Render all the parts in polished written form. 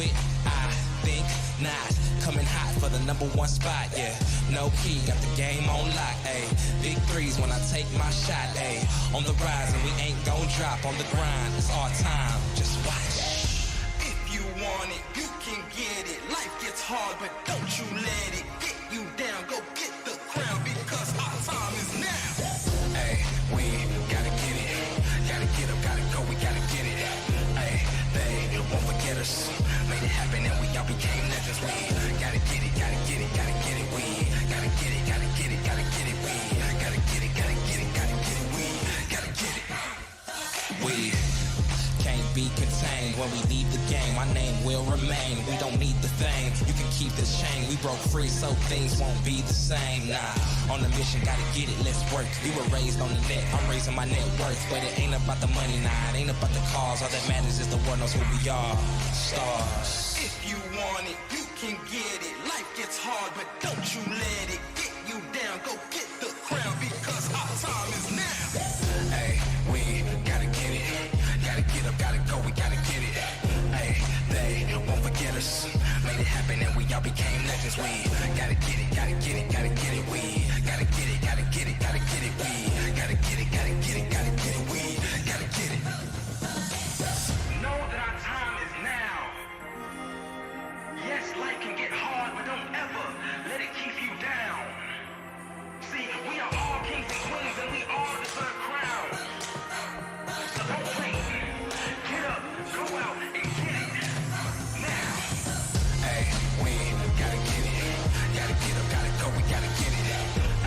quit, I think not. Coming hot for the #1 spot, yeah. No key, got the game on lock, ayy. Big threes when I take my shot, ayy. On the rise and we ain't gon' drop on the grind. It's our time, just watch. If you want it, you can get it. Life gets hard, but don't you let it get you down. Go get the crown because our time is now. Ayy, we gotta get it. Gotta get up, gotta go, we gotta get it. Ayy, they won't forget us. Made it happen and we all became legends. We gotta get it, gotta get it, gotta get it. We gotta get it, gotta get it, gotta get it. We gotta get it, gotta get it, gotta get it. We gotta get it. We can't be contained when we leave the game. My name will remain. We don't need the fame. You can keep this chain. We broke free, so things won't be the same. Nah, on the mission, gotta get it. Let's work. We were raised on the net. I'm raising my net worth, but it ain't about the money. Nah, it ain't about the cause. All that matters is the world knows who we are. Stars. If you want it, you can get it. Life gets hard, but don't you let it get you down. Go get the crown because our time is now. Hey, we gotta get it. Gotta get up, gotta go, we gotta get it. Hey, they won't forget us. Made it happen and we all became legends. We gotta get it, gotta get it, gotta get it. We gotta get it, gotta get it, gotta get it. We gotta get it, gotta get it, gotta get it. We gotta get it. Know that our time is now. Yes, life can get hard, but don't ever let it keep you down. See, we are all kings and queens and we all deserve crowns. So don't wait. Get up, go out and get it. Now. Hey, we gotta get it. Gotta get up, gotta go, we gotta get it.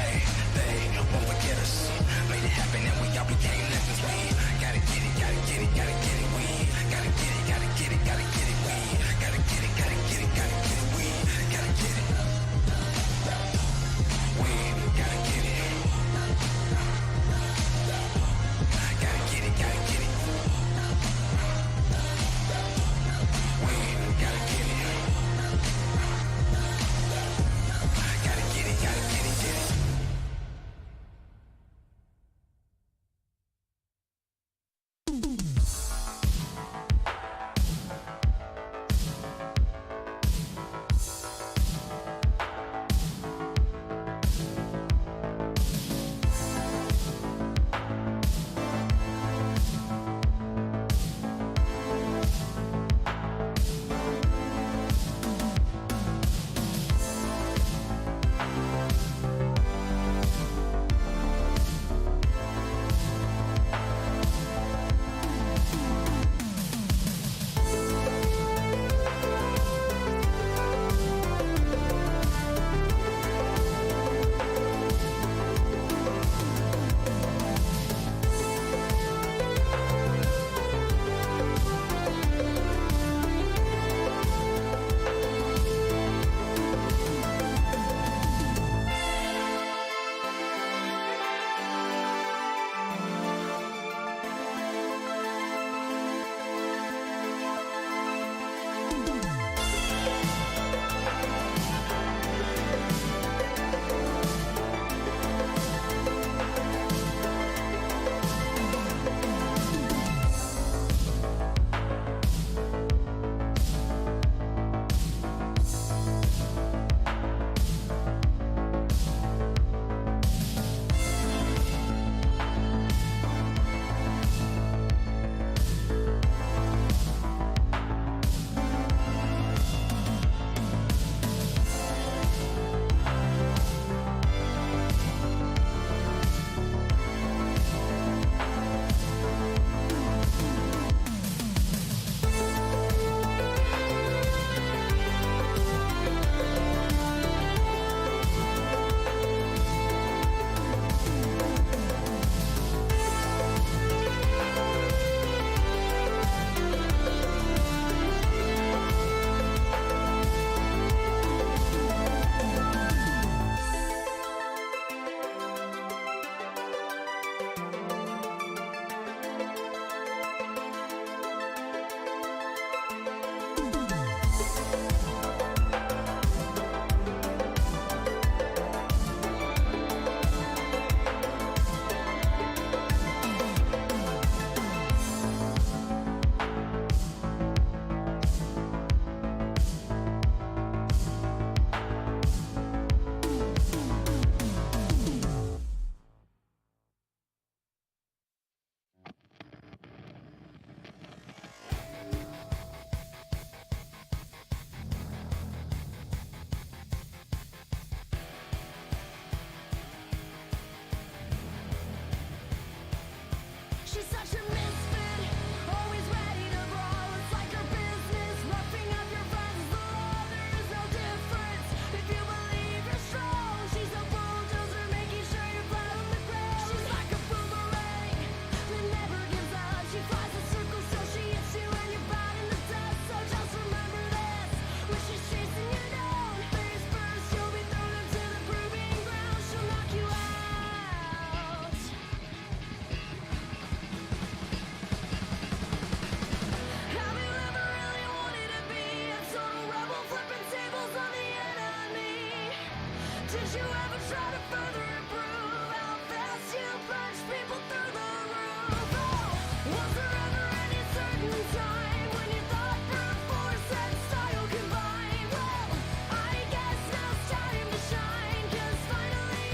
Did you ever try to further improve how fast you punch people through the roof? Oh, was there ever any certain time when you thought brute force and style combined? Well, I guess now's time to shine, 'cause finally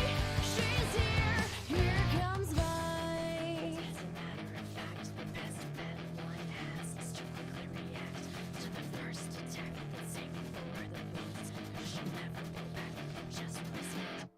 she's here. Here comes Vi. As a matter of fact, the best bet one has is to quickly react to the first attack that's aiming for the boots. She'll never pull back, just resist.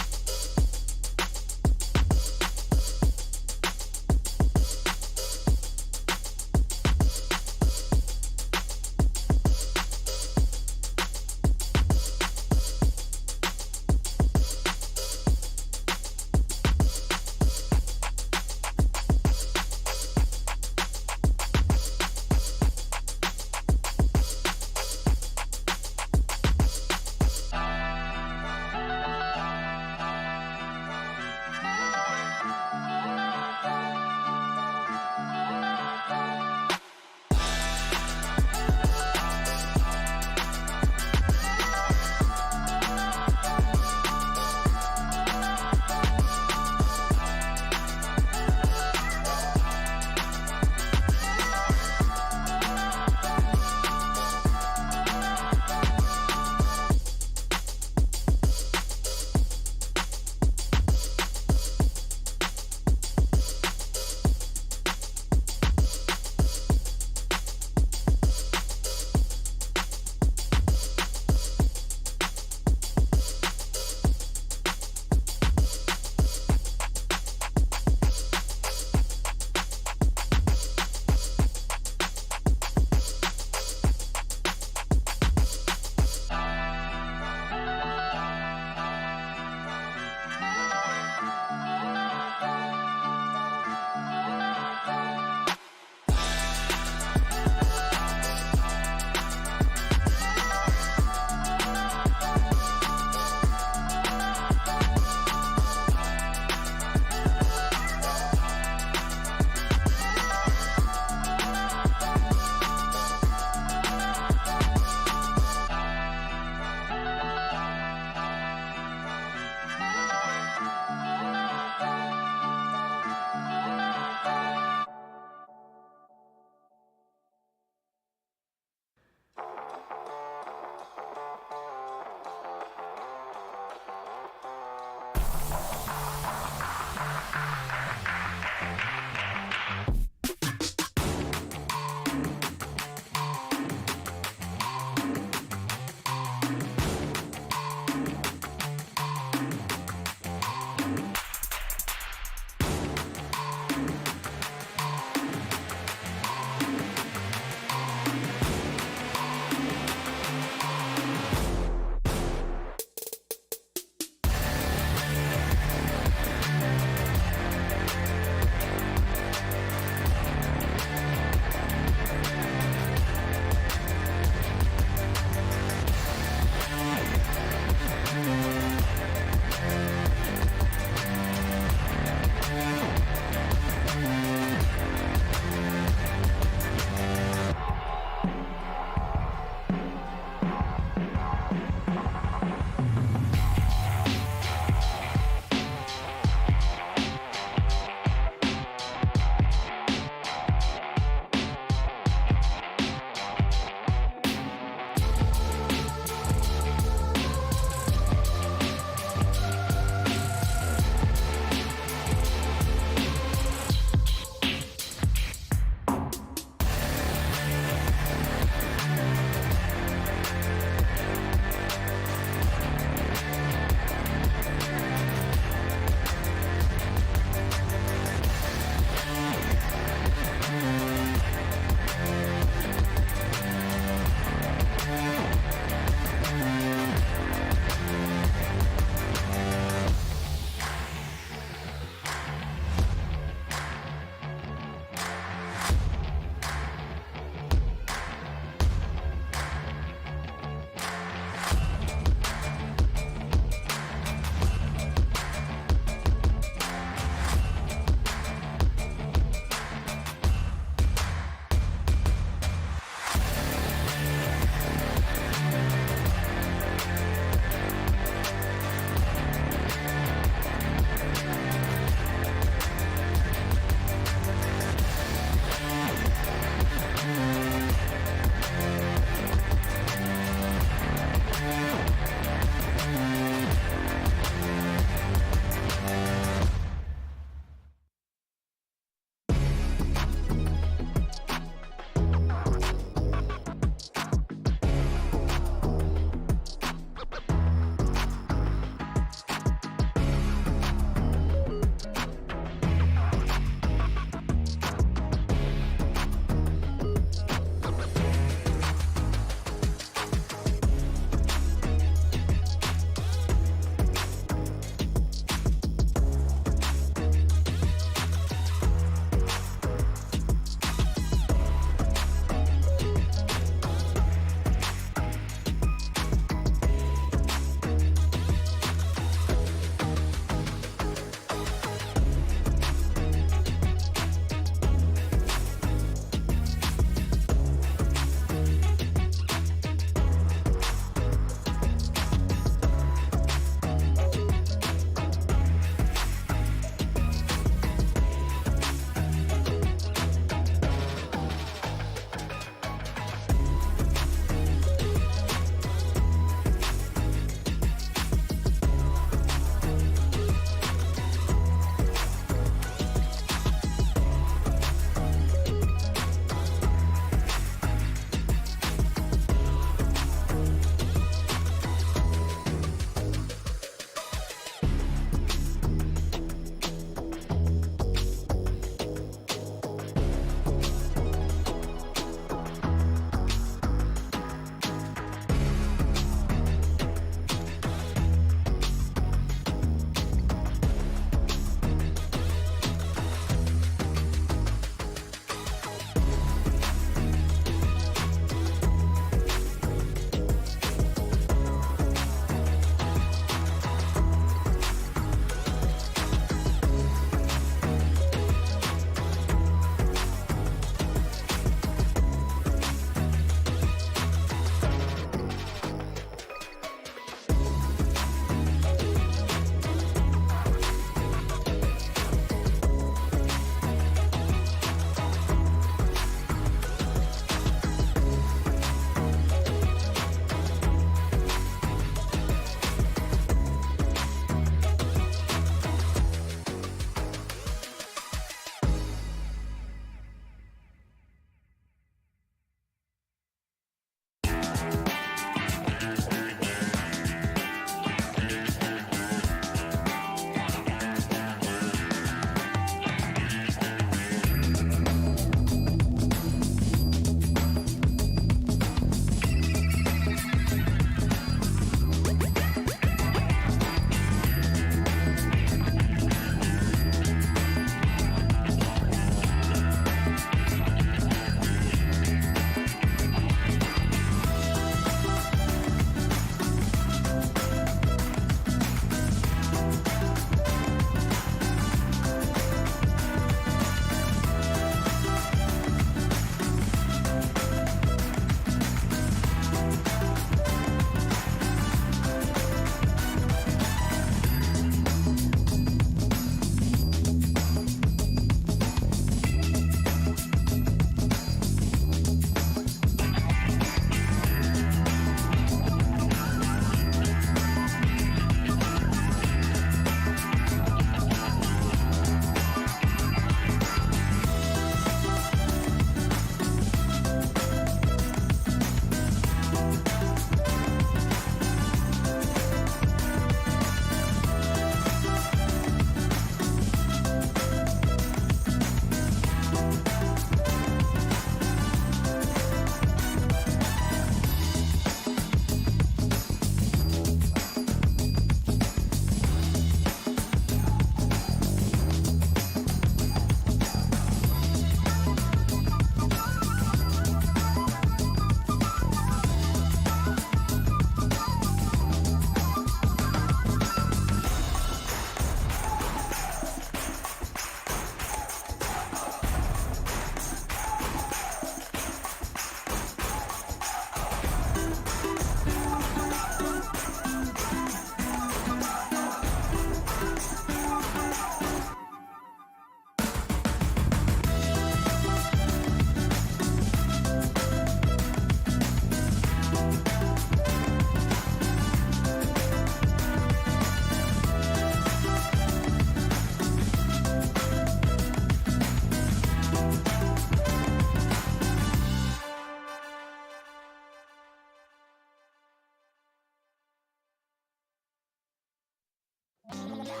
Wanna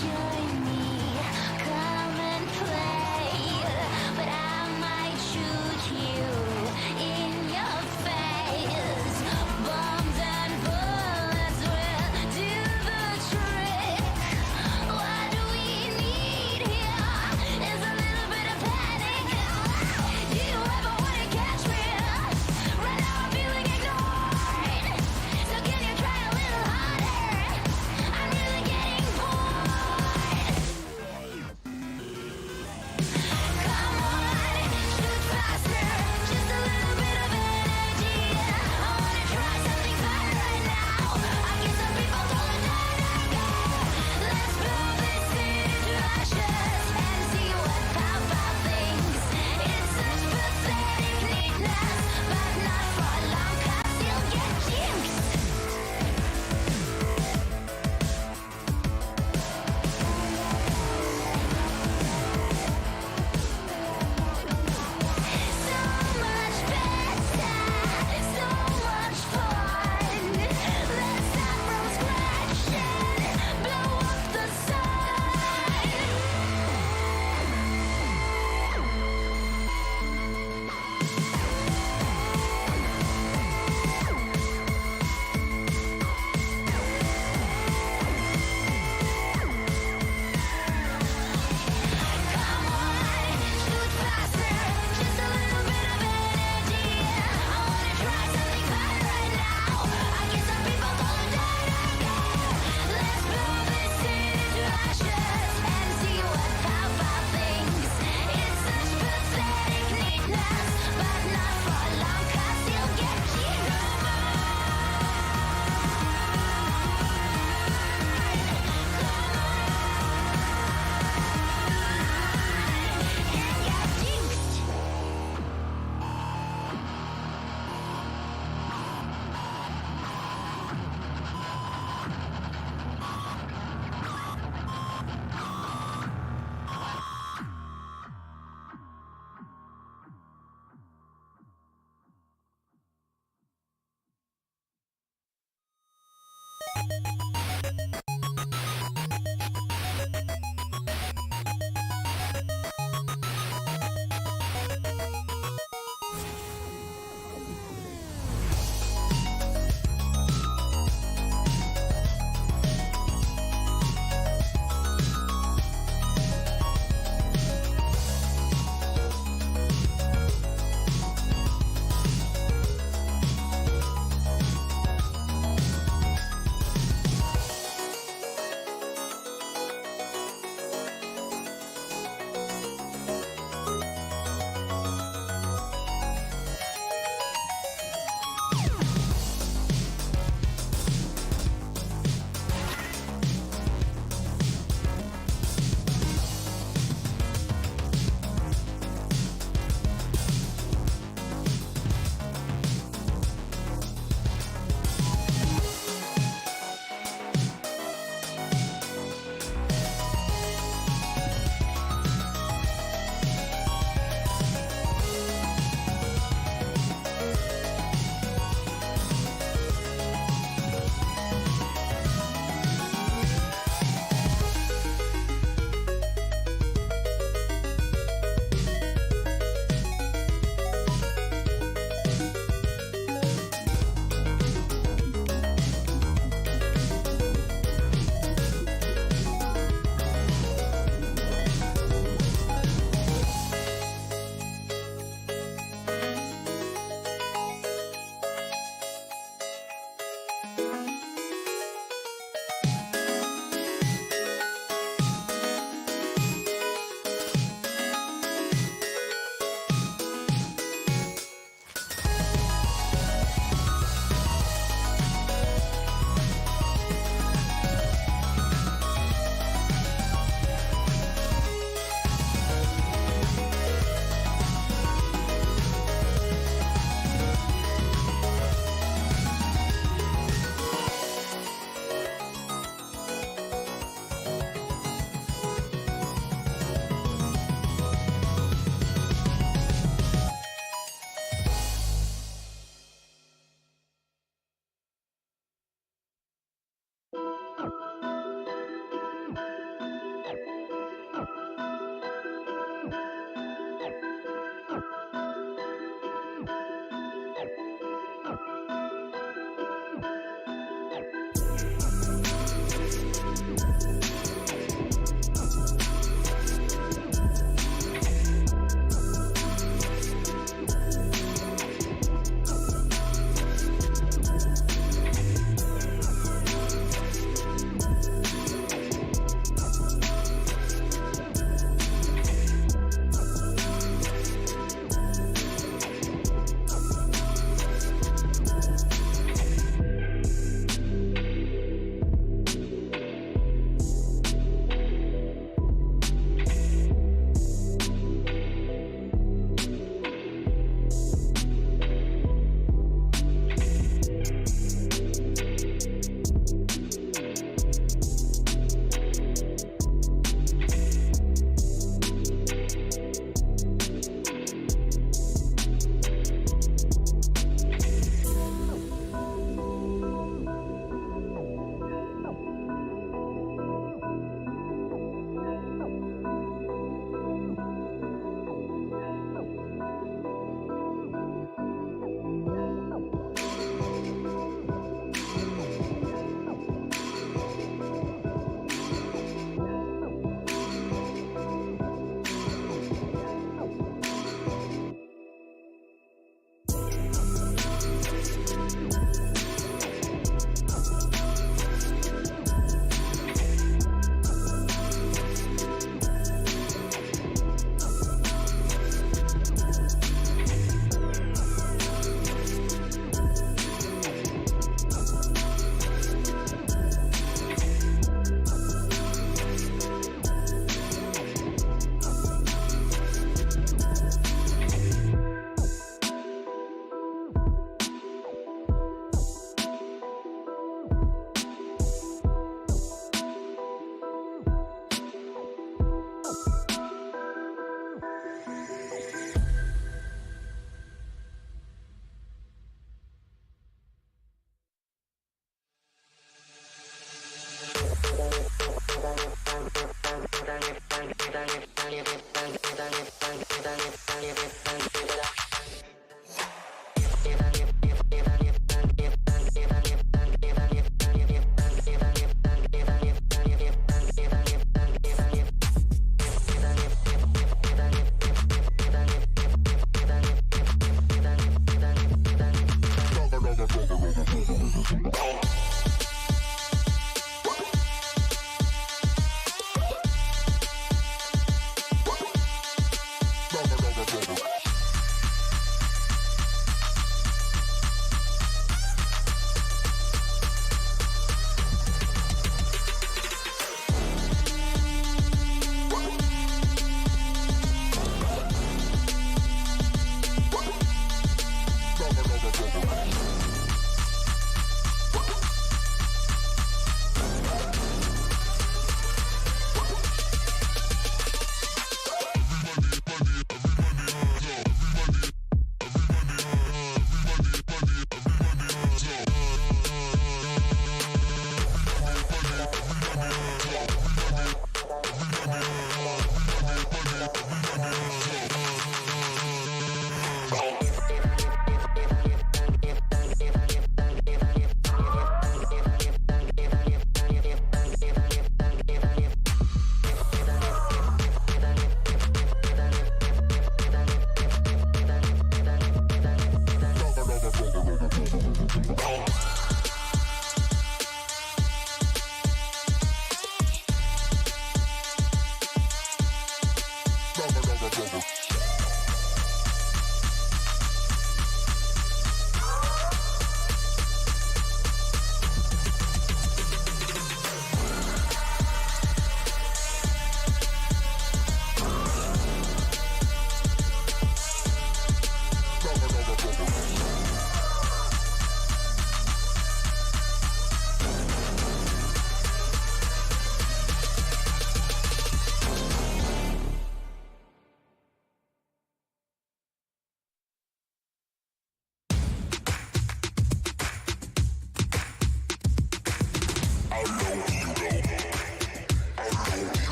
join me? Come and play, but I might shoot you in your face. Bombs and bullets will do the trick. What we need here is a little bit of panic. Do you ever wanna catch me? Right now I'm feeling ignored. So can you try a little harder? I'm really getting bored.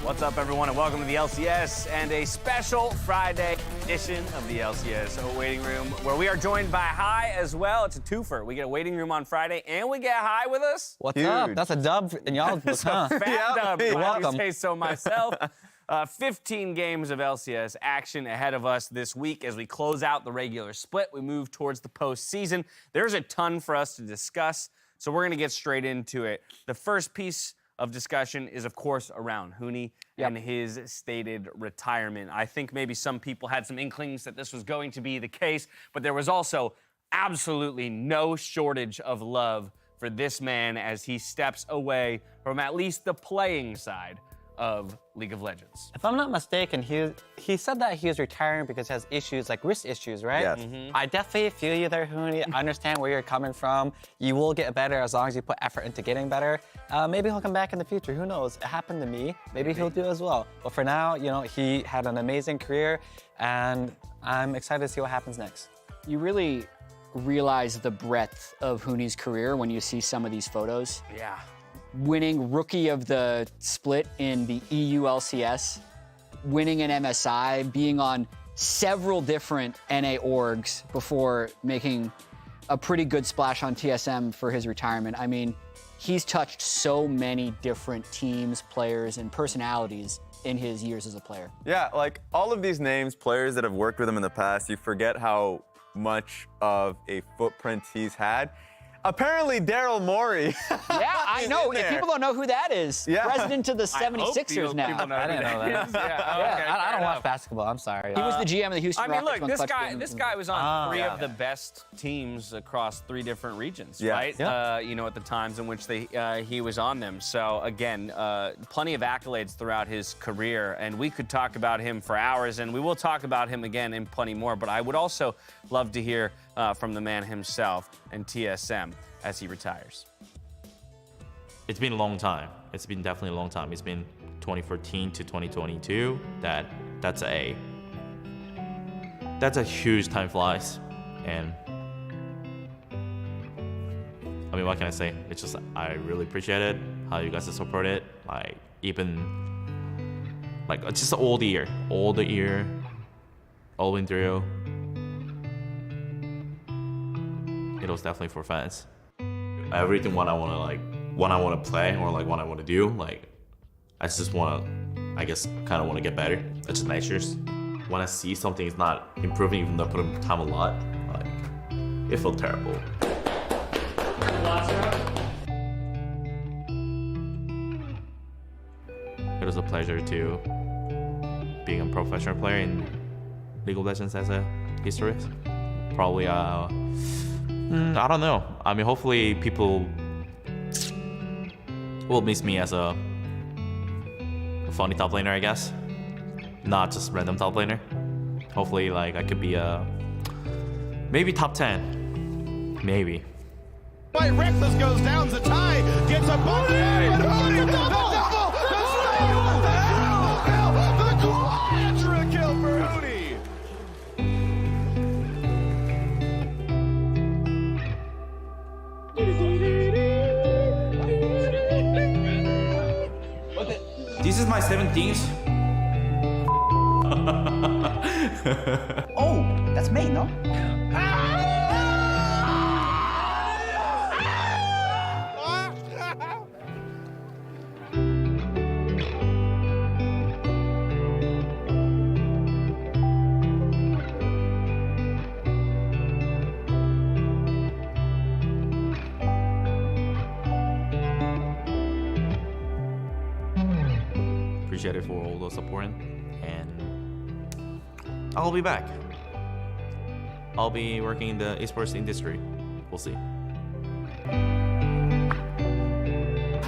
What's up, everyone, and welcome to the LCS and a special Friday edition of the LCS Waiting Room, where we are joined by Hai as well. It's a twofer. We get a waiting room on Friday, and we get Hai with us. What's up? That's a dub in y'all's book, huh? Fat dub. You're Glad welcome. you say so myself. 15 games of LCS action ahead of us this week as we close out the regular split. We move towards the postseason. There's a ton for us to discuss, so we're going to get straight into it. The first piece of discussion is, of course, around Huni and his stated retirement. I think maybe some people had some inklings that this was going to be the case, but there was also absolutely no shortage of love for this man as he steps away from at least the playing side of League of Legends. If I'm not mistaken, he said that he was retiring because he has issues, like wrist issues, right? Yes. I definitely feel you there, Hooney. I understand where you're coming from. You will get better as long as you put effort into getting better. Maybe he'll come back in the future. Who knows? It happened to me. Maybe he'll do as well. But for now, you know, he had an amazing career, and I'm excited to see what happens next. You really realize the breadth of Hooney's career when you see some of these photos. Yeah. Winning Rookie of the Split in the EU LCS, winning an MSI, being on several different NA orgs before making a pretty good splash on TSM for his retirement. I mean, he's touched so many different teams, players, and personalities in his years as a player. Yeah, like all of these names, players that have worked with him in the past, you forget how much of a footprint he's had. Apparently, Daryl Morey. Yeah, I know. in If there. people don't know who that is, Yeah. president of the I hope 76ers now. people know I who didn't know that. is. Yeah, okay, I fair don't watch enough. basketball. I'm sorry. He was the GM of the Houston I mean, Rockets look, when this Clutch guy, came this in. guy was on three yeah. of the best teams across 3 different regions, Yeah. right? Yeah. You know, at the times in which he was on them. So again, plenty of accolades throughout his career, and we could talk about him for hours, and we will talk about him again and plenty more. But I would also love to hear from the man himself and TSM as he retires. It's been a long time. It's been definitely a long time. It's been 2014 to 2022. That's a huge time flies, and I mean, what can I say? It's just I really appreciate it how you guys have supported. Like even like just all the year, all the way through. It was definitely for fans. Everything what I want to play or like what I want to do, like I just want to, I guess, kind of want to get better. It's just natures. When I see something is not improving, even though I put in time a lot, like it felt terrible. It was a pleasure to being a professional player in League of Legends as a history. Probably, I don't know. I mean, hopefully people will miss me as a funny top laner, I guess. Not just random top laner. Hopefully, like, I could be a maybe top 10. Maybe. By Reckless goes down the tie, gets a bump, and Hooney, the double! The save! What the hell? The quadra kill for Hooney! This is my 17th. Oh, that's me, no? Appreciate it for all the support, and I'll be back. I'll be working in the esports industry. We'll see.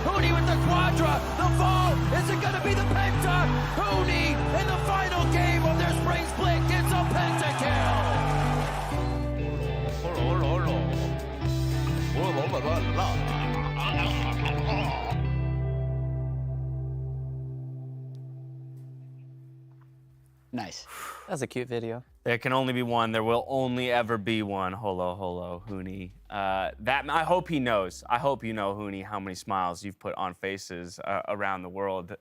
Hooney with the quadra, the ball, is it gonna be the penta? Hooney in the final game of their spring split gets a pentakill! Nice. That's a cute video. There can only be one. There will only ever be one. Holo, holo, Huni. That I hope he knows. I hope you know, Huni, how many smiles you've put on faces around the world,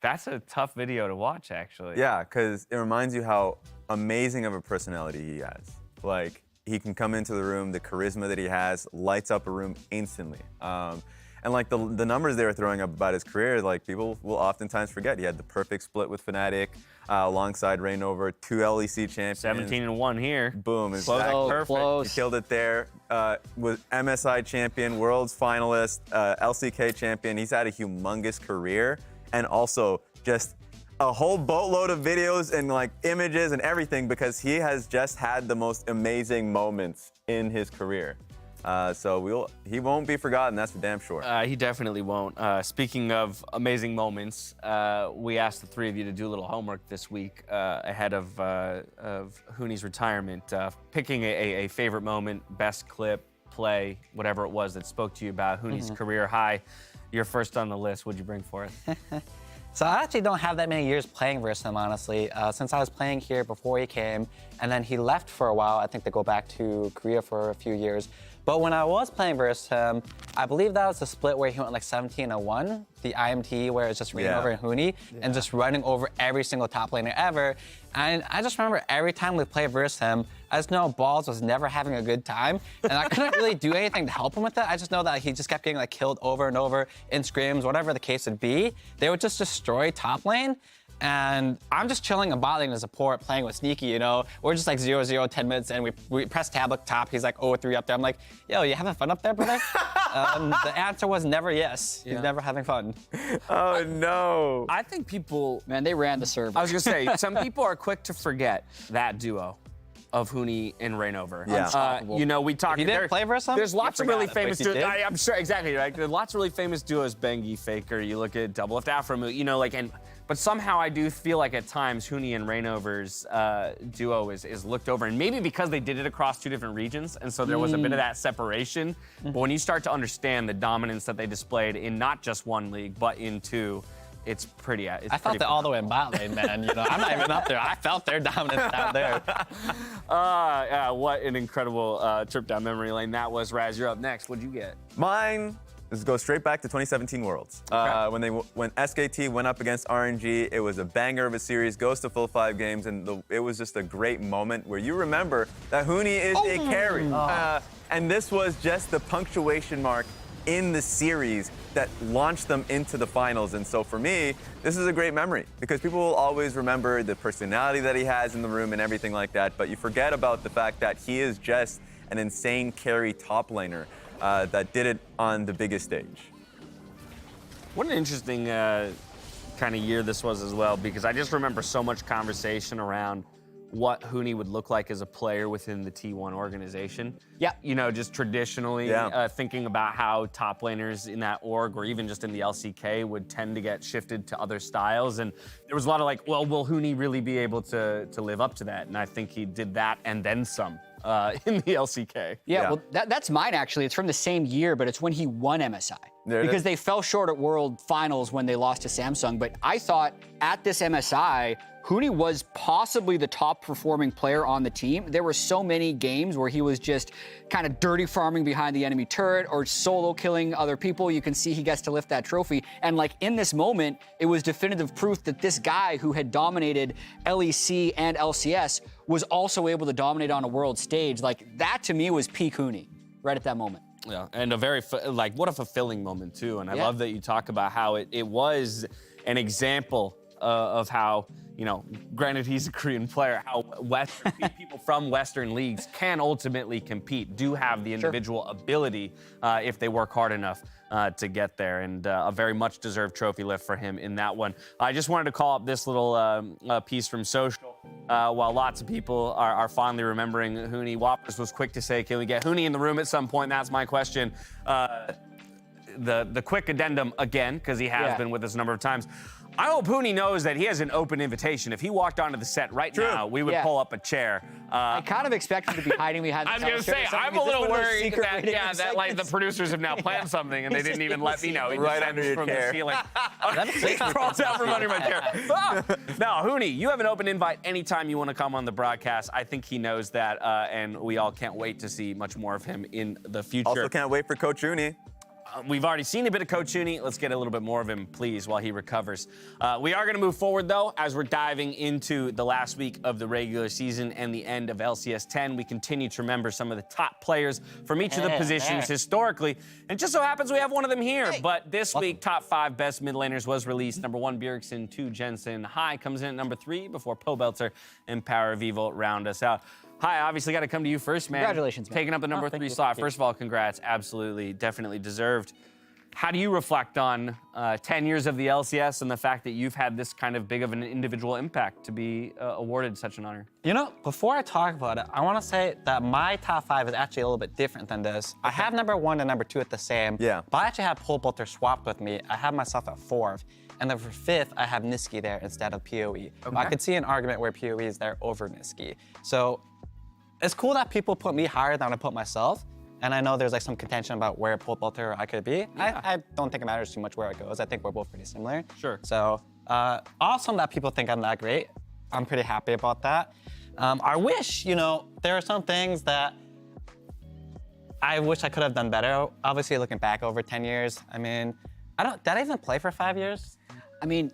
That's a tough video to watch, actually. Yeah, because it reminds you how amazing of a personality he has. Like, he can come into the room, the charisma that he has lights up a room instantly. And like the numbers they were throwing up about his career, like people will oftentimes forget. He had the perfect split with Fnatic, alongside Reignover, 2 LEC champions. 17-1 here. Boom, it's Close. back. Oh, Perfect. close. He killed it there. Was MSI champion, Worlds finalist, LCK champion. He's had a humongous career, and also just a whole boatload of videos and like images and everything because he has just had the most amazing moments in his career. So he won't be forgotten, that's for damn sure. He definitely won't. Speaking of amazing moments, we asked the three of you to do a little homework this week ahead of Hooney's retirement, picking a favorite moment, best clip, play, whatever it was that spoke to you about Hooney's career high. You're first on the list. What'd you bring for us? So I actually don't have that many years playing versus him, honestly. Since I was playing here before he came, and then he left for a while, I think to go back to Korea for a few years. But when I was playing versus him, I believe that was the split where he went like 17-1, the IMT where it's just Reignover and Hooney, and just running over every single top laner ever. And I just remember every time we played versus him, I just know Balls was never having a good time, and I couldn't really do anything to help him with it. I just know that he just kept getting like killed over and over in scrims, whatever the case would be. They would just destroy top lane. And I'm just chilling and bot lane as a support, playing with Sneaky, you know. We're just like 0-0, 10 minutes, and we press tab up top. He's like 0-3 up there. I'm like, yo, you having fun up there, brother? The answer was never yes. He's never having fun. Oh no. I think people, Man, they ran the server. I was gonna say, some people are quick to forget that duo of Hooney and Reignover. Yeah. You know, we talked. If you didn't play versus him, There's you lots of forgot really it, but famous if you duos. did- I'm sure, exactly. Right? There's lots of really famous duos. Bengi, Faker. You look at Double Lift Afro, you know, like But somehow I do feel like at times Hooney and Reignover's duo is looked over, and maybe because they did it across 2 different regions, and so there was a bit of that separation. But when you start to understand the dominance that they displayed in not just one league but in 2, it's pretty. I felt it all the way in bot lane, man. You know, I'm not even up there. I felt their dominance down there. What an incredible trip down memory lane that was. Raz, you're up next. What'd you get? Mine is go straight back to 2017 Worlds. When SKT went up against RNG, it was a banger of a series, goes to full 5 games, and it was just a great moment where you remember that Hooney is a carry. And this was just the punctuation mark in the series that launched them into the finals. And so for me, this is a great memory because people will always remember the personality that he has in the room and everything like that, but you forget about the fact that he is just an insane carry top laner that did it on the biggest stage. What an interesting kind of year this was as well, because I just remember so much conversation around what Hooney would look like as a player within the T1 organization. Yeah. You know, just traditionally thinking about how top laners in that org or even just in the LCK would tend to get shifted to other styles. And there was a lot of like, well, will Hooney really be able to live up to that? And I think he did that and then some in the LCK. Yeah, well, that's mine actually. It's from the same year, but it's when he won MSI. There it Because is. they fell short at World Finals when they lost to Samsung. But I thought at this MSI, Hooney was possibly the top performing player on the team. There were so many games where he was just kind of dirty farming behind the enemy turret or solo killing other people. You can see he gets to lift that trophy. And like in this moment, it was definitive proof that this guy who had dominated LEC and LCS was also able to dominate on a world stage. Like that to me was peak Hooney right at that moment. Yeah, and a very, what a fulfilling moment too. And I Yeah. love that you talk about how it was an example of how, you know, granted he's a Korean player, how Western people from Western leagues can ultimately compete, do have the individual ability if they work hard enough to get there. And a very much deserved trophy lift for him in that one. I just wanted to call up this little piece from social. While lots of people are fondly remembering Hooney, Whoppers was quick to say, can we get Hooney in the room at some point? That's my question. The quick addendum again, because he has been with us a number of times. I hope Hooney knows that he has an open invitation. If he walked onto the set right now, we would Yeah. pull up a chair. I kind of expect him to be hiding behind the I was gonna say, telescope or I'm a something. little Is this one of those worried secret that, radio that like the segments? producers have now planned something and they didn't even let me know. He Right just under your from chair. the ceiling. He crawls out from under my chair. Now, Hooney, you have an open invite anytime you want to come on the broadcast. I think he knows that, and we all can't wait to see much more of him in the future. Also can't wait for Coach Rooney. we've already seen a bit of Coach Huni. Let's get a little bit more of him, please, while he recovers. We are going to move forward, though, as we're diving into the last week of the regular season and the end of LCS 10. We continue to remember some of the top players from each of the positions historically. And just so happens we have one of them here. But this week, top 5 best mid laners was released. Number 1, Bjergsen. 2, Jensen. High comes in at number 3 before Pobelter and Power of Evil round us out. Hi, obviously got to come to you first, man. Congratulations, man. Taking up the number 3 slot. First of all, congrats. Absolutely, definitely deserved. How do you reflect on 10 years of the LCS and the fact that you've had this kind of big of an individual impact to be awarded such an honor? You know, before I talk about it, I want to say that my top 5 is actually a little bit different than this. I have number 1 and number 2 at the same. Yeah. But I actually have Pobelter swapped with me. I have myself at 4th. And then for 5th, I have Niski there instead of PoE. I could see an argument where PoE is there over Niski. So it's cool that people put me higher than I put myself. And I know there's like some contention about where Pobelter I could be. Yeah. I don't think it matters too much where it goes. I think we're both pretty similar. Sure. So awesome that people think I'm that great. I'm pretty happy about that. I wish, you know, there are some things that I wish I could have done better. Obviously, looking back over 10 years, I mean, did I even play for 5 years? I mean,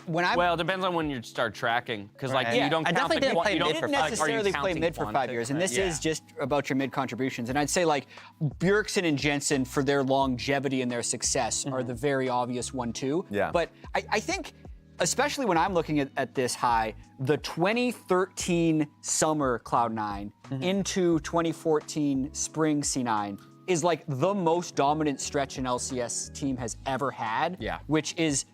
when I Well, it depends on when you start tracking, because like Right. you don't I count definitely the didn't play you mid don't for didn't five. necessarily play mid for 5 years, and this is just about your mid contributions. And I'd say like Bjergsen and Jensen, for their longevity and their success, are the very obvious one too. Yeah. But I think, especially when I'm looking at this high, the 2013 summer Cloud9 into 2014 spring C9 is like the most dominant stretch an LCS team has ever had. Yeah. Which is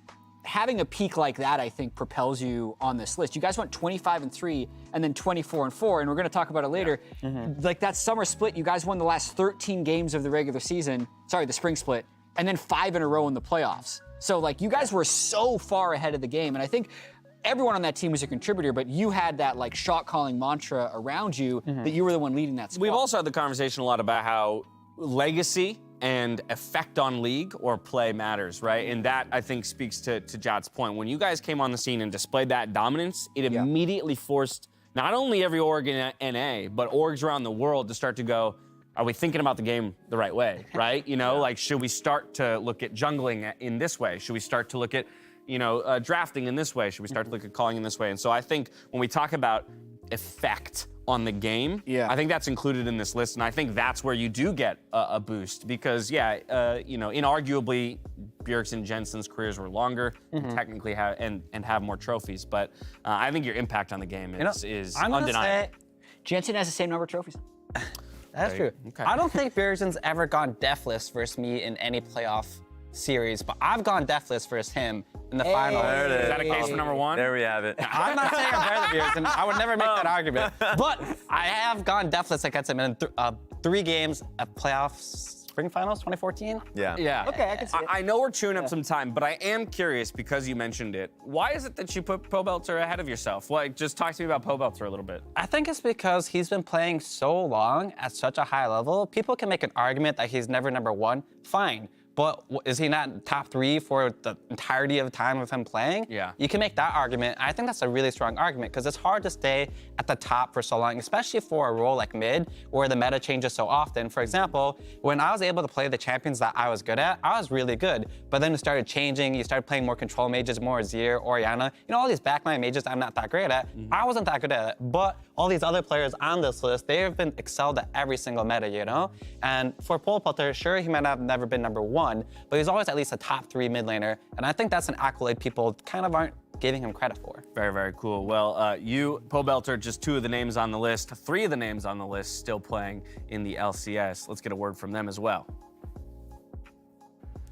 having a peak like that, I think, propels you on this list. You guys went 25-3 and then 24-4, and we're going to talk about it later. Like that summer split, you guys won the last 13 games of the regular season, sorry, the spring split, and then 5 in a row in the playoffs. So like you guys were so far ahead of the game, and I think everyone on that team was a contributor, but you had that like shot calling mantra around you that you were the one leading that squad. We've also had the conversation a lot about how legacy and effect on league or play matters, right? And that, I think, speaks to Jad's point. When you guys came on the scene and displayed that dominance, it immediately forced not only every org in NA, but orgs around the world to start to go, are we thinking about the game the right way, right? You know, like, should we start to look at jungling in this way? Should we start to look at, you know, drafting in this way? Should we start to look at calling in this way? And so I think when we talk about effect on the game, I think that's included in this list, and I think that's where you do get a boost because, you know, inarguably, Bjergsen and Jensen's careers were longer, technically and have more trophies, but I think your impact on the game is I'm gonna undeniable. say Jensen has the same number of trophies. that's true. Okay. I don't think Bjergsen's ever gone deathless versus me in any playoff series, but I've gone deathless versus him in the final. There it is. Is that a case for number 1? There we have it. I'm not saying I'm better than Bjergsen. I would never make that argument. But I have gone deathless against him in 3 games at playoffs, spring finals, 2014. Yeah. Yeah. Okay, I can see it. I know we're chewing up some time, but I am curious because you mentioned it. Why is it that you put Pobelter ahead of yourself? Like, just talk to me about Pobelter a little bit. I think it's because he's been playing so long at such a high level. People can make an argument that he's never number 1. Fine. But is he not top 3 for the entirety of the time of him playing? Yeah. You can make that argument. I think that's a really strong argument because it's hard to stay at the top for so long, especially for a role like mid where the meta changes so often. For example, when I was able to play the champions that I was good at, I was really good. But then it started changing. You started playing more control mages, more Azir, Orianna. You know, all these backline mages I'm not that great at. I wasn't that good at it. But all these other players on this list, they have been excelled at every single meta, you know? And for Pobelter, sure, he might have never been number 1, but he's always at least a top 3 mid laner. And I think that's an accolade people kind of aren't giving him credit for. Very, very cool. Well, you, Pobelter, just 2 of the names on the list, 3 of the names on the list still playing in the LCS. Let's get a word from them as well.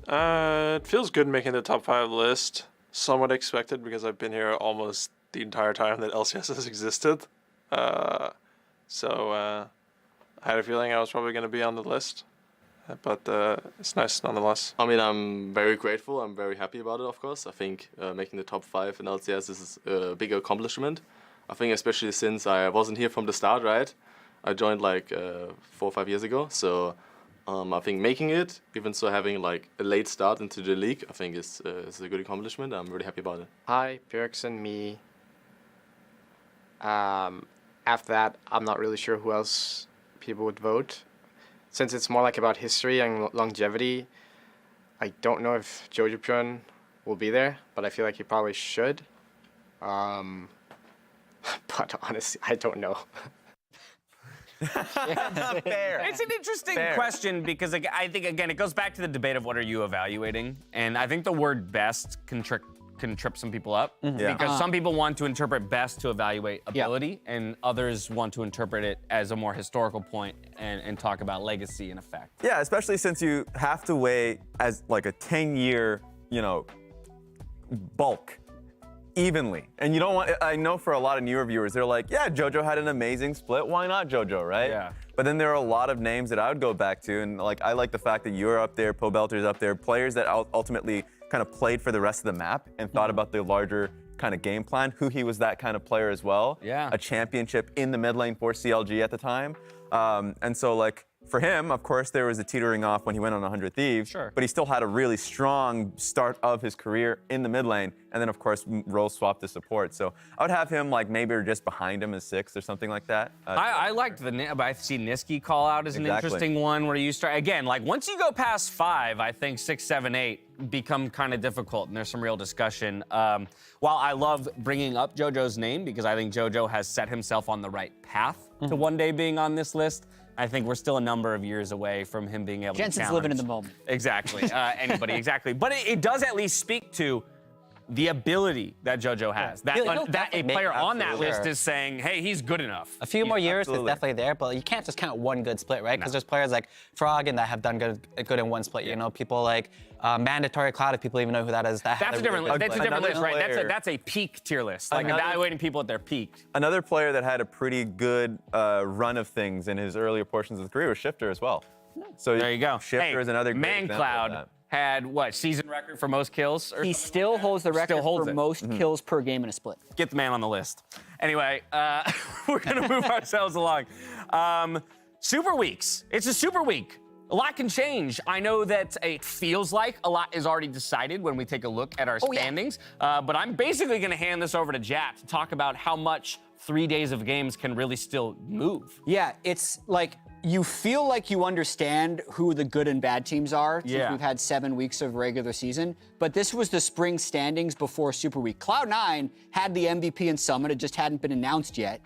It feels good making the top 5 list. Somewhat expected because I've been here almost the entire time that LCS has existed. So I had a feeling I was probably going to be on the list. But it's nice nonetheless. I mean, I'm very grateful. I'm very happy about it, of course. I think making the top 5 in LCS is a big accomplishment. I think especially since I wasn't here from the start, right? I joined like 4 or 5 years ago. So I think making it, even so having like a late start into the league, I think is a good accomplishment. I'm really happy about it. Hi, Bjergsen, me. After that, I'm not really sure who else people would vote. Since it's more like about history and longevity, I don't know if Jojo will be there, but I feel like he probably should. But honestly, I don't know. Fair. It's an interesting question because I think, again, it goes back to the debate of what are you evaluating. And I think the word best can trip some people up Yeah. because some people want to interpret best to evaluate ability and others want to interpret it as a more historical point and talk about legacy and effect. Yeah, especially since you have to weigh as like a 10-year, bulk evenly. And you don't want, I know for a lot of newer viewers, they're like, yeah, JoJo had an amazing split. Why not JoJo, right? Yeah. But then there are a lot of names that I would go back to. And like, I like the fact that you're up there, Pobelter's up there, players that ultimately kind of played for the rest of the map and thought about the larger kind of game plan. He was that kind of player as well. Yeah. A championship in the mid lane for CLG at the time. And so like, for him, of course, there was a teetering off when he went on 100 Thieves, Sure. but he still had a really strong start of his career in the mid lane, and then, of course, role swapped to support. So I would have him like maybe just behind him as 6th or something like that. I liked but I see Niski call out as an interesting one where you start, again, like once you go past 5, I think 6, 7, 8 become kind of difficult, and there's some real discussion. While I love bringing up JoJo's name because I think JoJo has set himself on the right path to one day being on this list, I think we're still a number of years away from him being able Jensen's to challenge. living in the moment. Exactly. Anybody, exactly. But it does at least speak to the ability that JoJo has. That He'll that a definitely player make on that absolutely list sure. is saying, hey, he's good enough. A few more years absolutely. is definitely there, but you can't just count one good split, right? Because there's players like Frog and that have done good in one split. You know, people like Mandatory Cloud, if people even know who that is. That's a different list. That's a different list, right? player- That's a peak tier list. Like Another- evaluating people at their peak. Another player that had a pretty good run of things in his earlier portions of the career was Shifter as well. So There you go. Shifter is another great Man example of Cloud that. had what, season record for most kills? Or He still holds the record holds for it. most kills per game in a split. Get the man on the list. Anyway, we're gonna move ourselves along. Super weeks. It's a super week. A lot can change. I know that it feels like a lot is already decided when we take a look at our standings, but I'm basically gonna hand this over to Jat to talk about how much 3 days of games can really still move. Yeah, it's like you feel like you understand who the good and bad teams are since Yeah. we've had 7 weeks of regular season, but this was the spring standings before Super Week. Cloud9 had the MVP in Summit, it just hadn't been announced yet.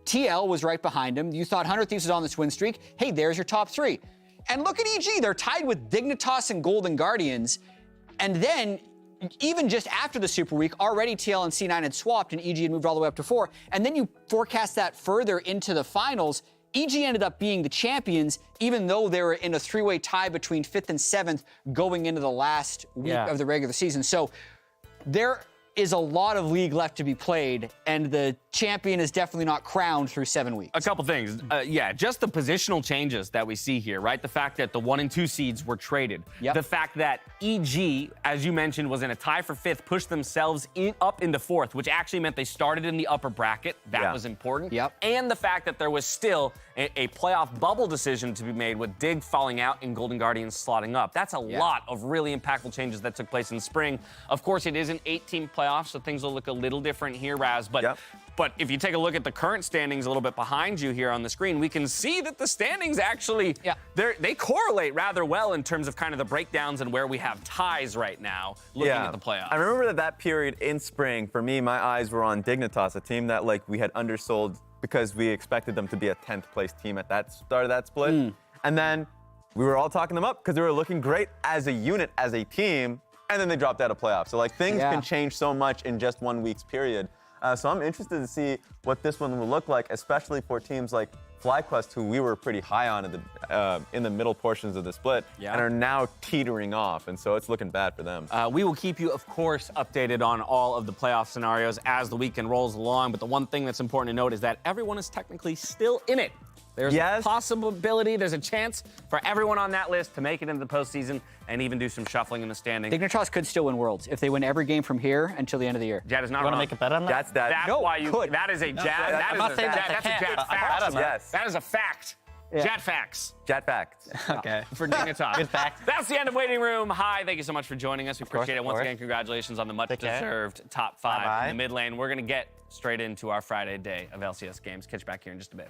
TL was right behind him. You thought 100 Thieves was on this win streak. Hey, there's your top 3. And look at EG, they're tied with Dignitas and Golden Guardians. And then, even just after the Super Week, already TL and C9 had swapped and EG had moved all the way up to 4. And then you forecast that further into the finals. EG ended up being the champions, even though they were in a 3-way tie between 5th and 7th going into the last week of the regular season. So there is a lot of league left to be played, and the champion is definitely not crowned through 7 weeks. A couple things. Just the positional changes that we see here, right? The fact that the 1 and 2 seeds were traded. Yep. The fact that EG, as you mentioned, was in a tie for 5th, pushed themselves up into 4th, which actually meant they started in the upper bracket. That was important. Yep. And the fact that there was still a playoff bubble decision to be made with Dig falling out and Golden Guardians slotting up. That's a lot of really impactful changes that took place in the spring. Of course, it is an 8-team playoff, so things will look a little different here, Raz. But if you take a look at the current standings a little bit behind you here on the screen, we can see that the standings actually, they correlate rather well in terms of kind of the breakdowns and where we have ties right now looking at the playoffs. I remember that period in spring, for me, my eyes were on Dignitas, a team that like we had undersold because we expected them to be a 10th place team at that start of that split. And then we were all talking them up because they were looking great as a unit, as a team, and then they dropped out of playoffs. So like things can change so much in just 1 week's period. So I'm interested to see what this one will look like, especially for teams like FlyQuest, who we were pretty high on in the middle portions of the split, and are now teetering off, and so it's looking bad for them. We will keep you, of course, updated on all of the playoff scenarios as the weekend rolls along, but the one thing that's important to note is that everyone is technically still in it. There's a possibility, there's a chance for everyone on that list to make it into the postseason and even do some shuffling in the standings. Dignitas could still win Worlds if they win every game from here until the end of the year. Jad is not You want to wrong. make a bet on that? That's why you could. That is a Jad. That I'm is not a saying Jad. that That's a they Jad can't. fact. Yes. That is a fact. Jad facts Jet facts. Okay. for Dignitas. Good fact. That's the end of Waiting Room. Hi, thank you so much for joining us. We appreciate it. of Once course. again, congratulations on the Take care. much-deserved top 5 Bye-bye. in the mid lane. We're going to get straight into our Friday day of LCS games. Catch you back here in just a bit.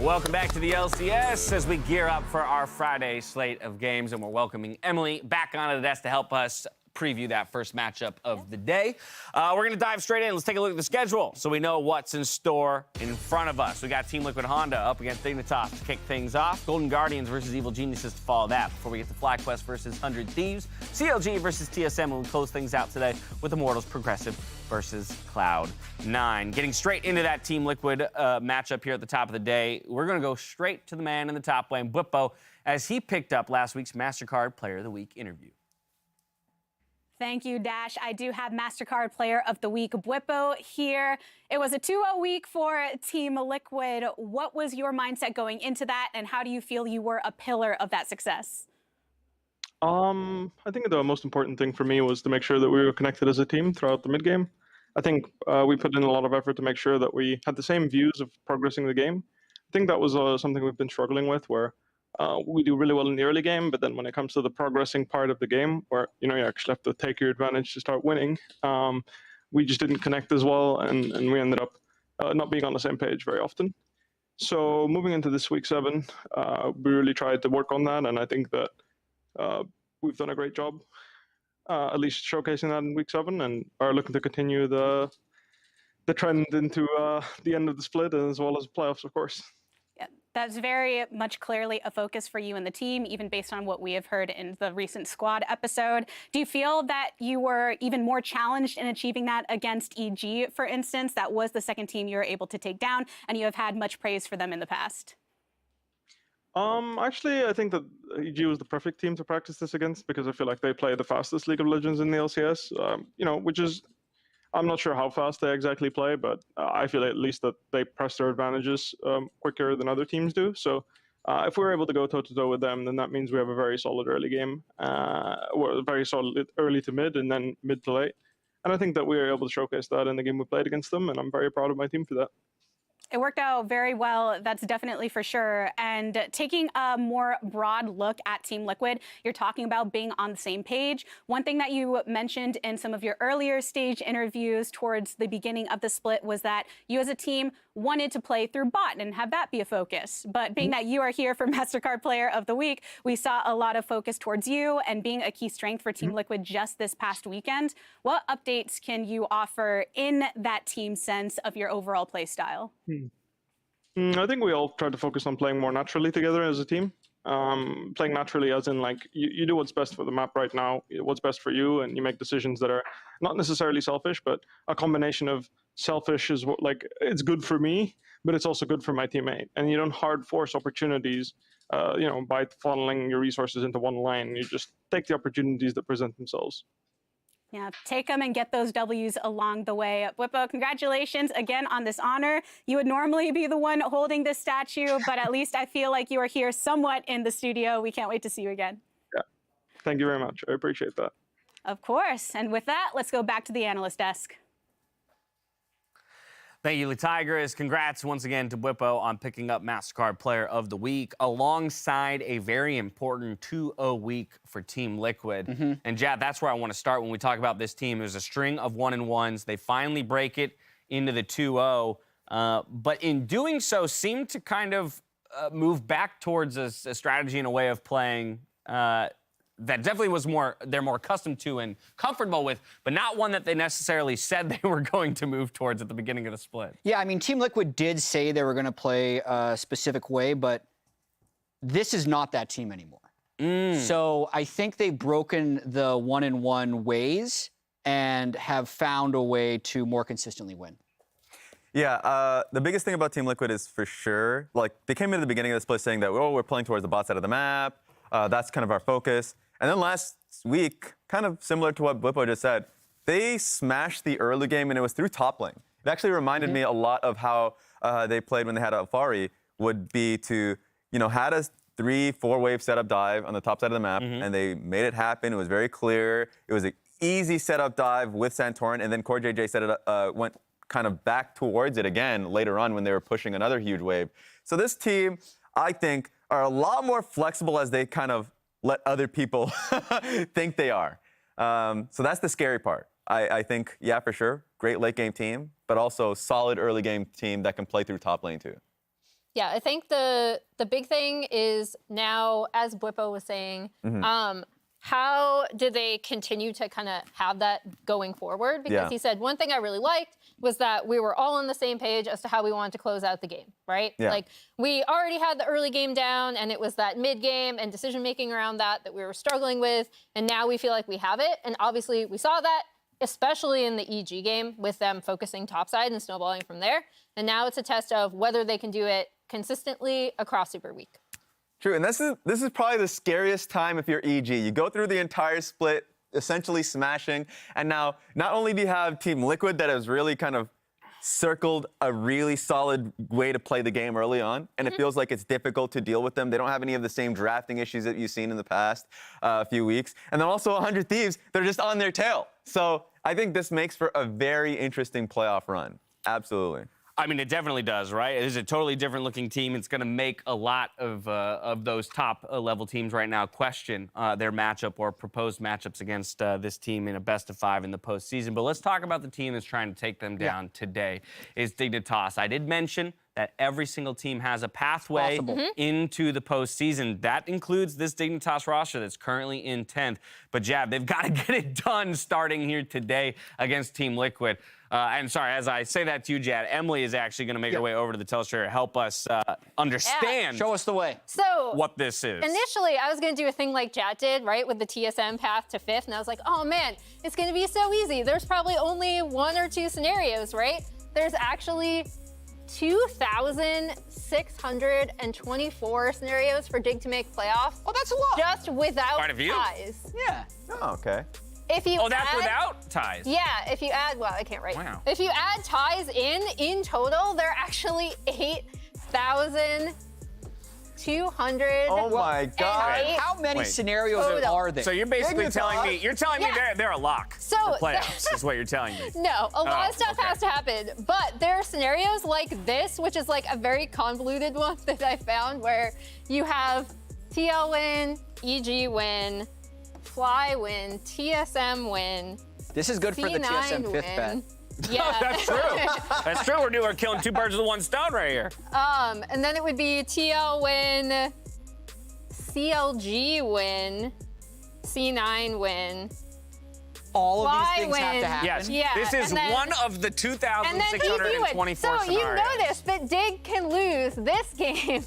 Welcome back to the LCS as we gear up for our Friday slate of games, and we're welcoming Emily back onto the desk to help us preview that first matchup of the day. We're going to dive straight in. Let's take a look at the schedule so we know what's in store in front of us. We got Team Liquid Honda up against Dignitas to kick things off. Golden Guardians versus Evil Geniuses to follow that before we get to FlyQuest versus 100 Thieves. CLG versus TSM, and we close things out today with Immortals Progressive versus Cloud9. Getting straight into that Team Liquid matchup here at the top of the day, we're going to go straight to the man in the top lane, Bwipo, as he picked up last week's MasterCard Player of the Week interview. Thank you, Dash. I do have MasterCard Player of the Week, Bwipo, here. It was a 2-0 week for Team Liquid. What was your mindset going into that, and how do you feel you were a pillar of that success? I think the most important thing for me was to make sure that we were connected as a team throughout the mid game. I think we put in a lot of effort to make sure that we had the same views of progressing the game. I think that was something we've been struggling with, where we do really well in the early game, but then when it comes to the progressing part of the game, where you actually have to take your advantage to start winning, we just didn't connect as well, and we ended up not being on the same page very often. So moving into this week 7, we really tried to work on that, and I think that we've done a great job, at least showcasing that in week 7, and are looking to continue the trend into the end of the split, as well as playoffs, of course. That's very much clearly a focus for you and the team, even based on what we have heard in the recent squad episode. Do you feel that you were even more challenged in achieving that against EG, for instance? That was the second team you were able to take down, and you have had much praise for them in the past. Actually, I think that EG was the perfect team to practice this against, because I feel like they play the fastest League of Legends in the LCS, which is, I'm not sure how fast they exactly play, but I feel at least that they press their advantages quicker than other teams do. So if we're able to go toe-to-toe with them, then that means we have a very solid early game, or very solid early to mid, and then mid to late. And I think that we were able to showcase that in the game we played against them, and I'm very proud of my team for that. It worked out very well, that's definitely for sure. And taking a more broad look at Team Liquid, you're talking about being on the same page. One thing that you mentioned in some of your earlier stage interviews towards the beginning of the split was that you as a team wanted to play through bot and have that be a focus. But being that you are here for MasterCard Player of the Week, we saw a lot of focus towards you and being a key strength for Team Liquid just this past weekend. What updates can you offer in that team sense of your overall play style? I think we all try to focus on playing more naturally together as a team. Playing naturally as in, like, you do what's best for the map right now, what's best for you, and you make decisions that are not necessarily selfish, but a combination of selfish is what, like, it's good for me, but it's also good for my teammate. And you don't hard force opportunities, by funneling your resources into one lane. You just take the opportunities that present themselves. Yeah, take them and get those W's along the way. Bwipo, congratulations again on this honor. You would normally be the one holding this statue, but at least I feel like you are here somewhat in the studio. We can't wait to see you again. Yeah, thank you very much. I appreciate that. Of course. And with that, let's go back to the analyst desk. Thank you, Tigers. Congrats once again to Bwipo on picking up MasterCard Player of the Week alongside a very important 2-0 week for Team Liquid. And Jad, that's where I want to start when we talk about this team. There's a string of 1-1s. They finally break it into the 2-0, but in doing so, seem to kind of move back towards a strategy and a way of playing that definitely was they're more accustomed to and comfortable with, but not one that they necessarily said they were going to move towards at the beginning of the split. Yeah, I mean, Team Liquid did say they were going to play a specific way, but this is not that team anymore. So I think they've broken the 1-1 ways and have found a way to more consistently win. Yeah, the biggest thing about Team Liquid is for sure, like, they came into the beginning of the split saying that, oh, we're playing towards the bot side of the map. That's kind of our focus. And then last week, kind of similar to what Bwipo just said, they smashed the early game, and it was through top lane. It actually reminded me a lot of how they played when they had Alfari, would be to, had a 3-4 wave setup dive on the top side of the map, and they made it happen. It was very clear. It was an easy setup dive with Santorin, and then Core JJ set it went kind of back towards it again later on when they were pushing another huge wave. So this team, I think, are a lot more flexible as they kind of let other people think they are. So that's the scary part. I think, yeah, for sure, great late game team, but also solid early game team that can play through top lane too. Yeah, I think the big thing is now, as Bwippo was saying, how do they continue to kind of have that going forward? Because he said one thing I really liked was that we were all on the same page as to how we wanted to close out the game, right? Yeah. Like we already had the early game down, and it was that mid game and decision making around that we were struggling with, and now we feel like we have it. And obviously we saw that, especially in the EG game, with them focusing topside and snowballing from there. And now it's a test of whether they can do it consistently across Super Week. True, and this is probably the scariest time if you're EG. You go through the entire split, essentially smashing, and now not only do you have Team Liquid that has really kind of circled a really solid way to play the game early on, and it feels like it's difficult to deal with them. They don't have any of the same drafting issues that you've seen in the past few weeks. And then also 100 Thieves, they're just on their tail. So I think this makes for a very interesting playoff run. Absolutely. I mean, it definitely does, right? It is a totally different looking team. It's going to make a lot of those top level teams right now question their matchup or proposed matchups against this team in a best of 5 in the postseason. But let's talk about the team that's trying to take them down today. Is Dignitas. I did mention that every single team has a pathway into the postseason. That includes this Dignitas roster that's currently in 10th. But Jab, they've got to get it done starting here today against Team Liquid. And sorry, as I say that to you, Jad, Emily is actually going to make her way over to the telestrator to help us understand. Show us the way. So what this is. Initially, I was going to do a thing like Jad did, right, with the TSM path to 5th, and I was like, oh man, it's going to be so easy. There's probably only 1 or 2 scenarios, right? There's actually 2,624 scenarios for Dig to make playoffs. Oh, that's a lot. Just without Quite a few. ties. Yeah. Oh, okay. If you that's add, without ties. Yeah, if you add, well, I can't write. Wow. If you add ties in total, they're actually 8,200. Oh my God. How many scenarios total. are there? So you're basically telling me, Yeah. they're a lock So- for playoffs, is what you're telling me. No, a lot of stuff okay. has to happen, but there are scenarios like this, which is like a very convoluted one that I found, where you have TL win, EG win, Fly win, TSM win. This is good for the TSM 5th bet. Yeah. That's true. That's true. We're killing 2 birds with 1 stone right here. And then it would be TL win, CLG win, C9 win. All of Fly these things have win. to happen. Yes. Yeah, This is and then- one of the And then EG 2,624 win. So scenarios. you notice that Dig can lose this game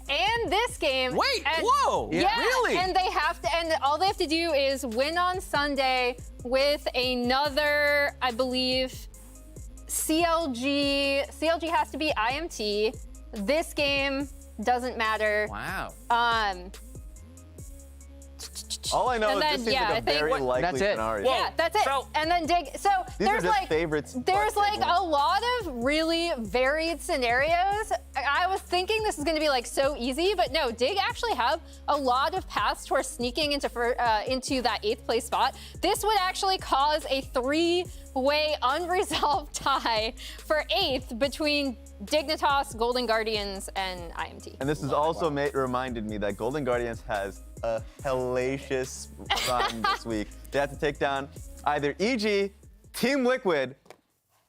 and this game. Wait, and, whoa, Yeah, really? and they have to, and all they have to do is win on Sunday with another, I believe, CLG. CLG has to be IMT. This game doesn't matter. Wow. All I know And is then, this seems yeah, I like a think- very likely That's it. scenario. Whoa. Yeah, that's it. So- and then Dig. So These are there's just like favorites, there's but like big a ones. lot of really varied scenarios. I was thinking this is going to be like so easy, but no. Dig actually have a lot of paths towards sneaking into that 8th place spot. This would actually cause a 3-way unresolved tie for 8th between Dignitas, Golden Guardians, and IMT. And this has also reminded me that Golden Guardians has a hellacious run this week. They have to take down either EG, Team Liquid,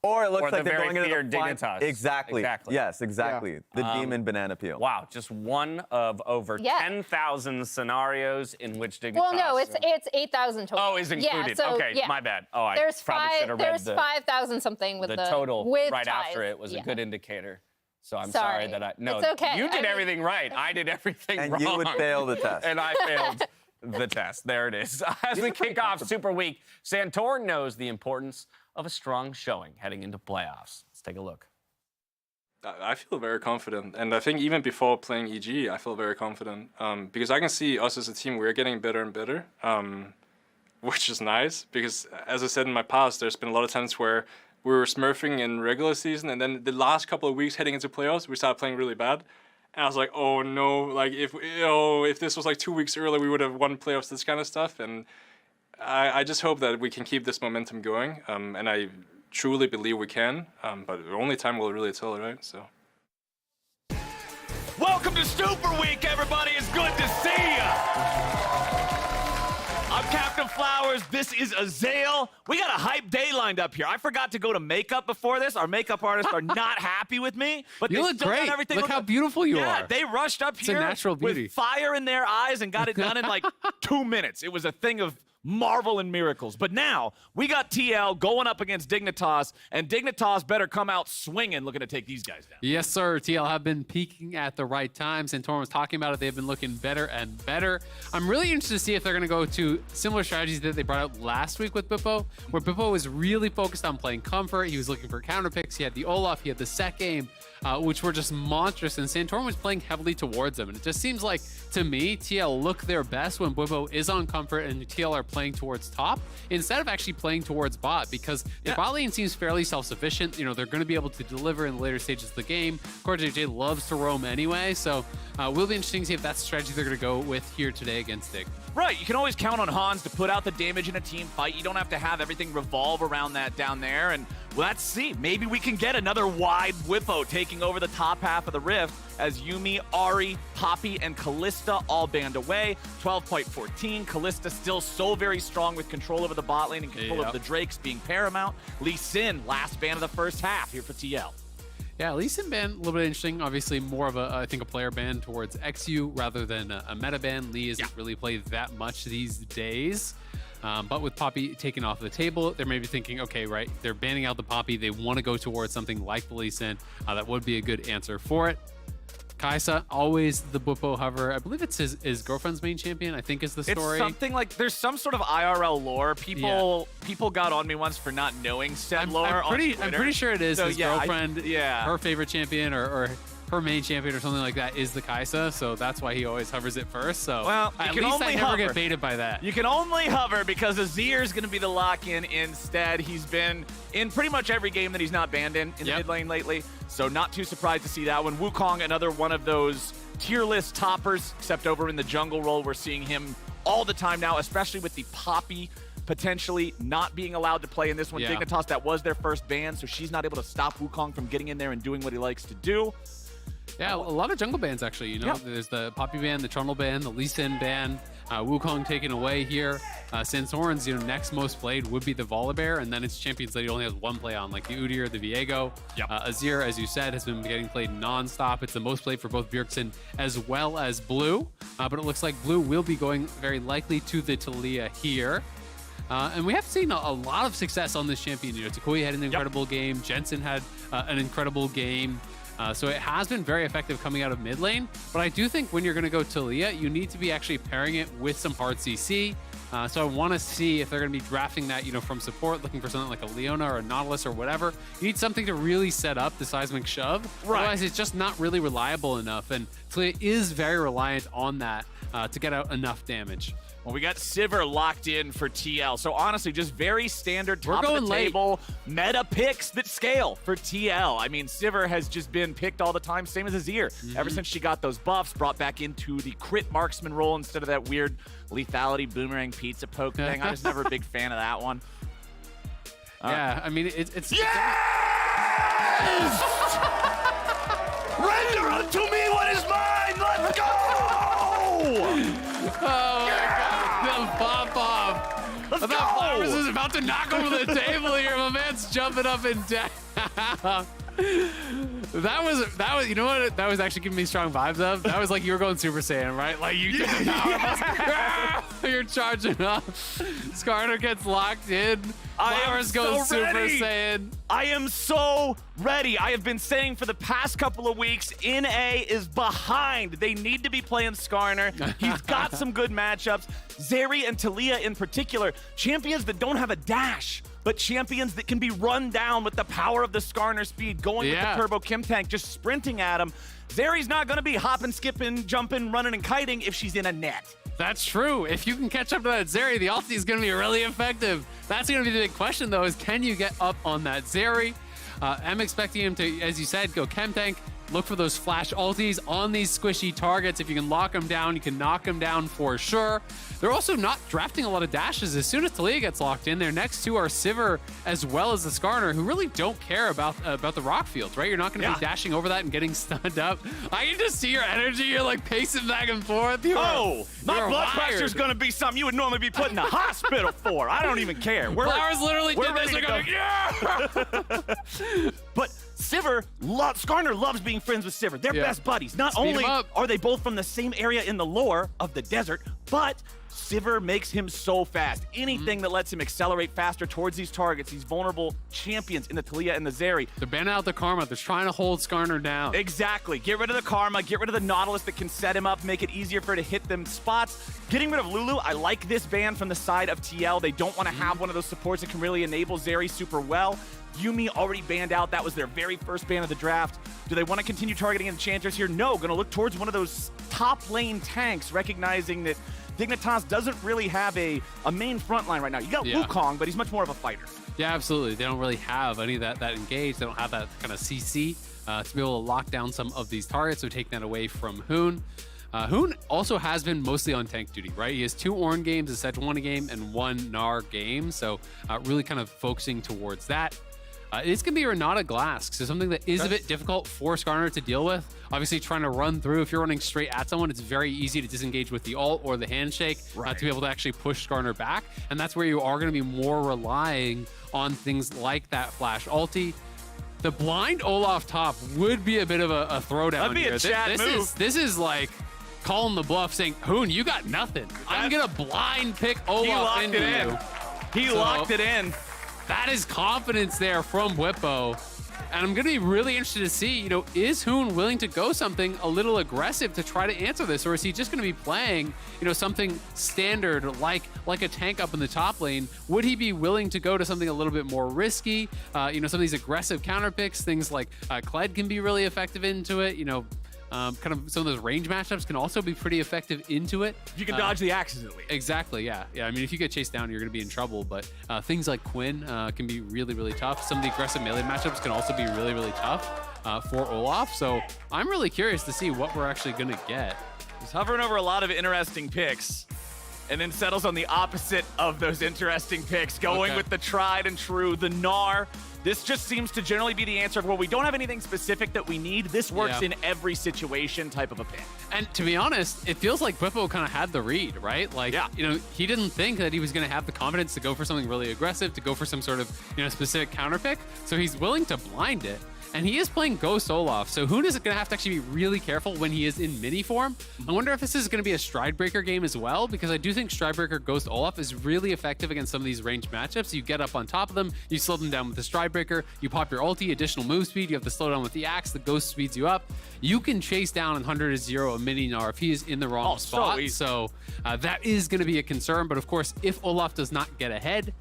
or it looks Or the like they're very going into feared the Dignitas. Exactly. Exactly. Yes, exactly. The Demon Banana Peel. Wow, just one of over Yeah. 10,000 scenarios in which Dignitas. Well, no, it's 8,000 total. Oh, is included. Yeah, so, okay, yeah. my bad. Oh, I There's probably should have read There's the 5,000 something with the the total with right ties. after it was Yeah. a good indicator. So I'm Sorry. sorry that I no. It's okay. You I did mean- everything right. I did everything And wrong. you would fail the test. And I failed the test. There it is. As we kick off Super Week, Santorin knows the importance of a strong showing heading into playoffs. Let's take a look. I feel very confident, and I think even before playing EG, I feel very confident because I can see us as a team, we're getting better and better, which is nice because, as I said in my past, there's been a lot of times where we were smurfing in regular season, and then the last couple of weeks heading into playoffs, we started playing really bad. And I was like, oh no, like if this was like 2 weeks earlier, we would have won playoffs, this kind of stuff. And I just hope that we can keep this momentum going, and I truly believe we can, but only time will really tell, right? So. Welcome to Super Week, everybody. It's good to see ya. I'm up, Captain Flowers? This is Azale. We got a hype day lined up here. I forgot to go to makeup before this. Our makeup artists are not happy with me, but You they look still got great. everything. Look how beautiful you Yeah, are. they rushed up It's a here natural beauty. with fire in their eyes and got it done in like 2 minutes. It was a thing of marvel and miracles. But now we got TL going up against Dignitas, and Dignitas better come out swinging, looking to take these guys down. Yes, sir. TL have been peaking at the right time. Santorum was talking about it. They've been looking better and better. I'm really interested to see if they're going to go to similar strategies that they brought out last week with Bippo, where Bippo was really focused on playing comfort. He was looking for counter picks. He had the Olaf. He had the set game, which were just monstrous. And Santorum was playing heavily towards them. And it just seems like, to me, TL look their best when Bippo is on comfort and TL are playing towards top instead of actually playing towards bot, because the bot lane seems fairly self-sufficient. You know, they're going to be able to deliver in the later stages of the game. Of course, JJ loves to roam anyway, so will be interesting to see if that's the strategy they're going to go with here today against Dig. Right, you can always count on Hans to put out the damage in a team fight. You don't have to have everything revolve around that down there. And let's see, maybe we can get another wide Whippo taking over the top half of the Rift as Yuumi, Ahri, Poppy, and Kalista all banned away. 12.14, Kalista still so very strong with control over the bot lane and control of the Drakes being paramount. Lee Sin, last ban of the first half here for TL. Yeah, Lee Sin ban, a little bit interesting. Obviously, more of I think, a player ban towards XU rather than a meta ban. Lee isn't really played that much these days. But with Poppy taken off the table, they're maybe thinking, okay, right, they're banning out the Poppy. They want to go towards something like the Lee Sin. That would be a good answer for it. Kaisa, always the Bippo hover. I believe it's his girlfriend's main champion, I think is the story. It's something like, there's some sort of IRL lore. People got on me once for not knowing said lore. I'm pretty sure it is So, his girlfriend. Her favorite champion or her main champion or something like that is the Kaisa, so that's why he always hovers it first. So well, at least I never get baited by that. You can only hover because Azir is going to be the lock-in instead. He's been in pretty much every game that he's not banned in the mid lane lately, so not too surprised to see that one. Wukong, another one of those tier list toppers, except over in the jungle role, we're seeing him all the time now, especially with the Poppy potentially not being allowed to play in this one. Dignitas, that was their first ban, so she's not able to stop Wukong from getting in there and doing what he likes to do. Yeah, a lot of jungle bans actually. You know, there's the Poppy ban, the Trundle ban, the Lee Sin ban, Wukong taken away here. Santorin's next most played would be the Volibear, and then it's champions that he only has one play on, like the Udyr, the Viego. Azir, as you said, has been getting played non-stop. It's the most played for both Bjergsen as well as Blue, but it looks like Blue will be going very likely to the Taliyah here. And we have seen a lot of success on this champion. Takoya had an incredible game. Jensen had an incredible game. So it has been very effective coming out of mid lane, but I do think when you're going to go Taliyah, you need to be actually pairing it with some hard CC. So I want to see if they're going to be drafting that, from support, looking for something like a Leona or a Nautilus or whatever. You need something to really set up the seismic shove. Right. Otherwise, it's just not really reliable enough, and Taliyah is very reliant on that to get out enough damage. Well, we got Sivir locked in for TL. So honestly, just very standard top of the table meta picks that scale for TL. I mean, Sivir has just been picked all the time, same as Azir. Ever since she got those buffs, brought back into the crit marksman role instead of that weird lethality boomerang pizza poke thing. I was never a big fan of that one. Yeah, I mean, it's... Yes! Render unto me what is mine! Let's go! Oh my God, the pop-off. I thought Flowers was about to knock over the table here. My man's jumping up and down. That was, you know what? That was actually giving me strong vibes of. That was like you were going Super Saiyan, right? Like you get the power, you're charging up. Skarner gets locked in. Flowers goes Super Saiyan. I am so ready. I have been saying for the past couple of weeks, NA is behind. They need to be playing Skarner. He's got some good matchups. Zeri and Taliyah in particular, champions that don't have a dash, but champions that can be run down with the power of the Skarner speed, going with the Turbo Kim tank, just sprinting at him. Zeri's not going to be hopping, skipping, jumping, running, and kiting if she's in a net. That's true. If you can catch up to that Zeri, the ulti is going to be really effective. That's going to be the big question, though, is can you get up on that Zeri? I'm expecting him to, as you said, go Chem Tank, look for those flash ultis on these squishy targets. If you can lock them down, you can knock them down for sure. They're also not drafting a lot of dashes. As soon as Talia gets locked in, their next two are Sivir as well as the Skarner, who really don't care about the rock fields, right? You're not going to be dashing over that and getting stunned up. I can just see your energy. You're like pacing back and forth. My blood pressure's going to be something you would normally be put in the hospital for. I don't even care. Flowers literally did this. Ready to go. Yeah! But Sivir, Skarner loves being friends with Sivir. They're best buddies. Not only are they both from the same area in the lore of the desert, but Sivir makes him so fast. Anything that lets him accelerate faster towards these targets, these vulnerable champions in the Talia and the Zeri. They're banning out the Karma. They're trying to hold Skarner down. Exactly. Get rid of the Karma, get rid of the Nautilus that can set him up, make it easier for her to hit them spots. Getting rid of Lulu, I like this ban from the side of TL. They don't want to have one of those supports that can really enable Zeri super well. Yuumi already banned out. That was their very first ban of the draft. Do they want to continue targeting enchanters here? No, going to look towards one of those top lane tanks, recognizing that Dignitas doesn't really have a main front line right now. You got Wukong, but he's much more of a fighter. Yeah, absolutely. They don't really have any of that engaged. They don't have that kind of CC to be able to lock down some of these targets, so taking that away from Hoon. Hoon also has been mostly on tank duty, right? He has 2 Ornn games, a Sejuani game, and 1 Gnar game, so really kind of focusing towards that. It's going to be Renata Glass, so something that is a bit difficult for Skarner to deal with. Obviously, trying to run through, if you're running straight at someone, it's very easy to disengage with the ult or the handshake to be able to actually push Skarner back. And that's where you are going to be more relying on things like that flash ulti. The blind Olaf top would be a bit of a throwdown. That'd be here. a chat move. This is like calling the bluff, saying, Hoon, you got nothing. I'm going to blind pick Olaf into you. He locked it in. That is confidence there from Whippo. And I'm going to be really interested to see, is Hoon willing to go something a little aggressive to try to answer this? Or is he just going to be playing, something standard like a tank up in the top lane? Would he be willing to go to something a little bit more risky? Some of these aggressive counter picks, things like Kled can be really effective into it, kind of some of those range matchups can also be pretty effective into it. You can dodge the axes at least. Exactly, yeah. I mean, if you get chased down, you're going to be in trouble, but things like Quinn can be really, really tough. Some of the aggressive melee matchups can also be really, really tough for Olaf, so I'm really curious to see what we're actually going to get. He's hovering over a lot of interesting picks, and then settles on the opposite of those interesting picks, going with the tried and true, the Gnar. This just seems to generally be the answer of, well, we don't have anything specific that we need. This works in every situation type of a pick. And to be honest, it feels like Whippo kind of had the read, right? Like, he didn't think that he was going to have the confidence to go for something really aggressive, to go for some sort of, specific counter pick. So he's willing to blind it. And he is playing Ghost Olaf, so Hoon is going to have to actually be really careful when he is in mini form. I wonder if this is going to be a Stridebreaker game as well, because I do think Stridebreaker Ghost Olaf is really effective against some of these ranged matchups. You get up on top of them, you slow them down with the Stridebreaker, you pop your ulti, additional move speed, you have to slow down with the axe, the Ghost speeds you up. You can chase down 100-0 a mini Gnar if he is in the wrong spot. So that is going to be a concern, but of course, if Olaf does not get ahead,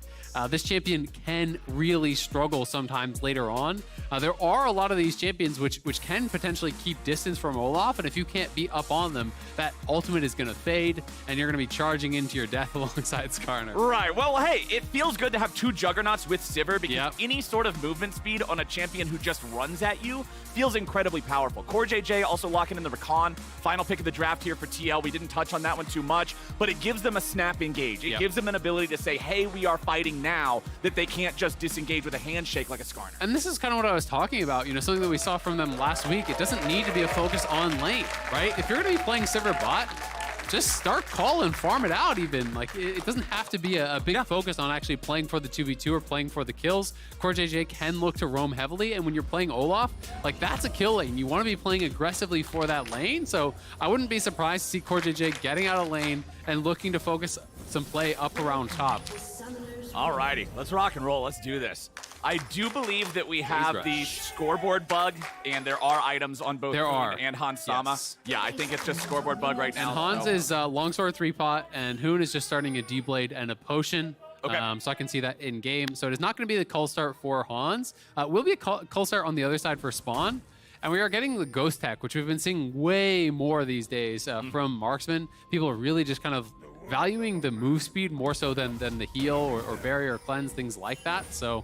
this champion can really struggle sometimes later on. There are a lot of these champions which can potentially keep distance from Olaf, and if you can't be up on them, that ultimate is going to fade, and you're going to be charging into your death alongside Skarner. Right. Well, hey, it feels good to have 2 Juggernauts with Sivir, because any sort of movement speed on a champion who just runs at you feels incredibly powerful. Core JJ also locking in the Recon, final pick of the draft here for TL. We didn't touch on that one too much, but it gives them a snap engage. It gives them an ability to say, hey, we are fighting now, that they can't just disengage with a handshake like a Skarner. And this is kind of what I was talking about, something that we saw from them last week. It doesn't need to be a focus on lane, right? If you're going to be playing Sivir bot, just start call and farm it out even. Like, it doesn't have to be a big focus on actually playing for the 2v2 or playing for the kills. Core JJ can look to roam heavily, and when you're playing Olaf, like, that's a kill lane. You want to be playing aggressively for that lane, so I wouldn't be surprised to see Core JJ getting out of lane and looking to focus some play up around top. Alrighty, let's rock and roll. Let's do this. I do believe that we have the scoreboard bug, and there are items on both Hoon and Hans Sama. Yes. Yeah, I think it's just scoreboard bug right now. And Hans is longsword 3-pot, and Hoon is just starting a D-Blade and a potion. Okay. So I can see that in game. So it is not going to be the cull start for Hans. Will be a cull start on the other side for Spawn. And we are getting the ghost tech, which we've been seeing way more these days from marksmen. People are really just kind of valuing the move speed more so than the heal or barrier or cleanse, things like that. So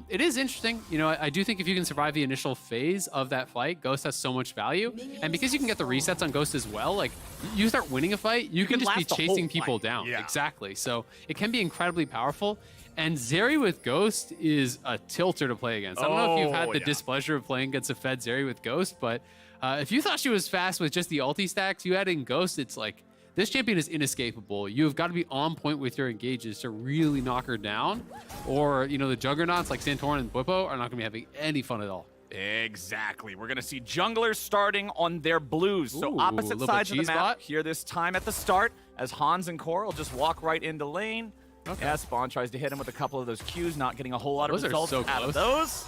It is interesting. You know, I do think if you can survive the initial phase of that fight, Ghost has so much value. And because you can get the resets on Ghost as well, like you start winning a fight, you can just be last the whole chasing people fight. down. Yeah. Exactly. So it can be incredibly powerful. And Zeri with Ghost is a tilter to play against. I don't know if you've had the displeasure of playing against a Fed Zeri with Ghost, but if you thought she was fast with just the ulti stacks, you add in Ghost, it's like, this champion is inescapable. You've got to be on point with your engages to really knock her down. Or, you know, the juggernauts like Santorin and Bwipo are not going to be having any fun at all. Exactly. We're going to see junglers starting on their blues. So Ooh, opposite little sides of the cheese map bot. here this time at the start as Hans and Coral just walk right into lane. Okay. Yeah, Spawn tries to hit him with a couple of those Qs, not getting a whole lot of Those are results so out of close. those.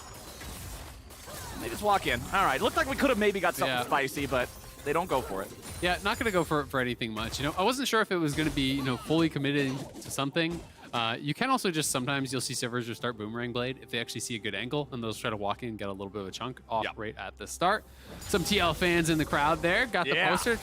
And they just walk in. All right, looked like we could have maybe got something spicy, but they don't go for it. Yeah, not going to go for anything much. You know, I wasn't sure if it was going to be, you know, fully committed to something. You can also just sometimes you'll see servers just start Boomerang Blade if they actually see a good angle, and they'll try to walk in and get a little bit of a chunk off right at the start. Some TL fans in the crowd there got the poster.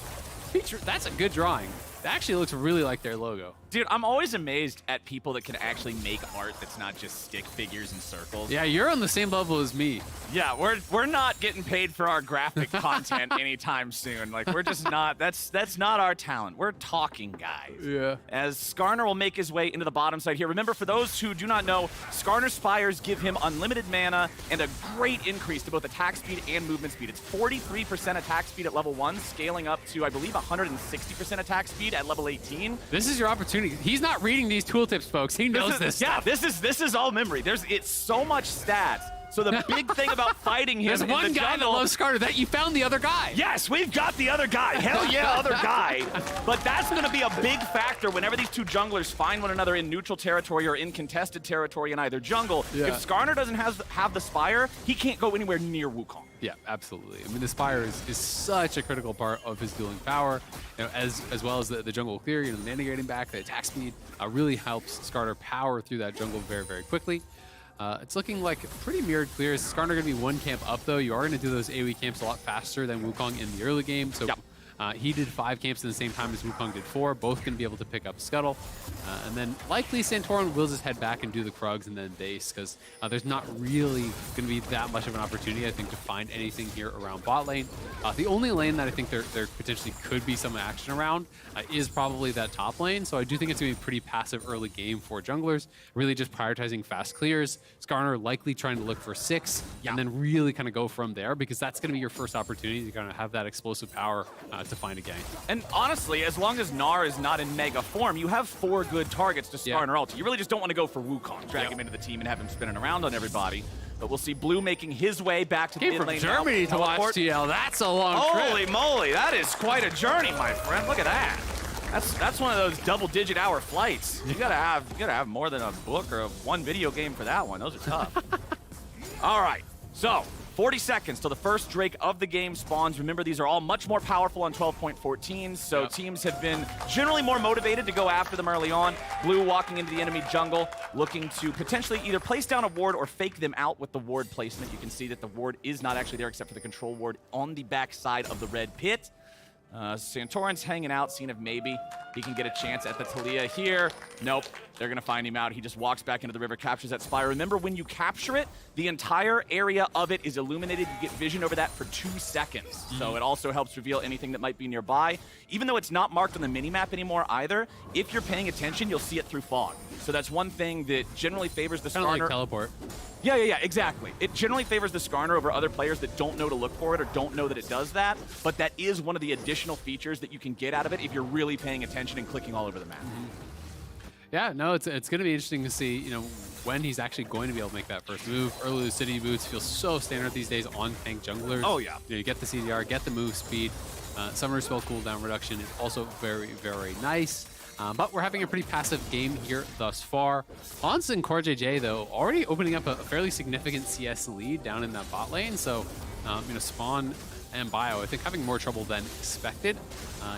That's a good drawing. It actually looks really like their logo. Dude, I'm always amazed at people that can actually make art that's not just stick figures and circles. Yeah, you're on the same level as me. Yeah, we're not getting paid for our graphic content anytime soon. Like, we're just not, that's not our talent. We're talking guys. Yeah. As Skarner will make his way into the bottom side here. Remember, for those who do not know, Skarner's Spires give him unlimited mana and a great increase to both attack speed and movement speed. It's 43% attack speed at level 1, scaling up to, I believe, 160% attack speed at level 18. This is your opportunity. He's not reading these tooltips, folks. He knows this. Yeah, stuff. this is all memory. It's so much stats. So the big thing about fighting him There's in one the guy jungle, that loves Skarner. That you found the other guy. Yes, we've got the other guy. Hell yeah, other guy. But that's going to be a big factor whenever these two junglers find one another in neutral territory or in contested territory in either jungle. Yeah. If Skarner doesn't have the Spire, he can't go anywhere near Wukong. Yeah, absolutely. I mean, the Spire is such a critical part of his dueling power, you know, as well as the jungle clear, you know, the mana getting back, the attack speed really helps Skarner power through that jungle very, very quickly. It's looking like pretty mirrored clears. Skarner going to be one camp up, though. You are going to do those AoE camps a lot faster than Wukong in the early game. So he did 5 camps at the same time as Wukong did 4. Both going to be able to pick up Scuttle. And then likely Santorin will just head back and do the Krugs and then base, because there's not really going to be that much of an opportunity, I think, to find anything here around bot lane. The only lane that I think there potentially could be some action around is probably that top lane. So I do think it's going to be a pretty passive early game for junglers, really just prioritizing fast clears. Skarner likely trying to look for 6 and then really kind of go from there, because that's going to be your first opportunity to kind of have that explosive power to find a gank. And honestly, as long as Gnar is not in mega form, you have 4 good targets to Skarner ulti. You really just don't want to go for Wukong, drag him into the team and have him spinning around on everybody. But we'll see Blue making his way back to the mid lane. From Germany to watch TL, that's a long trip. Holy moly, that is quite a journey, my friend. Look at that. That's one of those double-digit hour flights. You gotta have more than a book or one video game for that one. Those are tough. All right, so 40 seconds till the first Drake of the game spawns. Remember, these are all much more powerful on 12.14, so teams have been generally more motivated to go after them early on. Blue walking into the enemy jungle, looking to potentially either place down a ward or fake them out with the ward placement. You can see that the ward is not actually there except for the control ward on the back side of the red pit. Santorin's hanging out, seeing if maybe he can get a chance at the Talia here. Nope, they're gonna find him out. He just walks back into the river, captures that Spire. Remember, when you capture it, the entire area of it is illuminated. You get vision over that for 2 seconds. So it also helps reveal anything that might be nearby. Even though it's not marked on the minimap anymore either, if you're paying attention, you'll see it through fog. So that's one thing that generally favors the Skarner. Kind of like teleport. Yeah, exactly. It generally favors the Skarner over other players that don't know to look for it or don't know that it does that, but that is one of the additional features that you can get out of it if you're really paying attention and clicking all over the map. Yeah, no, it's going to be interesting to see, you know, when he's actually going to be able to make that first move. Early Lucidity boots feel so standard these days on tank junglers. Oh, yeah. You know, you get the CDR, get the move speed. Summer spell cooldown reduction is also very, very nice. But we're having a pretty passive game here thus far. Hans and CoreJJ, though, already opening up a fairly significant CS lead down in that bot lane. So, you know, Spawn and Bio, I think, having more trouble than expected.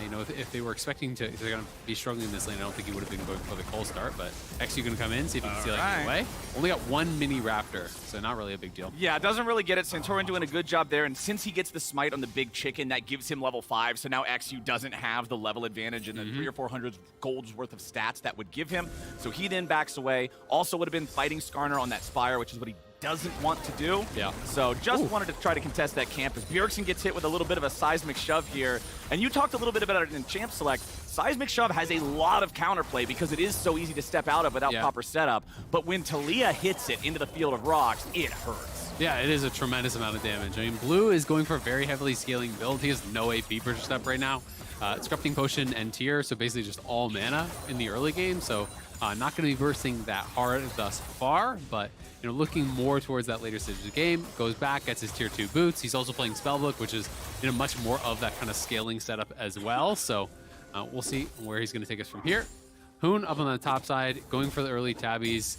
You know, if they were expecting to, if they're going to be struggling in this lane, I don't think he would have been going for the cold start, but XU going to come in, see if he can steal anything away. Only got one mini Raptor, so not really a big deal. Yeah, doesn't really get it. Santorin doing a good job there, and since he gets the smite on the big chicken, that gives him level 5, so now XU doesn't have the level advantage in the 300 or 400 gold's worth of stats that would give him, so he then backs away. Also would have been fighting Skarner on that Spire, which is what he doesn't want to do. Yeah. So just wanted to try to contest that camp as Bjergsen gets hit with a little bit of a seismic shove here. And you talked a little bit about it in Champ Select. Seismic shove has a lot of counterplay because it is so easy to step out of without proper setup. But when Talia hits it into the field of rocks, it hurts. Yeah, it is a tremendous amount of damage. I mean, Blue is going for a very heavily scaling build. He has no AP per step right now. Scripting Potion and Tier, so basically just all mana in the early game. So not going to be bursting that hard thus far, but you know, looking more towards that later stage of the game. Goes back, gets his Tier 2 boots. He's also playing Spellbook, which is much more of that kind of scaling setup as well. So we'll see where he's going to take us from here. Hoon up on the top side, going for the early tabbies.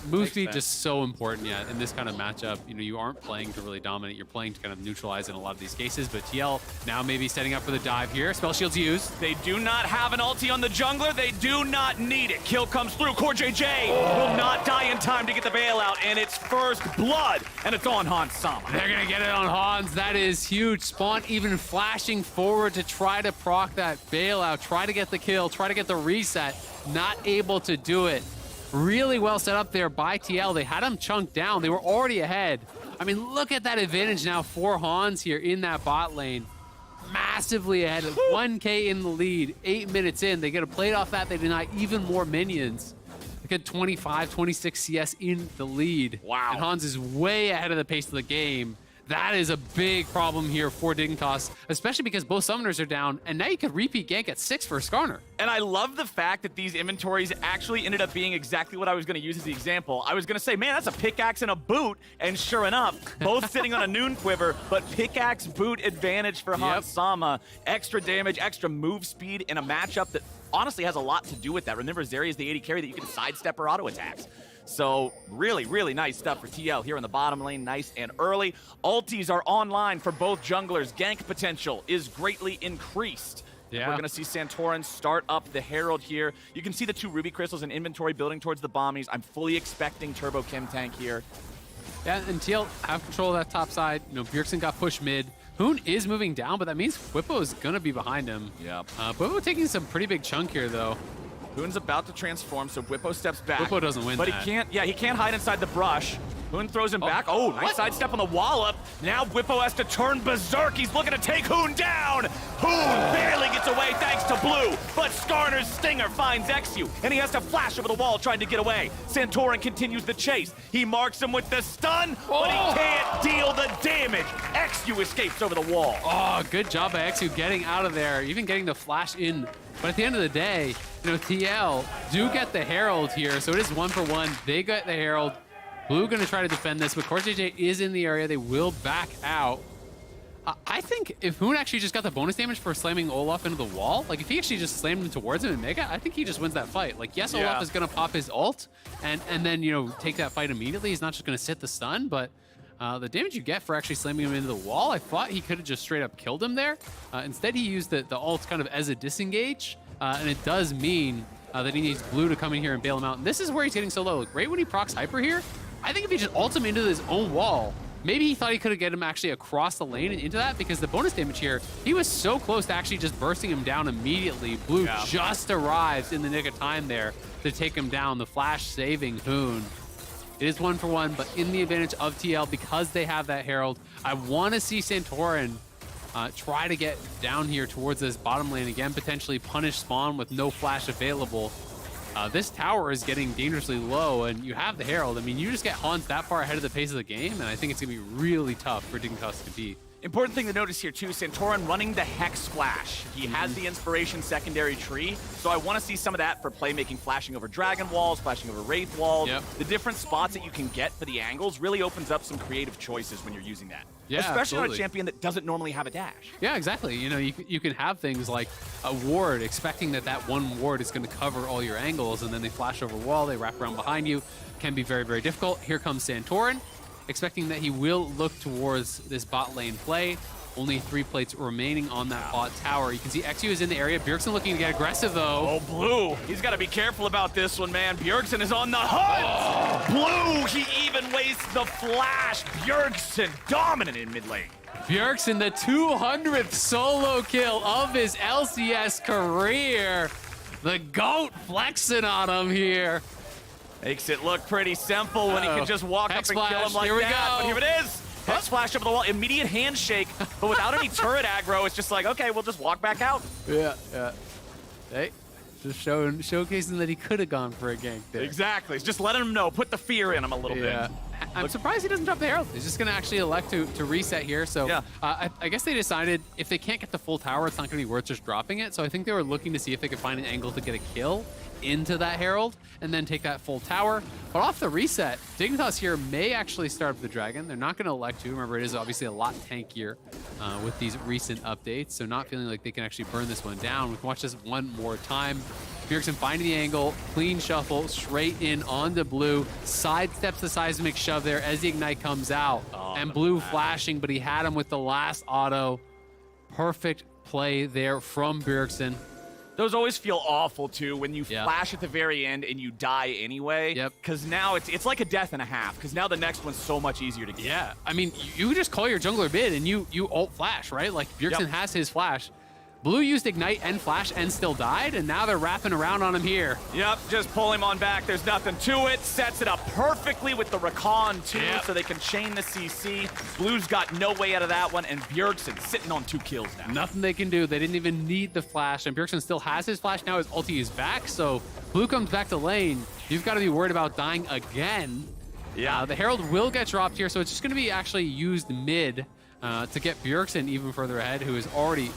Move speed just so important, in this kind of matchup. You know, you aren't playing to really dominate. You're playing to kind of neutralize in a lot of these cases. But TL now maybe setting up for the dive here. Spell shield's used. They do not have an ulti on the jungler. They do not need it. Kill comes through. Core JJ will not die in time to get the bailout, and it's first blood, and it's on Hans Sama. They're gonna get it on Hans. That is huge. Spawn even flashing forward to try to proc that bailout, try to get the kill, try to get the reset. Not able to do it. Really well set up there by TL. They had him chunked down. They were already ahead. I mean, look at that advantage now for Hans here in that bot lane. Massively ahead, 1K in the lead, 8 minutes in. They get a plate off that. They deny even more minions. They get 25, 26 CS in the lead. Wow. And Hans is way ahead of the pace of the game. That is a big problem here for Dignitas, especially because both summoners are down, and now you could repeat gank at 6 for Skarner. And I love the fact that these inventories actually ended up being exactly what I was going to use as the example. I was going to say, man, that's a pickaxe and a boot, and sure enough, both sitting on a Noon Quiver, but pickaxe boot advantage for Hans Sama. Extra damage, extra move speed in a matchup that honestly has a lot to do with that. Remember, Zeri is the AD carry that you can sidestep her auto attacks. So really, really nice stuff for TL here in the bottom lane, nice and early. Ultis are online for both junglers. Gank potential is greatly increased. Yeah. We're going to see Santorin start up the Herald here. You can see the 2 Ruby Crystals in inventory building towards the bombies. I'm fully expecting Turbo Chem Tank here. Yeah, and TL have control of that top side. You know, Bjergsen got pushed mid. Hoon is moving down, but that means Whippo is going to be behind him. Yep. Whippo taking some pretty big chunk here, though. Hoon's about to transform, so Whippo steps back. Whippo doesn't win but that. He can't hide inside the brush. Hoon throws him back. Oh, nice sidestep on the wallop. Now Whippo has to turn berserk. He's looking to take Hoon down. Hoon barely gets away thanks to Blue, but Skarner's Stinger finds XU, and he has to flash over the wall trying to get away. Santorin continues the chase. He marks him with the stun, but he can't deal the damage. XU escapes over the wall. Oh, good job by XU getting out of there, even getting the flash in. But at the end of the day, you know, TL do get the Herald here, so it is 1 for 1. They get the Herald. Blue going to try to defend this, but CoreJJ is in the area. They will back out. I think if Hoon actually just got the bonus damage for slamming Olaf into the wall, like if he actually just slammed him towards him in Mega, I think he just wins that fight. Like, yes, Olaf is going to pop his ult and then, you know, take that fight immediately. He's not just going to sit the stun, but the damage you get for actually slamming him into the wall, I thought he could have just straight up killed him there. Instead, he used the ult kind of as a disengage, and it does mean that he needs Blue to come in here and bail him out. And this is where he's getting so low. Like, right when he procs Hyper here, I think if he just ults him into his own wall, maybe he thought he could have get him actually across the lane and into that, because the bonus damage here, he was so close to actually just bursting him down immediately. Blue just arrives in the nick of time there to take him down. The flash saving Hoon. It is 1 for 1, but in the advantage of TL because they have that Herald. I want to see Santorin try to get down here towards this bottom lane again, potentially punish spawn with no flash available. This tower is getting dangerously low, and you have the Herald. I mean, you just get Hans that far ahead of the pace of the game, and I think it's going to be really tough for Dignitas to compete. Important thing to notice here too, Santorin running the Hex Splash. He has the Inspiration secondary tree, so I want to see some of that for playmaking, flashing over Dragon Walls, flashing over Wraith Walls. The different spots that you can get for the angles really opens up some creative choices when you're using that. Yeah, especially absolutely. on a champion that doesn't normally have a dash. Yeah, exactly. You know, you can have things like a ward, expecting that one ward is going to cover all your angles, and then they flash over wall, they wrap around behind you. Can be very, very difficult. Here comes Santorin, expecting that he will look towards this bot lane play. Only 3 plates remaining on that bot tower. You can see XU is in the area. Bjergsen looking to get aggressive, though. Oh, Blue. He's got to be careful about this one, man. Bjergsen is on the hunt. Blue, he even wastes the flash. Bjergsen dominant in mid lane. Bjergsen, the 200th solo kill of his LCS career. The GOAT flexing on him here. Makes it look pretty simple when he can just walk Hex up and kill him flash, like here we that. go. But here it is. Hex flash over the wall, immediate handshake, but without any turret aggro, it's just like, okay, we'll just walk back out. Yeah. Hey, just showcasing that he could have gone for a gank there. Exactly. It's just letting him know, put the fear in him a little bit. I'm surprised he doesn't drop the Herald. He's just going to actually elect to reset here. So Yeah. I guess they decided if they can't get the full tower, it's not going to be worth just dropping it. So I think they were looking to see if they could find an angle to get a kill into that Herald and then take that full tower. But off the reset, Dignitas here may actually start up the Dragon. They're not going to elect to. Remember, it is obviously a lot tankier with these recent updates. So not feeling like they can actually burn this one down. We can watch this one more time. Bjergsen finding the angle, clean shuffle, straight in onto Blue, sidesteps the seismic shove there as the Ignite comes out. And Blue flashing, but he had him with the last auto. Perfect play there from Bjergsen. Those always feel awful, too, when you flash at the very end and you die anyway. Yep. Because now it's like a death and a half, because now the next one's so much easier to get. Yeah, I mean, you just call your jungler mid and you ult flash, right? Like, Bjergsen has his flash. Blue used Ignite and Flash and still died, and now they're wrapping around on him here. Yep, just pull him on back. There's nothing to it. Sets it up perfectly with the Recon, too, so they can chain the CC. Blue's got no way out of that one, and Bjergsen sitting on 2 kills now. Nothing they can do. They didn't even need the Flash, and Bjergsen still has his Flash. Now his ulti is back, so Blue comes back to lane. You've got to be worried about dying again. Yeah, the Herald will get dropped here, so it's just going to be actually used mid to get Bjergsen even further ahead, who is already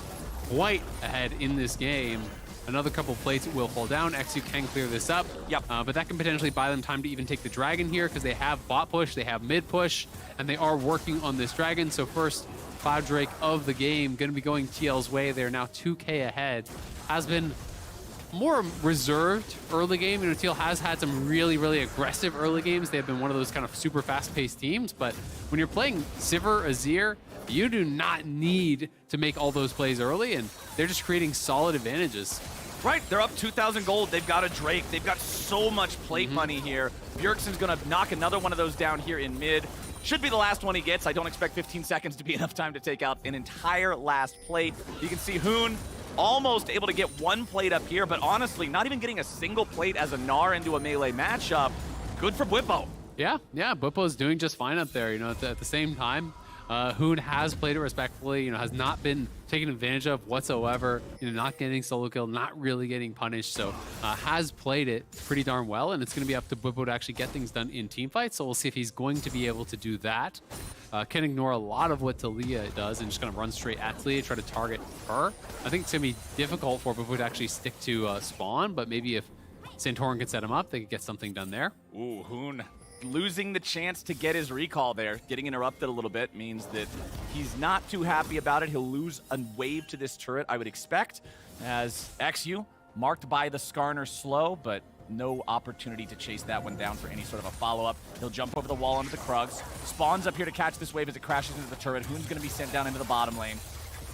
quite ahead in this game. Another couple plates will fall down. XU can clear this up. Yep. But that can potentially buy them time to even take the Dragon here because they have bot push, they have mid push, and they are working on this Dragon. So first Cloud Drake of the game going to be going TL's way. They're now 2K ahead. Has been more reserved early game. You know, TL has had some really, really aggressive early games. They have been one of those kind of super fast-paced teams. But when you're playing Sivir, Azir, you do not need to make all those plays early, and they're just creating solid advantages. Right, they're up 2,000 gold. They've got a Drake. They've got so much plate money here. Bjergsen's going to knock another one of those down here in mid. Should be the last one he gets. I don't expect 15 seconds to be enough time to take out an entire last plate. You can see Hoon almost able to get 1 plate up here, but honestly, not even getting a single plate as a Gnar into a melee matchup. Good for Bwipo. Yeah, Bwipo's doing just fine up there. You know, at the same time, Hoon has played it respectfully, you know, has not been taken advantage of whatsoever, you know, not getting solo kill, not really getting punished, so has played it pretty darn well, and it's going to be up to Bwipo to actually get things done in team fights, so we'll see if he's going to be able to do that. Can ignore a lot of what Talia does and just going to run straight at Talia, try to target her. I think it's going to be difficult for Bwipo to actually stick to spawn, but maybe if Santorin could set him up, they could get something done there. Ooh, Hoon losing the chance to get his recall there. Getting interrupted a little bit means that he's not too happy about it. He'll lose a wave to this turret, I would expect, as XU marked by the Skarner slow, but no opportunity to chase that one down for any sort of a follow-up. He'll jump over the wall onto the Krugs. Spawns up here to catch this wave as it crashes into the turret. Hoon's going to be sent down into the bottom lane.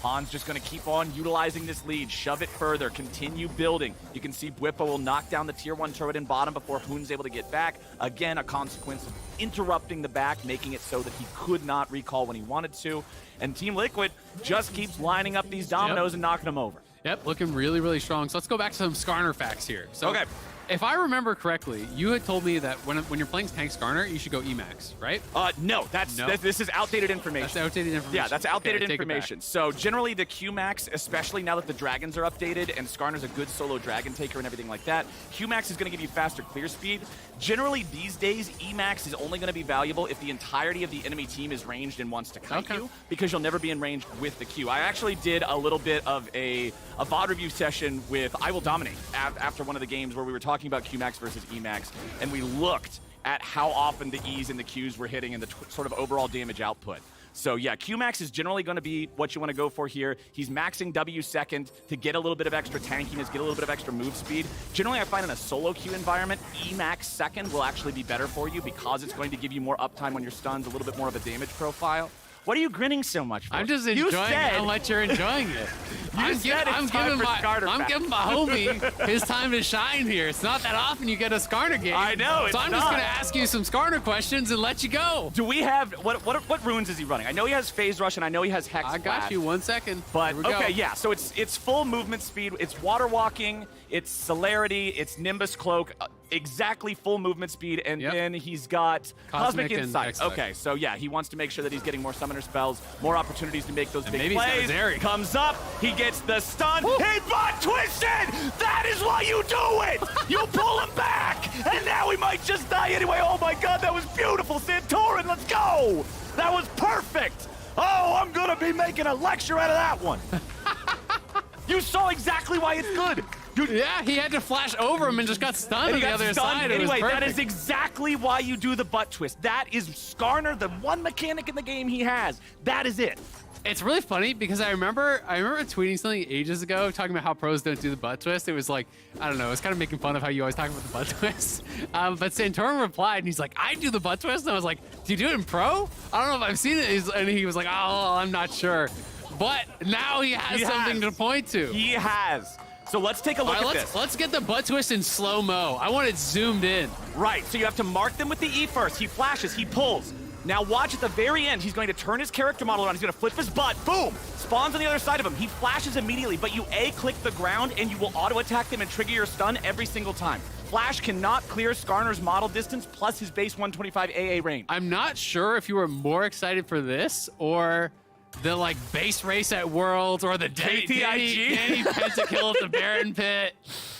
Han's just going to keep on utilizing this lead, shove it further, continue building. You can see Bwipo will knock down the tier 1 turret in bottom before Hoon's able to get back. Again, a consequence of interrupting the back, making it so that he could not recall when he wanted to. And Team Liquid just keeps lining up these dominoes and knocking them over. Yep, looking really, really strong. So let's go back to some Skarner facts here. So, okay. If I remember correctly, you had told me that when you're playing tank Skarner, you should go Emax, right? No, this is outdated information. That's outdated information. Yeah, that's outdated okay, information. So generally the Qmax, especially now that the dragons are updated and Skarner's a good solo dragon taker and everything like that, Qmax is going to give you faster clear speed. Generally these days, Emax is only going to be valuable if the entirety of the enemy team is ranged and wants to kite you, because you'll never be in range with the Q. I actually did a little bit of a VOD review session with I Will Dominate after one of the games where we were talking about Qmax versus Emax, and we looked at how often the E's and the Q's were hitting and the sort of overall damage output. So yeah, Qmax is generally going to be what you want to go for here. He's maxing W second to get a little bit of extra tankiness, get a little bit of extra move speed. Generally, I find in a solo Q environment, Emax second will actually be better for you because it's going to give you more uptime on your stuns, a little bit more of a damage profile. What are you grinning so much for? I'm just You enjoying said- how much you're enjoying it. I'm said it's time for Skarner I'm back. giving my homie his time to shine here. It's not that often you get a Skarner game. I know, So it's I'm just not. going to ask you some Skarner questions and let you go. Do we have what runes is he running? I know he has Phase Rush and I know he has Hex I got Flash. you. 1 second. But Here we go. okay, yeah. So it's full movement speed. It's water walking. It's celerity. It's Nimbus Cloak. Exactly full movement speed, and then he's got Cosmic and Insight. X-Flash. Okay, so yeah, he wants to make sure that he's getting more summoner spells, more opportunities to make those big maybe he's got plays. Zeri. Comes up, he gets the stun. He butt twisted. That is why you do it. You pull him back, and now he might just die anyway. Oh my God, that was beautiful, Santorin. Let's go. That was perfect. Oh, I'm gonna be making a lecture out of that one. You saw exactly why it's good. Yeah, he had to flash over him and just got stunned on the other side. It was Anyway, that perfect. is exactly why you do the butt twist. That is Skarner, the one mechanic in the game he has. That is it. It's really funny because I remember tweeting something ages ago talking about how pros don't do the butt twist. It was like, I don't know, it was kind of making fun of how you always talk about the butt twist. But Santorin replied and he's like, I do the butt twist. And I was like, do you do it in pro? I don't know if I've seen it. And he was like, oh, I'm not sure. But now he has something to point to. He has. So let's take a look at this. Let's get the butt twist in slow-mo. I want it zoomed in. Right, so you have to mark them with the E first. He flashes, he pulls. Now watch at the very end, he's going to turn his character model around. He's going to flip his butt, boom! Spawns on the other side of him. He flashes immediately, but you A-click the ground and you will auto-attack them and trigger your stun every single time. Flash cannot clear Skarner's model distance plus his base 125 AA range. I'm not sure if you were more excited for this or the like base race at Worlds or the Danny Pentakill at the Baron Pit.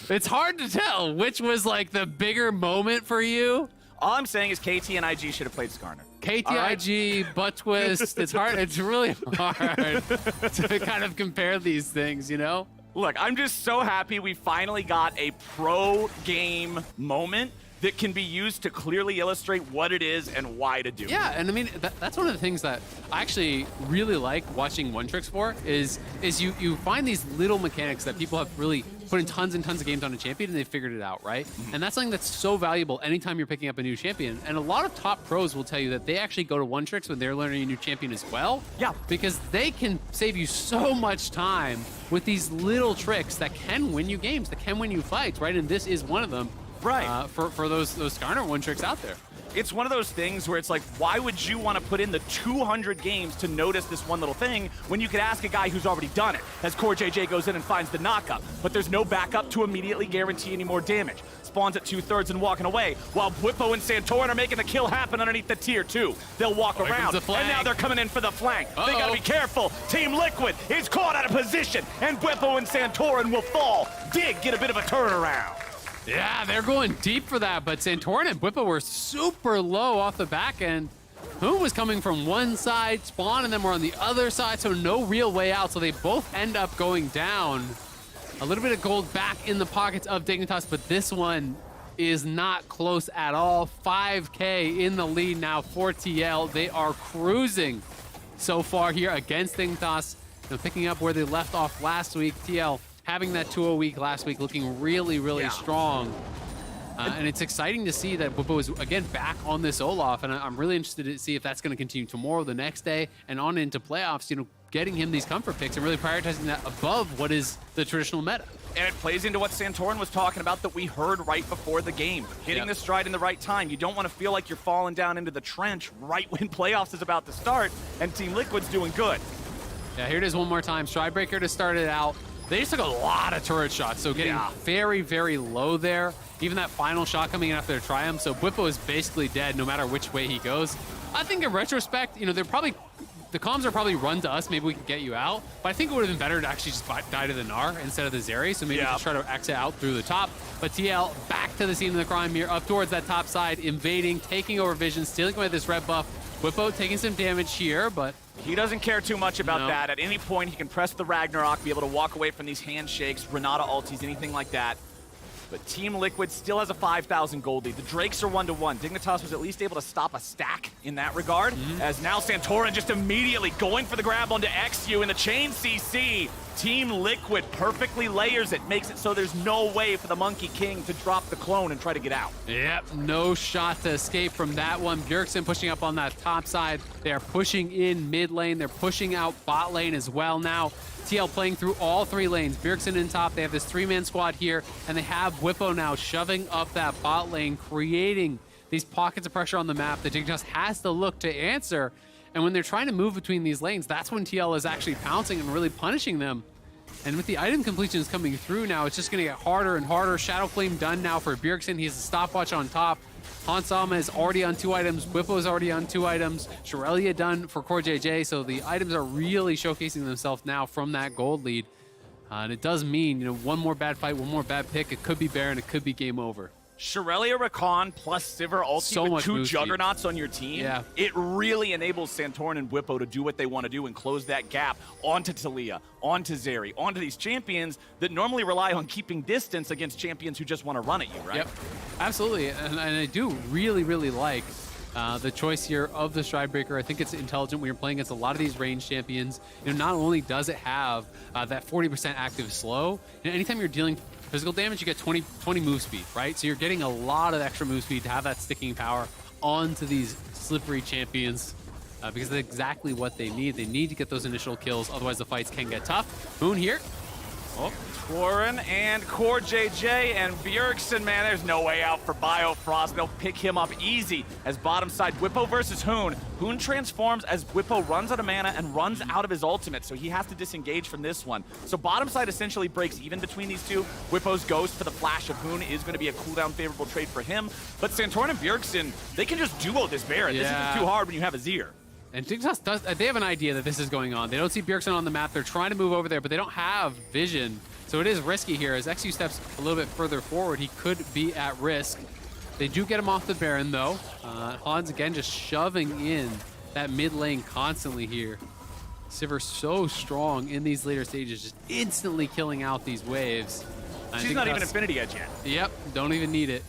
It's hard to tell which was like the bigger moment for you. All I'm saying is KT and IG should have played Skarner. KTIG, butt twist. It's hard. It's really hard to kind of compare these things, you know? Look, I'm just so happy we finally got a pro game moment that can be used to clearly illustrate what it is and why to do it. Yeah, and I mean, that's one of the things that I actually really like watching One Tricks for is you find these little mechanics that people have really put in tons and tons of games on a champion and they figured it out, right? And that's something that's so valuable anytime you're picking up a new champion. And a lot of top pros will tell you that they actually go to One Tricks when they're learning a new champion as well. Yeah. Because they can save you so much time with these little tricks that can win you games, that can win you fights, right? And this is one of them. Right. For those Skarner One Tricks out there. It's one of those things where it's like, why would you want to put in the 200 games to notice this one little thing when you could ask a guy who's already done it? As Core JJ goes in and finds the knockup, but there's no backup to immediately guarantee any more damage. Spawns at 2/3 and walking away, while Bwipo and Santorin are making the kill happen underneath the tier 2. They'll walk Here comes around, the flank. and now they're coming in for the flank. They gotta be careful. Team Liquid is caught out of position, and Bwipo and Santorin will fall. Dig, get a bit of a turnaround. Yeah, they're going deep for that, but Santorin and Bwipo were super low off the back end. Who was coming from one side, Spawn and them were on the other side, so no real way out, so they both end up going down. A little bit of gold back in the pockets of Dignitas, but this one is not close at all. 5K in the lead now for TL. They are cruising so far here against Dignitas. Picking up where they left off last week. TL having that 2-0 week last week, looking really, really strong. And it's exciting to see that Bwipo is, again, back on this Olaf, and I'm really interested to see if that's going to continue tomorrow, the next day, and on into playoffs, getting him these comfort picks and really prioritizing that above what is the traditional meta. And it plays into what Santorin was talking about that we heard right before the game. Hitting the stride in the right time. You don't want to feel like you're falling down into the trench right when playoffs is about to start, and Team Liquid's doing good. Yeah, here it is one more time. Stridebreaker to start it out. They just took a lot of turret shots, so getting very, very low there. Even that final shot coming in after their triumph, so Bwipo is basically dead no matter which way he goes. I think in retrospect, the comms are probably run to us, maybe we can get you out, but I think it would have been better to actually just die to the Gnar instead of the Zeri, so maybe just try to exit out through the top. But TL back to the scene of the crime here, up towards that top side, invading, taking over vision, stealing away this red buff. Bwipo taking some damage here, but he doesn't care too much about that. At any point, he can press the Ragnarok, be able to walk away from these handshakes, Renata ultis, anything like that. But Team Liquid still has a 5,000 gold lead. The Drakes are 1-1. Dignitas was at least able to stop a stack in that regard, as now Santorin just immediately going for the grab onto XU in the chain CC. Team Liquid perfectly layers it, makes it so there's no way for the Monkey King to drop the clone and try to get out. Yep, no shot to escape from that one. Bjergsen pushing up on that top side. They're pushing in mid lane. They're pushing out bot lane as well now. TL playing through all 3 lanes. Bjergsen in top. They have this 3-man squad here, and they have Whippo now shoving up that bot lane, creating these pockets of pressure on the map that Dignitas has to look to answer. And when they're trying to move between these lanes, that's when TL is actually pouncing and really punishing them. And with the item completions coming through now, it's just going to get harder and harder. Shadow Flame done now for Bjergsen. He has a stopwatch on top. Hansama is already on 2 items. Whippo is already on 2 items. Shirelia done for Core JJ. So the items are really showcasing themselves now from that gold lead. And it does mean, one more bad fight, one more bad pick. It could be Baron. It could be game over. Shirelia Rakan plus Sivir ulti with 2 juggernauts on your team. Yeah. It really enables Santorin and Whippo to do what they want to do and close that gap onto Talia, onto Zeri, onto these champions that normally rely on keeping distance against champions who just want to run at you, right? Yep, absolutely. And I do really, really like the choice here of the Stridebreaker. I think it's intelligent when you're playing against a lot of these range champions. Not only does it have that 40% active slow, anytime you're dealing physical damage, you get 20 move speed, right? So you're getting a lot of extra move speed to have that sticking power onto these slippery champions because that's exactly what they need. They need to get those initial kills, otherwise the fights can get tough. Moon here. Oh, Torin and Core JJ and Bjergsen, man, there's no way out for Biofrost. They'll pick him up easy as bottom side Whippo versus Hoon. Hoon transforms as Whippo runs out of mana and runs out of his ultimate, so he has to disengage from this one. So bottom side essentially breaks even between these two. Whippo's ghost for the flash of Hoon is going to be a cooldown favorable trade for him, but Santorin and Bjergsen, they can just duo this Baron. Yeah. This isn't too hard when you have a Azir. And Dignitas they have an idea that this is going on. They don't see Bjergsen on the map. They're trying to move over there, but they don't have vision. So it is risky here. As XU steps a little bit further forward, he could be at risk. They do get him off the Baron, though. Hans, again, just shoving in that mid lane constantly here. Sivir so strong in these later stages, just instantly killing out these waves. She's not even Infinity Edge yet. Yep, don't even need it.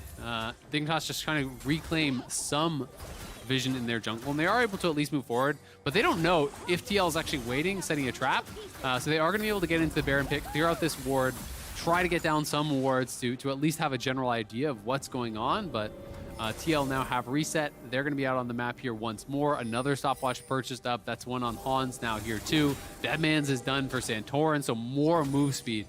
Dignitas just trying to reclaim some vision in their jungle, and they are able to at least move forward, but they don't know if TL is actually waiting, setting a trap. So they are going to be able to get into the Baron pick, clear out this ward, try to get down some wards to at least have a general idea of what's going on, but TL now have reset. They're going to be out on the map here once more. Another stopwatch purchased up. That's one on Hans now here too. Deadman's is done for Santorin, so more move speed.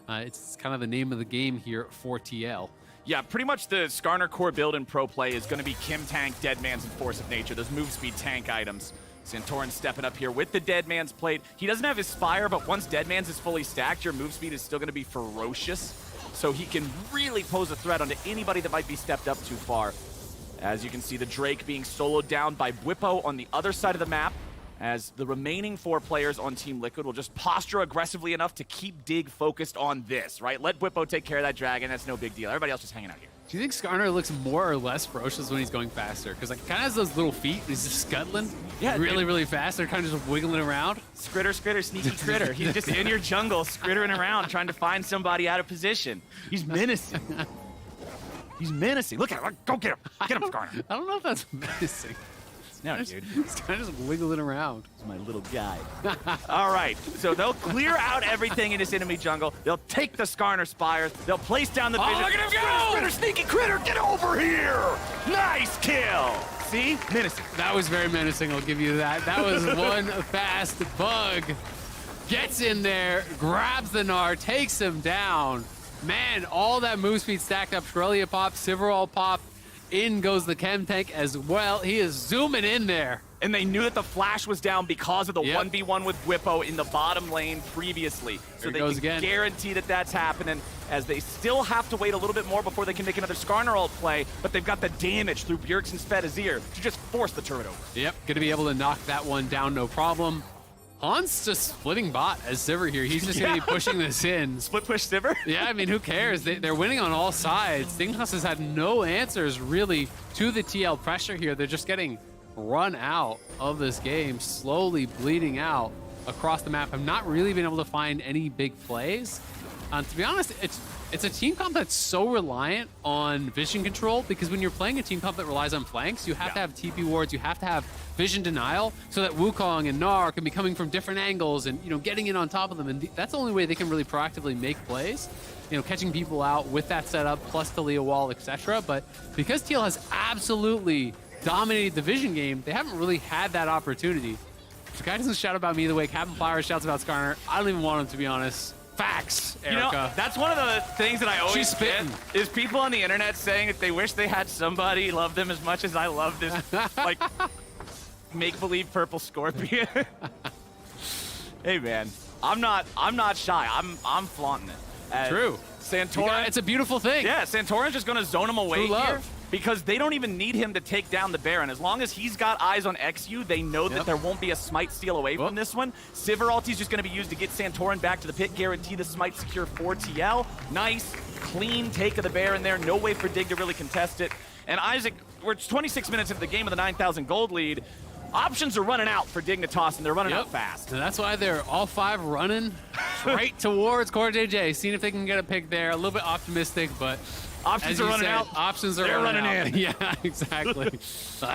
It's kind of the name of the game here for TL. Yeah, pretty much the Skarner core build in pro play is going to be Kim Tank, Deadman's, and Force of Nature, those move speed tank items. Santorin stepping up here with the Deadman's plate. He doesn't have his Spire, but once Deadman's is fully stacked, your move speed is still going to be ferocious. So he can really pose a threat onto anybody that might be stepped up too far. As you can see, the Drake being soloed down by Whippo on the other side of the map, as the remaining 4 players on Team Liquid will just posture aggressively enough to keep Dig focused on this, right? Let Whippo take care of that dragon. That's no big deal. Everybody else just hanging out here. Do you think Skarner looks more or less ferocious when he's going faster? Because like kind of has those little feet. He's just scuttling really fast. They're kind of just wiggling around. Skritter, skritter, sneaky critter. He's just in your jungle, skrittering around, trying to find somebody out of position. He's menacing. He's menacing. Look at him. Go get him. Get him, Skarner. I don't know if that's menacing. No, dude. He's kind of just wiggling around. He's my little guy. All right, so they'll clear out everything in this enemy jungle. They'll take the Skarner Spire. They'll place down the vision. look at him go! Critter, sneaky critter, get over here! Nice kill! See? Menacing. That was very menacing, I'll give you that. That was one fast bug. Gets in there, grabs the Gnar, takes him down. Man, all that move speed stacked up. Shirelia pop, Sivir pop. In goes the Chem Tank as well. He is zooming in there. And they knew that the flash was down because of the 1v1 with Whippo in the bottom lane previously. So they can guarantee that that's happening, as they still have to wait a little bit more before they can make another Skarner ult play, but they've got the damage through Bjergsen's Fed Azir to just force the turret over. Yep, gonna be able to knock that one down, no problem. Hans just splitting bot as Sivir here. He's just going to be pushing this in. Split push Sivir? Yeah, I mean, who cares? They're winning on all sides. Dignitas has had no answers, really, to the TL pressure here. They're just getting run out of this game, slowly bleeding out across the map. I've not really been able to find any big plays. To be honest, it's a team comp that's so reliant on vision control, because when you're playing a team comp that relies on flanks, you have to have TP wards, you have to have vision denial, so that Wukong and Gnar can be coming from different angles and, you know, getting in on top of them. And that's the only way they can really proactively make plays, you know, catching people out with that setup, plus the Leo wall, etc. But because TL has absolutely dominated the vision game, they haven't really had that opportunity. The guy doesn't shout about me the way Captain Flower shouts about Skarner. I don't even want him, to be honest. Facts, Erica. You know, that's one of the things that I always get is people on the internet saying that they wish they had somebody love them as much as I love this, like, make-believe purple scorpion. Hey, man, I'm not shy. I'm flaunting it. And True. Santorin, It's a beautiful thing. Yeah, Santorin's just going to zone him away True love. here because they don't even need him to take down the Baron. As long as he's got eyes on XU, they know that there won't be a smite steal away from this one. Sivir ulti's just going to be used to get Santorin back to the pit, guarantee the smite secure for TL. Nice, clean take of the Baron there. No way for Dig to really contest it. And Isaac, we're 26 minutes into the game with a 9,000 gold lead. Options are running out for Dignitas, and they're running out fast. And that's why they're all 5 running right towards CoreJJ, seeing if they can get a pick there. A little bit optimistic, but options are running out. Options are They're running running out. in. Yeah, exactly.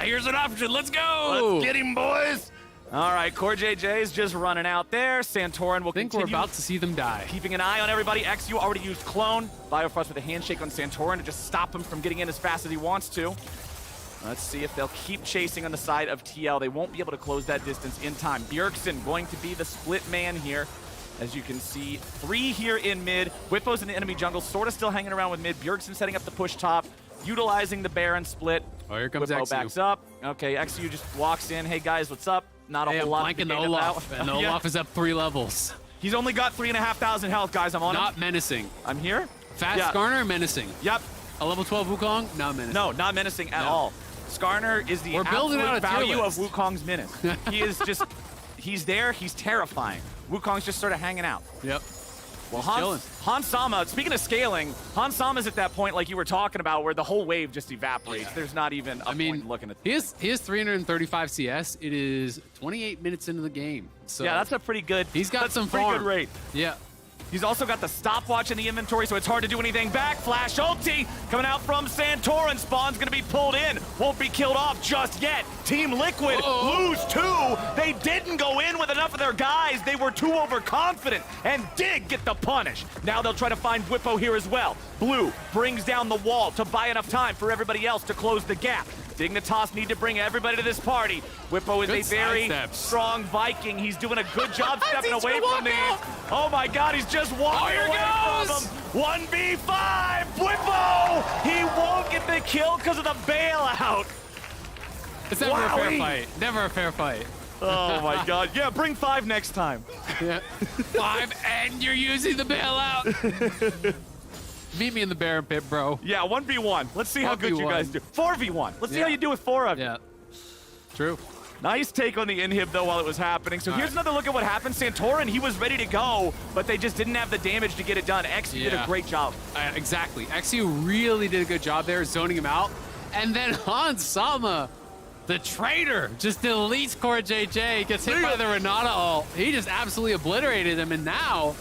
Here's an option. Let's go. Let's get him, boys. All right, CoreJJ is just running out there. Santorin will continue. We're about to see them die. Keeping an eye on everybody. XU already used Clone. Biofrost with a handshake on Santorin to just stop him from getting in as fast as he wants to. Let's see if they'll keep chasing on the side of TL. They won't be able to close that distance in time. Bjergsen going to be the split man here. As you can see, 3 here in mid. Whippo's in the enemy jungle, sort of still hanging around with mid. Bjergsen setting up the push top, utilizing the Baron split. Oh, here comes Whippo XU. backs up. Okay, XU just walks in. Hey, guys, what's up? Not a Hey, whole I'm lot. flanking the to gain Olaf, about. and the Olaf is up 3 levels. He's only got 3,500 health, guys. I'm on him. Not menacing. I'm here. Fast Yeah. Skarner, menacing. Yep. A level 12 Wukong, not menacing. No, not menacing at all. Skarner is the We're building absolute out a tier value list. of Wukong's menace. He is just, he's there, he's terrifying. Wukong's just sort of hanging out. Yep. Well, chilling. Hans Sama, speaking of scaling, Hans Sama's at that point like you were talking about where the whole wave just evaporates. There's not even a point looking at He has 335 CS. It is 28 minutes into the game. So yeah, that's a pretty good, he's got that's some a pretty farm. good rate. Yeah. He's also got the stopwatch in the inventory, so it's hard to do anything back. Flash ulti coming out from Santorin. Spawn's going to be pulled in. Won't be killed off just yet. Team Liquid lose 2. They didn't go in with enough of their guys. They were too overconfident, and did get the punish. Now they'll try to find Whippo here as well. Blue brings down the wall to buy enough time for everybody else to close the gap. Dignitas need to bring everybody to this party. Whippo is Good a very sidesteps. strong Viking. He's doing a good job stepping away from these. Oh my God, he's just walking here away goes. from them. 1v5, Whippo! He won't get the kill because of the bailout. It's never a fair Wowee. fight. Never a fair fight. Oh my God, yeah, bring 5 next time. Yeah. 5 and you're using the bailout. Meet me in the Baron pit, bro. Yeah, 1v1. Let's see how good you 1v1. guys do. 4v1. Let's see how you do with 4 of you. Yeah. True. Nice take on the inhib, though, while it was happening. So here's another look at what happened. Santorin, he was ready to go, but they just didn't have the damage to get it done. XU did a great job. Exactly. XU really did a good job there, zoning him out. And then Hans Sama, the traitor, just deletes CoreJJ, gets hit by the Renata ult. He just absolutely obliterated him, and now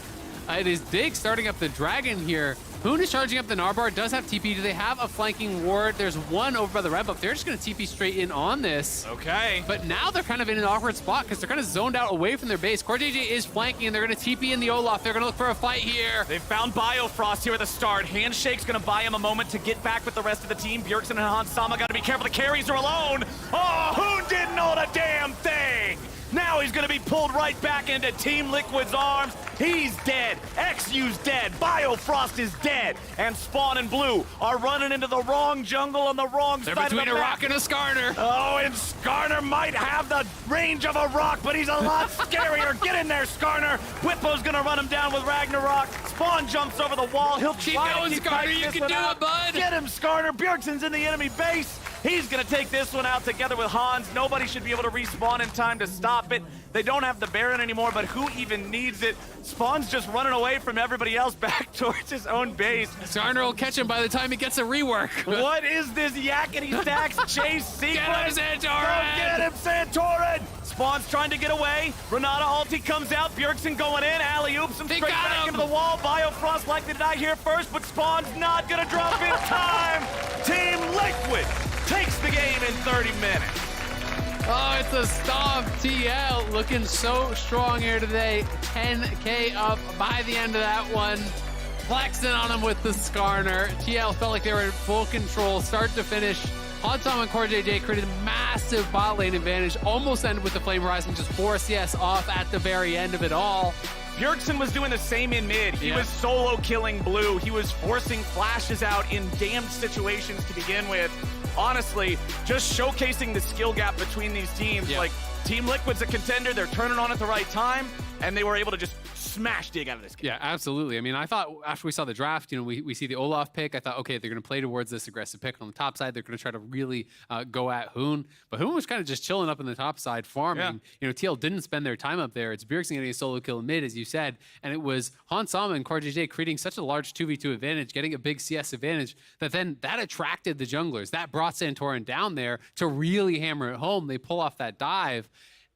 it is Dig starting up the Dragon here. Hoon is charging up the Narbar, does have TP. Do they have a flanking ward? There's one over by the red buff. They're just going to TP straight in on this. Okay. But now they're kind of in an awkward spot because they're kind of zoned out away from their base. CoreJJ is flanking, and they're going to TP in the Olaf. They're going to look for a fight here. They found Biofrost here at the start. Handshake's going to buy him a moment to get back with the rest of the team. Bjergsen and Hans Sama got to be careful. The carries are alone. Oh, Hoon didn't know the damn thing. Now he's going to be pulled right back into Team Liquid's arms. He's dead. XU's dead. Biofrost is dead. And Spawn and Blue are running into the wrong jungle on the wrong They're side of the between a map. rock and a Skarner. Oh, and Skarner might have the range of a rock, but he's a lot scarier. Get in there, Skarner. Whippo's going to run him down with Ragnarok. Spawn jumps over the wall. He'll Keep try going, to keep Skarner. You this can one do out. it, bud. Get him, Skarner. Bjergsen's in the enemy base. He's going to take this one out together with Hans. Nobody should be able to respawn in time to stop it. They don't have the Baron anymore, but who even needs it? Spawn's just running away from everybody else back towards his own base. Skarner will catch him by the time he gets a rework. What is this yakety stacks chase sequence? Get him, Santorin! Go get him, Santorin! Spawn's trying to get away. Renata ulti comes out. Bjergsen going in. Alley-oops him straight back into the wall. Biofrost likely to die here first, but Spawn's not going to drop in time. Team Liquid takes the game in 30 minutes. Oh, it's a stomp. TL looking so strong here today. 10K up by the end of that one. Flexing on him with the Skarner. TL felt like they were in full control, start to finish. Hansam and CoreJJ created a massive bot lane advantage. Almost ended with the Flame Horizon, just 4 CS off at the very end of it all. Bjergsen was doing the same in mid. He was solo killing blue. He was forcing flashes out in damned situations to begin with. Honestly, just showcasing the skill gap between these teams. Like, Team Liquid's a contender. They're turning on at the right time, and they were able to just smash Dig out of this game. Yeah, absolutely. I mean, I thought after we saw the draft, we see the Olaf pick, I thought, okay, they're going to play towards this aggressive pick on the top side. They're going to try to really go at Hoon. But Hoon was kind of just chilling up in the top side, farming. TL didn't spend their time up there. It's Bjergsen getting a solo kill in mid, as you said. And it was Hansam and CoreJJ creating such a large 2v2 advantage, getting a big CS advantage, that attracted the junglers. That brought Santorin down there to really hammer it home. They pull off that dive.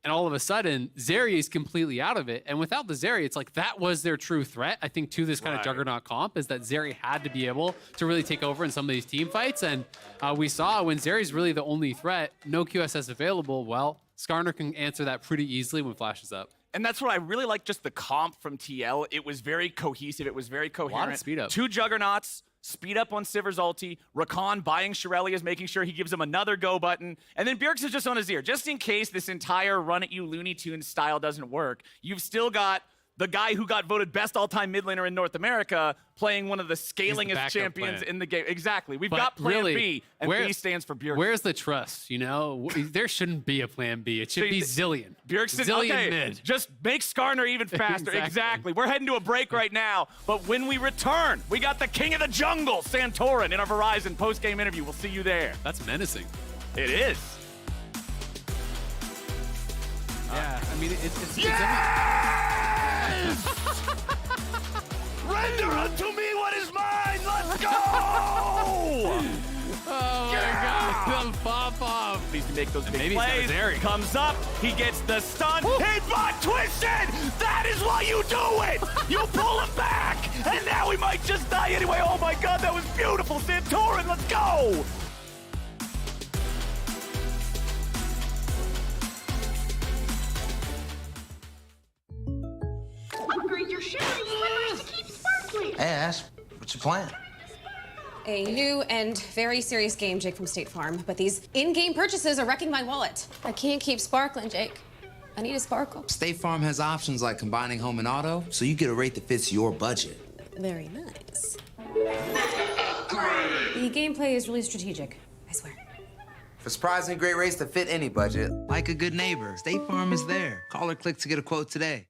And all of a sudden, Zeri is completely out of it. And without the Zeri, it's like that was their true threat, I think, to this kind of Juggernaut comp, is that Zeri had to be able to really take over in some of these team fights. And we saw when Zeri's really the only threat, no QSS available, well, Skarner can answer that pretty easily when Flash is up. And that's what I really like, just the comp from TL. It was very cohesive. It was very coherent. A lot of speed up. 2 Juggernauts, speed up on Sivir's ulti, Rakan buying Shirelius, making sure he gives him another go button, and then Bjergsen's just on his ear. Just in case this entire run-at-you Looney Tunes style doesn't work, you've still got the guy who got voted best all-time mid laner in North America playing one of the scalingest champions in the game. Exactly. We've got plan B, and B stands for Bjergsen. Where's the trust, There shouldn't be a plan B. It should be Zillion. Bjergsen, Zillion mid. Just make Skarner even faster. Exactly. We're heading to a break right now, but when we return, we got the king of the jungle, Santorin, in our Verizon post-game interview. We'll see you there. That's menacing. It is. Yeah, I mean, it's Render unto me what is mine! Let's go! Oh my God, the pop-off. Needs to make those big Maybe plays. Comes up, he gets the stun. He bot twisted! That is why you do it! You pull him back! And now we might just die anyway. Oh my God, that was beautiful. Santorin, let's go! Upgrade your shiny slippers to keep sparkling. Hey, Ash, what's your plan? A new and very serious game, Jake from State Farm, but these in-game purchases are wrecking my wallet. I can't keep sparkling, Jake. I need a sparkle. State Farm has options like combining home and auto, so you get a rate that fits your budget. Very nice. The gameplay is really strategic, I swear. For surprisingly great rates that fit any budget, like a good neighbor, State Farm is there. Call or click to get a quote today.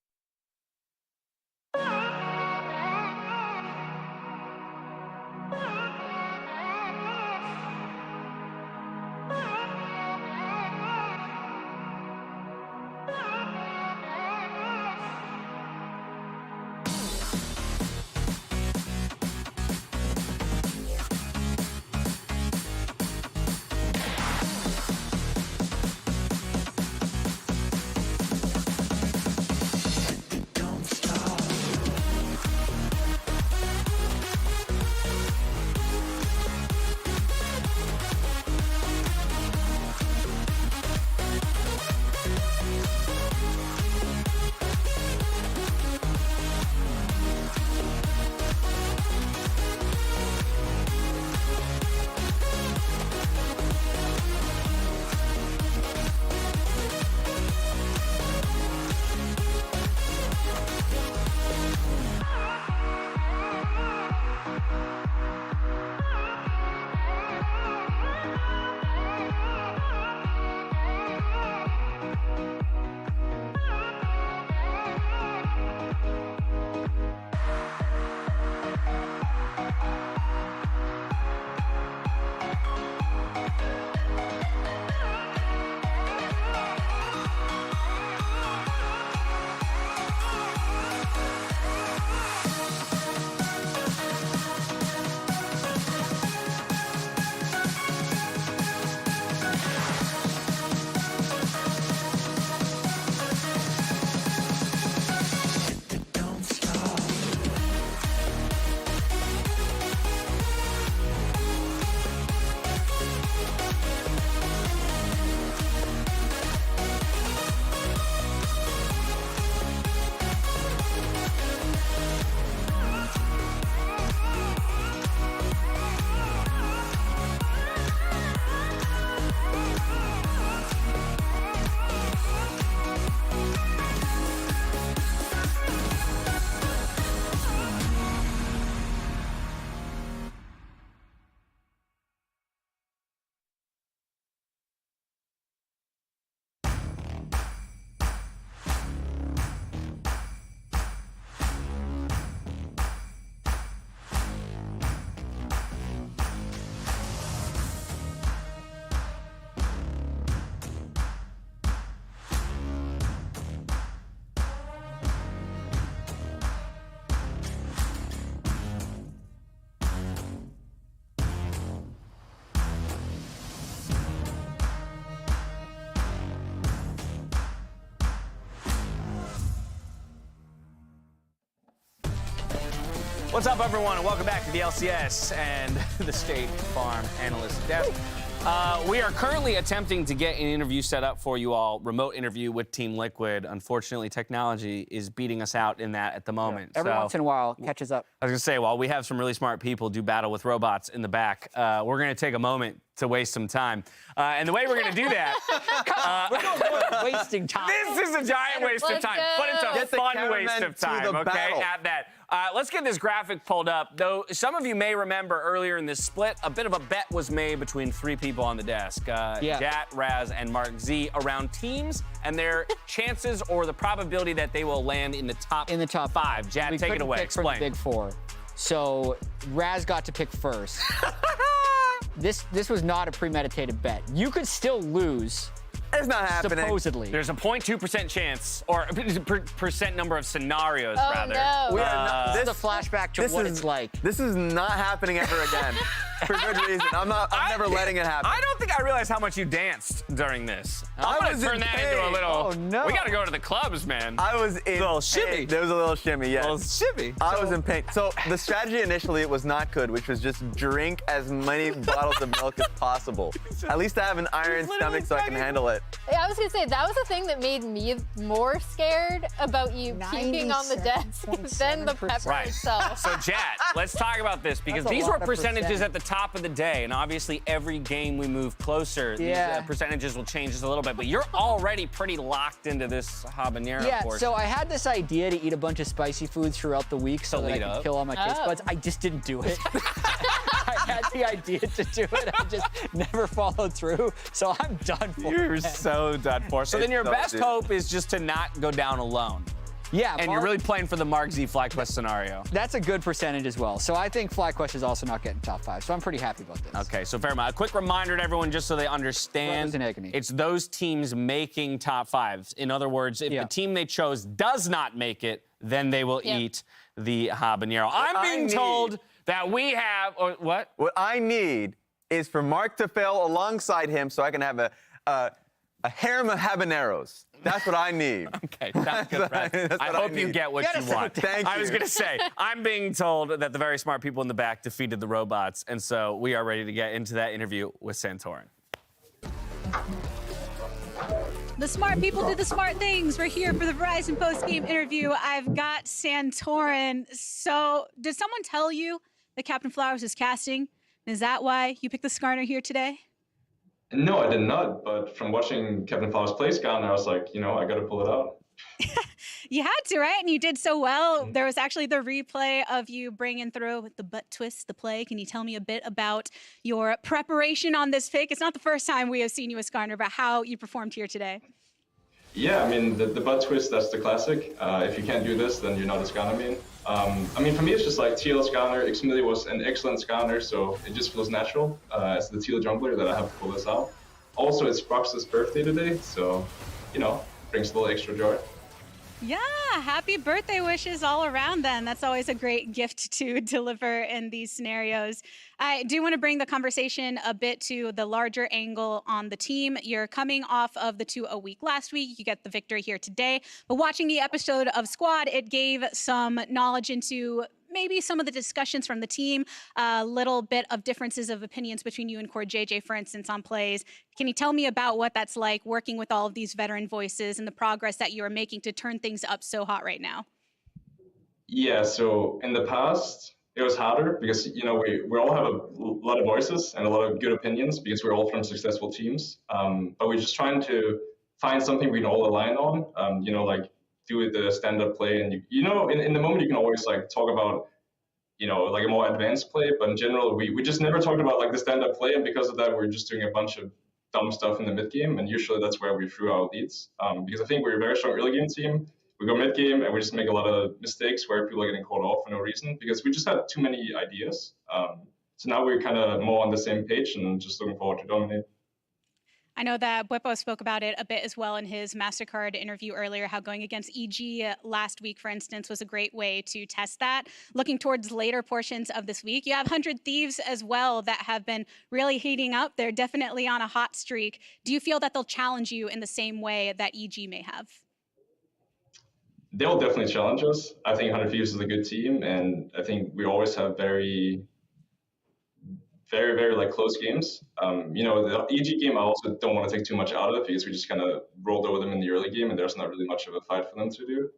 What's up, everyone, and welcome back to the LCS and the State Farm Analyst Desk. We are currently attempting to get an interview set up for you all, remote interview with Team Liquid. Unfortunately, technology is beating us out in that at the moment. Every once in a while, catches up. I was going to say, while we have some really smart people do battle with robots in the back, we're going to take a moment to waste some time. And the way we're going to do that... we're not wasting time. This is a giant waste of time, but it's a fun waste of time, okay? At that. Let's get this graphic pulled up. Though some of you may remember earlier in this split, a bit of a bet was made between three people on the desk. Jat, Raz, and Mark Z around teams and their chances or the probability that they will land in the top five. Jat, take it away. Explain. From the Big Four. So Raz got to pick first. This was not a premeditated bet. You could still lose. It's not happening. Supposedly. There's a 0.2% chance, or percent number of scenarios, rather. No. This is a flashback to what it's like. This is not happening ever again. For good reason. I'm never letting it happen. I don't think I realized how much you danced during this. I'm I gonna was turn in that pain. into a little. Oh, no. We gotta go to the clubs, man. I was in a little shimmy. There was a little shimmy, yes. A little shimmy. I was in pain. So the strategy initially was not good, which was just drink as many bottles of milk as possible. At least I have an iron stomach so I can handle it. Yeah, I was gonna say that was the thing that made me more scared about you puking on the desk than the pepper itself. So, Jat, let's talk about this because That's a these lot were of percentages percent. at the top of the day, and obviously every game we move closer, these percentages will change just a little bit. But you're already pretty locked into this habanero. Yeah, portion. so I had this idea to eat a bunch of spicy foods throughout the week so that I lead could up. kill all my taste buds. I just didn't do it. I had the idea to do it. I just never followed through. So I'm done for. You're so done for. So then your best hope is just to not go down alone. Yeah, and you're really playing for the Mark Z FlyQuest scenario. That's a good percentage as well. So I think FlyQuest is also not getting top 5. So I'm pretty happy about this. Okay, so fair enough. A quick reminder to everyone, just so they understand, it's those teams making top 5s. In other words, if the team they chose does not make it, then they will eat the habanero. I'm being told that we have, or what? What I need is for Mark to fail alongside him so I can have a harem of habaneros. That's what I need. Okay, sounds good, Brad. I hope you get what you want. Thank you. I was going to say, I'm being told that the very smart people in the back defeated the robots, and so we are ready to get into that interview with Santorin. The smart people do the smart things. We're here for the Verizon post-game interview. I've got Santorin. So, did someone tell you that Captain Flowers is casting? Is that why you picked the Skarner here today? No, I did not. But from watching Kevin Flowers play Skarner, I was like, I got to pull it out. You had to, right? And you did so well. There was actually the replay of you bringing through with the butt twist, the play. Can you tell me a bit about your preparation on this pick? It's not the first time we have seen you with Skarner, but how you performed here today. Yeah, I mean, the butt twist, that's the classic. If you can't do this, then you're not a Skarner main. I mean, for me, it's just like TL Skarner. Xmili was an excellent Skarner, so it just feels natural as the TL jungler that I have to pull this out. Also, it's Brox's birthday today, so, brings a little extra joy. Yeah, happy birthday wishes all around then. That's always a great gift to deliver in these scenarios. I do want to bring the conversation a bit to the larger angle on the team. You're coming off of the 2-0 week last week. You get the victory here today. But watching the episode of Squad, it gave some knowledge into maybe some of the discussions from the team, a little bit of differences of opinions between you and Core JJ, for instance, on plays. Can you tell me about what that's like working with all of these veteran voices and the progress that you're making to turn things up so hot right now? Yeah, so in the past, it was harder because, we all have a lot of voices and a lot of good opinions because we're all from successful teams. But we're just trying to find something we can all align on, like do the stand-up play. And, in the moment, you can always talk about, like a more advanced play. But in general, we just never talked about the stand-up play. And because of that, we're just doing a bunch of dumb stuff in the mid game. And usually that's where we threw our leads. Because I think we're a very strong early game team. We go mid game and we just make a lot of mistakes where people are getting called off for no reason because we just had too many ideas. So now we're kind of more on the same page and just looking forward to dominate. I know that Bwipo spoke about it a bit as well in his MasterCard interview earlier, how going against EG last week, for instance, was a great way to test that. Looking towards later portions of this week, you have 100 Thieves as well that have been really heating up. They're definitely on a hot streak. Do you feel that they'll challenge you in the same way that EG may have? they'll definitely challenge us. I think 100 Thieves is a good team, and I think we always have very, very like close games. The EG game I also don't want to take too much out of because we just kind of rolled over them in the early game, and there's not really much of a fight for them to do.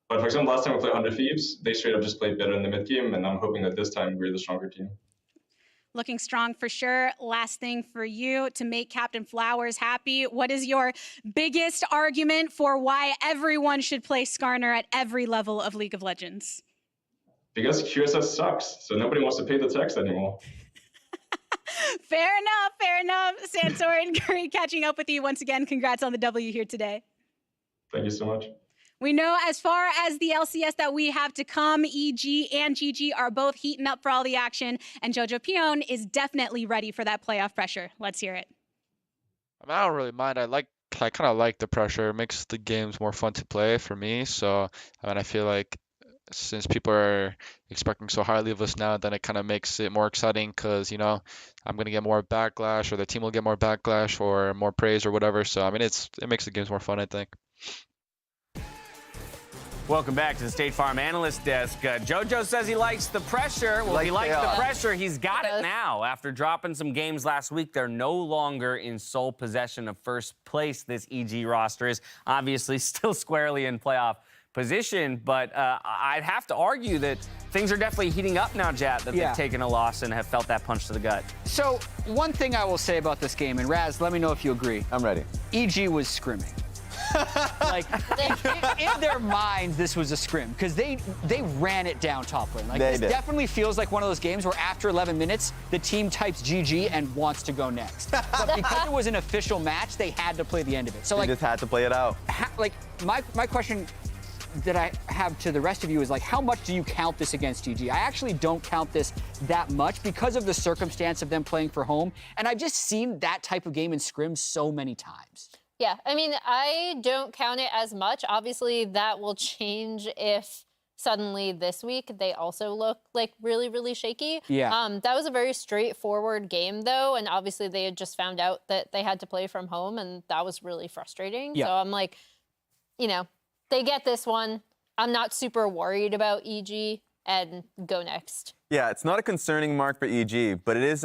But for example, last time we played 100 Thieves, they straight up just played better in the mid game, and I'm hoping that this time we're the stronger team. Looking strong for sure. Last thing for you to make Captain Flowers happy. What is your biggest argument for why everyone should play Skarner at every level of League of Legends? Because QSS sucks, so nobody wants to pay the tax anymore. Fair enough, fair enough. Santorin, great catching up with you once again. Congrats on the W here today. Thank you so much. We know as far as the LCS that we have to come, EG and GG are both heating up for all the action, and Jojo Pion is definitely ready for that playoff pressure. Let's hear it. I don't really mind. I kind of like the pressure. It makes the games more fun to play for me. So, I feel like since people are expecting so highly of us now, then it kind of makes it more exciting because, I'm going to get more backlash, or the team will get more backlash or more praise or whatever. So, it makes the games more fun, I think. Welcome back to the State Farm Analyst Desk. JoJo says he likes the pressure. Well, if he likes the pressure, he's got it now. After dropping some games last week, they're no longer in sole possession of first place. This EG roster is obviously still squarely in playoff position, but I'd have to argue that things are definitely heating up now, Jat, that they've taken a loss and have felt that punch to the gut. So one thing I will say about this game, and Raz, let me know if you agree. I'm ready. EG was scrimming. Like, in their minds, this was a scrim because they ran it down top lane. Like, this definitely feels like one of those games where after 11 minutes, the team types GG and wants to go next. But because it was an official match, they had to play the end of it. So they just had to play it out. My question that I have to the rest of you is, like, how much do you count this against GG? I actually don't count this that much because of the circumstance of them playing for home, and I've just seen that type of game in scrim so many times. Yeah, I don't count it as much. Obviously, that will change if suddenly this week they also look like really, really shaky. Yeah. That was a very straightforward game, though, and obviously they had just found out that they had to play from home, and that was really frustrating. Yeah. So I'm like, they get this one. I'm not super worried about EG, and go next. Yeah, it's not a concerning mark for EG, but it is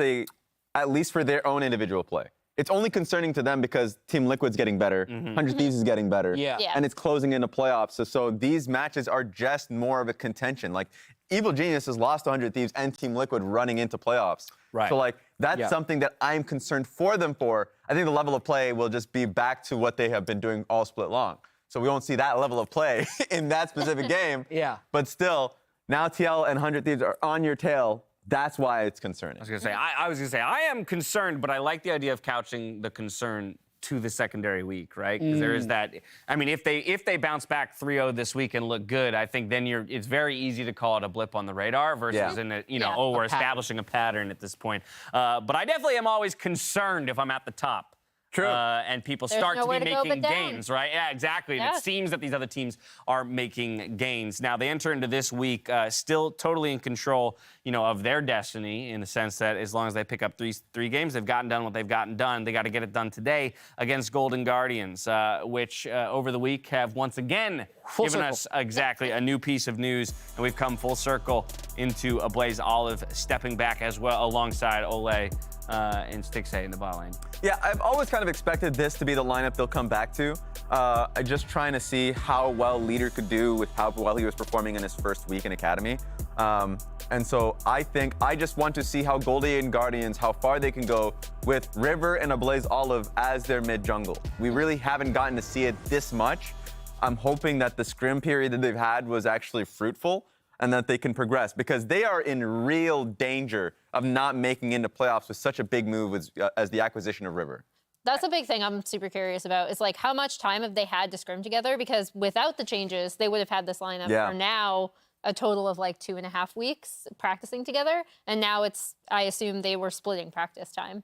at least for their own individual play. It's only concerning to them because Team Liquid's getting better, 100 Thieves is getting better, and it's closing into playoffs. So these matches are just more of a contention. Like, Evil Genius has lost 100 Thieves and Team Liquid running into playoffs. Right. So, that's something that I'm concerned for them for. I think the level of play will just be back to what they have been doing all split long. So we won't see that level of play in that specific game. Yeah. But still, now TL and 100 Thieves are on your tail. That's why it's concerning. I was gonna say, I am concerned, but I like the idea of couching the concern to the secondary week, right? Because there is that. If they bounce back 3-0 this week and look good, I think then it's very easy to call it a blip on the radar versus we're establishing a pattern at this point. But I definitely am always concerned if I'm at the top. True. And people start to be making gains, right? Yeah, exactly. And Yeah. it seems that these other teams are making gains. Now, they enter into this week still totally in control, of their destiny in the sense that as long as they pick up three games, they've gotten done what they've gotten done. They got to get it done today against Golden Guardians, which over the week have once again given us exactly a new piece of news. And we've come full circle into a Blaze Olive stepping back as well alongside Ole and Stixay in the bot lane. Yeah, I've always kind of expected this to be the lineup they'll come back to. I'm just trying to see how well Leader could do with how well he was performing in his first week in Academy. And so I think I just want to see how Golden Guardians, how far they can go with River and a Blaze Olive as their mid-jungle. We really haven't gotten to see it this much. I'm hoping that the scrim period that they've had was actually fruitful and that they can progress because they are in real danger of not making into playoffs with such a big move as the acquisition of River. That's a big thing I'm super curious about. Is like, how much time have they had to scrim together? Because without the changes, they would have had this lineup for now a total of 2.5 weeks practicing together. And now I assume they were splitting practice time.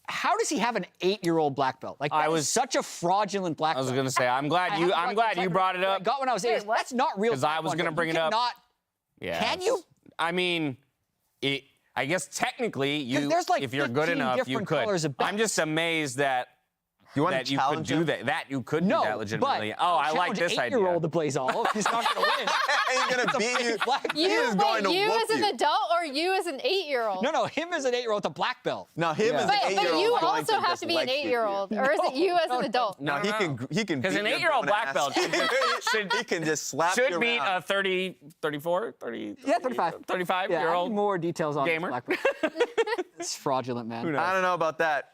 How does he have an 8-year-old black belt? That was such a fraudulent black belt. I was gonna say, I'm glad you brought it up. I got when I was 8. That's not real. Because I was gonna bring it up. Yeah. Can you? I guess technically there's if you're good enough, you could. colors of belts. I'm just amazed that want that to you could challenge do him? that you could do No, that legitimately. but Oh, I like challenge this idea. 8-year-old to play Zol. He's not going to win. He's going to beat you. He is going to you whoop as an you. adult or you as an 8-year-old? No, him as an 8-year-old to black belt. No, him as an But 8-year-old. you going also have just to be an leg kick you. 8-year-old, or is it you as an adult? No, he can Because beat an your 8-year-old grown black ass. belt he can just slap should you beat around. a 30, 34, 30, Yeah, 35. 35 Yeah, year I old need more details on gamer. black belt. It's fraudulent, man. I don't know about that.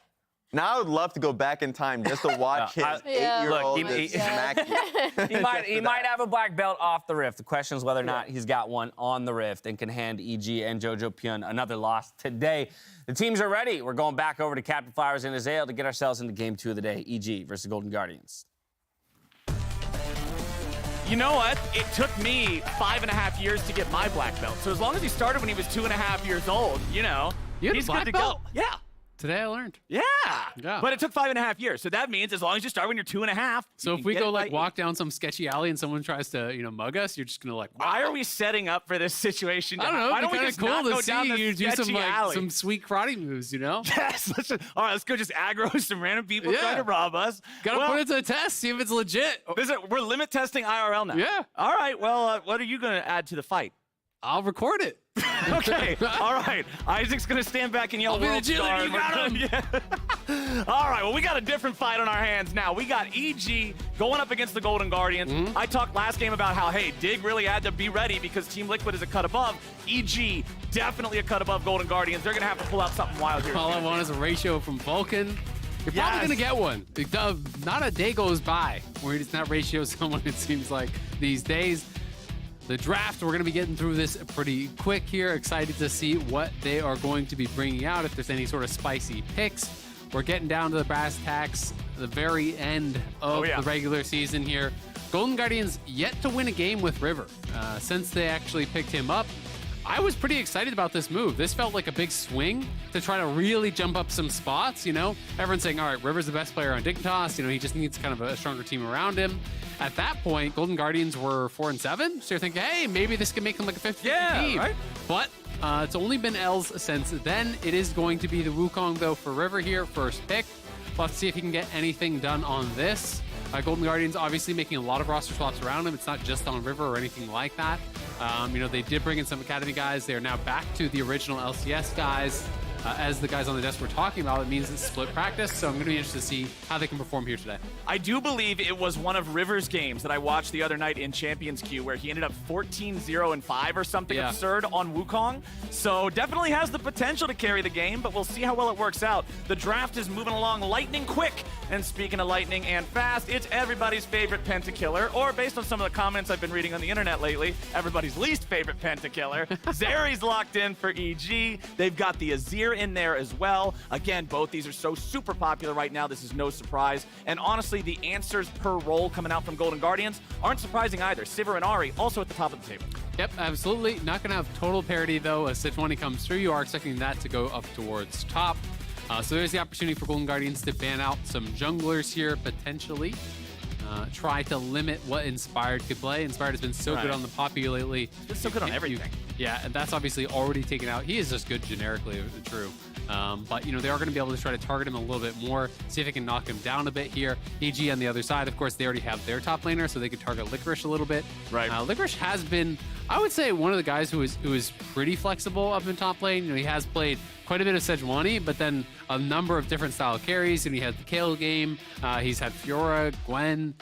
Now I would love to go back in time just to watch his 8-year-old Look, he- just smack you. He might have a black belt off the Rift. The question is whether or not he's got one on the Rift and can hand EG and Jojo Pyun another loss today. The teams are ready. We're going back over to Captain Flowers and Azael to get ourselves into Game 2 of the day. EG versus Golden Guardians. You know what? It took me 5.5 years to get my black belt. So as long as he started when he was 2.5 years old, You had a he's black good to belt? go. Yeah. Today I learned. Yeah. Yeah. But it took 5.5 years. So that means as long as you start when you're 2.5. So you if can we get go it like by walk down some sketchy alley and someone tries to, mug us, you're just gonna like. Why are we setting up for this situation? I don't know. Why It'd don't be we kind just of not cool go to down see the you do some sketchy like alley? some sweet karate moves. Yes. All right. Let's go just aggro some random people Yeah. trying to rob us. Gotta put it to the test. See if it's legit. We're limit testing IRL now. Yeah. All right. Well, what are you going to add to the fight? I'll record it. Okay. All right. Isaac's going to stand back and yell I'll be the World Star. cheerleader. You got him. Yeah. All right. Well, we got a different fight on our hands now. We got EG going up against the Golden Guardians. Mm-hmm. I talked last game about how, hey, Dig really had to be ready because Team Liquid is a cut above. EG definitely a cut above Golden Guardians. They're going to have to pull out something wild here. All I want is a ratio from Vulcan. You're Yes. probably gonna get one. Not a day goes by where it's not ratio someone. It seems like these days. The draft, we're going to be getting through this pretty quick here. Excited to see what they are going to be bringing out, if there's any sort of spicy picks. We're getting down to the brass tacks, the very end of the regular season here. Golden Guardians yet to win a game with River. Since they actually picked him up, I was pretty excited about this move. This felt like a big swing to try to really jump up some spots, Everyone's saying, all right, River's the best player on Dignitas. He just needs kind of a stronger team around him. At that point, Golden Guardians were 4-7. So you're thinking, hey, maybe this can make them like a 50-50 team. Right? But it's only been L's since then. It is going to be the Wukong, though, for River here, first pick. We'll have to see if he can get anything done on this. Golden Guardians obviously making a lot of roster swaps around him. It's not just on River or anything like that. They did bring in some Academy guys. They are now back to the original LCS guys. As the guys on the desk were talking about, it means it's split practice, so I'm going to be interested to see how they can perform here today. I do believe it was one of River's games that I watched the other night in Champions Queue where he ended up 14-0-5 or something absurd on Wukong. So definitely has the potential to carry the game, but we'll see how well it works out. The draft is moving along lightning quick. And speaking of lightning and fast, it's everybody's favorite pentakiller, or based on some of the comments I've been reading on the internet lately, everybody's least favorite pentakiller. Zeri's locked in for EG. They've got the Azir in there as well. Again, both these are so super popular right now. This is no surprise. And honestly, the answers per role coming out from Golden Guardians aren't surprising either. Sivir and Ahri also at the top of the table. Yep, absolutely. Not going to have total parity, though. As Sejuani comes through, you are expecting that to go up towards top. So there's the opportunity for Golden Guardians to ban out some junglers here, potentially. Try to limit what Inspired could play. Inspired has been so good on the Poppy lately. It's so good on everything. Yeah, and that's obviously already taken out. He is just good generically, true. But, they are going to be able to try to target him a little bit more, see if they can knock him down a bit here. EG on the other side, of course, they already have their top laner, so they could target Licorice a little bit. Right. Licorice has been, I would say, one of the guys who is pretty flexible up in top lane. He has played quite a bit of Sejuani, but then a number of different style carries, and he had the Kayle game. He's had Fiora, Gwen,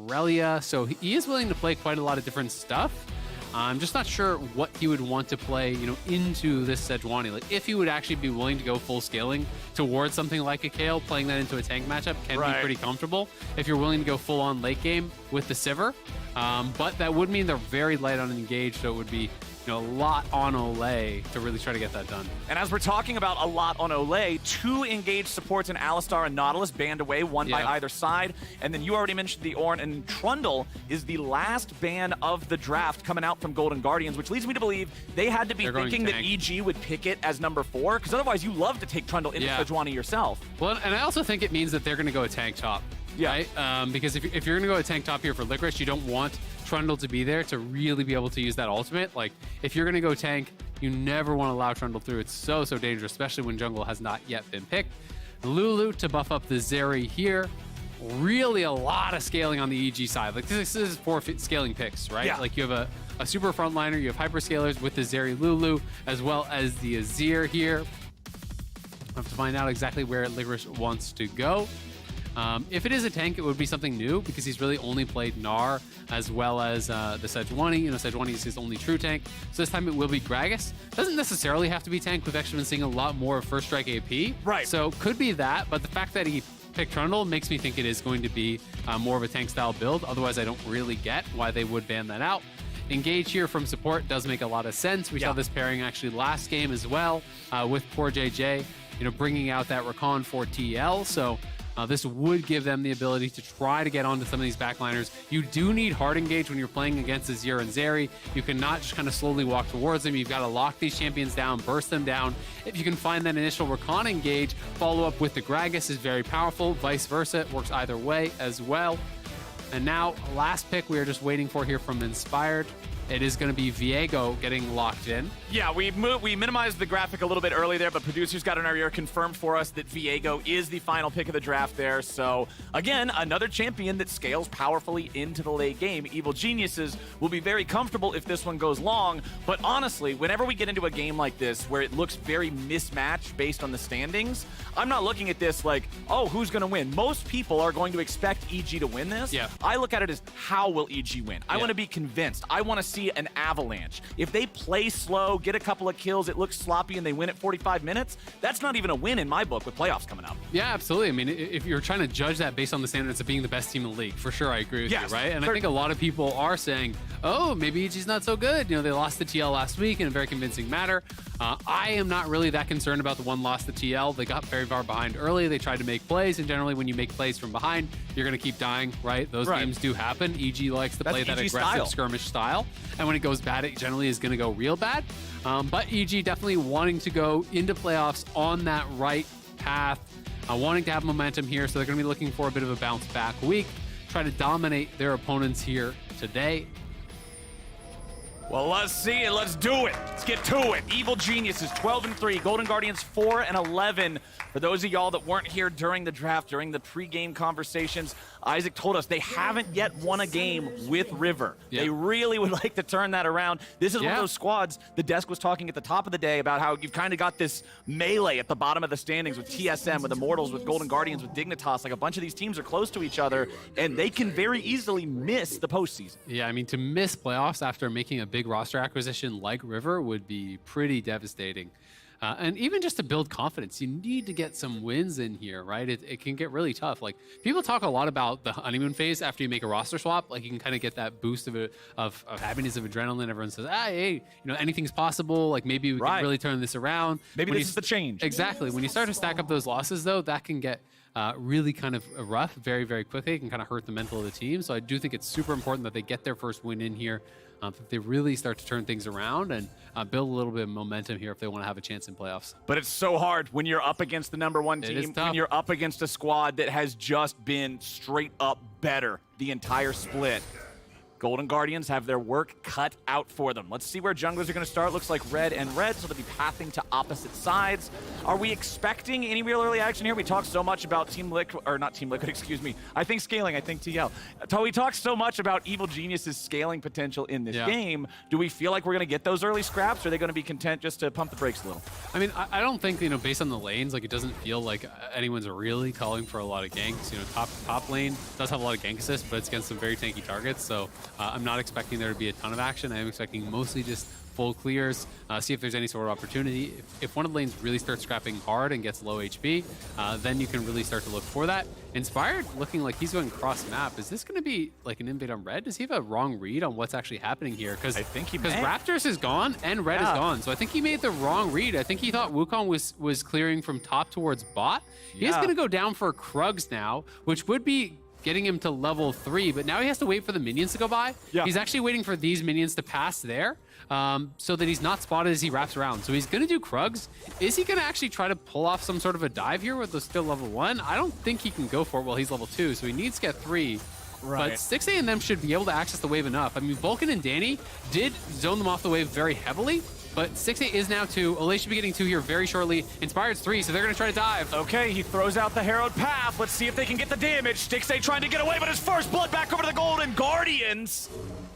Relia, so he is willing to play quite a lot of different stuff. I'm just not sure what he would want to play, into this Sejuani. Like, if he would actually be willing to go full scaling towards something like a Kayle, playing that into a tank matchup can be pretty comfortable. If you're willing to go full on late game with the Sivir, but that would mean they're very light on engage, so it would be a lot on Olay to really try to get that done. And as we're talking about a lot on Olay, 2 engaged supports in Alistar and Nautilus banned away, one by either side. And then you already mentioned the Ornn, and Trundle is the last ban of the draft coming out from Golden Guardians, which leads me to believe they had to be thinking that EG would pick it as number 4, because otherwise you love to take Trundle into Sejuani yourself. Well, and I also think it means that they're going to go a tank top. Right? Because if you're going to go a tank top here for Licorice, you don't want Trundle to be there to really be able to use that ultimate. Like, if you're going to go tank, you never want to allow Trundle through. It's so dangerous, especially when jungle has not yet been picked. Lulu to buff up the Zeri here. Really a lot of scaling on the EG side. Like this is 4 scaling picks, right? Yeah. Like you have a super frontliner, you have hyperscalers with the Zeri Lulu, as well as the Azir here. I have to find out exactly where Licorice wants to go. If it is a tank, it would be something new because he's really only played Gnar as well as the Sejuani. You know, Sejuani is his only true tank. So this time it will be Gragas. Doesn't necessarily have to be tank. We've actually been seeing a lot more of First Strike AP. Right. So could be that, but the fact that he picked Trundle makes me think it is going to be more of a tank style build. Otherwise, I don't really get why they would ban that out. Engage here from support does make a lot of sense. We saw this pairing actually last game as well with poor JJ, you know, bringing out that Rakan for TL. So this would give them the ability to try to get onto some of these backliners. You do need hard engage when you're playing against Azir and Zeri. You cannot just kind of slowly walk towards them. You've got to lock these champions down, burst them down. If you can find that initial Rakan engage, follow up with the Gragas is very powerful. Vice versa, it works either way as well. And now, last pick we are just waiting for here from Inspired. It is going to be Viego getting locked in. Yeah, we minimized the graphic a little bit early there, but producers got in our ear, confirmed for us that Viego is the final pick of the draft there. So, again, another champion that scales powerfully into the late game. Evil Geniuses will be very comfortable if this one goes long, but honestly, whenever we get into a game like this where it looks very mismatched based on the standings, I'm not looking at this like, oh, who's going to win? Most people are going to expect EG to win this. Yeah. I look at it as, how will EG win? I want to be convinced. I want to see an avalanche. If they play slow, get a couple of kills, it looks sloppy, and they win at 45 minutes, that's not even a win in my book with playoffs coming up. Yeah, absolutely. I mean, if you're trying to judge that based on the standards of being the best team in the league, for sure, I agree with you, right? And I think a lot of people are saying, oh, maybe EG's not so good. You know, they lost to TL last week in a very convincing manner. I am not really that concerned about the one loss to TL. They got very far behind early. They tried to make plays, and generally when you make plays from behind, you're going to keep dying, right? Those games do happen. EG likes to play that aggressive skirmish style. And when it goes bad, it generally is going to go real bad. But EG definitely wanting to go into playoffs on that right path, wanting to have momentum here. So they're going to be looking for a bit of a bounce back week, try to dominate their opponents here today. Well, let's see it. Let's do it. Let's get to it. Evil Geniuses 12-3, Golden Guardians 4-11. For those of y'all that weren't here during the draft, during the pre-game conversations, Isaac told us they haven't yet won a game with River. They really would like to turn that around. This is one of those squads. The desk was talking at the top of the day about how you've kind of got this melee at the bottom of the standings with TSM, with Immortals, with Golden Guardians, with Dignitas. Like a bunch of these teams are close to each other, and they can very easily miss the postseason. Yeah, I mean, to miss playoffs after making a big roster acquisition like River would be pretty devastating. And even just to build confidence, you need to get some wins in here, right? It can get really tough. Like, people talk a lot about the honeymoon phase after you make a roster swap. Like, you can kind of get that boost of happiness, of adrenaline. Everyone says, hey, you know, anything's possible. Like, maybe we can really turn this around. Maybe this is the change. Exactly. When you start to stack up those losses, though, that can get really kind of rough very, very quickly. It can kind of hurt the mental of the team. So I do think it's super important that they get their first win in here. If they really start to turn things around and build a little bit of momentum here if they want to have a chance in playoffs. But it's so hard when you're up against the #1 team, when you're up against a squad that has just been straight up better the entire split. Golden Guardians have their work cut out for them. Let's see where junglers are going to start. Looks like red and red, so they'll be pathing to opposite sides. Are we expecting any real early action here? We talked so much about Team Liquid, or not Team Liquid, excuse me. I think scaling, I think TL. We talked so much about Evil Genius's scaling potential in this game. Do we feel like we're going to get those early scraps, or are they going to be content just to pump the brakes a little? I mean, I don't think, you know, based on the lanes, like, it doesn't feel like anyone's really calling for a lot of ganks. You know, top lane does have a lot of gank assists, but it's against some very tanky targets, so I'm not expecting there to be a ton of action. I am expecting mostly just full clears, see if there's any sort of opportunity. If one of the lanes really starts scrapping hard and gets low HP, then you can really start to look for that. Inspired looking like he's going cross map. Is this going to be like an invade on red? Does he have a wrong read on what's actually happening here? Because I think he Because Raptors is gone and red is gone. So I think he made the wrong read. I think he thought Wukong was clearing from top towards bot. He's going to go down for Krugs now, which would be getting him to level 3, but now he has to wait for the minions to go by. He's actually waiting for these minions to pass there, so that he's not spotted as he wraps around. So he's gonna do Krugs. Is he gonna actually try to pull off some sort of a dive here with the still level 1? I don't think he can go for it while he's level 2, so he needs to get 3. But 6A and them should be able to access the wave enough. I mean, Vulcan and Danny did zone them off the wave very heavily, But 6-8 is now 2. Olay should be getting 2 here very shortly. Inspired's 3, so they're going to try to dive. Okay, he throws out the Herald Path. Let's see if they can get the damage. Stixay trying to get away, but his first blood back over to the Golden Guardians.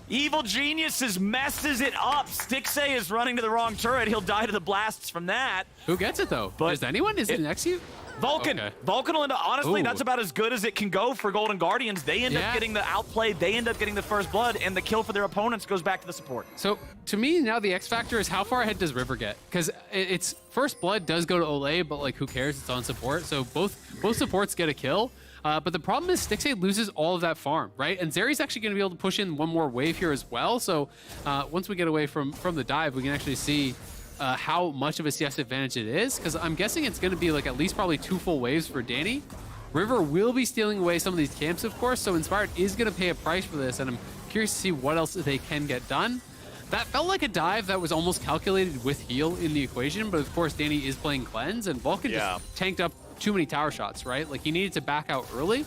Evil Geniuses messes it up. Stixay is running to the wrong turret. He'll die to the blasts from that. Who gets it, though? Does anyone? Is it next to you? Vulcan. Okay. Vulcan will end up, honestly, Ooh. that's about as good as it can go for Golden Guardians. They end up getting the outplay, they end up getting the first blood, and the kill for their opponents goes back to the support. So, to me, now the X factor is how far ahead does River get? Because it's first blood does go to Olay, but like who cares? It's on support. So both supports get a kill. But the problem is Stixay loses all of that farm, right? And Zeri's actually going to be able to push in one more wave here as well. So once we get away from the dive, we can actually see how much of a CS advantage it is, because I'm guessing it's going to be like at least probably 2 full waves for Danny. River will be stealing away some of these camps, of course, so Inspired is going to pay a price for this, and I'm curious to see what else they can get done. That felt like a dive that was almost calculated with heal in the equation, but of course Danny is playing cleanse, and Vulcan just tanked up too many tower shots, right? Like he needed to back out early.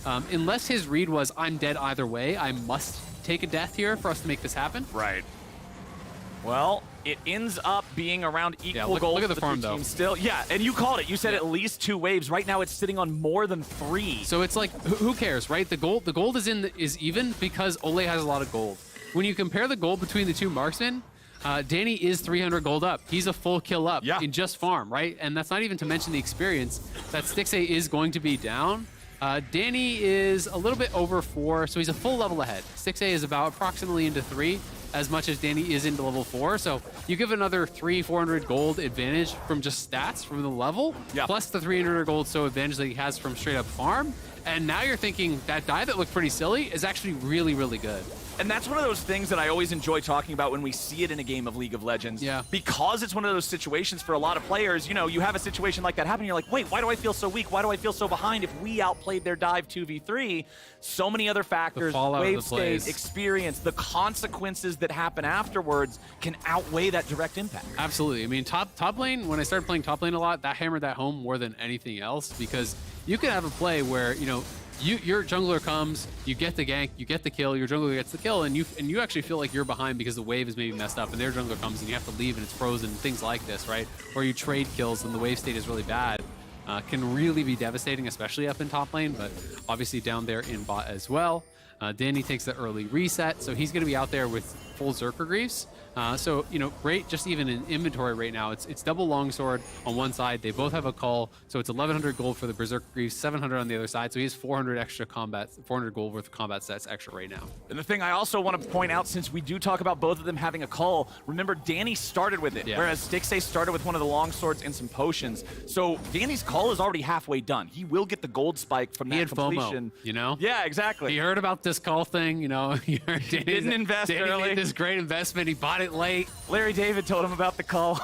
Unless his read was, I'm dead either way, I must take a death here for us to make this happen. Right. Well, it ends up being around equal goals. Look at the for farm, two though. teams still. Yeah, and you called it. You said at least 2 waves. Right now, it's sitting on more than 3. So it's like, who cares, right? The gold is even because Olay has a lot of gold. When you compare the gold between the 2 marksmen, Danny is 300 gold up. He's a full kill up in just farm, right? And that's not even to mention the experience that Stixay is going to be down. Danny is a little bit over 4, so he's a full level ahead. Stixay is about approximately into 3, as much as Danny is into level 4. So you give another 400 gold advantage from just stats from the level, plus the 300 gold so advantage that he has from straight up farm. And now you're thinking that dive that looked pretty silly is actually really, really good. And that's one of those things that I always enjoy talking about when we see it in a game of League of Legends. Yeah. Because it's one of those situations for a lot of players, you know, you have a situation like that happen, you're like, wait, why do I feel so weak? Why do I feel so behind? If we outplayed their dive 2v3, so many other factors, wave state, experience, the consequences that happen afterwards can outweigh that direct impact. Absolutely. I mean, top lane, when I started playing top lane a lot, that hammered that home more than anything else, because you can have a play where, you know, your jungler comes, you get the gank, you get the kill, your jungler gets the kill, and you actually feel like you're behind because the wave is maybe messed up, and their jungler comes and you have to leave and it's frozen, things like this, right? Or you trade kills and the wave state is really bad. Can really be devastating, especially up in top lane, but obviously down there in bot as well. Danny takes the early reset, so he's going to be out there with full Zerker Greaves. So, you know, great, just even in inventory right now, it's double longsword on one side. They both have a call, so it's 1,100 gold for the Berserker Greaves, 700 on the other side. So he has 400 extra combat, 400 gold worth of combat sets extra right now. And the thing I also want to point out, since we do talk about both of them having a call, remember Danny started with it, whereas Stixay started with one of the longswords and some potions. So Danny's call is already halfway done. He will get the gold spike from that completion. FOMO, you know? Yeah, exactly. He heard about this call thing, you know. He heard He didn't invest Danny early. made this great investment. He bought it late. Larry David told him about the call.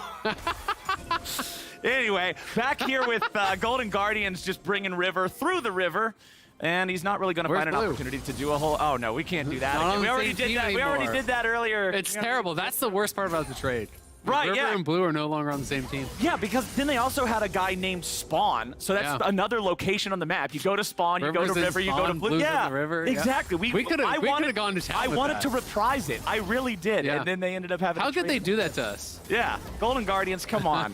Anyway, back here with Golden Guardians just bringing River through the river. And he's not really going to find an opportunity to do a whole... Oh, no, we can't do that. We already did that. We already did that earlier. It's terrible. That's the worst part about the trade. Right, River and Blue are no longer on the same team. Yeah, because then they also had a guy named Spawn. So that's another location on the map. You go to Spawn, you go to River, you go to Blue. Yeah, the river. Exactly. We could have gone to town I with wanted that. to reprise it. I really did. Yeah. And then they ended up having How could they do that to us? Yeah. Golden Guardians, come on.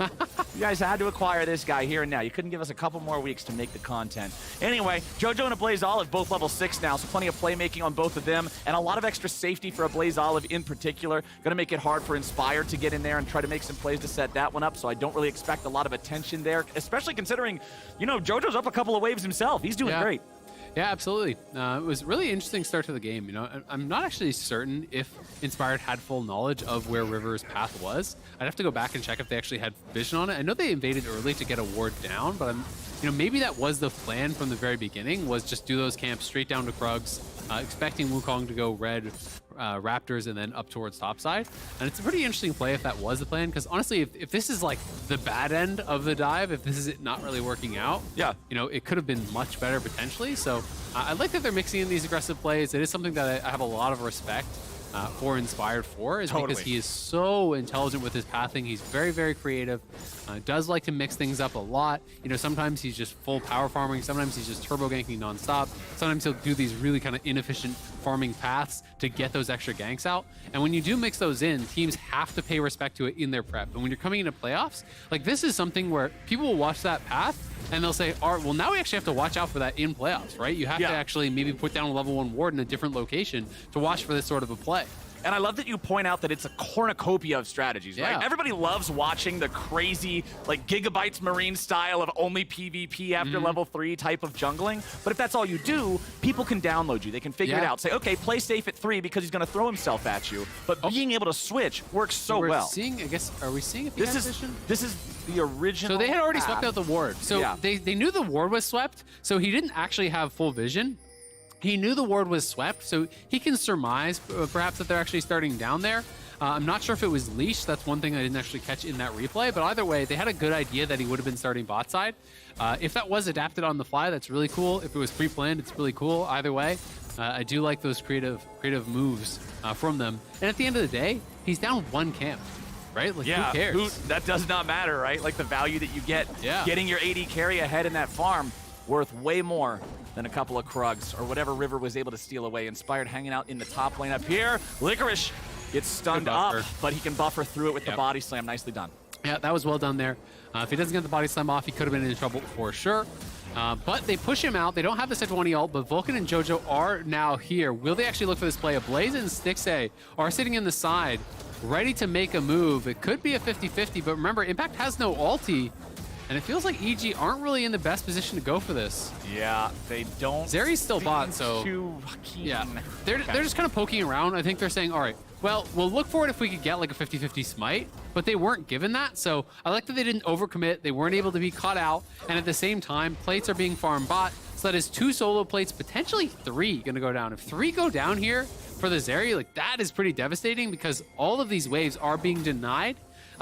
You guys had to acquire this guy here and now. You couldn't give us a couple more weeks to make the content. Anyway, JoJo and a Blaze Olive, both level 6 now, so plenty of playmaking on both of them, and a lot of extra safety for a Blaze Olive in particular. Going to make it hard for Inspired to get in there and try to make some plays to set that one up, so I don't really expect a lot of attention there, especially considering, you know, JoJo's up a couple of waves himself. He's doing great. Yeah, absolutely. It was a really interesting start to the game. You know, I'm not actually certain if Inspired had full knowledge of where River's path was. I'd have to go back and check if they actually had vision on it. I know they invaded early to get a ward down, but you know, maybe that was the plan from the very beginning, was just do those camps straight down to Krugs, expecting Wukong to go red Raptors and then up towards topside. And it's a pretty interesting play if that was the plan, because honestly, if this is like the bad end of the dive, if this is it not really working out, you know, it could have been much better potentially. So I like that they're mixing in these aggressive plays. It is something that I have a lot of respect for Inspired 4 is because he is so intelligent with his pathing. He's very, very creative. Does like to mix things up a lot. You know, sometimes he's just full power farming. Sometimes he's just turbo ganking nonstop. Sometimes he'll do these really kind of inefficient farming paths to get those extra ganks out. And when you do mix those in, teams have to pay respect to it in their prep. And when you're coming into playoffs, like this is something where people will watch that path and they'll say, all right, well, now we actually have to watch out for that in playoffs, right? You have to actually maybe put down a level 1 ward in a different location to watch for this sort of a play. And I love that you point out that it's a cornucopia of strategies, right? Everybody loves watching the crazy, like Gigabytes Marine style of only PvP after level 3 type of jungling. But if that's all you do, people can download you. They can figure it out. Say, okay, play safe at 3 because he's going to throw himself at you. But being able to switch works so well. Seeing, I guess, are we seeing if this is the original. So they had already path. swept out the ward. So they knew the ward was swept. So he didn't actually have full vision. He knew the ward was swept, so he can surmise perhaps that they're actually starting down there. I'm not sure if it was leashed. That's one thing I didn't actually catch in that replay. But either way, they had a good idea that he would have been starting bot side. If that was adapted on the fly, that's really cool. If it was pre-planned, it's really cool. Either way, I do like those creative moves from them. And at the end of the day, he's down 1 camp. Right? Like, who cares? That does not matter, right? Like the value that you get getting your AD carry ahead in that farm, worth way more than a couple of Krugs or whatever River was able to steal away. Inspired hanging out in the top lane up here. Licorice gets stunned up, but he can buffer through it with the body slam. Nicely done. Yeah, that was well done there. If he doesn't get the body slam off, he could have been in trouble for sure. But they push him out. They don't have the Sejuani ult, but Vulcan and JoJo are now here. Will they actually look for this play? Blaze and Stixxay are sitting in the side, ready to make a move. It could be a 50-50, but remember, Impact has no ulti. And it feels like EG aren't really in the best position to go for this. Yeah, they don't. Zeri's still bot, so yeah, they're just kind of poking around. I think they're saying, all right, well, we'll look for it if we could get like a 50-50 smite, but they weren't given that. So I like that they didn't overcommit. They weren't able to be caught out, and at the same time, plates are being farmed bot. So that is 2 solo plates, potentially 3 going to go down. If 3 go down here for the Zeri, like that is pretty devastating because all of these waves are being denied.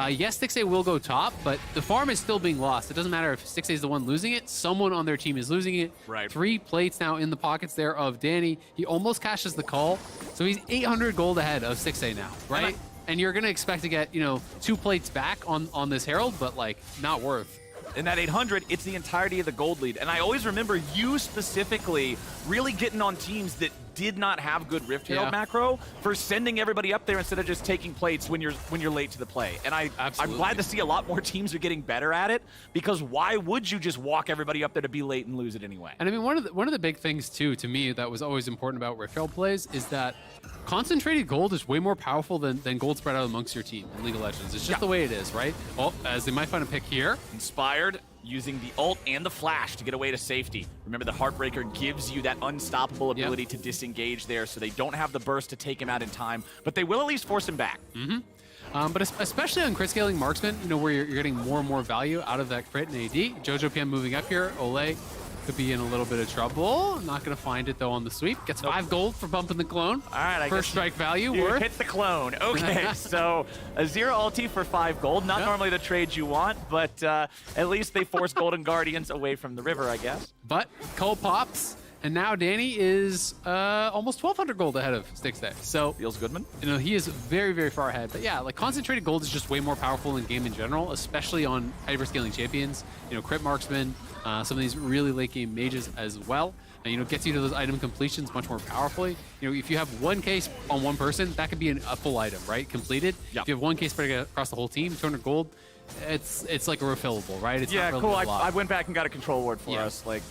Yes, Stixxay will go top, but the farm is still being lost. It doesn't matter if Stixxay is the one losing it. Someone on their team is losing it. Right. 3 plates now in the pockets there of Danny. He almost cashes the call. So he's 800 gold ahead of Stixxay now, right? And you're going to expect to get, 2 plates back on this Herald, but like not worth. In that 800, it's the entirety of the gold lead. And I always remember you specifically really getting on teams that did not have good Rift Herald macro for sending everybody up there instead of just taking plates when you're late to the play. And I'm glad to see a lot more teams are getting better at it, because why would you just walk everybody up there to be late and lose it anyway? And I mean, one of the big things too, to me, that was always important about Rift Herald plays is that concentrated gold is way more powerful than gold spread out amongst your team in League of Legends. It's just the way it is, right? Well, as they might find a pick here. Inspired using the ult and the flash to get away to safety. Remember, the Heartbreaker gives you that unstoppable ability to disengage there, so they don't have the burst to take him out in time, but they will at least force him back. But especially on crit scaling marksman, where you're getting more and more value out of that crit and AD. JoJo PM moving up here. Ole could be in a little bit of trouble. Not going to find it, though, on the sweep. Gets 5 gold for bumping the clone. All right, First strike value. You hit the clone. Okay, so a 0 ulti for 5 gold. Not normally the trade you want, but at least they force Golden Guardians away from the river, I guess. But Cole pops, and now Danny is almost 1,200 gold ahead of Stixxay. So feels good, man. He is very, very far ahead. But yeah, like concentrated gold is just way more powerful in game in general, especially on hyperscaling champions. Crit marksman, some of these really late game mages as well. And, gets you to those item completions much more powerfully. If you have 1 case on one person, that could be a full item, right? Completed. If you have 1 case spread across the whole team, 200 gold, it's like a refillable, right? It's not really cool. a lot. I went back and got a control ward for us. Like,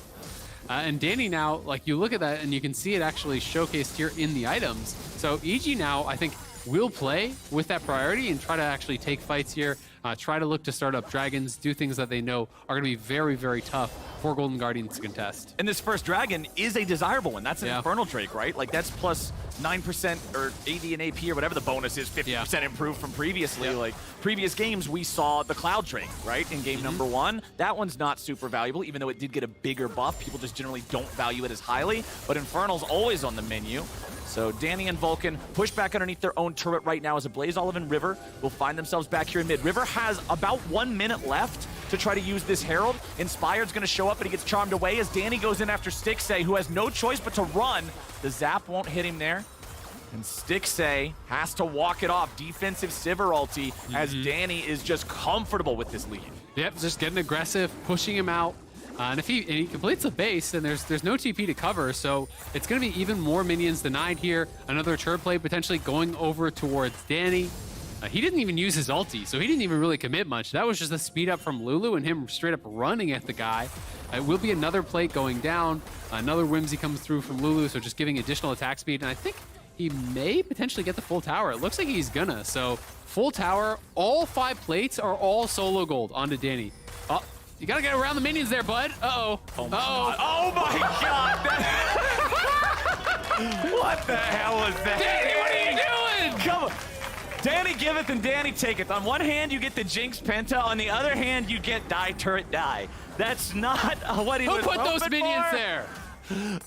and Danny now, like you look at that and you can see it actually showcased here in the items. So EG now, I think, will play with that priority and try to actually take fights here, try to look to start up dragons, do things that they know are going to be very, very tough for Golden Guardians to contest. And this first dragon is a desirable one. That's an Infernal Drake, right? Like that's plus 9% or AD and AP or whatever the bonus is, 50% improved from previously. Like previous games, we saw the Cloud Drake, right? In game number 1. That one's not super valuable, even though it did get a bigger buff. People just generally don't value it as highly, but Infernal's always on the menu. So Danny and Vulcan push back underneath their own turret right now as a Blaze Olive and River will find themselves back here in mid. River has about 1 minute left to try to use this Herald. Inspired's going to show up, but he gets charmed away as Danny goes in after Stixxay, who has no choice but to run. The zap won't hit him there. And Stixay has to walk it off. Defensive Sivir ulti as Danny is just comfortable with this lead. Yep, just getting aggressive, pushing him out. And if he completes the base, then there's no TP to cover, so it's going to be even more minions denied here. Another turret play potentially going over towards Danny. He didn't even use his ulti, so he didn't even really commit much. That was just a speed up from Lulu and him straight up running at the guy. It will be another plate going down. Another Whimsy comes through from Lulu, so just giving additional attack speed. And I think he may potentially get the full tower. It looks like he's gonna. So full tower, all 5 plates are all solo gold onto Danny. Oh, you gotta get around the minions there, bud. Uh-oh. Oh my God. Oh my God. What the hell was that? Danny, what are you doing? Come on. Danny giveth and Danny taketh. On one hand, you get the Jinx Penta. On the other hand, you get die, turret, die. That's not what he was Who put those hoping minions for, there?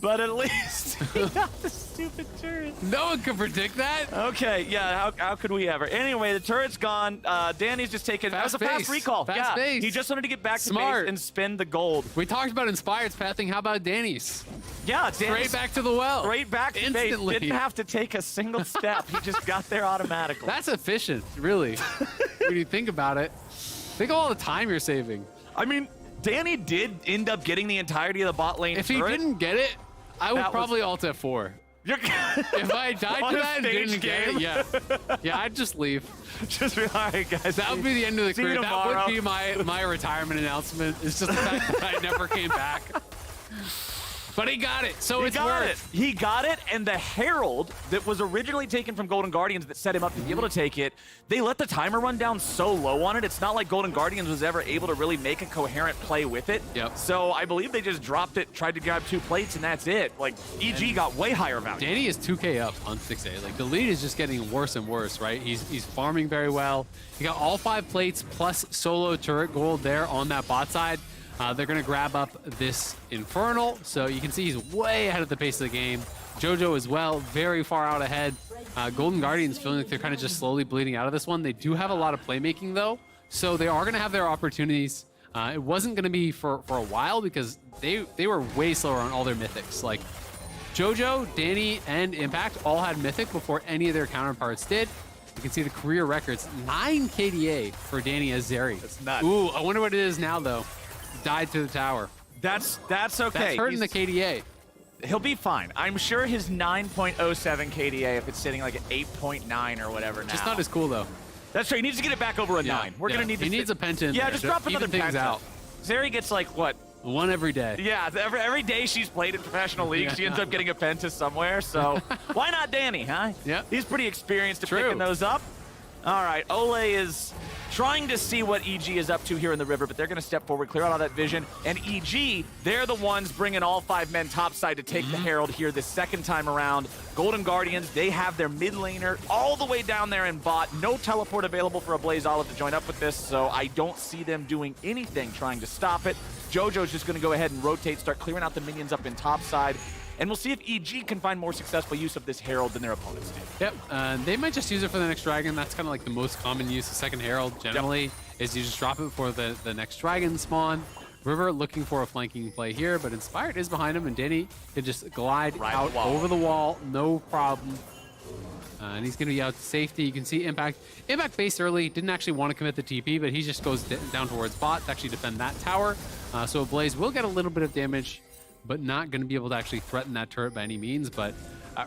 But at least he got the stupid turret. No one could predict that. Okay, yeah, how could we ever? Anyway, the turret's gone. Danny's just taking, that was a fast recall. Fast base. He just wanted to get back to Smart. base and spend the gold. We talked about Inspired's pathing. How about Danny's? Yeah, Straight back to the well. Straight back to base. Instantly. Didn't have to take a single step. He just got there automatically. That's efficient, really. When you think about it. Think of all the time you're saving. I mean, Danny did end up getting the entirety of the bot lane. If he didn't get it, I would That probably ult F4. If I died On to a that and stage didn't get it, game? yeah, I'd just leave. Just be all right, guys. That would be the end of the See you career. That would tomorrow. be my retirement announcement. It's just the fact that I never came back. But he got it, so it's worth. He got it, and the Herald that was originally taken from Golden Guardians that set him up to be able to take it, they let the timer run down so low on it. It's not like Golden Guardians was ever able to really make a coherent play with it. Yep. So I believe they just dropped it, tried to grab 2 plates, and that's it. Like, EG got way higher value. Danny is 2K up on 6A. Like, the lead is just getting worse and worse, right? He's farming very well. He got all 5 plates plus solo turret gold there on that bot side. They're going to grab up this Infernal, so you can see he's way ahead of the pace of the game. JoJo as well, very far out ahead. Golden Guardians feeling like they're kind of just slowly bleeding out of this one. They do have a lot of playmaking, though, so they are going to have their opportunities. It wasn't going to be for a while because they were way slower on all their mythics. Like, JoJo, Danny, and Impact all had mythic before any of their counterparts did. You can see the career records, 9 KDA for Danny as Zeri. That's nuts. Ooh, I wonder what it is now, though. Died to the tower. That's okay. That's hurting the KDA. He'll be fine. I'm sure his 9.07 KDA, if it's sitting like at 8.9 or whatever now. Just not as cool, though. That's right. He needs to get it back over a 9. We're gonna need. He needs a penta. Yeah, just drop another things penta. out. Zeri gets like what? 1 every day. Yeah, every day she's played in professional leagues, she ends up getting a penta somewhere. So why not Danny, huh? Yeah. He's pretty experienced at picking those up. All right, Ole is trying to see what EG is up to here in the river, but they're going to step forward, clear out all that vision. And EG, they're the ones bringing all 5 men topside to take the Herald here this second time around. Golden Guardians, they have their mid laner all the way down there in bot. No teleport available for a Blaze Olive to join up with this, so I don't see them doing anything trying to stop it. JoJo's just going to go ahead and rotate, start clearing out the minions up in topside. And we'll see if EG can find more successful use of this Herald than their opponents do. Yep, they might just use it for the next dragon. That's kind of like the most common use of second Herald generally, is you just drop it before the next dragon spawn. River looking for a flanking play here, but Inspired is behind him, and Danny can just glide out over the wall, no problem. And he's going to be out to safety. You can see Impact based early, didn't actually want to commit the TP, but he just goes down towards bot to actually defend that tower. So Blaze will get a little bit of damage, but not going to be able to actually threaten that turret by any means. But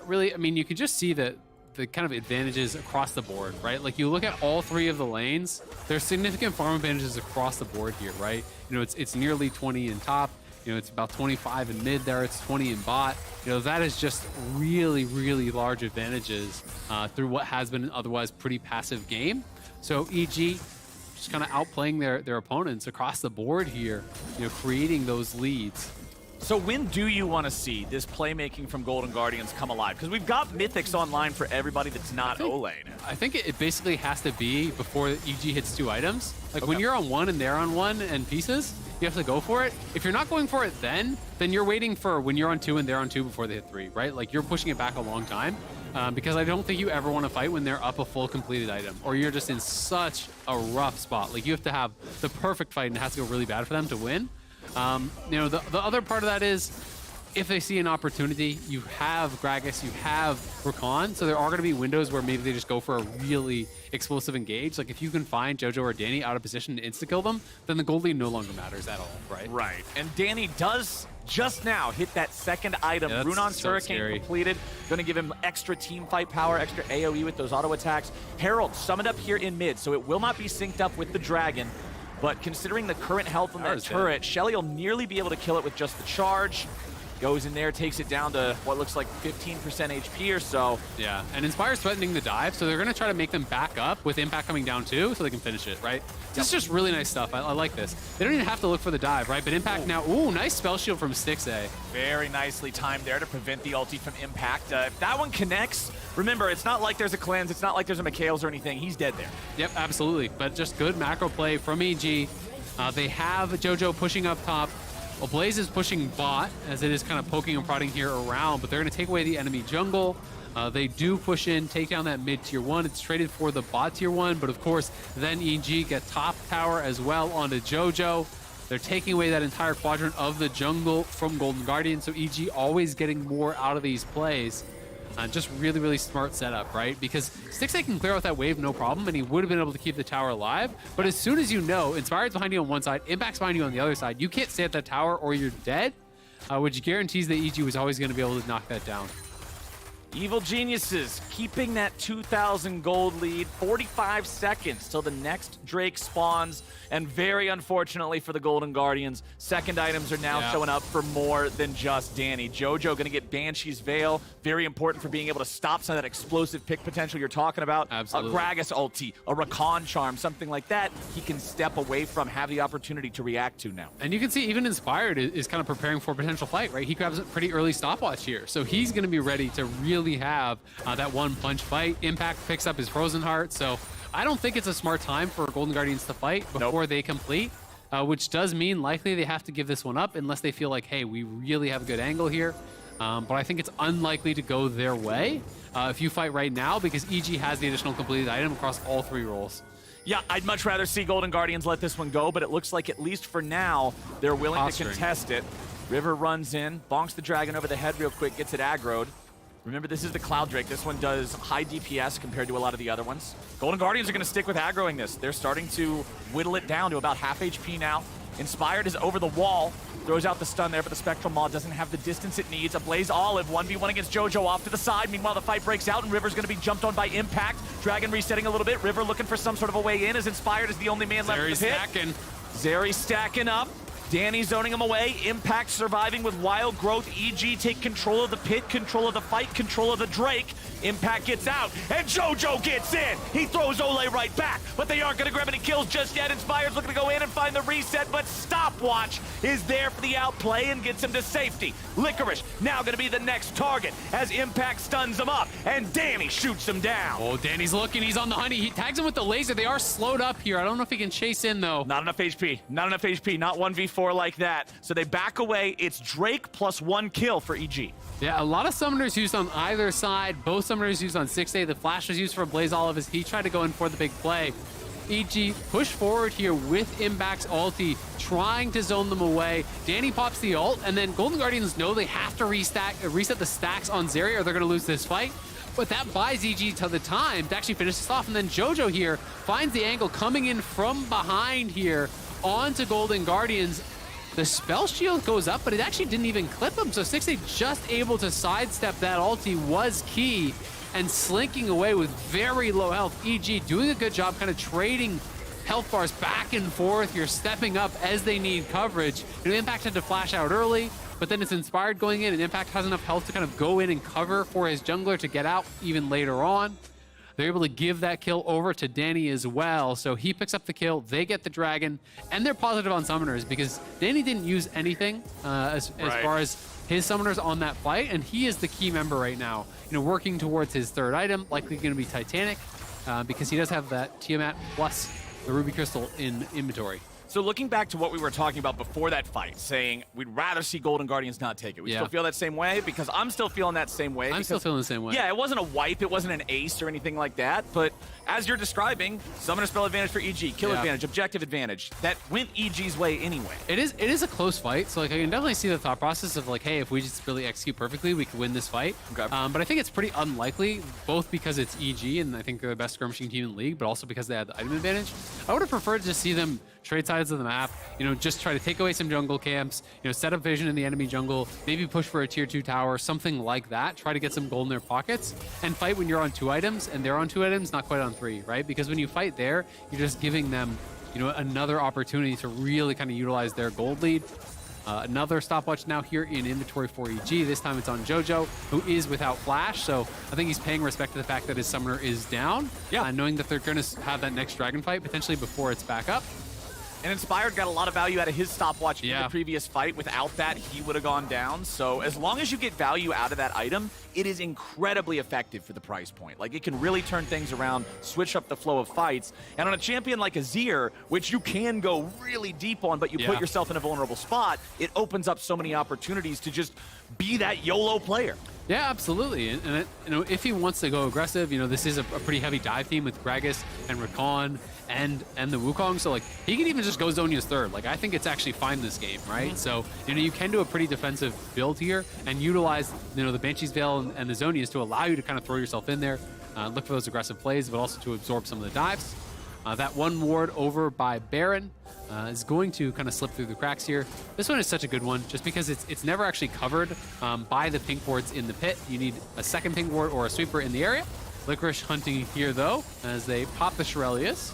really, I mean, you can just see the kind of advantages across the board, right? Like, you look at all 3 of the lanes, there's significant farm advantages across the board here, right? You know, it's nearly 20 in top. You know, it's about 25 in mid there. It's 20 in bot. You know, that is just really, really large advantages through what has been an otherwise pretty passive game. So EG just kind of outplaying their opponents across the board here, you know, creating those leads. So when do you want to see this playmaking from Golden Guardians come alive? Because we've got Mythics online for everybody that's not Ole now. I think it basically has to be before EG hits 2 items. Like, when you're on 1 and they're on 1 and pieces, you have to go for it. If you're not going for it then you're waiting for when you're on 2 and they're on 2 before they hit 3, right? Like, you're pushing it back a long time. Because I don't think you ever want to fight when they're up a full completed item, or you're just in such a rough spot. Like, you have to have the perfect fight and it has to go really bad for them to win. You know, the other part of that is, if they see an opportunity, you have Gragas, you have Rakan, so there are going to be windows where maybe they just go for a really explosive engage. Like if you can find Jojo or Danny out of position to insta-kill them, then the gold lead no longer matters at all, right? Right. And Danny does just now hit that second item. Yeah, Runon's so Hurricane scary. completed. Going to give him extra team fight power, extra AoE with those auto attacks. Herald summoned up here in mid, so it will not be synced up with the Dragon. But considering the current health on that Power's turret, Shelly will nearly be able to kill it with just the charge. Goes in there, takes it down to what looks like 15% HP or so. Yeah, and Inspire's threatening the dive, so they're going to try to make them back up with Impact coming down too, so they can finish it, right? This is just really nice stuff. I like this. They don't even have to look for the dive, right? But Impact now, ooh, nice spell shield from Stixxay. Very nicely timed there to prevent the ulti from Impact. If that one connects, remember, it's not like there's a cleanse, it's not like there's a Mikhail's or anything. He's dead there. Yep, absolutely. But just good macro play from EG. They have Jojo pushing up top. Well, Blaze is pushing bot, as it is kind of poking and prodding here around, but they're going to take away the enemy jungle. They do push in, take down that mid tier 1. It's traded for the bot tier 1, but of course, then EG get top tower as well onto Jojo. They're taking away that entire quadrant of the jungle from Golden Guardian, so EG always getting more out of these plays. Just really, really smart setup, right? Because Stixxay can clear out that wave no problem, and he would have been able to keep the tower alive. But as soon as you know, Inspired's behind you on one side, Impact's behind you on the other side, you can't stay at that tower or you're dead, which guarantees that EG was always going to be able to knock that down. Evil Geniuses keeping that 2,000 gold lead. 45 seconds till the next Drake spawns. And very unfortunately for the Golden Guardians, second items are now showing up for more than just Danny. Jojo going to get Banshee's Veil. Very important for being able to stop some of that explosive pick potential you're talking about. Absolutely. A Gragas ulti, a Rakan charm, something like that. He can step away from, have the opportunity to react to now. And you can see even Inspired is kind of preparing for a potential fight, right? He grabs a pretty early stopwatch here. So he's going to be ready to really have that one punch fight. Impact picks up his Frozen Heart. So I don't think it's a smart time for Golden Guardians to fight before they complete, which does mean likely they have to give this one up unless they feel like, hey, we really have a good angle here. But I think it's unlikely to go their way if you fight right now, because EG has the additional completed item across all 3 roles. Yeah, I'd much rather see Golden Guardians let this one go, but it looks like at least for now, they're willing to contest it. River runs in, bonks the Dragon over the head real quick, gets it aggroed. Remember, this is the Cloud Drake. This one does high DPS compared to a lot of the other ones. Golden Guardians are going to stick with aggroing this. They're starting to whittle it down to about half HP now. Inspired is over the wall. Throws out the stun there, but the Spectral Maw doesn't have the distance it needs. A Blaze Olive, 1v1 against Jojo off to the side. Meanwhile, the fight breaks out, and River's going to be jumped on by Impact. Dragon resetting a little bit. River looking for some sort of a way in, as Inspired is the only man left in the pit. Stacking. Zeri stacking up. Danny zoning him away. Impact surviving with Wild Growth. EG take control of the pit, control of the fight, control of the Drake. Impact gets out, and Jojo gets in. He throws Ole right back, but they aren't going to grab any kills just yet. Inspired's looking to go in and find the reset, but Stopwatch is there for the outplay and gets him to safety. Licorice now going to be the next target as Impact stuns him up, and Danny shoots him down. Oh, Danny's looking. He's on the honey. He tags him with the laser. They are slowed up here. I don't know if he can chase in, though. Not enough HP. Not enough HP. Not 1v4 like that. So they back away. It's Drake plus 1 kill for EG. Yeah, a lot of summoners used on either side. Both summoners used on Stixxay. The flash was used for Blaze Olive as he tried to go in for the big play. EG push forward here with Impact's ulti, trying to zone them away. Danny pops the ult, and then Golden Guardians know they have to reset the stacks on Zeri or they're going to lose this fight. But that buys EG to the time to actually finish this off. And then Jojo here finds the angle coming in from behind here onto Golden Guardians. The spell shield goes up, but it actually didn't even clip him. So Stixxay just able to sidestep that ulti was key, and slinking away with very low health. EG doing a good job kind of trading health bars back and forth. You're stepping up as they need coverage. Impact had to flash out early, but then it's Inspired going in, and Impact has enough health to kind of go in and cover for his jungler to get out even later on. They're able to give that kill over to Danny as well. So he picks up the kill, they get the dragon, and they're positive on summoners because Danny didn't use anything as far as his summoners on that fight, and he is the key member right now. Working towards his third item, likely going to be Titanic, because he does have that Tiamat plus the Ruby Crystal in inventory. So looking back to what we were talking about before that fight, saying we'd rather see Golden Guardians not take it. We still feel that same way? Because I'm still feeling that same way. I'm still feeling the same way. Yeah, it wasn't a wipe, it wasn't an ace or anything like that, but as you're describing, summoner spell advantage for EG, kill advantage, objective advantage, that went EG's way anyway. It is a close fight, so like I can definitely see the thought process of like, hey, if we just really execute perfectly, we could win this fight. Okay. But I think it's pretty unlikely, both because it's EG and I think they're the best skirmishing team in the league, but also because they had the item advantage. I would have preferred to just see them trade sides of the map, just try to take away some jungle camps, set up vision in the enemy jungle, maybe push for a tier 2 tower, something like that, try to get some gold in their pockets, and fight when you're on 2 items, and they're on 2 items, not quite on 3, right? Because when you fight there, you're just giving them, another opportunity to really kind of utilize their gold lead. Another stopwatch now here in inventory for EG. This time it's on JoJo, who is without flash, so I think he's paying respect to the fact that his summoner is down, knowing that they're going to have that next dragon fight potentially before it's back up. And Inspired got a lot of value out of his stopwatch in the previous fight. Without that, he would have gone down. So as long as you get value out of that item, it is incredibly effective for the price point. Like, it can really turn things around, switch up the flow of fights. And on a champion like Azir, which you can go really deep on, but you put yourself in a vulnerable spot, it opens up so many opportunities to just be that YOLO player. Yeah, absolutely. And if he wants to go aggressive, this is a pretty heavy dive team with Gragas and Rakan and the Wukong. So, like, he can even just go Zhonya's third. Like, I think it's actually fine this game, right? So, you can do a pretty defensive build here and utilize, the Banshee's Veil and the Zhonyas to allow you to kind of throw yourself in there, look for those aggressive plays, but also to absorb some of the dives. That one ward over by Baron is going to kind of slip through the cracks here. This one is such a good one just because it's never actually covered by the pink wards in the pit. You need a second pink ward or a sweeper in the area. Licorice hunting here, though, as they pop the Shirelius.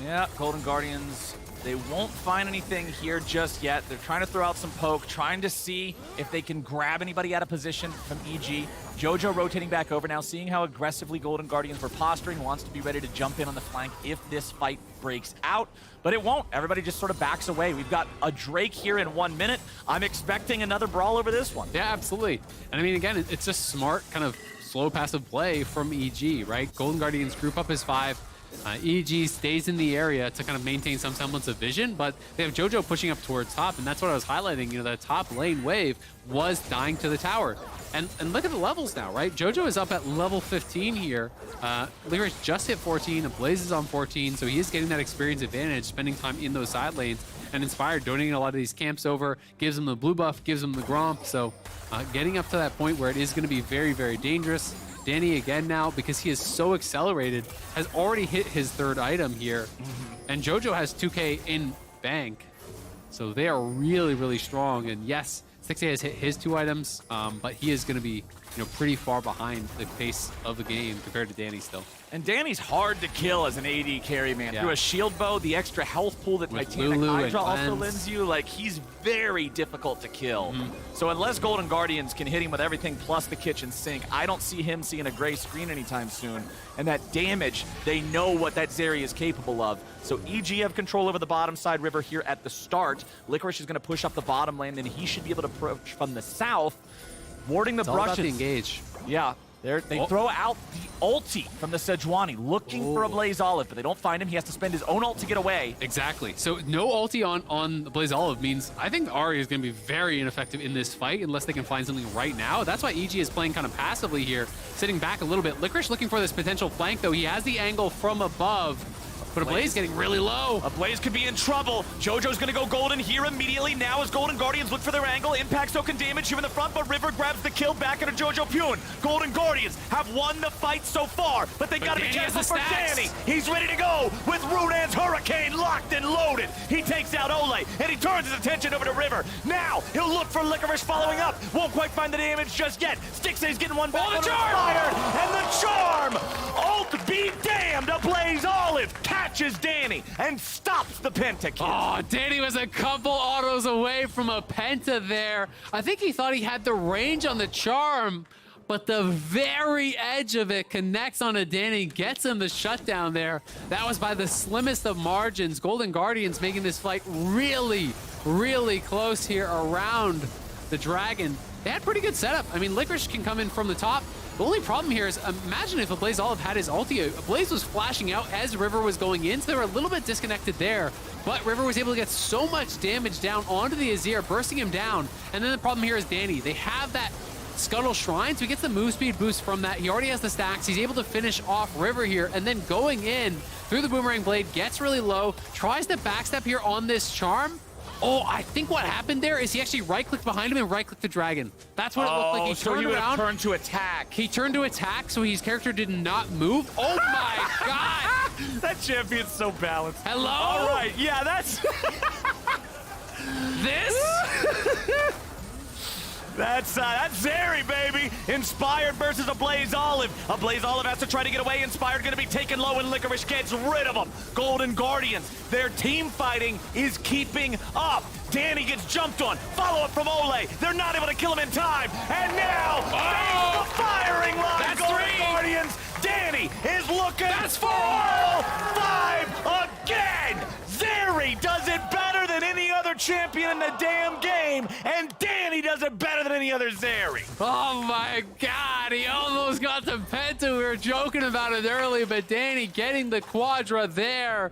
Yeah, Golden Guardians, they won't find anything here just yet. They're trying to throw out some poke, trying to see if they can grab anybody out of position from EG. JoJo rotating back over now, seeing how aggressively Golden Guardians were posturing, wants to be ready to jump in on the flank if this fight breaks out, but it won't. Everybody just sort of backs away. We've got a Drake here in 1 minute. I'm expecting another brawl over this one. Yeah, absolutely. And I mean, again, it's just smart kind of slow passive play from EG, right? Golden Guardians group up as 5. EG stays in the area to kind of maintain some semblance of vision, but they have JoJo pushing up towards top, and that's what I was highlighting. The top lane wave was dying to the tower. And look at the levels now, right? JoJo is up at level 15 here. Licorice just hit 14, Blaze is on 14, so he is getting that experience advantage, spending time in those side lanes. And Inspired donating a lot of these camps over, gives him the blue buff, gives him the Gromp, so getting up to that point where it is going to be very, very dangerous. Danny again now, because he is so accelerated, has already hit his 3rd item here. And JoJo has 2K in bank. So they are really, really strong. And yes, 6A has hit his 2 items, but he is going to be pretty far behind the pace of the game compared to Danny still. And Danny's hard to kill as an AD carry, man. Through a shield bow, the extra health pool that With Titanic Lulu Hydra and also Lens. lends you, like, he's very difficult to kill. So unless Golden Guardians can hit him with everything plus the kitchen sink, I don't see him seeing a gray screen anytime soon. And that damage, they know what that Zeri is capable of. So EG have control over the bottom side river here at the start. Licorice is going to push up the bottom lane, and he should be able to approach from the south, warding the It's all about brushes. the engage. Yeah. They throw out the ulti from the Sejuani, looking for a Blaze Olive, but they don't find him. He has to spend his own ult to get away. Exactly. So no ulti on the Blaze Olive means I think the Ahri is going to be very ineffective in this fight unless they can find something right now. That's why EG is playing kind of passively here, sitting back a little bit. Licorice looking for this potential flank, though. He has the angle from above. But a Blaze getting really low. A Blaze could be in trouble. JoJo's gonna go golden here immediately. Now as Golden Guardians look for their angle. Impact soaking damage here in the front, but River grabs the kill back into JoJo Pune. Golden Guardians have won the fight so far, but they gotta be careful for Danny. He's ready to go with Runan's Hurricane locked and loaded. He takes out Ole, and he turns his attention over to River. Now he'll look for Licorice following up. Won't quite find the damage just yet. Stixay's getting one back. Oh, the charm! And the charm! Ult be damned! A Blaze Olive catches Danny and stops the Penta kill. Oh, Danny was a couple autos away from a Penta there. I think he thought he had the range on the charm, but the very edge of it connects on a Danny, gets him the shutdown there. That was by the slimmest of margins. Golden Guardians making this fight really, really close here around the Dragon. They had pretty good setup. I mean, Licorice can come in from the top, The only problem here is, imagine if a Blaze Olive had his ulti. Blaze was flashing out as River was going in, so they were a little bit disconnected there. But River was able to get so much damage down onto the Azir, bursting him down. And then the problem here is Danny. They have that Scuttle Shrine, so he gets the move speed boost from that. He already has the stacks. He's able to finish off River here, and then going in through the Boomerang Blade, gets really low, tries to backstep here on this Charm. Oh, I think what happened there is he actually right-clicked behind him and right-clicked the dragon. That's what it looked like. He turned around. Turned to attack. He turned to attack, so his character did not move. Oh my god! That champion's so balanced. Hello? All right, yeah, that's... That's Zeri, baby. Inspired versus a Blaze Olive. A Blaze Olive has to try to get away. Inspired going to be taken low, and Licorice gets rid of him. Golden Guardians, their team fighting is keeping up. Danny gets jumped on. Follow-up from Ole. They're not able to kill him in time. And now, the firing line. That's Golden three. Guardians. Danny is looking for all 5 again. Zeri does it better than any other champion in the damn game, and Danny does it better than any other Zeri. Oh my god, he almost got the penta. We were joking about it earlier, but Danny getting the quadra there.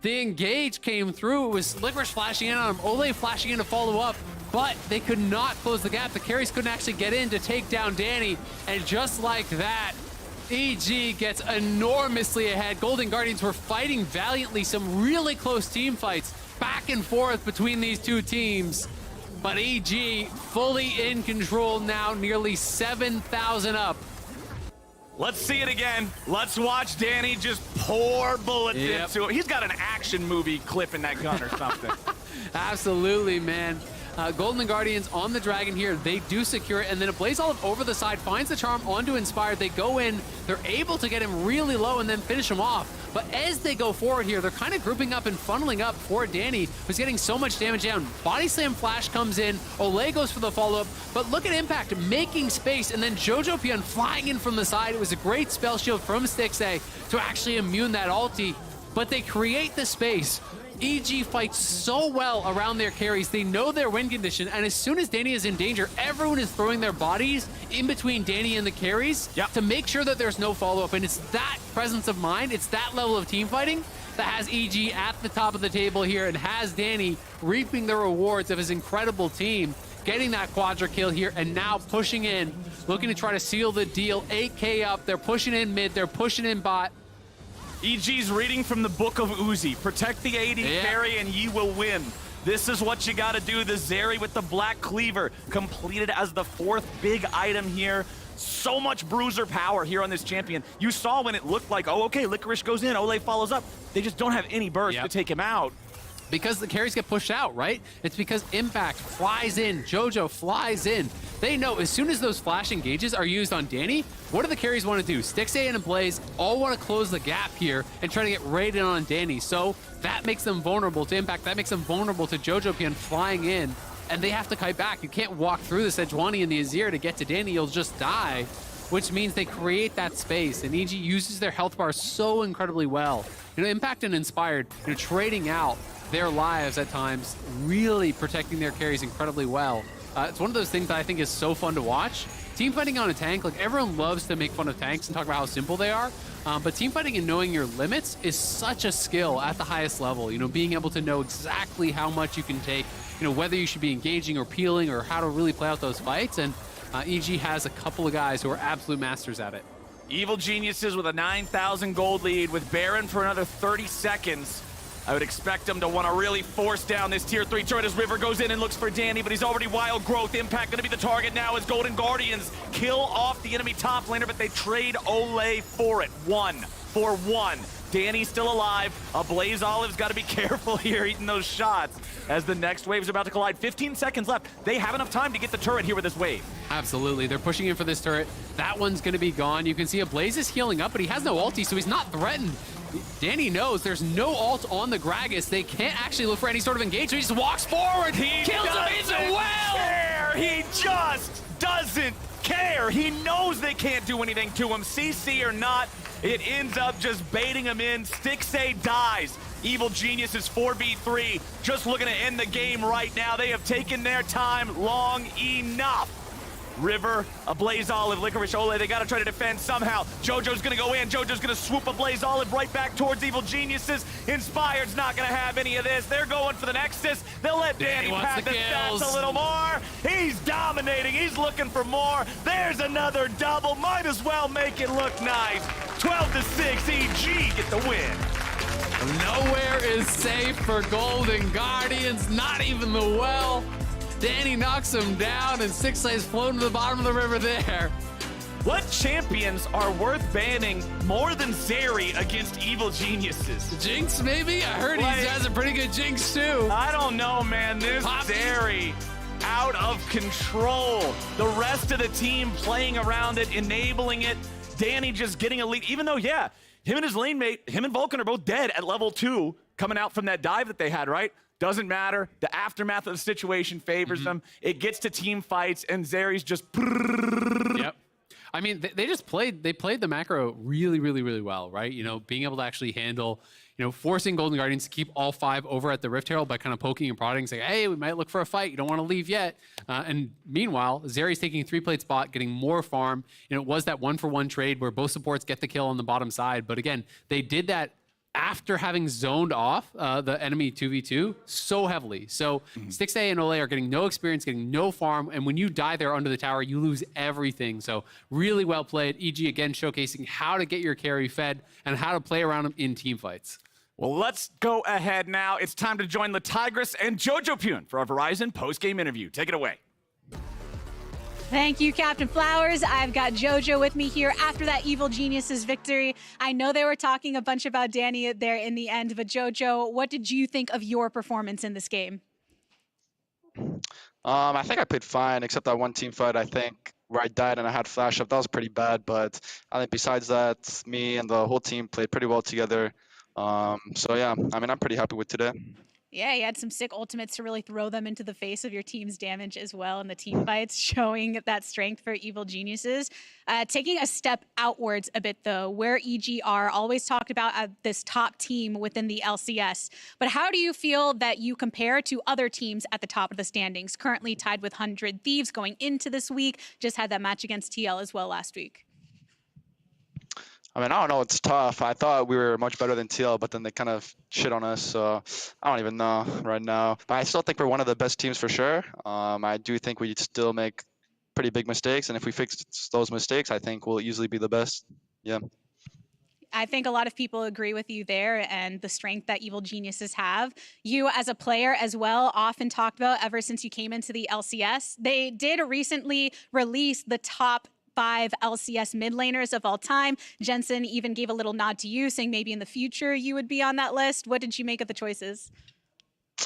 The engage came through. It was Licorice flashing in on him, Ole flashing in to follow up, but they could not close the gap. The carries couldn't actually get in to take down Danny, and just like that, EG gets enormously ahead. Golden Guardians were fighting valiantly, some really close team fights back and forth between these two teams. But EG fully in control now, nearly 7,000 up. Let's see it again. Let's watch Danny just pour bullets into it. He's got an action movie clip in that gun or something. Absolutely, man. Golden Guardians on the Dragon here. They do secure it, and then a Blaze Olive over the side finds the Charm onto Inspired. They go in. They're able to get him really low and then finish him off. But as they go forward here, they're kind of grouping up and funneling up for Danny, who's getting so much damage down. Body Slam Flash comes in. Ole goes for the follow-up. But look at Impact making space, and then Jojo Pion flying in from the side. It was a great spell shield from Stixxay to actually immune that ulti. But they create the space. EG fights so well around their carries. They know their win condition, and as soon as Danny is in danger, everyone is throwing their bodies in between Danny and the carries to make sure that there's no follow-up. And it's that presence of mind, it's that level of team fighting that has EG at the top of the table here and has Danny reaping the rewards of his incredible team, getting that quadra kill here and now pushing in, looking to try to seal the deal. 8K up, they're pushing in mid, they're pushing in bot. EG's reading from the book of Uzi. Protect the AD carry and ye will win. This is what you gotta do. The Zeri with the Black Cleaver completed as the 4th big item here. So much bruiser power here on this champion. You saw when it looked like, oh, okay, Licorice goes in, Ole follows up. They just don't have any burst to take him out. Because the carries get pushed out, right? It's because Impact flies in, Jojo flies in. They know as soon as those flash engages are used on Danny, what do the carries want to do? Stixxay and Blaze all want to close the gap here and try to get raided on Danny. So that makes them vulnerable to Impact. That makes them vulnerable to Jojo Pion flying in. And they have to kite back. You can't walk through the Sejuani and the Azir to get to Danny. You'll just die, which means they create that space. And EG uses their health bar so incredibly well. You know, Impact and Inspired, you know, trading out their lives at times, really protecting their carries incredibly well. It's one of those things that I think is so fun to watch. Team fighting on a tank, like everyone loves to make fun of tanks and talk about how simple they are, but team fighting and knowing your limits is such a skill at the highest level. You know, being able to know exactly how much you can take, you know, whether you should be engaging or peeling or how to really play out those fights, and EG has a couple of guys who are absolute masters at it. Evil Geniuses with a 9,000 gold lead with Baron for another 30 seconds. I would expect him to want to really force down this tier 3 turret as River goes in and looks for Danny, but he's already Wild Growth. Impact going to be the target now as Golden Guardians kill off the enemy top laner, but they trade Ole for it. 1 for 1. Danny's still alive. A Blaze Olive's got to be careful here eating those shots as the next wave is about to collide. 15 seconds left. They have enough time to get the turret here with this wave. Absolutely. They're pushing in for this turret. That one's going to be gone. You can see a Blaze is healing up, but he has no ulti, so he's not threatened. Danny knows there's no ult on the Gragas. They can't actually look for any sort of engagement. He just walks forward. He kills him as well. Care. He just doesn't care. He knows they can't do anything to him. CC or not, it ends up just baiting him in. Stixxay dies. Evil Genius is 4v3. Just looking to end the game right now. They have taken their time long enough. River, a Blaze Olive, Licorice Ole. They got to try to defend somehow. JoJo's going to go in. JoJo's going to swoop a Blaze Olive right back towards Evil Geniuses. Inspired's not going to have any of this. They're going for the Nexus. They'll let Danny pad the stats a little more. He's dominating. He's looking for more. There's another double. Might as well make it look nice. 12-6, EG get the win. Nowhere is safe for Golden Guardians, not even the well. Danny knocks him down, and 6A is floating to the bottom of the river there. What champions are worth banning more than Zeri against Evil Geniuses? Jinx, maybe? I heard he has a pretty good Jinx, too. I don't know, man. This Zeri, out of control. The rest of the team playing around it, enabling it. Danny just getting a lead, even though, yeah, him and his lane mate, him and Vulcan are both dead at level 2, coming out from that dive that they had, right? Doesn't matter. The aftermath of the situation favors them. It gets to team fights, and Zeri's just... Yep. I mean, they played the macro really, really, really well, right? You know, being able to actually handle, you know, forcing Golden Guardians to keep all 5 over at the Rift Herald by kind of poking and prodding, saying, hey, we might look for a fight. You don't want to leave yet. And meanwhile, Zeri's taking a 3-plate spot, getting more farm. You know, it was that 1-for-1 trade where both supports get the kill on the bottom side. But again, they did that after having zoned off the enemy 2v2 so heavily. So 6A and Ole are getting no experience, getting no farm, and when you die there under the tower, you lose everything. So really well played. EG again showcasing how to get your carry fed and how to play around them in team fights. Well, let's go ahead now. It's time to join the Tigress and Jojo Pune for our Verizon post-game interview. Take it away. Thank you, Captain Flowers. I've got JoJo with me here after that Evil Geniuses victory. I know they were talking a bunch about Danny there in the end, but JoJo, what did you think of your performance in this game? I think I played fine, except that one team fight, I think, where I died and I had flash up. That was pretty bad, but I think besides that, me and the whole team played pretty well together. So yeah, I mean, I'm pretty happy with today. Yeah, you had some sick ultimates to really throw them into the face of your team's damage as well in the team fights, showing that strength for Evil Geniuses. Taking a step outwards a bit, though, where EG are always talked about this top team within the LCS. But how do you feel that you compare to other teams at the top of the standings, currently tied with 100 Thieves going into this week? Just had that match against TL as well last week. I mean, I don't know. It's tough. I thought we were much better than TL, but then they kind of shit on us. So I don't even know right now. But I still think we're one of the best teams for sure. I do think we still make pretty big mistakes. And if we fix those mistakes, I think we'll easily be the best. Yeah. I think a lot of people agree with you there and the strength that Evil Geniuses have. You as a player as well, often talked about ever since you came into the LCS. They did recently release the top 5 LCS mid laners of all time. Jensen even gave a little nod to you, saying maybe in the future you would be on that list. What did you make of the choices?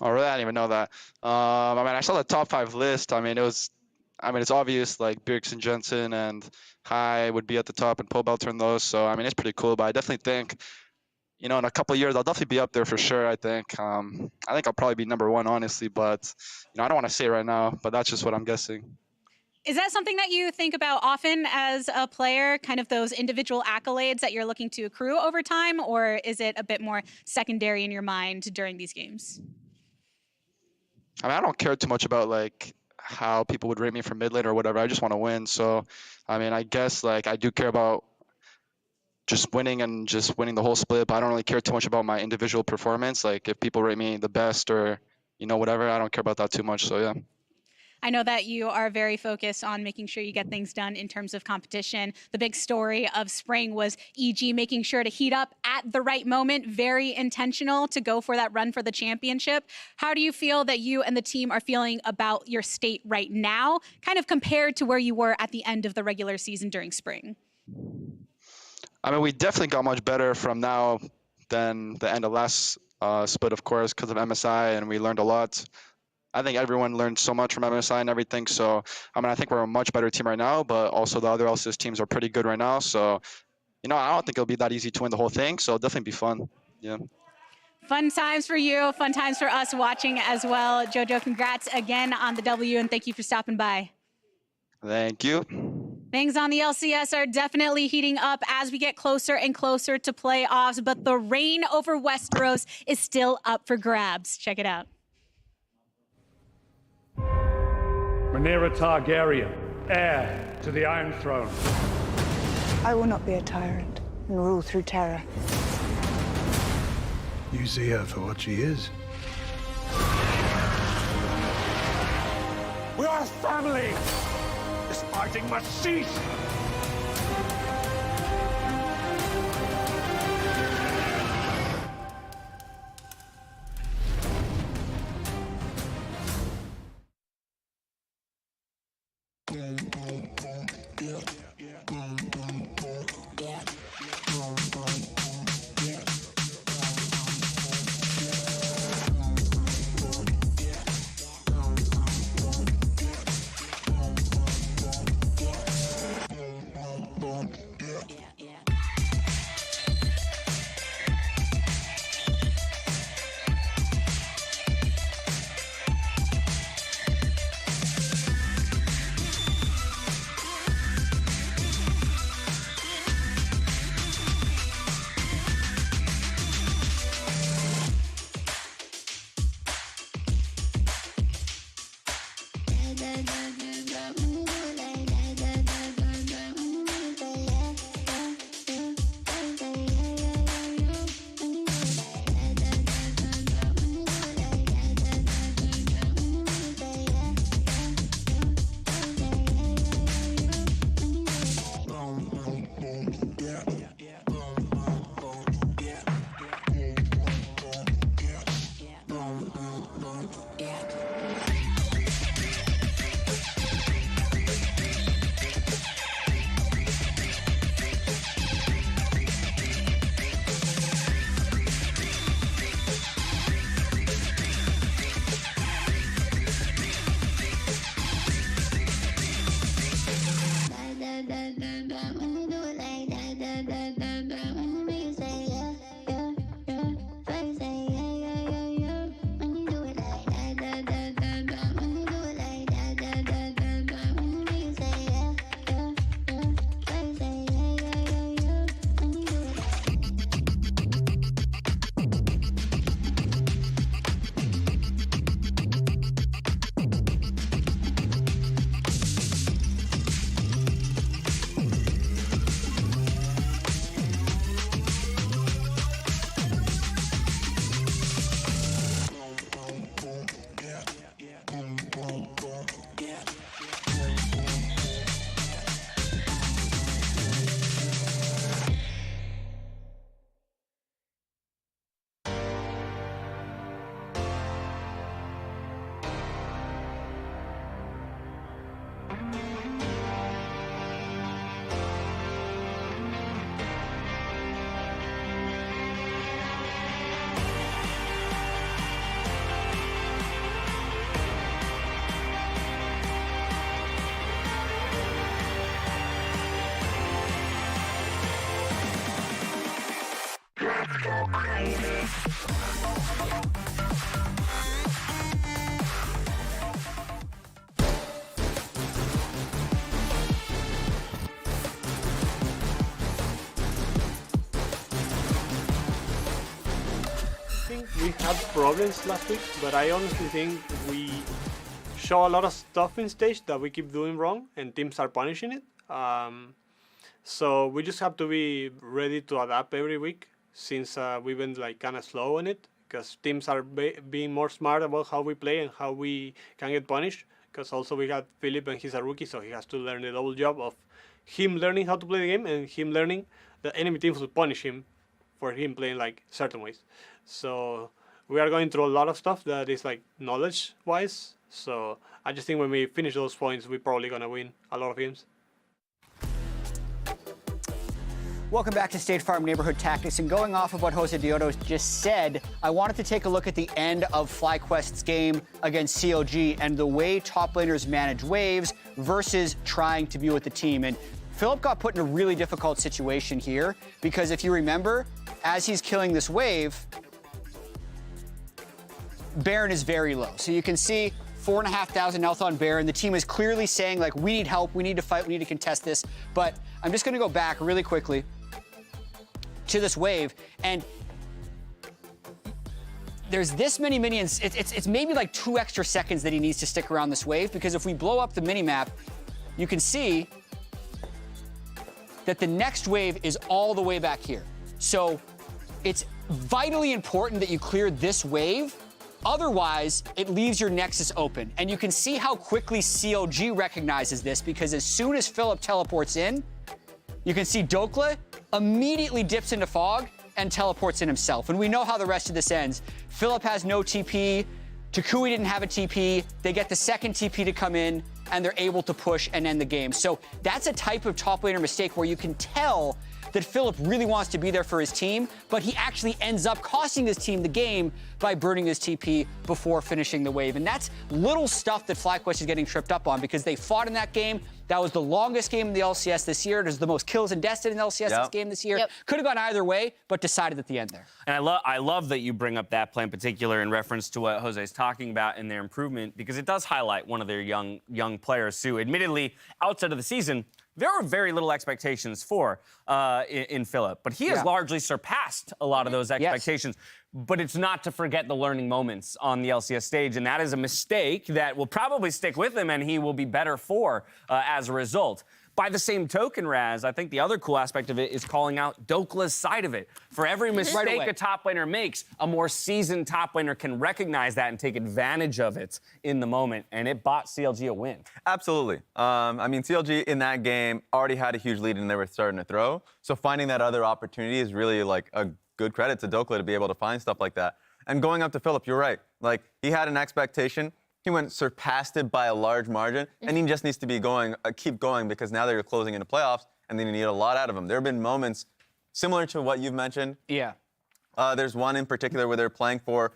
Oh, really? I didn't even know that. I mean, I saw the top 5 list. I mean, it's obvious, like Birks and Jensen and Hai would be at the top and Pobel turned those. So, I mean, it's pretty cool. But I definitely think, you know, in a couple of years, I'll definitely be up there for sure, I think. I think I'll probably be number 1, honestly. But, you know, I don't want to say it right now, but that's just what I'm guessing. Is that something that you think about often as a player, kind of those individual accolades that you're looking to accrue over time, or is it a bit more secondary in your mind during these games? I mean, I don't care too much about, like, how people would rate me for mid lane or whatever. I just want to win. So, I mean, I guess, like, I do care about just winning and just winning the whole split, but I don't really care too much about my individual performance. Like, if people rate me the best or, you know, whatever, I don't care about that too much. So, yeah. I know that you are very focused on making sure you get things done in terms of competition. The big story of spring was EG making sure to heat up at the right moment, very intentional to go for that run for the championship. How do you feel that you and the team are feeling about your state right now, kind of compared to where you were at the end of the regular season during spring? I mean, we definitely got much better from now than the end of last split, of course, because of MSI, and we learned a lot. I think everyone learned so much from MSI and everything. So, I mean, I think we're a much better team right now, but also the other LCS teams are pretty good right now. So, you know, I don't think it'll be that easy to win the whole thing. So it'll definitely be fun. Yeah. Fun times for you, fun times for us watching as well. JoJo, congrats again on the W, and thank you for stopping by. Thank you. Things on the LCS are definitely heating up as we get closer and closer to playoffs, but the reign over Westeros is still up for grabs. Check it out. Rhaenyra Targaryen, heir to the Iron Throne. I will not be a tyrant and rule through terror. You see her for what she is. We are a family! This fighting must cease! We had problems last week, but I honestly think we show a lot of stuff in stage that we keep doing wrong, and teams are punishing it. So we just have to be ready to adapt every week, since we've been like kind of slow on it, because teams are being more smart about how we play and how we can get punished. Because also we got Philip and he's a rookie, so he has to learn the double job of him learning how to play the game and him learning the enemy teams will punish him for him playing like certain ways. So we are going through a lot of stuff that is like knowledge-wise. So I just think when we finish those points, we're probably gonna win a lot of games. Welcome back to State Farm Neighborhood Tactics. And going off of what Jose Diodo just said, I wanted to take a look at the end of FlyQuest's game against CLG and the way top laners manage waves versus trying to be with the team. And Philip got put in a really difficult situation here because if you remember, as he's killing this wave, Baron is very low. So you can see 4,500 health on Baron. The team is clearly saying, like, we need help, we need to fight, we need to contest this. But I'm just gonna go back really quickly to this wave, and there's this many minions. It's maybe like 2 extra seconds that he needs to stick around this wave, because if we blow up the minimap, you can see that the next wave is all the way back here. So it's vitally important that you clear this wave. Otherwise, it leaves your Nexus open. And you can see how quickly CLG recognizes this, because as soon as Philip teleports in, you can see Dokla immediately dips into Fog and teleports in himself. And we know how the rest of this ends. Philip has no TP. Takui didn't have a TP. They get the second TP to come in, and they're able to push and end the game. So that's a type of top laner mistake where you can tell that Philip really wants to be there for his team, but he actually ends up costing his team the game by burning his TP before finishing the wave. And that's little stuff that FlyQuest is getting tripped up on, because they fought in that game. That was the longest game in the LCS this year. It was the most kills and deaths in the LCS game this year. Could have gone either way, but decided at the end there. And I love that you bring up that play in particular in reference to what Jose's talking about in their improvement, because it does highlight one of their young players who, admittedly, outside of the season, there were very little expectations for in Philip, but he has largely surpassed a lot of those expectations. But it's not to forget the learning moments on the LCS stage, and that is a mistake that will probably stick with him, and he will be better for as a result. By the same token, Raz, I think the other cool aspect of it is calling out Dokla's side of it. For every mistake a top laner makes, a more seasoned top laner can recognize that and take advantage of it in the moment, and it bought CLG a win. Absolutely. I mean, CLG in that game already had a huge lead and they were starting to throw. So finding that other opportunity is really like a good credit to Dokla to be able to find stuff like that. And going up to Philip, you're right. Like, he had an expectation. He surpassed it by a large margin, and he just needs to be keep going, because now they're closing into playoffs, and they need a lot out of him. There have been moments similar to what you've mentioned. Yeah. There's one in particular where they're playing for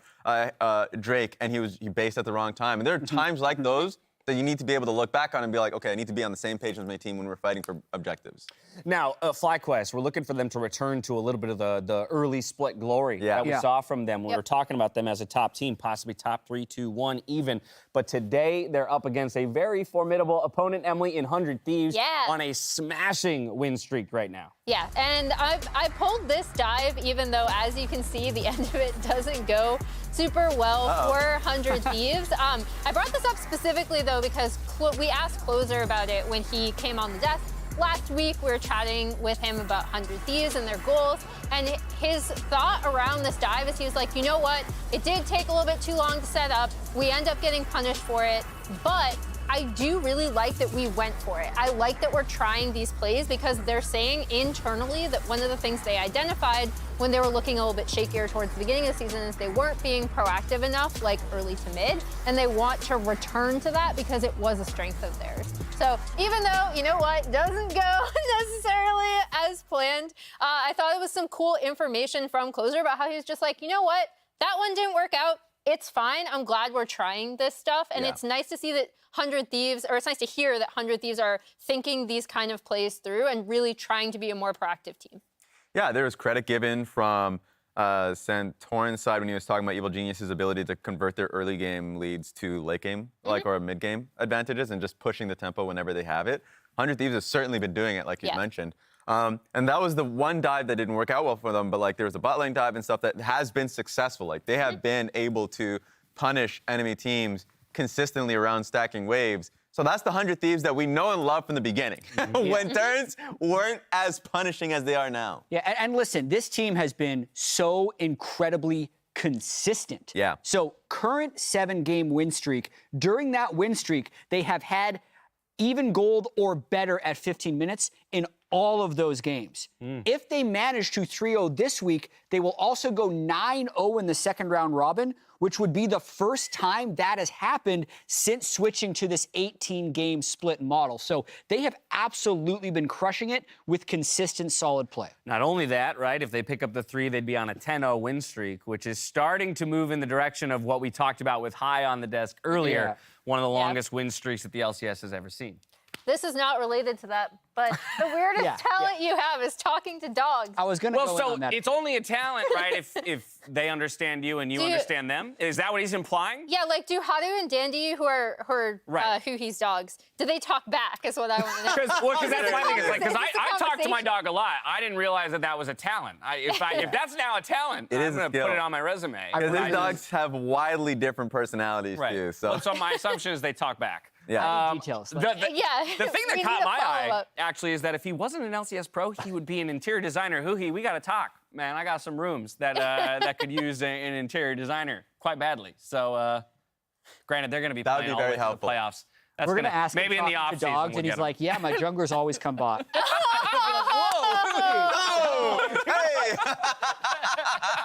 Drake, and he based at the wrong time. And there are times like those that you need to be able to look back on and be like, okay, I need to be on the same page with my team when we're fighting for objectives. Now, FlyQuest, we're looking for them to return to a little bit of the early split glory that we saw from them when we were talking about them as a top team, possibly top 3, 2, 1 even. But today, they're up against a very formidable opponent, Emily, in 100 Thieves, on a smashing win streak right now. Yeah, and I pulled this dive, even though, as you can see, the end of it doesn't go super well for 100 Thieves. I brought this up specifically, though, because we asked Closer about it when he came on the desk. Last week, we were chatting with him about 100 Thieves and their goals, and his thought around this dive is he was like, you know what? It did take a little bit too long to set up. We end up getting punished for it, but I do really like that we went for it. I like that we're trying these plays, because they're saying internally that one of the things they identified when they were looking a little bit shakier towards the beginning of the season is they weren't being proactive enough, like early to mid, and they want to return to that because it was a strength of theirs. So even though, you know what, doesn't go necessarily as planned, I thought it was some cool information from Closer about how he was just like, you know what, that one didn't work out. It's fine. I'm glad we're trying this stuff. And it's nice to see that 100 Thieves, or it's nice to hear that 100 Thieves are thinking these kind of plays through and really trying to be a more proactive team. Yeah, there was credit given from Santorin's side when he was talking about Evil Genius's ability to convert their early game leads to late game, or mid game advantages, and just pushing the tempo whenever they have it. 100 Thieves has certainly been doing it, like you mentioned. And that was the one dive that didn't work out well for them, but like there was a bot lane dive and stuff that has been successful. Like they have been able to punish enemy teams consistently around stacking waves. So that's the 100 Thieves that we know and love from the beginning, when turns weren't as punishing as they are now. Yeah, and listen, this team has been so incredibly consistent. Yeah. So current 7-game win streak, during that win streak, they have had even gold or better at 15 minutes in all of those games. If they manage to 3-0 this week, they will also go 9-0 in the second round robin, which would be the first time that has happened since switching to this 18-game split model. So they have absolutely been crushing it with consistent, solid play. Not only that, right, if they pick up the 3, they'd be on a 10-0 win streak, which is starting to move in the direction of what we talked about with High on the desk earlier, one of the longest win streaks that the LCS has ever seen. This is not related to that, but the weirdest talent you have is talking to dogs. I was going to go on that. It's only a talent, right, if they understand you and you understand them? Is that what he's implying? Yeah, like do Haru and Dandy, who are who he's dogs, do they talk back is what I want to know. Because that's my thing. Because I talk to my dog a lot. I didn't realize that was a talent. If that's now a talent, I'm going to put it on my resume. Because his dogs have widely different personalities too. So my assumption is they talk back. Yeah. Details. The Yeah. thing we that need caught a my eye follow-up. actually is that if he wasn't an LCS pro, he would be an interior designer. Huhi, we got to talk, man. I got some rooms that that could use an interior designer quite badly. So, granted, they're going to be That would playing be all very the way through the helpful. playoffs. That's We're gonna gonna ask maybe him in the talking off to season. dogs, we'll and he's get him. like, "Yeah, my junglers always come by."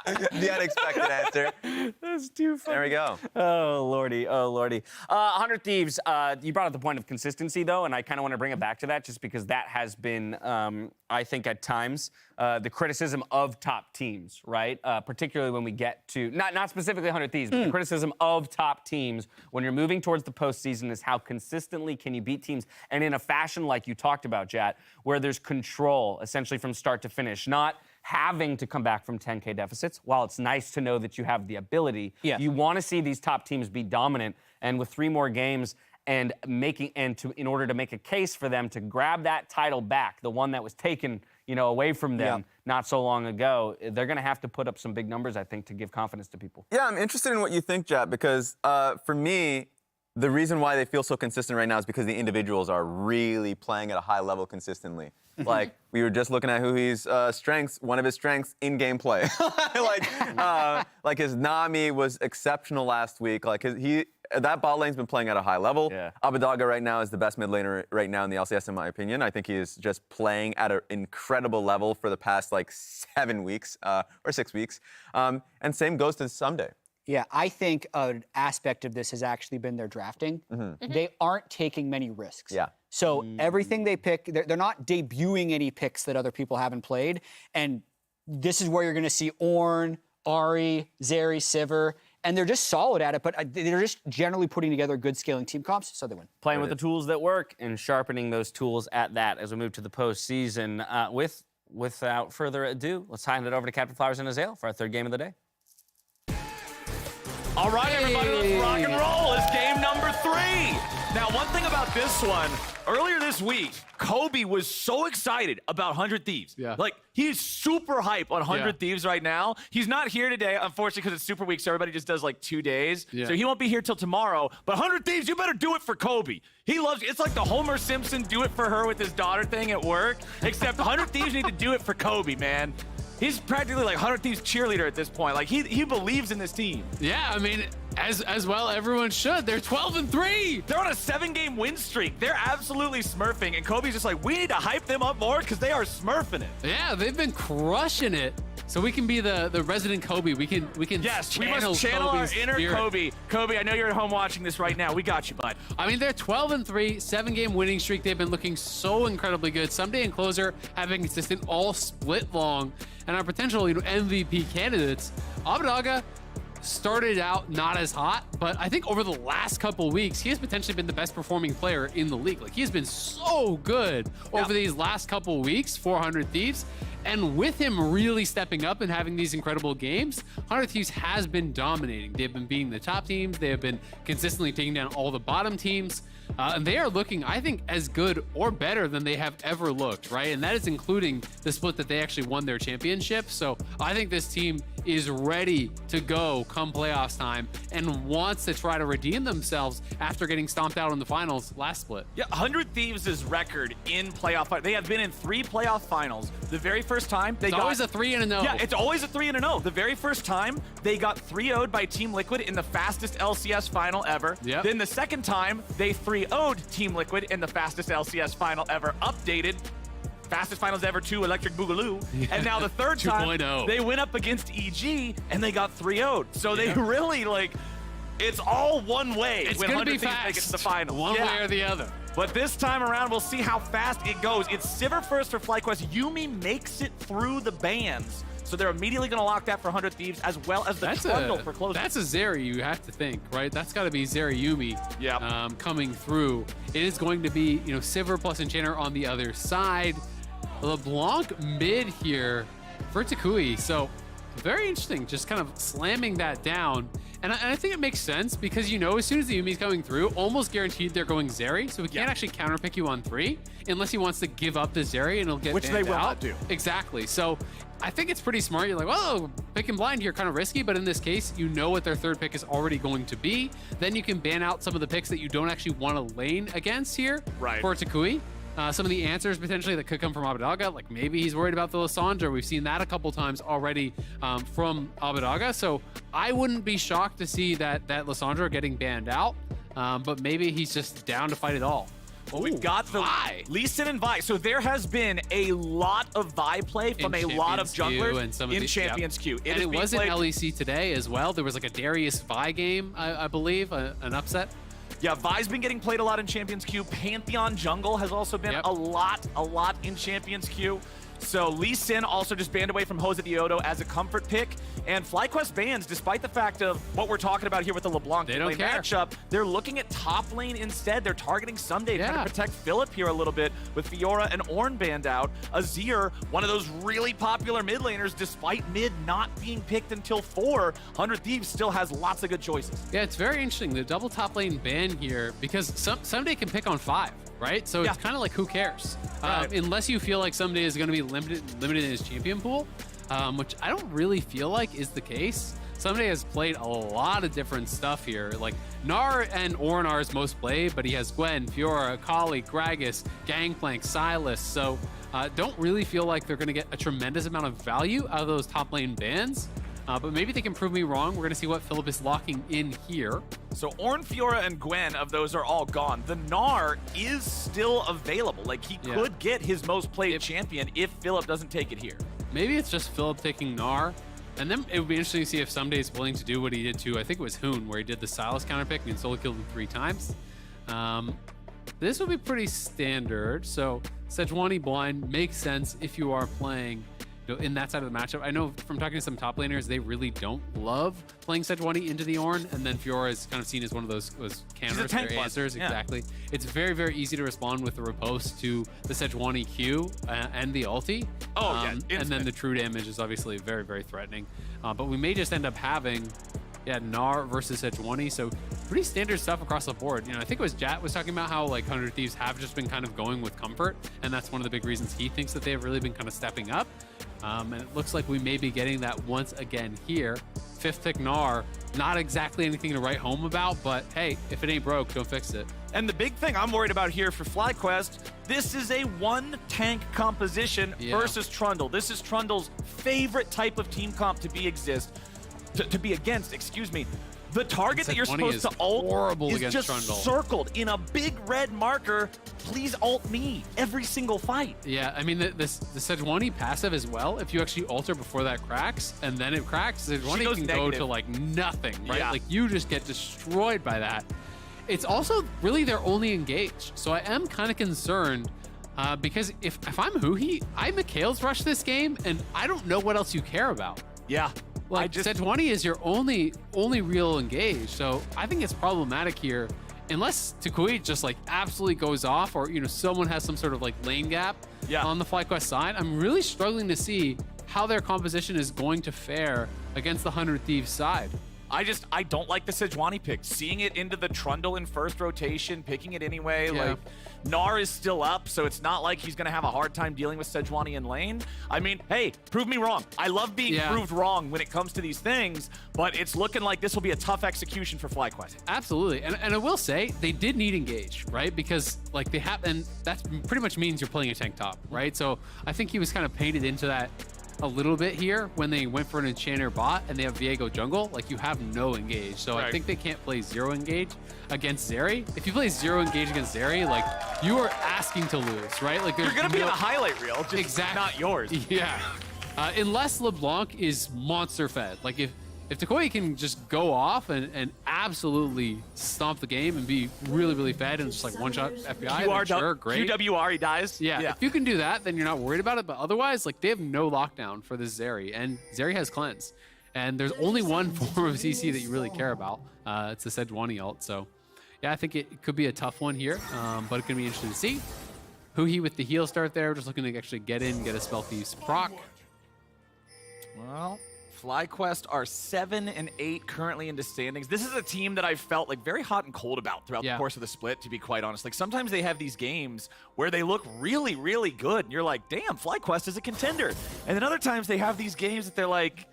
The unexpected answer. That's too funny. There we go. Oh, Lordy. Oh, Lordy. 100 Thieves, you brought up the point of consistency, though, and I kind of want to bring it back to that just because that has been, I think, at times, the criticism of top teams, right? Particularly when we get to, not specifically 100 Thieves, but the criticism of top teams when you're moving towards the postseason is how consistently can you beat teams, and in a fashion like you talked about, Jat, where there's control, essentially from start to finish, not having to come back from 10K deficits. While it's nice to know that you have the ability, you want to see these top teams be dominant. And with 3 more games and in order to make a case for them to grab that title back, the one that was taken, away from them not so long ago, they're going to have to put up some big numbers, I think, to give confidence to people. Yeah, I'm interested in what you think, Jat, because for me, the reason why they feel so consistent right now is because the individuals are really playing at a high level consistently. Like, we were just looking at Huhi's strengths, one of his strengths, in-game play. like his Nami was exceptional last week. Like, that bot lane's been playing at a high level. Yeah. Abadaga right now is the best mid laner right now in the LCS, in my opinion. I think he is just playing at an incredible level for the past, 7 weeks or 6 weeks. And same goes to Someday. Yeah, I think an aspect of this has actually been their drafting. They aren't taking many risks. Yeah. So everything they pick, they're not debuting any picks that other people haven't played. And this is where you're going to see Ornn, Ahri, Zeri, Sivir, and they're just solid at it, but they're just generally putting together good scaling team comps, so they win. Playing with the tools that work and sharpening those tools at that as we move to the postseason. Without further ado, let's hand it over to Captain Flowers and Azale for our 3rd game of the day. All right, everybody, let's rock and roll. It's game number 3. Now, one thing about this one, earlier this week, Kobe was so excited about 100 Thieves. Yeah. He's super hype on 100 Thieves right now. He's not here today, unfortunately, because it's Super Week, so everybody just does 2 days. Yeah. So he won't be here till tomorrow. But 100 Thieves, you better do it for Kobe. He loves it. It's like the Homer Simpson do it for her with his daughter thing at work, except 100 Thieves need to do it for Kobe, man. He's practically 100 Thieves cheerleader at this point. He believes in this team. Yeah, I mean, as well, everyone should. They're 12-3. They're on a 7-game win streak. They're absolutely smurfing, and Kobe's just we need to hype them up more because they are smurfing it. Yeah, they've been crushing it. So we can be the resident Kobe. We can Yes, we channel must channel Kobe's our inner spirit. Kobe. Kobe, I know you're at home watching this right now. We got you, bud. I mean, they're 12-3, 7-game winning streak. They've been looking so incredibly good. Someday and Closer have been consistent all split long, and our potential MVP candidates. Abadaga started out not as hot, but I think over the last couple weeks, he has potentially been the best performing player in the league. He has been so good over these last couple weeks, 400 Thieves. And with him really stepping up and having these incredible games, 100 Thieves has been dominating. They've been beating the top teams. They have been consistently taking down all the bottom teams. And they are looking, I think, as good or better than they have ever looked, right? And that is including the split that they actually won their championship. So I think this team is ready to go come playoffs time and wants to try to redeem themselves after getting stomped out in the finals last split. Yeah, 100 Thieves' record in playoff. They have been in 3 playoff finals. The very first time they got always a 3-0. Yeah, it's always a 3-0. The very first time they got 3-0'd by Team Liquid in the fastest LCS final ever. Yep. Then the second time they 3-0'd Team Liquid in the fastest LCS final ever, updated. Fastest finals ever to Electric Boogaloo. And now the third time 2.0. they went up against EG and they got 3-0'd. So they really it's all one way. It's when gonna be 100 Thieves fast. make it to the final. One way or the other. But this time around, we'll see how fast it goes. It's Sivir first for FlyQuest. Yumi makes it through the bans. So they're immediately going to lock that for 100 Thieves, as well as the Trundle for Closer. That's a Zeri, you have to think, right? That's got to be Zeri Yumi coming through. It is going to be, Sivir plus Enchanter on the other side. LeBlanc mid here for Takui. So very interesting, just kind of slamming that down. And I think it makes sense because, as soon as the Yumi's coming through, almost guaranteed they're going Zeri. So we can't actually counterpick you on 3 unless he wants to give up the Zeri and it'll get Which they banned will out. not do. Exactly. So I think it's pretty smart. You're like, whoa, picking blind here, kind of risky, but in this case, you know what their third pick is already going to be. Then you can ban out some of the picks that you don't actually want to lane against here for Takui. Some of the answers potentially that could come from Abadaga, like maybe he's worried about the Lissandra. We've seen that a couple times already from Abadaga. So I wouldn't be shocked to see that Lissandra getting banned out, but maybe he's just down to fight it all. Well, we've got the Lee Sin and Vi. So there has been a lot of Vi play from a lot of junglers in Champions Queue. And it was in LEC today as well. There was like a Darius Vi game, I believe, an upset. Yeah, Vi's been getting played a lot in Champions Queue. Pantheon Jungle has also been a lot in Champions Queue. So Lee Sin also just banned away from Jose Diodo as a comfort pick. And FlyQuest bans, despite the fact of what we're talking about here with the LeBlanc lane matchup, they're looking at top lane instead. They're targeting Someday, trying to protect Philip here a little bit with Fiora and Ornn banned out. Azir, one of those really popular mid laners, despite mid not being picked until 4, 100 Thieves still has lots of good choices. Yeah, it's very interesting. The double top lane ban here, because Someday can pick on 5. Right? So it's kind of like, who cares? Unless you feel like Someday is going to be limited in his champion pool, which I don't really feel like is the case. Someday has played a lot of different stuff here. Like, Gnar and Ornn are his most played, but he has Gwen, Fiora, Akali, Gragas, Gangplank, Sylas. So don't really feel like they're going to get a tremendous amount of value out of those top lane bans. But maybe they can prove me wrong. We're going to see what Philip is locking in here. So Ornn, Fiora, and Gwen, of those are all gone. The Gnar is still available. Like, he could get his most played champion if Philip doesn't take it here. Maybe it's just Philip taking Gnar. And then it would be interesting to see if Someday is willing to do what he did to, I think it was Hoon, where he did the Sylas counter pick and solo killed him 3 times. This would be pretty standard. So Sejuani blind makes sense if you are playing in that side of the matchup. I know from talking to some top laners, they really don't love playing Sejuani into the Ornn, and then Fiora is kind of seen as one of those counters, their answers. Exactly. It's very, very easy to respond with the riposte to the Sejuani Q and the ulti. And then the true damage is obviously very, very threatening. But we may just end up having Gnar versus Sejuani, so pretty standard stuff across the board. You know, I think it was Jat was talking about how like 100 Thieves have just been kind of going with comfort, and that's one of the big reasons he thinks that they've really been kind of stepping up. And it looks like we may be getting that once again here. 5th pick Gnar, not exactly anything to write home about, but hey, if it ain't broke, don't fix it. And the big thing I'm worried about here for FlyQuest, this is a 1-tank composition versus Trundle. This is Trundle's favorite type of team comp to be against, excuse me. The target that you're supposed to ult is just Trundle. Circled in a big red marker. Please ult me every single fight. Yeah, I mean, the Sejuani passive as well, if you actually alter before that cracks, and then it cracks, Sejuani can go to like nothing, right? Like you just get destroyed by that. It's also really their only engage. So I am kind of concerned because if I'm Huhi, I Mikhail's rush this game, and I don't know what else you care about. Yeah. Like, Sejuani is your only real engage, so I think it's problematic here. Unless Takui just like absolutely goes off, or someone has some sort of like lane gap on the FlyQuest side, I'm really struggling to see how their composition is going to fare against the 100 Thieves side. I don't like the Sejuani pick. Seeing it into the Trundle in first rotation, picking it anyway, like Gnar is still up, so it's not like he's gonna have a hard time dealing with Sejuani in lane. I mean, hey, prove me wrong. I love being proved wrong when it comes to these things, but it's looking like this will be a tough execution for FlyQuest. Absolutely, and I will say, they did need engage, right? Because like they have, and that pretty much means you're playing a tank top, right? So I think he was kind of painted into that a little bit here when they went for an enchanter bot and they have Viego jungle. Like, you have no engage, so I think they can't play 0 engage against Zeri. If you play 0 engage against Zeri, like, you are asking to lose, right? Like, you're gonna be in a highlight reel, just not yours. Yeah, unless LeBlanc is monster fed. Like, if Takoi can just go off and absolutely stomp the game and be really, really fed and just like one-shot FBI, then sure, great. QWR, he dies. Yeah, if you can do that, then you're not worried about it. But otherwise, like, they have no lockdown for this Zeri, and Zeri has cleanse. And there's only one form of CC that you really care about. It's the Sejuani ult. So yeah, I think it could be a tough one here, but it's gonna be interesting to see. Huhi with the heal start there, just looking to actually get in, get a Spell Thieves proc. Well, FlyQuest are 7 and 8 currently in the standings. This is a team that I've felt like very hot and cold about throughout the course of the split, to be quite honest. Like sometimes they have these games where they look really, really good, and you're like, damn, FlyQuest is a contender. And then other times they have these games that they're like,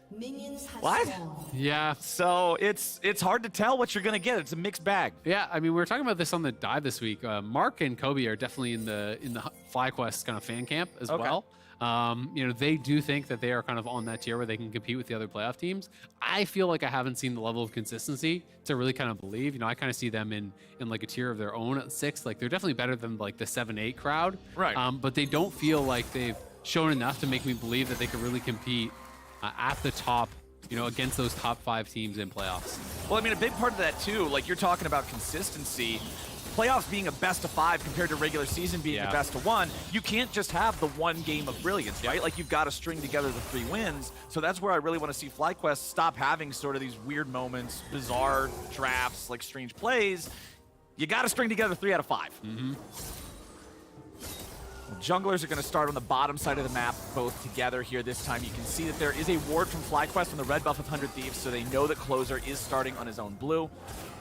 what? Yeah. So it's hard to tell what you're gonna get. It's a mixed bag. Yeah, I mean, we were talking about this on the dive this week. Mark and Kobe are definitely in the FlyQuest kind of fan camp as well. You know, they do think that they are kind of on that tier where they can compete with the other playoff teams. I feel like I haven't seen the level of consistency to really kind of believe. You know, I kind of see them in like a tier of their own at 6. Like they're definitely better than like the 7-8 crowd. Right. But they don't feel like they've shown enough to make me believe that they could really compete at the top, you know, against those top 5 teams in playoffs. Well, I mean, a big part of that too, like you're talking about consistency. Playoffs being a best of 5 compared to regular season being a best of 1, you can't just have the one game of brilliance, right? Like you've got to string together the 3 wins. So that's where I really want to see FlyQuest stop having sort of these weird moments, bizarre drafts, like strange plays. You got to string together 3 out of 5. Well, junglers are going to start on the bottom side of the map, both together here this time. You can see that there is a ward from FlyQuest on the red buff of 100 Thieves, so they know that Closer is starting on his own blue.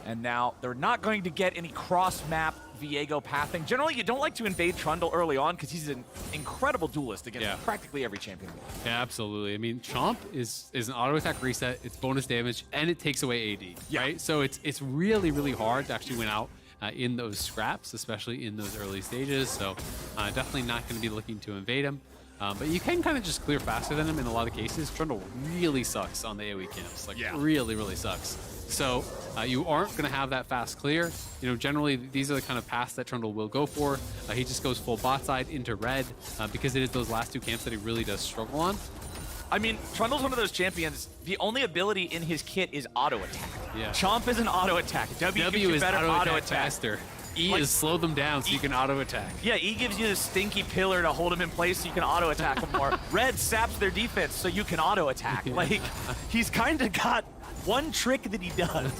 And now they're not going to get any cross-map Viego pathing. Generally, you don't like to invade Trundle early on because he's an incredible duelist against practically every champion. Yeah, absolutely. I mean, Chomp is an auto attack reset, it's bonus damage, and it takes away AD, right? So it's really, really hard to actually win out in those scraps, especially in those early stages. So definitely not going to be looking to invade him. But you can kind of just clear faster than him in a lot of cases. Trundle really sucks on the AoE camps. Like, really, really sucks. So you aren't going to have that fast clear. You know, generally, these are the kind of paths that Trundle will go for. He just goes full bot side into red because it is those last 2 camps that he really does struggle on. I mean, Trundle's one of those champions, the only ability in his kit is auto attack. Yeah. Chomp is an auto attack. W gives you is better auto attack. faster. E is slow them down so you can auto attack. Yeah, E gives you the stinky pillar to hold him in place so you can auto attack him more. Red saps their defense so you can auto attack. Like, he's kind of got one trick that he does.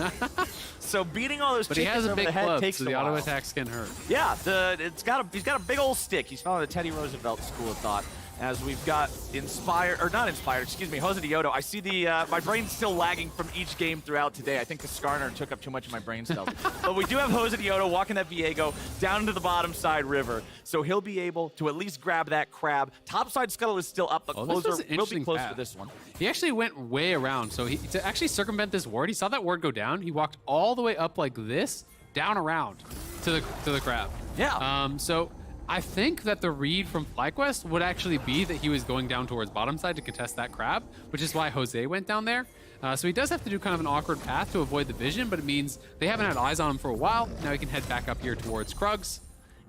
So beating all those chickens over the head takes so the auto attacks can hurt. Yeah, he's got a big old stick. He's following the Teddy Roosevelt school of thought. As we've got Jose Diodo. I see my brain's still lagging from each game throughout today. I think the Skarner took up too much of my brain cells. But we do have Jose Diodo walking that Viego down into the bottom side river. So he'll be able to at least grab that crab. Topside Scuttle is still up, but Closer will be close to this one. He actually went way around. So to actually circumvent this ward, he saw that ward go down. He walked all the way up like this, down around to the crab. Yeah. So I think that the read from FlyQuest would actually be that he was going down towards bottom side to contest that crab, which is why Jose went down there. So he does have to do kind of an awkward path to avoid the vision, but it means they haven't had eyes on him for a while. Now he can head back up here towards Krugs.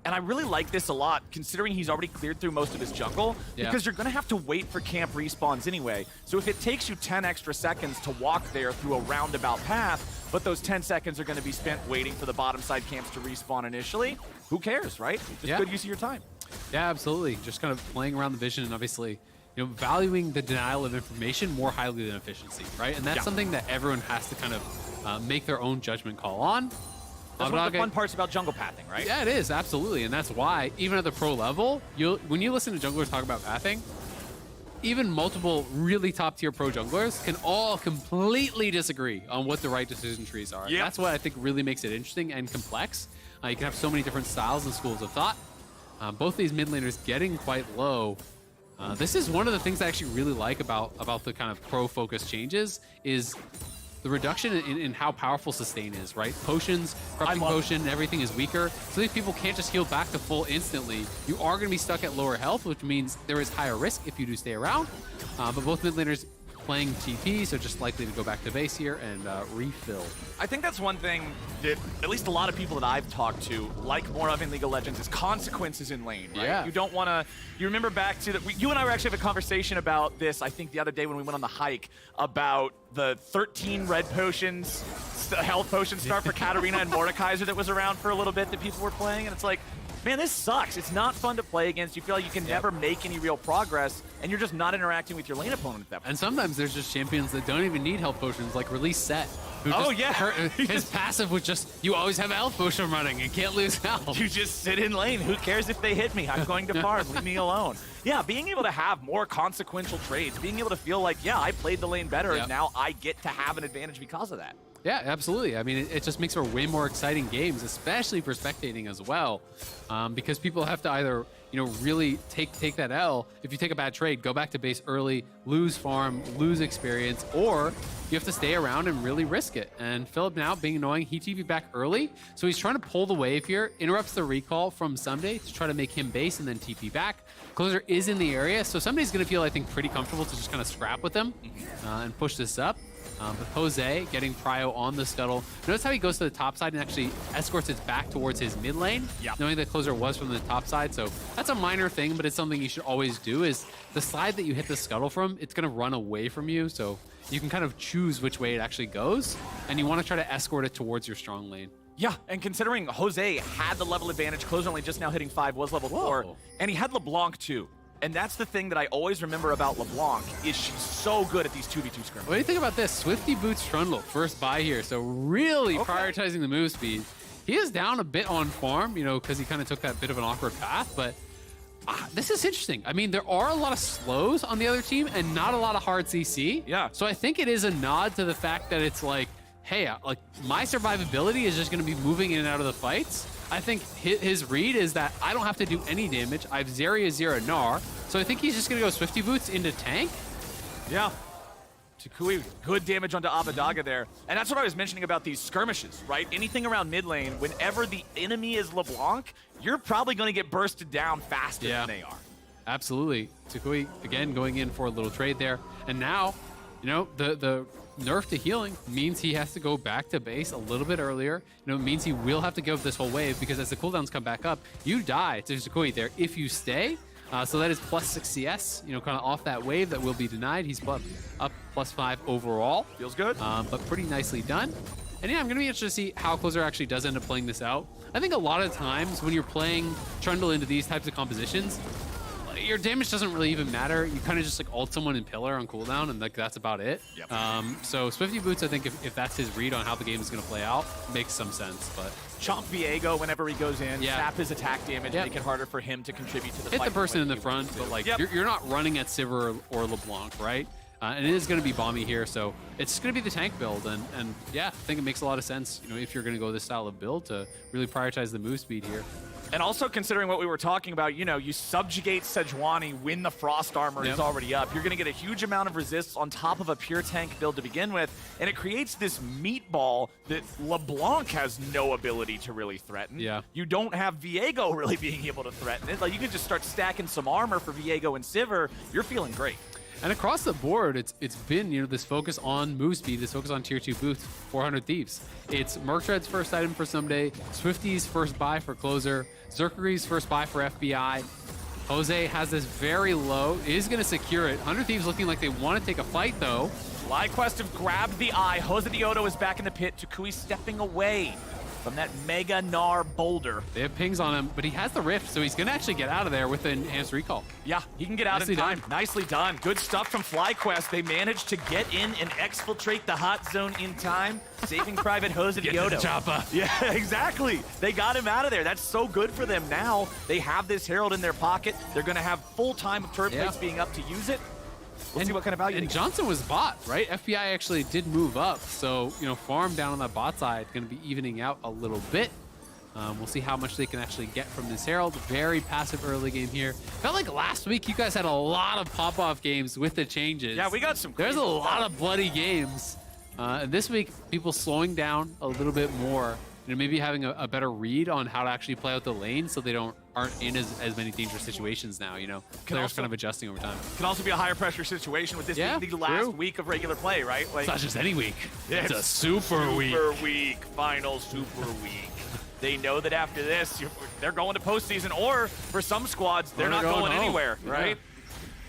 And I really like this a lot, considering he's already cleared through most of his jungle, because you're going to have to wait for camp respawns anyway. So if it takes you 10 extra seconds to walk there through a roundabout path, but those 10 seconds are going to be spent waiting for the bottom side camps to respawn initially, who cares, right? Just good use of your time. Yeah, absolutely. Just kind of playing around the vision and obviously, you know, valuing the denial of information more highly than efficiency, right? And that's something that everyone has to kind of make their own judgment call on. That's one of the fun parts about jungle pathing, right? Yeah, it is, absolutely. And that's why, even at the pro level, when you listen to junglers talk about pathing, even multiple really top-tier pro junglers can all completely disagree on what the right decision trees are. Yep. That's what I think really makes it interesting and complex. You can have so many different styles and schools of thought. Both these mid laners getting quite low. This is one of the things I actually really like about the kind of pro-focused changes is the reduction in how powerful sustain is, right? Potions, corrupting potion, everything is weaker. So these people can't just heal back to full instantly. You are going to be stuck at lower health, which means there is higher risk if you do stay around. But both mid laners playing TP, so just likely to go back to base here and refill. I think that's one thing that at least a lot of people that I've talked to like more of in League of Legends is consequences in lane, right? Yeah. You don't want to, you remember back to, you and I were actually having a conversation about this, I think the other day when we went on the hike, about the 13 red potions, health potion start for Katarina and Mordekaiser that was around for a little bit that people were playing, and it's like, man, this sucks. It's not fun to play against. You feel like you can never make any real progress, and you're just not interacting with your lane opponent at that point. And sometimes there's just champions that don't even need health potions, like Release Set. Oh, yeah. His passive was just, you always have a health potion running and can't lose health. You just sit in lane. Who cares if they hit me? I'm going to farm. Leave me alone. Yeah, being able to have more consequential trades, being able to feel like, yeah, I played the lane better, and now I get to have an advantage because of that. Yeah, absolutely. I mean, it just makes for way more exciting games, especially for spectating as well, because people have to either, really take that L. If you take a bad trade, go back to base early, lose farm, lose experience, or you have to stay around and really risk it. And Philip now being annoying, he TV'd back early, so he's trying to pull the wave here, interrupts the recall from Someday to try to make him base and then TP back. Closer is in the area, so Someday's going to feel, I think, pretty comfortable to just kind of scrap with him and push this up. But Jose getting Prio on the scuttle. Notice how he goes to the top side and actually escorts it back towards his mid lane, knowing that Closer was from the top side. So that's a minor thing, but it's something you should always do, is the side that you hit the scuttle from, it's going to run away from you. So you can kind of choose which way it actually goes, and you want to try to escort it towards your strong lane. Yeah, and considering Jose had the level advantage, Closer only just now hitting 5, was level 4, and he had LeBlanc too. And that's the thing that I always remember about LeBlanc, is she's so good at these 2v2 scrimmages. What do you think about this? Swifty boots Trundle, first buy here. So really prioritizing the move speed. He is down a bit on farm, because he kind of took that bit of an awkward path, but this is interesting. I mean, there are a lot of slows on the other team and not a lot of hard CC. Yeah. So I think it is a nod to the fact that it's like, hey, my survivability is just going to be moving in and out of the fights. I think his read is that I don't have to do any damage. I have Zarya, Zera, Gnar. So I think he's just going to go Swifty Boots into tank. Yeah. Tukui, good damage onto Abadaga there. And that's what I was mentioning about these skirmishes, right? Anything around mid lane, whenever the enemy is LeBlanc, you're probably going to get bursted down faster than they are. Absolutely. Tukui, again, going in for a little trade there. And now, the nerf to healing means he has to go back to base a little bit earlier. It means he will have to give this whole wave, because as the cooldowns come back up, you die to Tukui there if you stay. So that is plus 6 CS, kind of off that wave that will be denied. He's up plus 5 overall. Feels good. But pretty nicely done. And yeah, I'm going to be interested to see how Closer actually does end up playing this out. I think a lot of times when you're playing Trundle into these types of compositions, your damage doesn't really even matter. You kind of just ult someone in pillar on cooldown, and that's about it. Yep. So Swifty Boots, I think if that's his read on how the game is going to play out, makes some sense. But chomp Viego whenever he goes in, sap his attack damage, make it harder for him to contribute to the fight. Hit the person in the front, but you're not running at Sivir or LeBlanc, right? And it is going to be Bomby here, so it's going to be the tank build. And yeah, I think it makes a lot of sense, if you're going to go this style of build, to really prioritize the move speed here. And also considering what we were talking about, you subjugate Sejuani when the Frost armor is already up. You're going to get a huge amount of resists on top of a pure tank build to begin with, and it creates this meatball that LeBlanc has no ability to really threaten. Yeah. You don't have Viego really being able to threaten it. Like, you can just start stacking some armor for Viego and Sivir. You're feeling great. And across the board, it's been, this focus on move speed, this focus on tier 2 boots, 400 Thieves. It's Merctread's first item for Someday, Swifty's first buy for Closer, Zerkari's first buy for FBI. Jose has this very low, is going to secure it. 100 Thieves looking like they want to take a fight, though. FlyQuest have grabbed the eye. Jose Diodo is back in the pit. Tukui stepping away from that Mega Gnar boulder. They have pings on him, but he has the rift, so he's going to actually get out of there with an enhanced recall. Yeah, he can get out in time. Nicely done. Good stuff from FlyQuest. They managed to get in and exfiltrate the hot zone in time, saving Private Jose Diodo. Choppa. Yeah, exactly. They got him out of there. That's so good for them. Now they have this Herald in their pocket. They're going to have full time of turret plates being up to use it. We'll see what kind of value. And Johnson was bot, right? FBI actually did move up, so farm down on that bot side going to be evening out a little bit. We'll see how much they can actually get from this Herald. Very passive early game here. Felt like last week you guys had a lot of pop-off games with the changes. Yeah, we got some. There's a lot of bloody games. And this week, people slowing down a little bit more. Maybe having a better read on how to actually play out the lane, so they aren't in as many dangerous situations now. Players kind of adjusting over time. Can also be a higher pressure situation with this being the last week of regular play, right? It's not just any week. Yeah, it's a super week. Super week. Final super week. They know that after this, they're going to postseason, or for some squads, they're not going anywhere, right?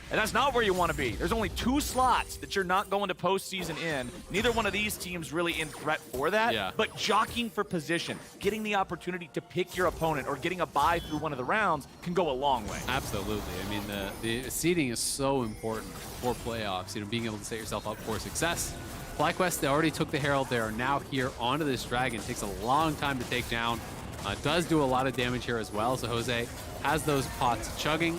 And that's not where you want to be. There's only 2 slots that you're not going to postseason in. Neither one of these teams really in threat for that. Yeah. But jockeying for position, getting the opportunity to pick your opponent or getting a bye through one of the rounds can go a long way. Absolutely. I mean, the seeding is so important for playoffs. You know, being able to set yourself up for success. FlyQuest, they already took the Herald. They are now here onto this Dragon. Takes a long time to take down. Does do a lot of damage here as well. So Jose has those pots chugging.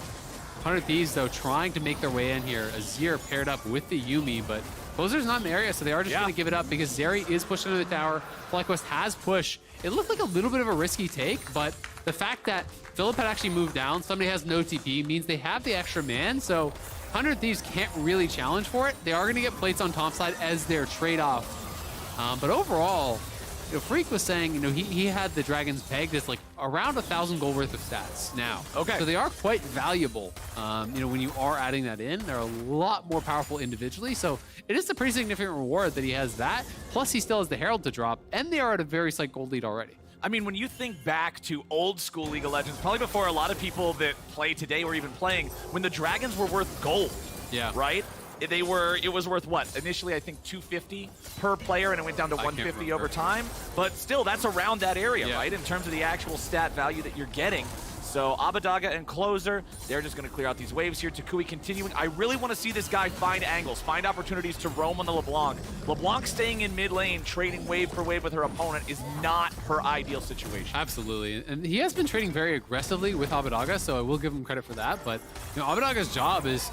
100 Thieves, though, trying to make their way in here. Azir paired up with the Yuumi, but Closer's not in the area, so they are just going to give it up because Zeri is pushed into the tower. FlyQuest has push. It looked like a little bit of a risky take, but the fact that Philip had actually moved down, somebody has no TP, means they have the extra man, so 100 Thieves can't really challenge for it. They are going to get plates on top side as their trade-off. But overall, you know, Freak was saying, you know, he had the Dragons pegged as like around 1,000 gold worth of stats now. Okay. So they are quite valuable. You know, when you are adding that in, they're a lot more powerful individually. So it is a pretty significant reward that he has that. Plus, he still has the Herald to drop, and they are at a very slight gold lead already. I mean, when you think back to old school League of Legends, probably before a lot of people that play today were even playing, when the Dragons were worth gold, right? It was worth what? Initially, I think 250 per player, and it went down to 150 over time. But still, that's around that area, right? In terms of the actual stat value that you're getting. So Abadaga and Closer, they're just going to clear out these waves here. Takui continuing. I really want to see this guy find angles, find opportunities to roam on the LeBlanc. LeBlanc staying in mid lane, trading wave for wave with her opponent is not her ideal situation. Absolutely. And he has been trading very aggressively with Abadaga, so I will give him credit for that. But you know, Abadaga's job is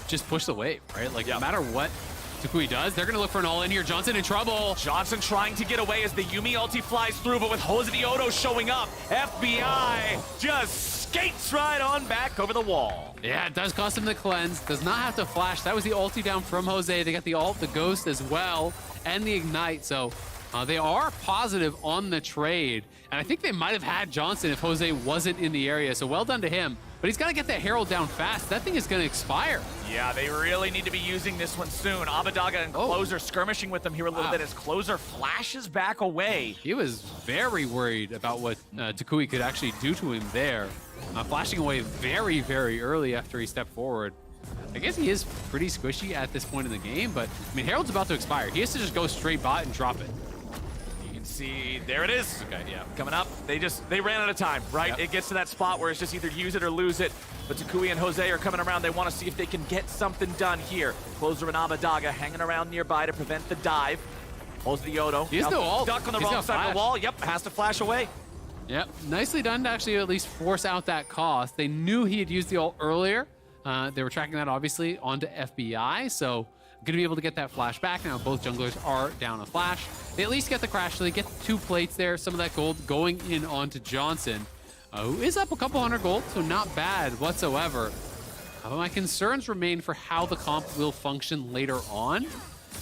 just push the wave, right? Like no matter what Takui does, they're going to look for an all in here. Johnson in trouble. Johnson trying to get away as the Yuumi ulti flies through, but with Jose Diodo showing up, FBI just skates right on back over the wall. Yeah, it does cost him the cleanse. Does not have to flash. That was the ulti down from Jose. They got the ult, the ghost as well, and the ignite. So they are positive on the trade. And I think they might have had Johnson if Jose wasn't in the area. So well done to him. But he's got to get that Herald down fast. That thing is going to expire. Yeah, they really need to be using this one soon. Abadaga and Closer skirmishing with them here a little bit as Closer flashes back away. He was very worried about what Takui could actually do to him there. Flashing away very, very early after he stepped forward. I guess he is pretty squishy at this point in the game, but I mean, Herald's about to expire. He has to just go straight bot and drop it. See, there it is. Okay, yeah. Coming up, they ran out of time, right? Yep. It gets to that spot where it's just either use it or lose it. But Takui and Jose are coming around. They want to see if they can get something done here. Closer and Abadaga hanging around nearby to prevent the dive. Jose Diodo. He has no ult. Duck on the He's wrong no side of the wall. Yep, has to flash away. Yep, nicely done to actually at least force out that cost. They knew he had used the ult earlier. They were tracking that obviously onto FBI, so going to be able to get that flash back now. Both junglers are down a flash. They at least get the crash, so they get 2 plates there. Some of that gold going in onto Johnson, who is up a couple hundred gold, so not bad whatsoever. But my concerns remain for how the comp will function later on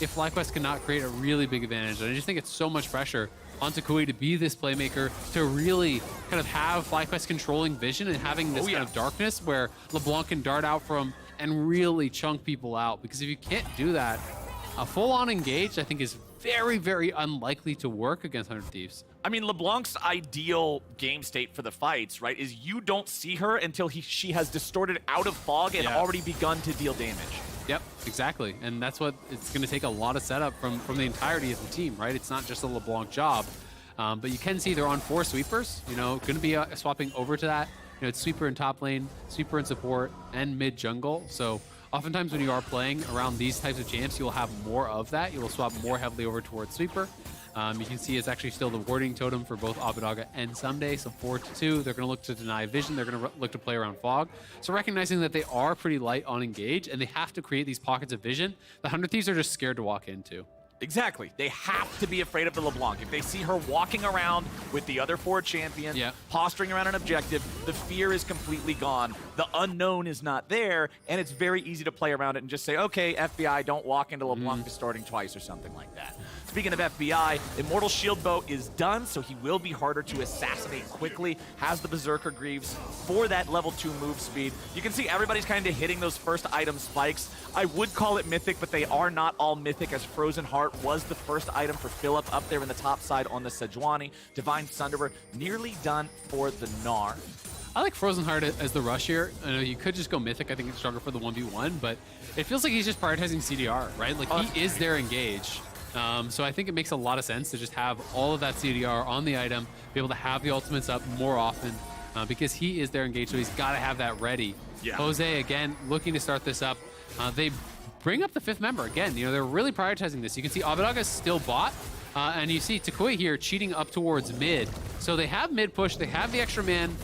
if FlyQuest cannot create a really big advantage. And I just think it's so much pressure on Takui to be this playmaker, to really kind of have FlyQuest controlling vision and having this kind of darkness where LeBlanc can dart out from and really chunk people out. Because if you can't do that, a full-on engage, I think, is very, very unlikely to work against 100 Thieves. I mean, LeBlanc's ideal game state for the fights, right, is you don't see her until she has distorted out of fog and already begun to deal damage. Yep, exactly. And that's what it's going to take a lot of setup from the entirety of the team, right? It's not just a LeBlanc job. But you can see they're on 4 sweepers, you know, going to be swapping over to that. You know, it's sweeper in top lane, sweeper in support, and mid jungle. So oftentimes when you are playing around these types of champs, you'll have more of that. You will swap more heavily over towards sweeper. You can see it's actually still the warding totem for both Abadaga and Someday. So 4-2, they're going to look to deny vision. They're going to look to play around fog. So recognizing that they are pretty light on engage and they have to create these pockets of vision, the 100 Thieves are just scared to walk into. Exactly. They have to be afraid of the LeBlanc. If they see her walking around with the other 4 champions, posturing around an objective, the fear is completely gone. The unknown is not there, and it's very easy to play around it and just say, okay, FBI, don't walk into LeBlanc distorting twice or something like that. Speaking of FBI, Immortal Shield Bow is done, so he will be harder to assassinate quickly. Has the Berserker Greaves for that level 2 move speed. You can see everybody's kind of hitting those first item spikes. I would call it Mythic, but they are not all Mythic, as Frozen Heart was the first item for Philip up there in the top side on the Sejuani. Divine Sunderer nearly done for the Gnar. I like Frozen Heart as the rush here. I know you could just go Mythic. I think it's stronger for the 1v1, but it feels like he's just prioritizing CDR, right? Like he is their engage. So I think it makes a lot of sense to just have all of that CDR on the item, be able to have the ultimates up more often because he is their engage, so he's got to have that ready. Yeah. Jose, again, looking to start this up. They bring up the 5th member. Again, you know, they're really prioritizing this. You can see Abadaga's still bot, and you see Takui here cheating up towards mid. So they have mid push, they have the extra man.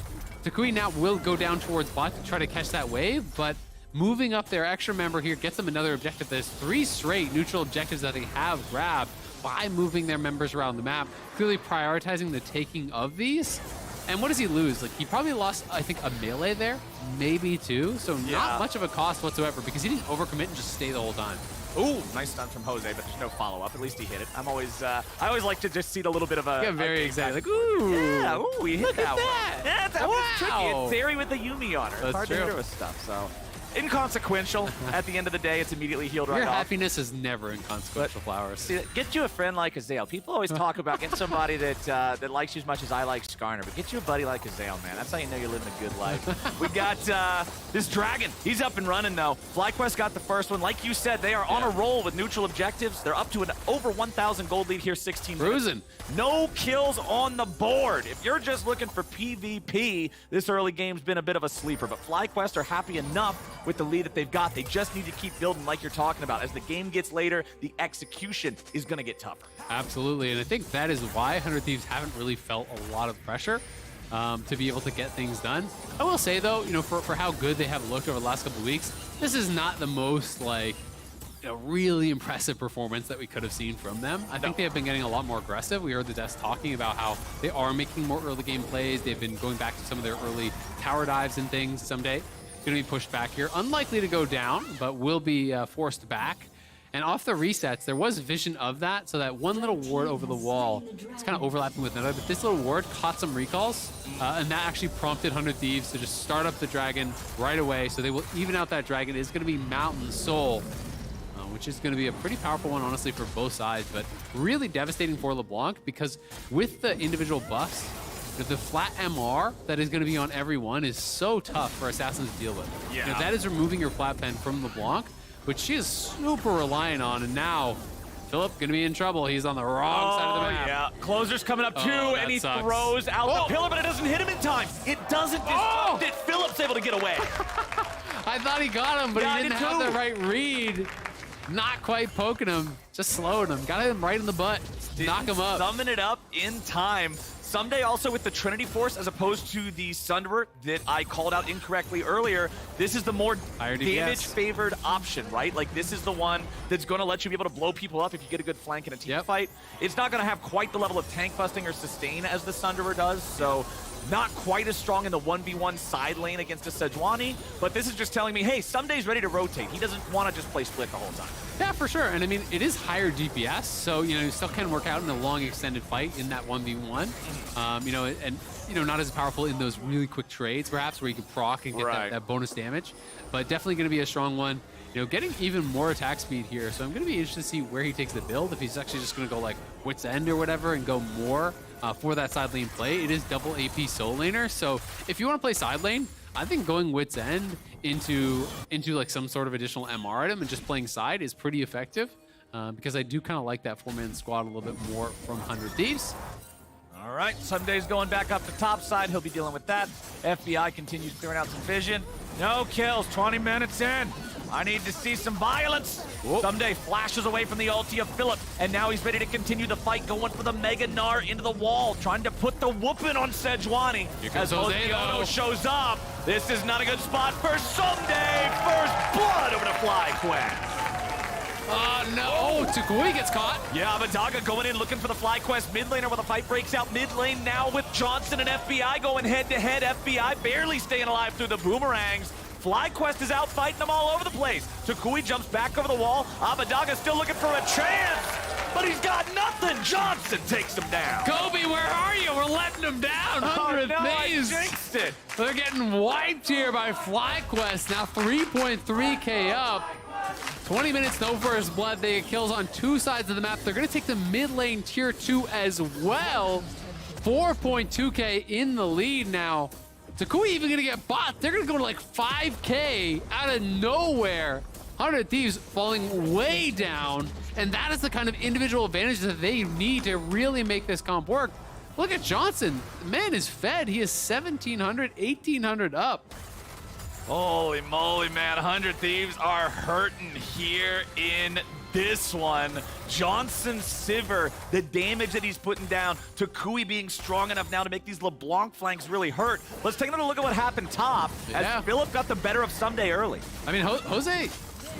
Takui now will go down towards bot to try to catch that wave, but moving up their extra member here gets them another objective. There's 3 straight neutral objectives that they have grabbed by moving their members around the map, clearly prioritizing the taking of these. And what does he lose? Like, he probably lost, I think, a melee there, maybe 2. So not much of a cost whatsoever because he didn't overcommit and just stay the whole time. Ooh, nice stun from Jose, but there's no follow-up. At least he hit it. I always like to just see a little bit of a... Get very excited, like, ooh. Yeah, ooh, he hit look that at that. one. Yeah, that was tricky. It's Zeri with the Yumi on her. That's It's hard true. to hit her with stuff, so... Inconsequential. At the end of the day, it's immediately healed right Your off. happiness is never inconsequential, Flowers. See, get you a friend like Azael. People always talk about get somebody that likes you as much as I like Skarner, but get you a buddy like Azael, man. That's how you know you're living a good life. We got this dragon. He's up and running, though. FlyQuest got the first one. Like you said, they are on a roll with neutral objectives. They're up to an over 1,000 gold lead here, 16 Cruising. No kills on the board. If you're just looking for PvP, this early game's been a bit of a sleeper, but FlyQuest are happy enough with the lead that they've got. They just need to keep building like you're talking about. As the game gets later, the execution is going to get tougher. Absolutely, and I think that is why 100 Thieves haven't really felt a lot of pressure to be able to get things done. I will say, though, you know, for how good they have looked over the last couple of weeks, this is not the most, like, you know, really impressive performance that we could have seen from them. I think they have been getting a lot more aggressive. We heard the devs talking about how they are making more early game plays. They've been going back to some of their early tower dives and things someday. Going to be pushed back here. Unlikely to go down, but will be forced back. And off the resets, there was vision of that, so that one little ward over the wall is kind of overlapping with another, but this little ward caught some recalls, and that actually prompted 100 Thieves to just start up the dragon right away, so they will even out that dragon. It's going to be Mountain Soul, which is going to be a pretty powerful one, honestly, for both sides, but really devastating for LeBlanc, because with the individual buffs, the flat MR that is going to be on everyone is so tough for Assassins to deal with. Yeah. You know, that is removing your flat pen from LeBlanc, which she is super reliant on, and now Philip going to be in trouble. He's on the wrong side of the map. Yeah, Closer's coming up too, Oh, and he sucks. throws out the pillar, but it doesn't hit him in time. It doesn't disrupt it. Philip's able to get away. I thought he got him, but Got he didn't it have too. the right read. Not quite poking him, just slowing him. Got him right in the butt. Knock him up. Summon it up in time. Someday also with the Trinity Force as opposed to the Sunderer that I called out incorrectly earlier, this is the more damage-favored option, right? Like, this is the one that's going to let you be able to blow people up if you get a good flank in a team fight. It's not going to have quite the level of tank busting or sustain as the Sunderer does, so not quite as strong in the 1v1 side lane against a Sejuani, but this is just telling me, hey, Sumday's ready to rotate. He doesn't want to just play split the whole time. Yeah, for sure. And I mean, it is higher DPS, so, you know, you still can work out in a long extended fight in that 1v1. You know, and, you know, not as powerful in those really quick trades, perhaps, where you can proc and get that bonus damage. But definitely going to be a strong one. You know, getting even more attack speed here. So I'm going to be interested to see where he takes the build. If he's actually just going to go like Wit's End or whatever and go more for that side lane play. It is double AP soul laner. So if you want to play side lane, I think going Wit's End into like some sort of additional MR item and just playing side is pretty effective because I do kind of like that 4-man squad a little bit more from 100 Thieves. All right, Sunday's going back up the top side. He'll be dealing with that. FBI continues clearing out some vision. No kills, 20 minutes in. I need to see some violence. Someday flashes away from the ulti of Philip, and now he's ready to continue the fight, going for the Mega Gnar into the wall, trying to put the whooping on Sejuani. As Oceano shows up, this is not a good spot for Someday. First blood over to FlyQuest. No, Takui gets caught. Yeah, Abadaga going in looking for the FlyQuest mid laner while the fight breaks out mid lane now with Johnson and FBI going head to head. FBI barely staying alive through the boomerangs. FlyQuest is out fighting them all over the place. Takui jumps back over the wall. Abadaga still looking for a chance, but he's got nothing. Johnson takes him down. Kobe, where are you? We're letting him down. 100 I Thieves. jinxed it. They're getting wiped here by FlyQuest. Now 3.3k up. 20 minutes, no first blood. They get kills on two sides of the map. They're going to take the mid lane tier 2 as well. 4.2k in the lead now Takui even gonna get bought. They're gonna go to like 5K out of nowhere. 100 Thieves falling way down, and that is the kind of individual advantage that they need to really make this comp work. Look at Johnson. The man is fed. He is 1,700, 1,800 up. Holy moly, man. 100 Thieves are hurting here in this one. Johnson Sivir, the damage that he's putting down, Takui being strong enough now to make these LeBlanc flanks really hurt. Let's take another look at what happened top as Philip got the better of Someday early. I mean, Jose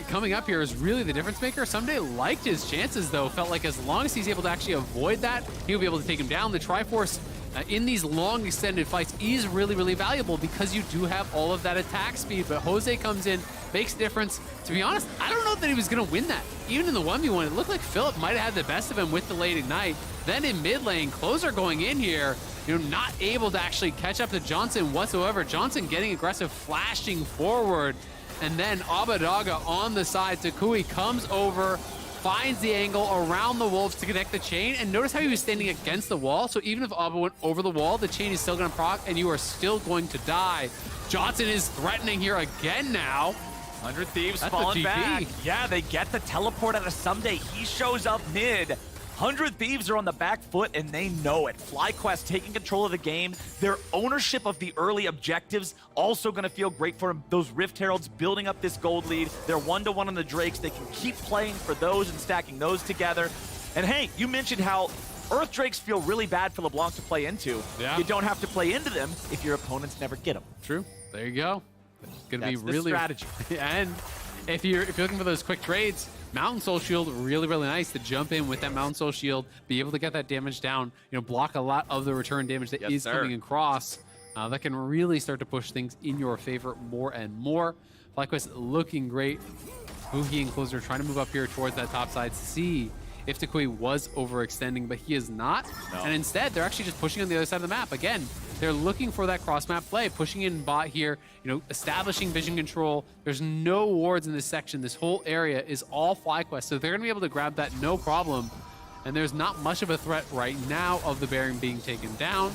coming up here is really the difference maker. Someday liked his chances, though. Felt like as long as he's able to actually avoid that, he'll be able to take him down. The Triforce in these long extended fights is really, really valuable because you do have all of that attack speed. But Jose comes in, makes a difference. To be honest, I don't know that he was going to win that. Even in the 1v1, it looked like Philip might have had the best of him with the late ignite. Then in mid lane, Closer going in here, not able to actually catch up to Johnson whatsoever. Johnson getting aggressive, flashing forward. And then Abadaga on the side. Takui comes over, finds the angle around the Wolves to connect the chain. And notice how he was standing against the wall. So even if Abba went over the wall, the chain is still going to proc and you are still going to die. Johnson is threatening here again now. 100 Thieves That's falling a GP. back. Yeah, they get the teleport out of Someday. He shows up mid. 100 Thieves are on the back foot, and they know it. FlyQuest taking control of the game. Their ownership of the early objectives also going to feel great for them. Those Rift Heralds building up this gold lead. They're 1-1 on the Drakes. They can keep playing for those and stacking those together. And hey, you mentioned how Earth Drakes feel really bad for LeBlanc to play into. Yeah. You don't have to play into them if your opponents never get them. True. There you go. It's going to be That's the really strategy. And if you're looking for those quick trades, Mountain Soul Shield, really, really nice to jump in with that Mountain Soul Shield, be able to get that damage down, block a lot of the return damage that is coming across. That can really start to push things in your favor more and more. FlyQuest looking great. Mugi and Closer trying to move up here towards that top side. See if Takui was overextending, but he is not. No. And instead, they're actually just pushing on the other side of the map. Again, they're looking for that cross-map play, pushing in bot here, establishing vision control. There's no wards in this section. This whole area is all FlyQuest, so they're going to be able to grab that no problem. And there's not much of a threat right now of the Baron being taken down.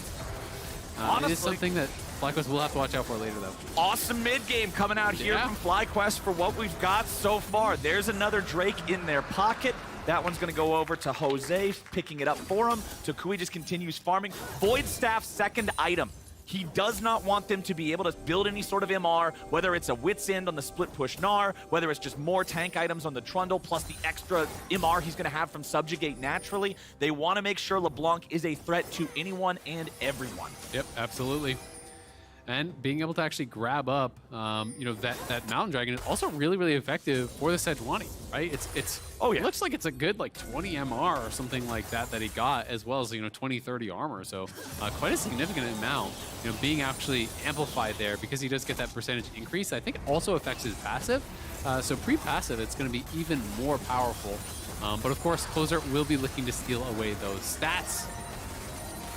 It is something that FlyQuest will have to watch out for later, though. Awesome mid game coming out here from FlyQuest for what we've got so far. There's another Drake in their pocket. That one's going to go over to Jose, picking it up for him. Takui just continues farming. Void Staff's second item. He does not want them to be able to build any sort of MR, whether it's a Wit's End on the split push Gnar, whether it's just more tank items on the Trundle, plus the extra MR he's going to have from Subjugate naturally. They want to make sure LeBlanc is a threat to anyone and everyone. Yep, absolutely. And being able to actually grab up, that Mountain Dragon is also really, really effective for the Sejuani, right? It looks like it's a good 20 MR or something like that he got, as well as 20, 30 armor. So quite a significant amount, being actually amplified there because he does get that percentage increase. I think it also affects his passive. So pre-passive, it's going to be even more powerful. But of course, Closer will be looking to steal away those stats.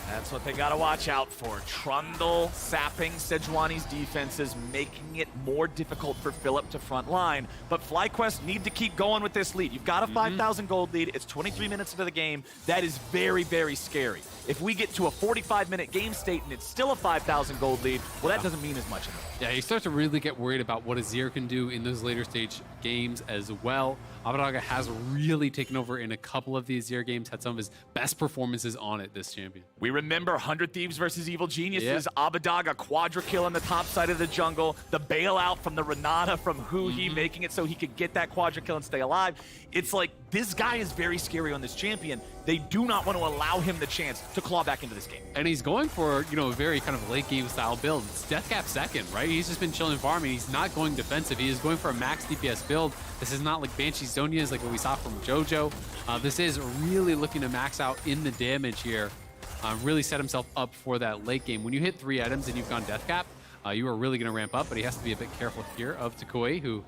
That's what they got to watch out for. Trundle sapping Sejuani's defenses, making it more difficult for Philip to front line. But FlyQuest need to keep going with this lead. You've got a 5,000 gold lead. It's 23 minutes into the game. That is very, very scary. If we get to a 45-minute game state and it's still a 5,000 gold lead, well, that doesn't mean as much anymore. Yeah, you start to really get worried about what Azir can do in those later stage games as well. Abadaga has really taken over in a couple of the Azir games, had some of his best performances on it this champion. We remember 100 Thieves versus Evil Geniuses. Abadaga quadra kill on the top side of the jungle. The bailout from the Renata from Huhi, making it so he could get that quadra kill and stay alive. It's like, this guy is very scary on this champion. They do not want to allow him the chance to claw back into this game. And he's going for, a very kind of late game style build. It's Deathcap second, right? He's just been chilling farming. He's not going defensive. He is going for a max DPS build. This is not like Banshee Zonias like what we saw from JoJo. This is really looking to max out in the damage here. Really set himself up for that late game. When you hit 3 items and you've gone Deathcap, you are really going to ramp up, but he has to be a bit careful here of Takui, who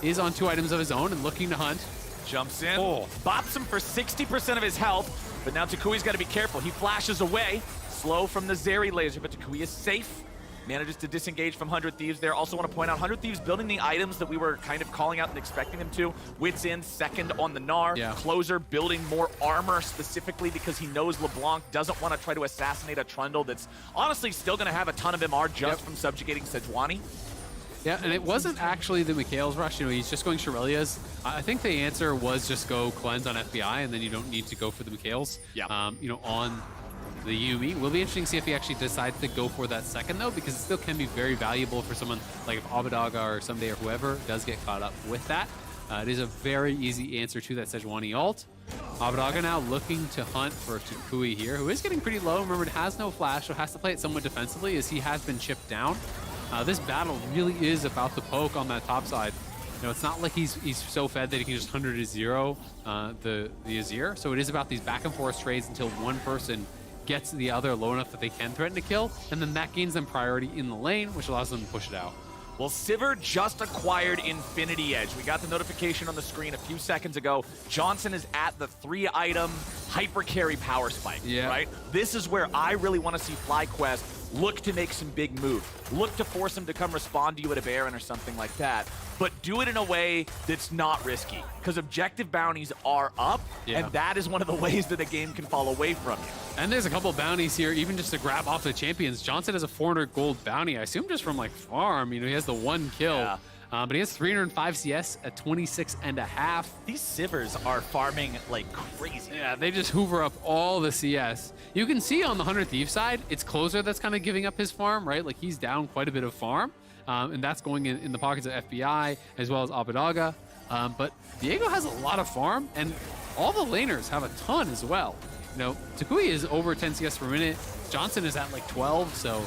is on 2 items of his own and looking to hunt. Jumps in, bops him for 60% of his health, but now Takui's got to be careful. He flashes away, slow from the Zeri laser, but Takui is safe. manages to disengage from 100 Thieves there. Also want to point out 100 Thieves building the items that we were kind of calling out and expecting them to. Wits in second on the Gnar. Yeah. Closer building more armor specifically because he knows LeBlanc doesn't want to try to assassinate a Trundle that's honestly still going to have a ton of MR just from subjugating Sejuani. Yeah, and it wasn't actually the Mikhail's rush. You know, he's just going Shirelia's. I think the answer was just go cleanse on FBI, and then you don't need to go for the Mikhail's. Yeah. You know, on the Yuumi. Will be interesting to see if he actually decides to go for that second, though, because it still can be very valuable for someone like if Abadaga or Someday or whoever does get caught up with that. It is a very easy answer to that Sejuani ult. Abadaga now looking to hunt for Tukui here, who is getting pretty low. Remember, it has no flash, so has to play it somewhat defensively as he has been chipped down. This battle really is about the poke on that top side. You know, it's not like he's so fed that he can just 100 to 0 the Azir. So it is about these back and forth trades until one person gets the other low enough that they can threaten to kill, and then that gains them priority in the lane, which allows them to push it out. Well, Sivir just acquired Infinity Edge. We got the notification on the screen a few seconds ago. Johnson is at the 3-item hyper carry power spike, right? This is where I really want to see FlyQuest look to make some big moves. Look to force him to come respond to you at a Baron or something like that. But do it in a way that's not risky, because objective bounties are up, and that is one of the ways that a game can fall away from you. And there's a couple bounties here, even just to grab off the champions. Johnson has a 400 gold bounty, I assume just from like farm. You know, he has the 1 kill. But he has 305 CS at 26.5. These Sivers are farming like crazy. Yeah, they just hoover up all the CS. You can see on the 100 Thieves side, it's Closer that's kind of giving up his farm, right? Like he's down quite a bit of farm. And that's going in the pockets of FBI as well as Abadaga. But Diego has a lot of farm, and all the laners have a ton as well. You know, Tukui is over 10 CS per minute. Johnson is at like 12, so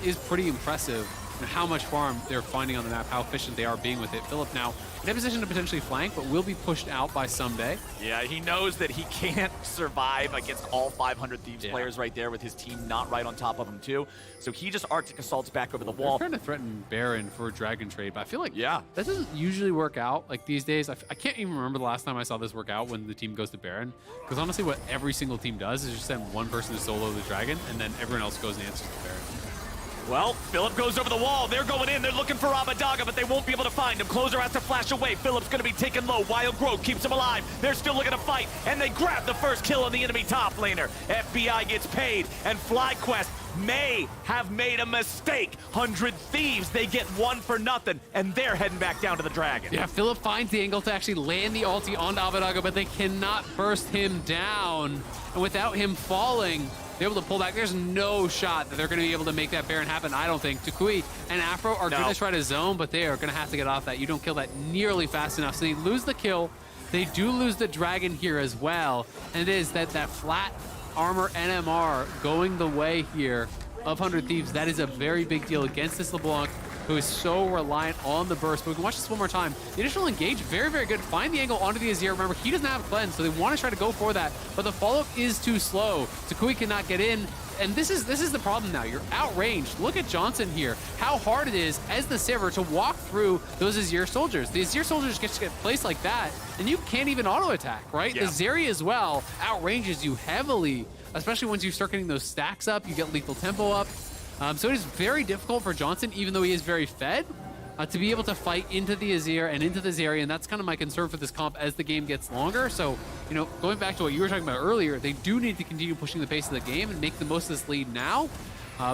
it is pretty impressive how much farm they're finding on the map, how efficient they are being with it. Philip now in a position to potentially flank, but will be pushed out by Someday. Yeah, he knows that he can't survive against all 500 Thieves players right there with his team not right on top of him too. So he just Arctic Assaults back over the wall. They're trying to threaten Baron for a Dragon trade, but I feel like that doesn't usually work out like these days. I can't even remember the last time I saw this work out when the team goes to Baron, because honestly what every single team does is just send one person to solo the Dragon, and then everyone else goes and answers the Baron. Well, Philip goes over the wall. They're going in. They're looking for Abadaga, but they won't be able to find him. Closer has to flash away. Philip's going to be taken low. Wild Growth keeps him alive. They're still looking to fight, and they grab the first kill on the enemy top laner. FBI gets paid, and FlyQuest may have made a mistake. 100 Thieves, they get 1 for nothing, and they're heading back down to the Dragon. Yeah, Philip finds the angle to actually land the ulti on Abadaga, but they cannot burst him down. And without him falling, they're able to pull back. There's no shot that they're going to be able to make that Baron happen, I don't think. Tukui and Afro are going to try to zone, but they are going to have to get off that. You don't kill that nearly fast enough. So they lose the kill. They do lose the Dragon here as well. And it is that flat armor NMR going the way here of 100 Thieves. That is a very big deal against this LeBlanc, who is so reliant on the burst. But we can watch this one more time. The initial engage, very, very good. Find the angle onto the Azir. Remember, he doesn't have cleanse, so they want to try to go for that. But the follow-up is too slow. Tukui cannot get in. And this is the problem now. You're outranged. Look at Johnson here. How hard it is as the Sivir to walk through those Azir soldiers. The Azir soldiers get placed like that, and you can't even auto-attack, right? The Zeri as well outranges you heavily, especially once you start getting those stacks up. You get lethal tempo up. So it is very difficult for Johnson, even though he is very fed, to be able to fight into the Azir and into the Zeri, and that's kind of my concern for this comp as the game gets longer. So, you know, going back to what you were talking about earlier, they do need to continue pushing the pace of the game and make the most of this lead now,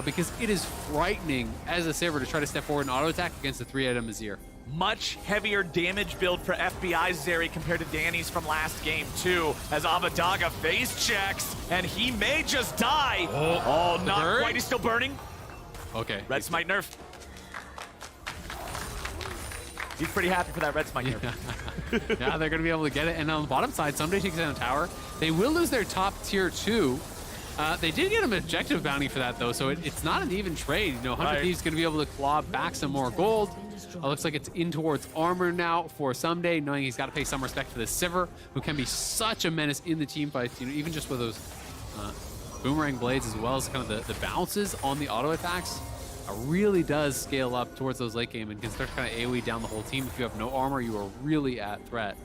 because it is frightening as a Sivir to try to step forward and auto-attack against the 3-item Azir. Much heavier damage build for FBI's Zeri compared to Danny's from last game, too, as Abadaga face checks, and he may just die. Oh, not quite. He's still burning. Okay. Red Smite nerf. He's pretty happy for that Red Smite nerf. Yeah, they're going to be able to get it. And on the bottom side, Someday takes down a tower. They will lose their top tier 2. They did get an objective bounty for that, though, so it's not an even trade. You know, 100 Thieves going to be able to claw back some more gold. Looks like it's in towards armor now for Someday, knowing he's got to pay some respect to the Sivir, who can be such a menace in the team fights. You know, even just with those boomerang blades, as well as kind of the bounces on the auto attacks, really does scale up towards those late game and can start kind of AoE down the whole team. If you have no armor, you are really at threat.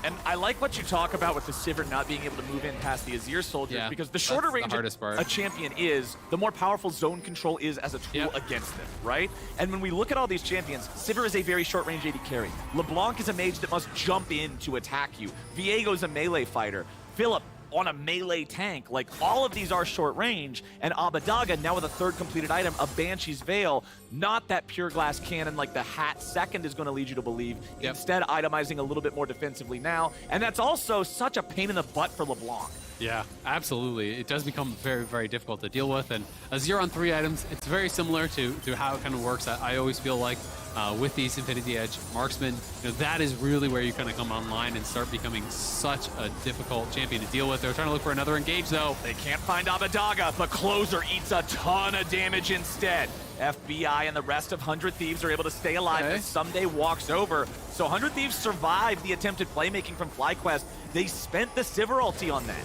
And I like what you talk about with the Sivir not being able to move in past the Azir soldiers, because the shorter that's the range hardest part. a champion is, the more powerful zone control is as a tool against them, right? And when we look at all these champions, Sivir is a very short range AD carry. LeBlanc is a mage that must jump in to attack you. Viego's a melee fighter. Philip on a melee tank. Like, all of these are short range, and Abadaga, now with a third completed item, a Banshee's Veil, not that pure glass cannon like the Hat second is going to lead you to believe, instead itemizing a little bit more defensively now, and that's also such a pain in the butt for LeBlanc. Yeah, absolutely. It does become very, very difficult to deal with. And Azir on 3 items, it's very similar to how it kind of works. I always feel like with these Infinity Edge marksmen, that is really where you kind of come online and start becoming such a difficult champion to deal with. They're trying to look for another engage, though. They can't find Abadaga, but Closer eats a ton of damage instead. FBI and the rest of 100 Thieves are able to stay alive as Someday walks over. So 100 Thieves survived the attempted playmaking from FlyQuest. They spent the Sivir ulti on that.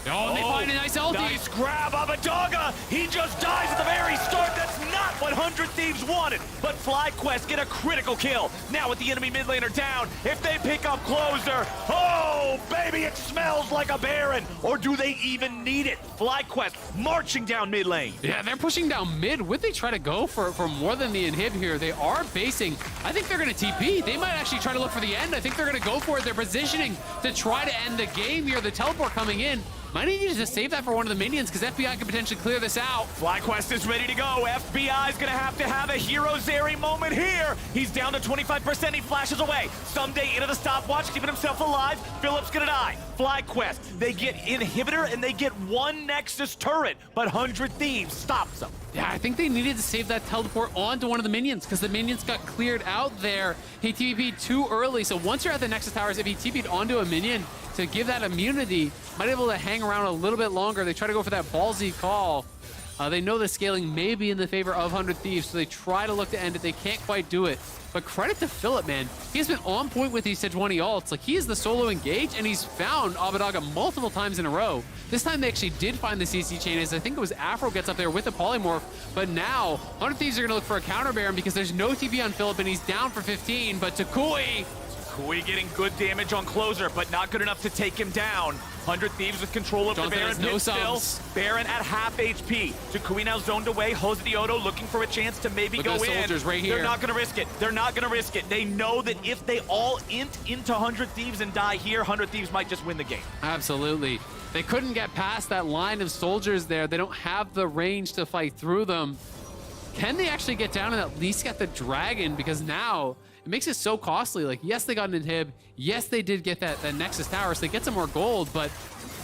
Oh, and they find a nice ulti. Nice grab, Abadaga. He just dies at the very start. That's not what 100 Thieves wanted. But FlyQuest get a critical kill. Now with the enemy mid laner down, if they pick up Closer, oh, baby, it smells like a Baron. Or do they even need it? FlyQuest marching down mid lane. Yeah, they're pushing down mid. Would they try to go for more than the inhib here? They are basing. I think they're going to TP. They might actually try to look for the end. I think they're going to go for it. They're positioning to try to end the game here. The teleport coming in. Might need to just save that for one of the minions, because FBI could potentially clear this out. FlyQuest is ready to go. FBI's gonna have a hero Zeri moment here. He's down to 25%, he flashes away. Someday into the stopwatch, keeping himself alive. Philip's gonna die. FlyQuest, they get inhibitor and they get one Nexus turret, but 100 Thieves stops them. Yeah, I think they needed to save that teleport onto one of the minions, because the minions got cleared out there. He TP'd too early, so once you're at the Nexus Towers, if he TP'd onto a minion to give that immunity, might be able to hang around a little bit longer. They try to go for that ballsy call. They know the scaling may be in the favor of 100 Thieves, so they try to look to end it. They can't quite do it. But credit to Philip, man. He's been on point with these Sejuani ults. Like, he is the solo engage, and he's found Abadaga multiple times in a row. This time they actually did find the CC chain, as I think it was Afro gets up there with the polymorph. But now, 100 Thieves are going to look for a counter Baron, because there's no TP on Philip, and he's down for 15. But Takui getting good damage on Closer, but not good enough to take him down. 100 Thieves with control of the Baron pit still. Baron at half HP. Takui now zoned away. Hosedioto looking for a chance to maybe go in. Soldiers right here. They're not going to risk it. They're not going to risk it. They know that if they all int into 100 Thieves and die here, 100 Thieves might just win the game. Absolutely. They couldn't get past that line of soldiers there. They don't have the range to fight through them. Can they actually get down and at least get the dragon? Because now it makes it so costly. Like, yes, they got an inhib. Yes, they did get that Nexus Tower, so they get some more gold, but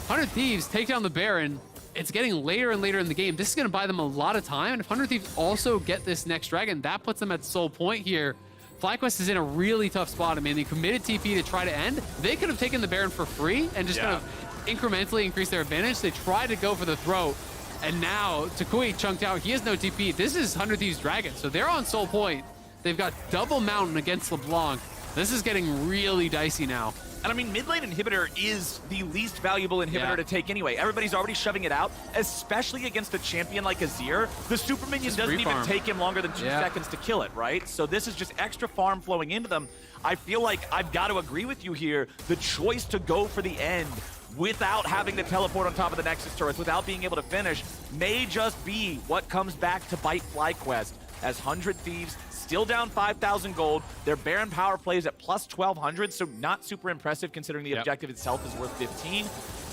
100 Thieves take down the Baron. It's getting later and later in the game. This is going to buy them a lot of time, and if 100 Thieves also get this next dragon, that puts them at soul point here. FlyQuest is in a really tough spot. I mean, they committed TP to try to end. They could have taken the Baron for free and just kind of incrementally increase their advantage. They tried to go for the throat, and now Takui chunked out. He has no TP. This is 100 Thieves Dragon, so they're on soul point. They've got double mountain against LeBlanc. This is getting really dicey now. And I mean, mid lane inhibitor is the least valuable inhibitor to take anyway. Everybody's already shoving it out, especially against a champion like Azir. The super minion doesn't even take him longer than 2 seconds to kill it, right? So this is just extra farm flowing into them. I feel like I've got to agree with you here. The choice to go for the end without having to teleport on top of the Nexus turrets, without being able to finish, may just be what comes back to bite FlyQuest, as 100 Thieves still down 5,000 gold. Their Baron power plays at plus 1,200, so not super impressive considering the objective itself is worth 15.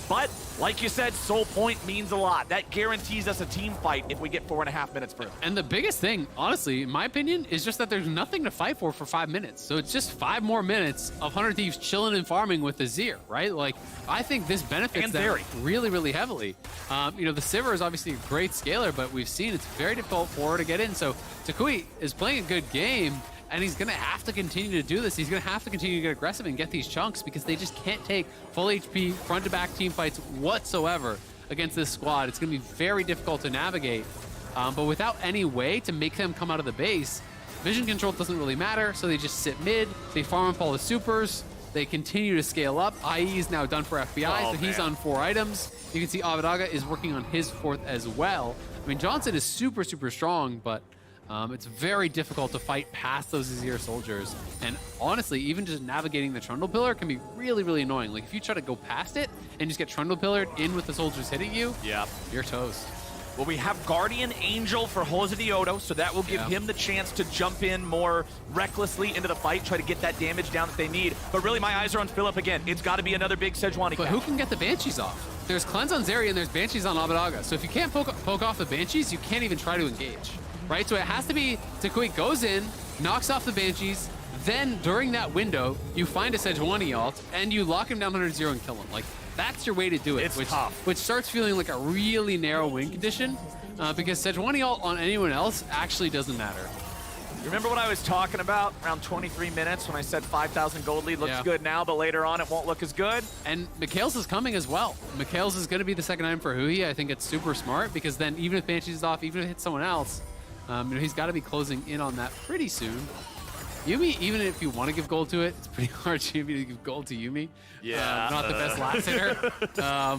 But, like you said, soul point means a lot. That guarantees us a team fight if we get 4.5 minutes further. And the biggest thing, honestly, in my opinion, is just that there's nothing to fight for 5 minutes. So it's just 5 more minutes of 100 Thieves chilling and farming with Azir, right? Like, I think this benefits them really, really heavily. You know, the Sivir is obviously a great scaler, but we've seen it's very difficult for her to get in. So Takui is playing a good game, and he's going to have to continue to do this. He's going to have to continue to get aggressive and get these chunks, because they just can't take full HP front-to-back team fights whatsoever against this squad. It's going to be very difficult to navigate. But without any way to make them come out of the base, vision control doesn't really matter, so they just sit mid, they farm up all the supers, they continue to scale up. IE is now done for FBI, so he's on 4 items. You can see Abadaga is working on his 4th as well. I mean, Johnson is super, super strong, but It's very difficult to fight past those Azir soldiers. And honestly, even just navigating the Trundle Pillar can be really, really annoying. Like if you try to go past it and just get Trundle Pillared in with the soldiers hitting you, you're toast. Well, we have Guardian Angel for Josedioto, so that will give him the chance to jump in more recklessly into the fight, try to get that damage down that they need. But really, my eyes are on Philip again. It's got to be another big Sejuani. But who can get the Banshees off? There's Cleanse on Zeri and there's Banshees on Abadaga. So if you can't poke off the Banshees, you can't even try to engage, right? So it has to be Takui goes in, knocks off the Banshees, then during that window, you find a Sejuani ult, and you lock him down 100-0 and kill him. Like, that's your way to do it. It's tough. Which starts feeling like a really narrow win condition, because Sejuani ult on anyone else actually doesn't matter. Remember what I was talking about around 23 minutes when I said 5,000 gold lead looks good now, but later on it won't look as good? And Mikhail's is coming as well. Mikhail's is going to be the second item for Hui. I think it's super smart because then even if Banshee's is off, even if it hits someone else, he's got to be closing in on that pretty soon. Yuumi, even if you want to give gold to it, it's pretty hard to give gold to Yuumi. Yeah. Not the best last hitter.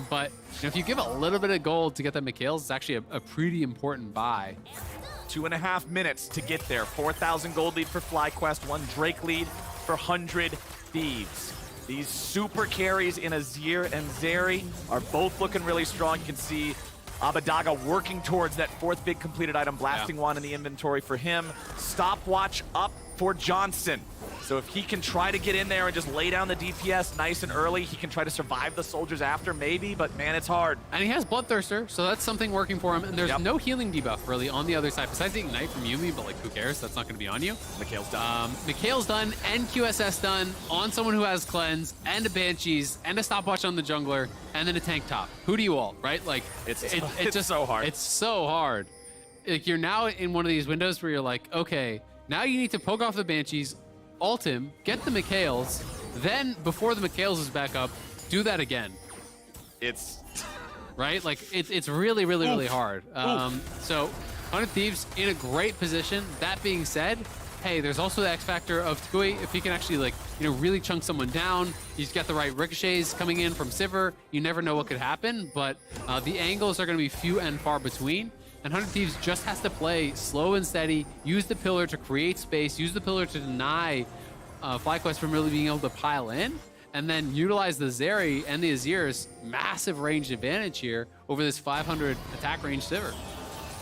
But if you give a little bit of gold to get that Mikhail's, it's actually a pretty important buy. 2.5 minutes to get there. 4,000 gold lead for FlyQuest, 1 Drake lead for 100 Thieves. These super carries in Azir and Zeri are both looking really strong. You can see Abadaga working towards that 4th big completed item, blasting one in the inventory for him. Stopwatch up for Johnson. So if he can try to get in there and just lay down the DPS nice and early, he can try to survive the soldiers after, maybe, but man, it's hard. And he has Bloodthirster, so that's something working for him. And there's no healing debuff really on the other side, besides the Ignite from Yuumi, but like, who cares? That's not going to be on you. Mikhail's done. Mikhail's done, and QSS done, on someone who has Cleanse, and a Banshees, and a Stopwatch on the jungler, and then a tank top. Who do you ult, right? Like, it's just so hard. It's so hard. Like, you're now in one of these windows where you're like, okay, now you need to poke off the Banshees, ult him, get the Mikhail's, then before the Mikhail's is back up, do that again. It's right? Like it's really, really, really hard. So 100 Thieves in a great position. That being said, hey, there's also the X factor of Takui. If he can actually really chunk someone down, he's got the right ricochets coming in from Sivir. You never know what could happen, but the angles are going to be few and far between. And 100 Thieves just has to play slow and steady, use the pillar to create space, use the pillar to deny FlyQuest from really being able to pile in, and then utilize the Zeri and the Azir's massive range advantage here over this 500 attack range Sivir.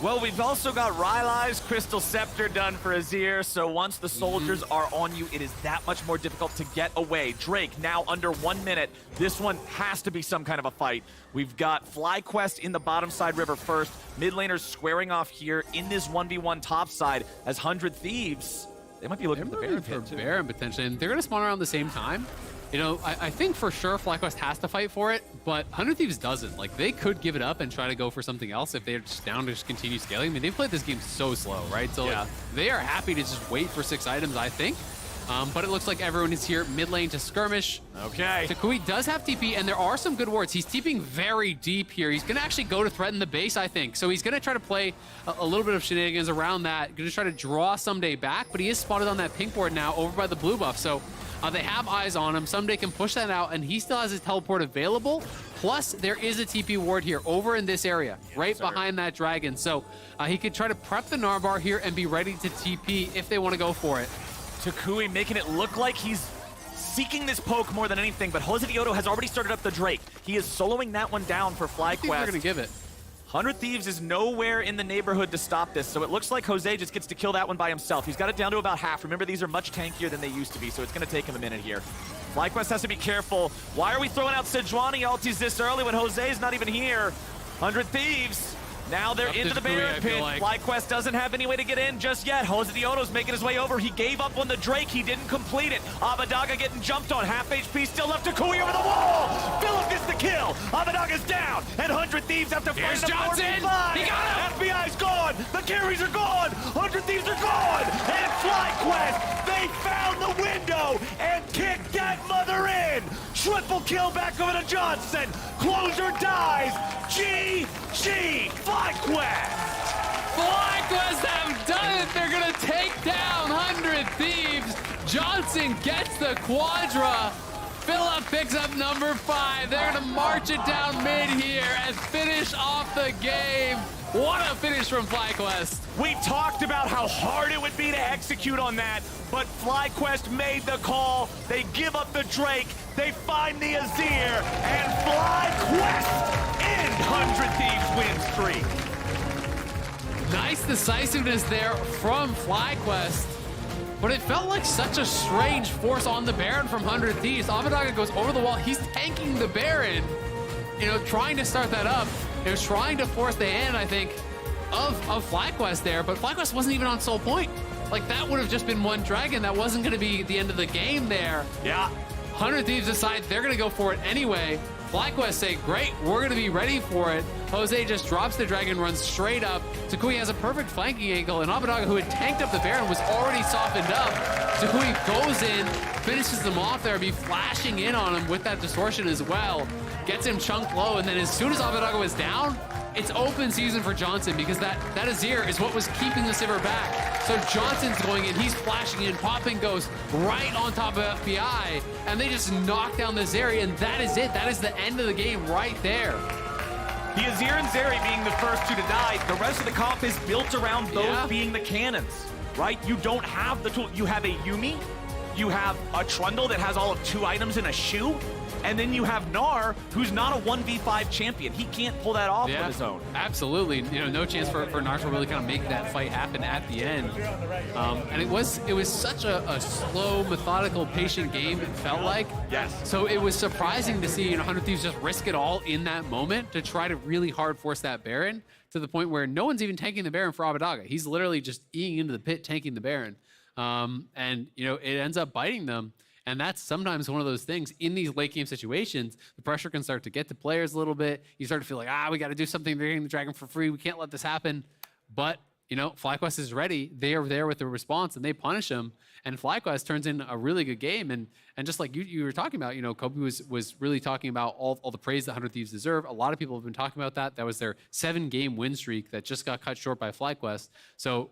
Well, we've also got Rylai's Crystal Scepter done for Azir, so once the soldiers are on you, it is that much more difficult to get away. Drake now under 1 minute. This one has to be some kind of a fight. We've got FlyQuest in the bottom side river first. Mid laners squaring off here in this 1v1 top side as 100 Thieves. They might be looking for the Baron pit, too. Baron potentially, and they're going to spawn around the same time. I think for sure FlyQuest has to fight for it, but 100 Thieves doesn't. Like, they could give it up and try to go for something else if they're just down to just continue scaling. I mean, they've played this game so slow, right? So like, they are happy to just wait for 6 items, I think. But it looks like everyone is here mid lane to skirmish. Okay. Takui does have TP, and there are some good wards. He's TPing very deep here. He's going to actually go to threaten the base, I think. So he's going to try to play a little bit of shenanigans around that. Going to try to draw Someday back, but he is spotted on that pink ward now over by the blue buff. So they have eyes on him. Someday can push that out, and he still has his teleport available. Plus, there is a TP ward here over in this area, right behind that dragon. So he could try to prep the Narbar here and be ready to TP if they want to go for it. Takui making it look like he's seeking this poke more than anything, but Josedioto has already started up the Drake. He is soloing that one down for FlyQuest. I think they're going to give it. 100 Thieves is nowhere in the neighborhood to stop this, so it looks like Jose just gets to kill that one by himself. He's got it down to about half. Remember, these are much tankier than they used to be, so it's going to take him a minute here. FlyQuest has to be careful. Why are we throwing out Sejuani ultis this early when Jose's not even here? 100 Thieves. Now they're into the Baron pit. FlyQuest doesn't have any way to get in just yet. Josedioto's making his way over. He gave up on the Drake. He didn't complete it. Abadaga getting jumped on. Half HP still left. Takui over the wall. Philip gets the kill. Abadaga's down. And 100 Thieves have to fight the 4v5. He got him. FBI's gone. The carries are gone. 100 Thieves are gone. And FlyQuest, they found the window and kicked that mother in. Triple kill back over to Johnson. Closer dies. GG. FlyQuest have done it. They're going to take down 100 Thieves. Johnson gets the Quadra. Philip picks up number 5. They're going to march it down mid here and finish off the game. What a finish from FlyQuest. We talked about how hard it would be to execute on that, but FlyQuest made the call. They give up the Drake, they find the Azir, and FlyQuest end 100 Thieves win streak. Nice decisiveness there from FlyQuest, but it felt like such a strange force on the Baron from 100 Thieves. Abadaga goes over the wall. He's tanking the Baron, trying to start that up. He was trying to force the hand, I think, of FlyQuest there, but FlyQuest wasn't even on soul point. Like, that would have just been one dragon. That wasn't going to be the end of the game there. Yeah. 100 Thieves decide they're going to go for it anyway. FlyQuest say, great, we're going to be ready for it. Jose just drops the dragon, runs straight up. Takui has a perfect flanking angle, and Abadaga, who had tanked up the Baron, was already softened up. Takui goes in, finishes them off there, be flashing in on him with that distortion as well. Gets him chunked low, and then as soon as Abadaga was down, it's open season for Johnson, because that Azir is what was keeping the Sivir back. So Johnson's going in, he's flashing in, popping goes right on top of FBI, and they just knock down the Zeri, and that is it. That is the end of the game right there. The Azir and Zeri being the first two to die, the rest of the comp is built around those being the cannons, right? You don't have the tool. You have a Yuumi, you have a Trundle that has all of 2 items in a shoe, and then you have Gnar, who's not a 1v5 champion. He can't pull that off on his own. Absolutely. No chance for Gnar to really kind of make that fight happen at the end. And it was such a slow, methodical, patient game, it felt like. Yes. So it was surprising to see 100 Thieves just risk it all in that moment to try to really hard force that Baron, to the point where no one's even tanking the Baron for Abadaga. He's literally just eating into the pit, tanking the Baron. And it ends up biting them. And that's sometimes one of those things in these late game situations. The pressure can start to get to players a little bit. You start to feel like, we got to do something. They're getting the dragon for free. We can't let this happen. But, FlyQuest is ready. They are there with the response, and they punish them. And FlyQuest turns in a really good game. And just like you were talking about, Kobe was really talking about all the praise that 100 Thieves deserve. A lot of people have been talking about that. That was their 7-game win streak that just got cut short by FlyQuest. So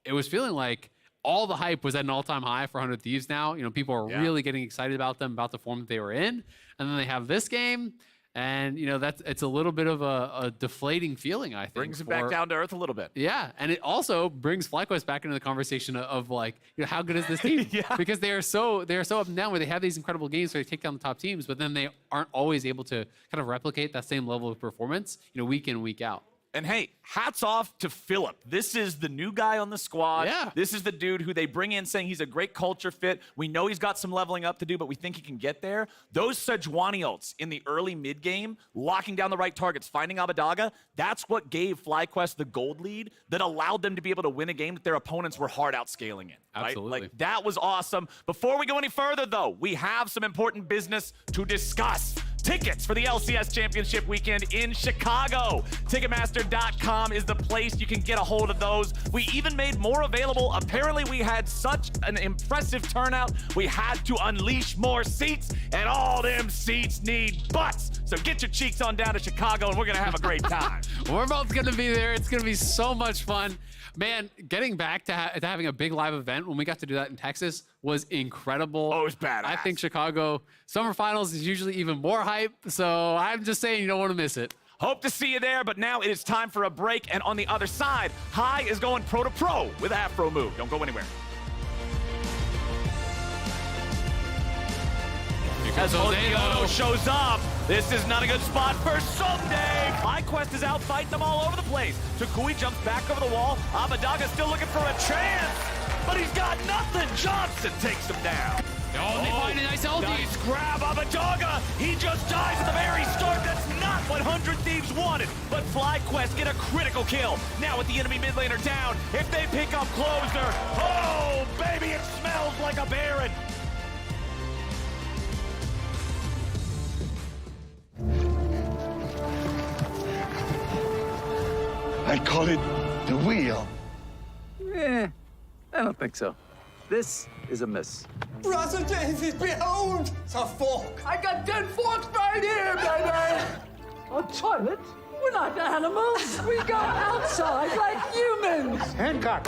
it was feeling like all the hype was at an all-time high for 100 Thieves now. People are really getting excited about them, about the form that they were in. And then they have this game, and it's a little bit of a deflating feeling, I think. Brings it back down to earth a little bit. Yeah, and it also brings FlyQuest back into the conversation of like, how good is this team? Because they are so up and down, where they have these incredible games where they take down the top teams, but then they aren't always able to kind of replicate that same level of performance, week in, week out. And hey, hats off to Philip. This is the new guy on the squad. Yeah. This is the dude who they bring in saying he's a great culture fit. We know he's got some leveling up to do, but we think he can get there. Those Sejuani ults in the early mid game, locking down the right targets, finding Abadaga, that's what gave FlyQuest the gold lead that allowed them to be able to win a game that their opponents were hard outscaling in. Right? Absolutely. Like, that was awesome. Before we go any further, though, we have some important business to discuss. Tickets for the LCS Championship weekend in Chicago. Ticketmaster.com is the place you can get a hold of those. We even made more available. Apparently, we had such an impressive turnout, we had to unleash more seats, and all them seats need butts. So get your cheeks on down to Chicago, and we're going to have a great time. We're both going to be there. It's going to be so much fun. Man, getting back to having a big live event when we got to do that in Texas was incredible. Oh, it was badass. I think Chicago Summer Finals is usually even more hype, so I'm just saying you don't want to miss it. Hope to see you there, but now it is time for a break, and on the other side, High is going pro to pro with Afro Move. Don't go anywhere. As Moziono shows up, this is not a good spot for Someday. FlyQuest is out fighting them all over the place. Takui jumps back over the wall. Abadaga still looking for a chance, but he's got nothing. Johnson takes him down. Oh, they find a nice LD. Nice grab, Abadaga. He just dies at the very start. That's not what 100 Thieves wanted. But FlyQuest get a critical kill. Now with the enemy mid laner down, if they pick up closer, oh, baby, it smells like a Baron. I call it the wheel. I don't think so. This is a miss. Brother David, behold! It's a fork. I got 10 forks right here, baby! A toilet? We're not animals. We go outside like humans. Hancock.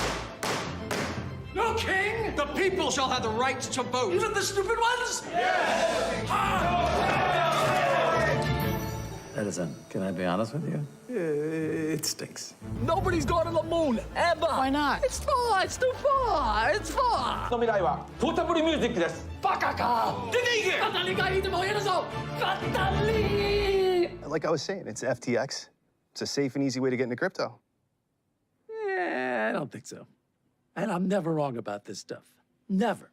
No king! The people shall have the right to vote. Even the stupid ones? Yes! That Listen, can I be honest with you? It stinks. Nobody's gone to the moon, ever. Why not? It's far. It's too far. It's far. の未来はポータブルミュージックです。バカか。出て行け。語りがいてもいるぞ。語り。 Like I was saying, it's FTX. It's a safe and easy way to get into crypto. Yeah, I don't think so. And I'm never wrong about this stuff. Never.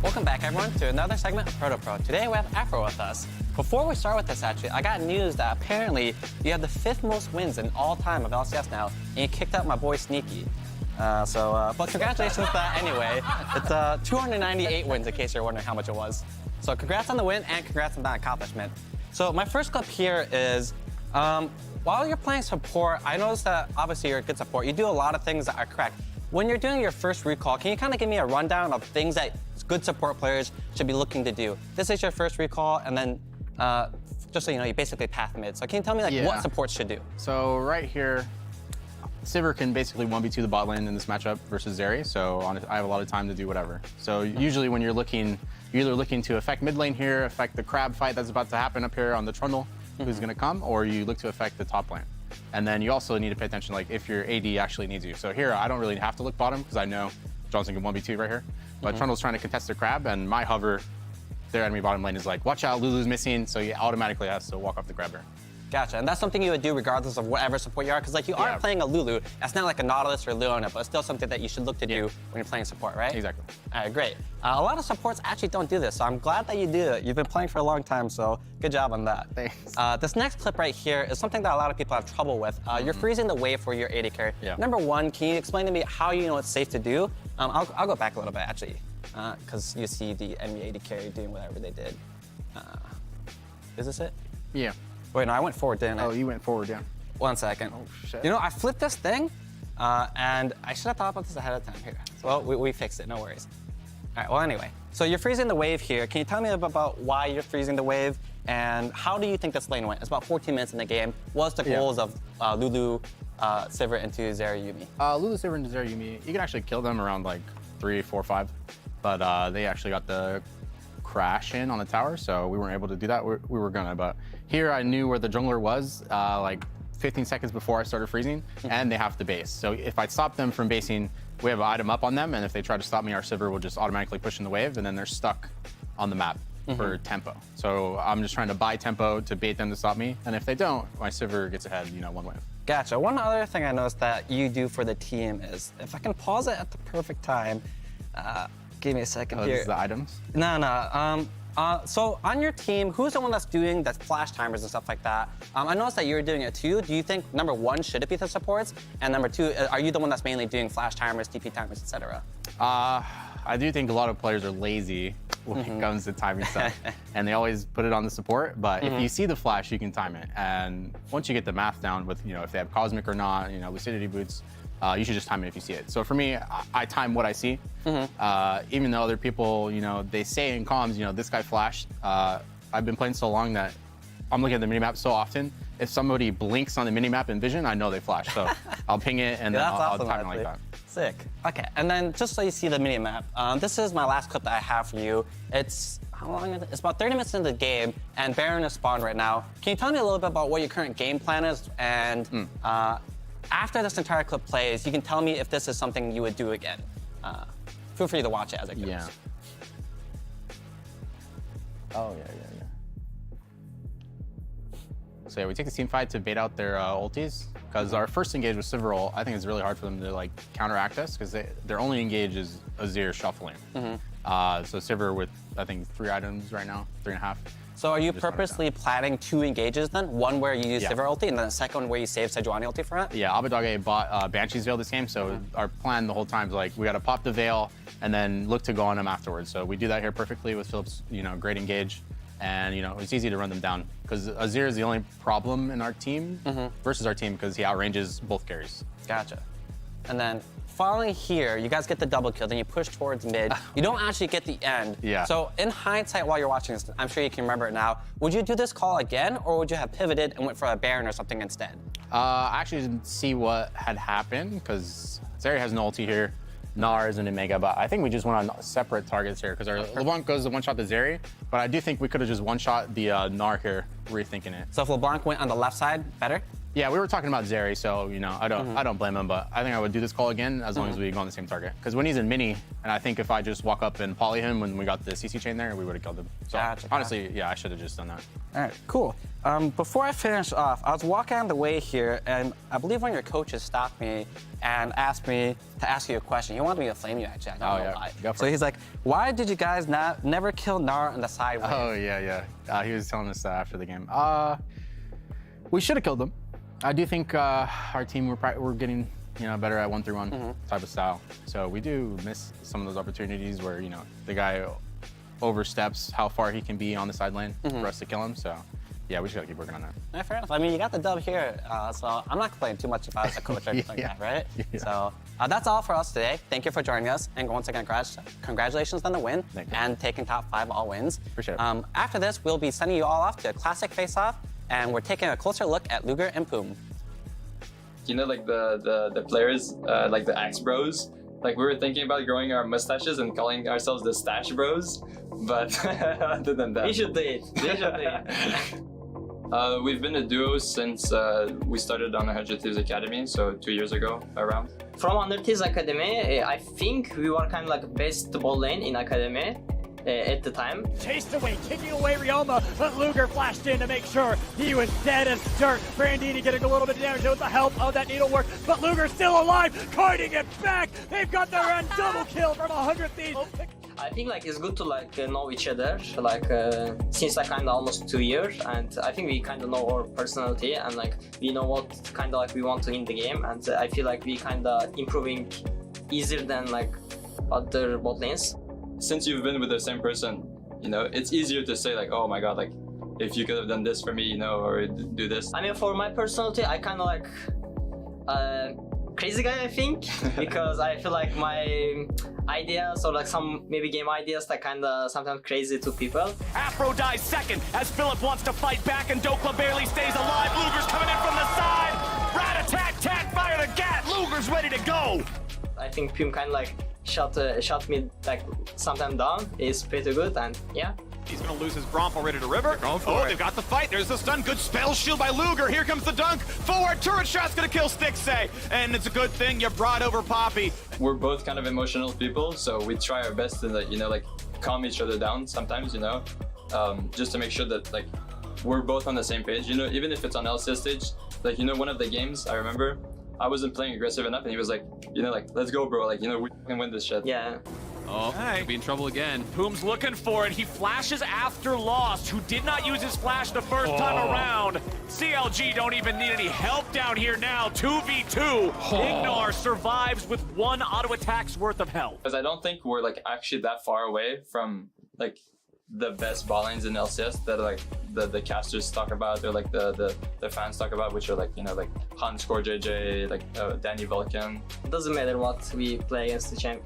Welcome back, everyone, to another segment of Proto Pro. Today we have Afro with us. Before we start with this, actually, I got news that apparently you have the 5th most wins in all time of LCS now, and you kicked out my boy Sneaky. But congratulations to that anyway. It's 298 wins, in case you're wondering how much it was. So congrats on the win, and congrats on that accomplishment. So my first clip here is, while you're playing support, I noticed that obviously you're a good support. You do a lot of things that are correct. When you're doing your first recall, can you kind of give me a rundown of things that good support players should be looking to do? This is your first recall, and then just so you know, you basically path mid. So can you tell me what supports should do? So right here, Sivir can basically 1v2 the bot lane in this matchup versus Zeri, so I have a lot of time to do whatever. So usually when you're either looking to affect mid lane here, affect the crab fight that's about to happen up here on the Trundle, who's gonna come, or you look to affect the top lane. And then you also need to pay attention, like if your AD actually needs you. So here, I don't really have to look bottom because I know Johnson can 1v2 right here. But Trundle's trying to contest the crab, and my hover, their enemy bottom lane is like, watch out, Lulu's missing, so he automatically has to walk off the grab here. Gotcha, and that's something you would do regardless of whatever support you are, because like you are playing a Lulu. That's not like a Nautilus or Leona, but it's still something that you should look to do when you're playing support, right? Exactly. All right, great. A lot of supports actually don't do this, so I'm glad that you do it. You've been playing for a long time, so good job on that. Thanks. This next clip right here is something that a lot of people have trouble with. You're freezing the wave for your AD carry. Yeah. Number one, can you explain to me how you know it's safe to do? I'll go back a little bit, actually, because you see the enemy AD carry doing whatever they did. Is this it? Yeah. Wait, no, I went forward, didn't I? Oh, you went forward, yeah. 1 second. Oh, shit. You know, I flipped this thing, and I should have thought about this ahead of time here. Well, we fixed it, no worries. All right, well, anyway. So you're freezing the wave here. Can you tell me about why you're freezing the wave, and how do you think this lane went? It's about 14 minutes in the game. What's the goals of Lulu, Sivir into Zeri Yuumi? Lulu, Sivir, and Zeri Yuumi, you can actually kill them around like 3, 4, 5, but they actually got the crash in on the tower, so we weren't able to do that. We were gonna, but here I knew where the jungler was like 15 seconds before I started freezing, and they have to base. So if I stop them from basing, we have an item up on them, and if they try to stop me, our Sivir will just automatically push in the wave, and then they're stuck on the map for tempo. So I'm just trying to buy tempo to bait them to stop me, and if they don't, my Sivir gets ahead, you know, 1 wave. Gotcha. One other thing I noticed that you do for the team is, if I can pause it at the perfect time, give me a second here. This is the items? No. So on your team, who's the one that's doing the flash timers and stuff like that? I noticed that you're doing it too. Do you think, number one, should it be the supports? And number two, are you the one that's mainly doing flash timers, TP timers, etc.? I do think a lot of players are lazy when it comes to timing stuff, and they always put it on the support, but if you see the flash, you can time it. And once you get the math down with, you know, if they have Cosmic or not, you know, Lucidity boots, you should just time it if you see it. So for me, I time what I see. Even though other people, you know, they say in comms, you know, this guy flashed. I've been playing so long that I'm looking at the minimap so often. If somebody blinks on the minimap in vision, I know they flashed. So I'll ping it and then I'll time it like that. Sick. Okay, and then just so you see the minimap, this is my last clip that I have for you. It's, how long is it? It's about 30 minutes into the game, and Baron is spawned right now. Can you tell me a little bit about what your current game plan is? And after this entire clip plays, you can tell me if this is something you would do again. Feel free to watch it as it goes. Yeah. Oh, yeah. So yeah, we take the team fight to bait out their ultis, because our first engage with Sivir ult, I think it's really hard for them to like counteract us, because their only engage is Azir shuffling. So Sivir with, I think, 3 items right now, 3.5. So are you purposely planning 2 engages then? One where you use Sivir ulti, and then the second one where you save Sejuani ulti for it? Yeah, Abadage bought Banshee's Veil this game, so our plan the whole time is like, we gotta pop the Veil and then look to go on him afterwards. So we do that here perfectly with Philip's, you know, great engage. And, you know, it's easy to run them down, because Azir is the only problem in our team versus our team, because he outranges both carries. Gotcha. And then following here, you guys get the double kill, then you push towards mid. You don't actually get the end. Yeah. So in hindsight, while you're watching this, I'm sure you can remember it now, would you do this call again, or would you have pivoted and went for a Baron or something instead? I actually didn't see what had happened, because Zeri has no ulti here. Gnar is an Omega, but I think we just went on separate targets here, because our LeBlanc goes to one-shot the Zeri, but I do think we could have just one-shot the Gnar here, rethinking it. So if LeBlanc went on the left side, better? Yeah, we were talking about Zeri, so, you know, I don't blame him, but I think I would do this call again as long as we go on the same target. Because when he's in mini, and I think if I just walk up and poly him when we got the CC chain there, we would have killed him. So honestly, yeah, I should have just done that. All right, cool. Before I finish off, I was walking on the way here, and I believe one of your coaches stopped me and asked me to ask you a question. He wanted me to flame you, actually. I don't know why. So he's like, why did you guys never kill Gnar on the side wave? Oh, yeah. He was telling us that after the game. We should have killed him. I do think our team, we're getting, you know, better at 1-3-1 type of style. So we do miss some of those opportunities where, you know, the guy oversteps how far he can be on the side lane for us to kill him. So yeah, we just gotta keep working on that. Yeah, fair enough. I mean, you got the dub here, so I'm not complaining too much if I was a coach or anything like that, right? Yeah. So that's all for us today. Thank you for joining us, and once again, congratulations on the win and taking top 5 all wins. Appreciate it. After this, we'll be sending you all off to a classic face-off, and we're taking a closer look at Luger and Poom. You know, like the players, like the Axe Bros, like we were thinking about growing our mustaches and calling ourselves the Stash Bros, but other than that. They should do it. We've been a duo since we started on 100 Thieves Academy, so 2 years ago around. From 100 Thieves Academy, I think we were kind of like best ball lane in Academy. at the time. Chased away, kicking away Ryoma, but Luger flashed in to make sure he was dead as dirt. Brandini getting a little bit of damage with the help of that needlework, but Luger's still alive, kiting it back. They've got their end double kill from 100 Thieves. I think like it's good to like know each other like since like kind of almost 2 years, and I think we kind of know our personality and like we know what kind of like we want to win the game, and I feel like we kind of improving easier than like other bot lanes. Since you've been with the same person, you know, it's easier to say like, oh my god, like if you could have done this for me, you know, or do this. I mean, for my personality, I kind of like crazy guy, I think, because I feel like my ideas or like some maybe game ideas that kind of sometimes crazy to people. Afro dies second as Philip wants to fight back and Dokla barely stays alive. Luger's coming in from the side. Rat-a-tat-tat, fire the gat. Luger's ready to go. I think Pum kind of like shot me like sometime down. Is pretty good, and yeah. He's gonna lose his Gromp already to River. They've got the fight. There's the stun. Good spell shield by Luger. Here comes the dunk. Forward turret shot's gonna kill Stixxay. And it's a good thing you brought over Poppy. We're both kind of emotional people, so we try our best to like, you know, like calm each other down sometimes, you know, just to make sure that like we're both on the same page, you know, even if it's on LCS stage. Like, you know, one of the games I remember, I wasn't playing aggressive enough and he was like, you know, like, let's go, bro. Like, you know, we can win this shit. Yeah. Oh, could be in trouble again. Pum's looking for it. He flashes after Lost, who did not use his flash the first time around. CLG don't even need any help down here now. 2v2. Ignar survives with 1 auto attack's worth of health. Because I don't think we're like actually that far away from like the best ball lanes in LCS that like the casters talk about, or like the fans talk about, which are like, you know, like Hans, Core JJ, like Danny Vulcan. It doesn't matter what we play against the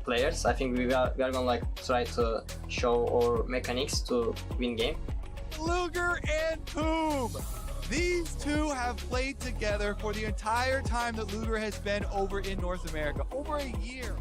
players. I think we are gonna like try to show our mechanics to win game. Luger and Pum. These two have played together for the entire time that Luger has been over in North America, over a year.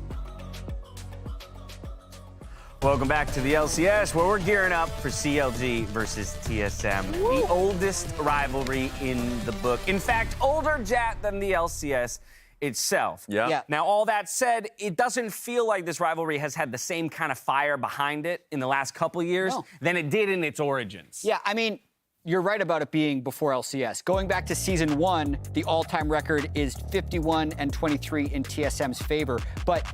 Welcome back to the LCS, where we're gearing up for CLG versus TSM, the oldest rivalry in the book. In fact, older, Jat, than the LCS itself. Yeah. Now, all that said, it doesn't feel like this rivalry has had the same kind of fire behind it in the last couple of years than it did in its origins. Yeah, I mean, you're right about it being before LCS. Going back to season 1, the all-time record is 51-23 in TSM's favor. But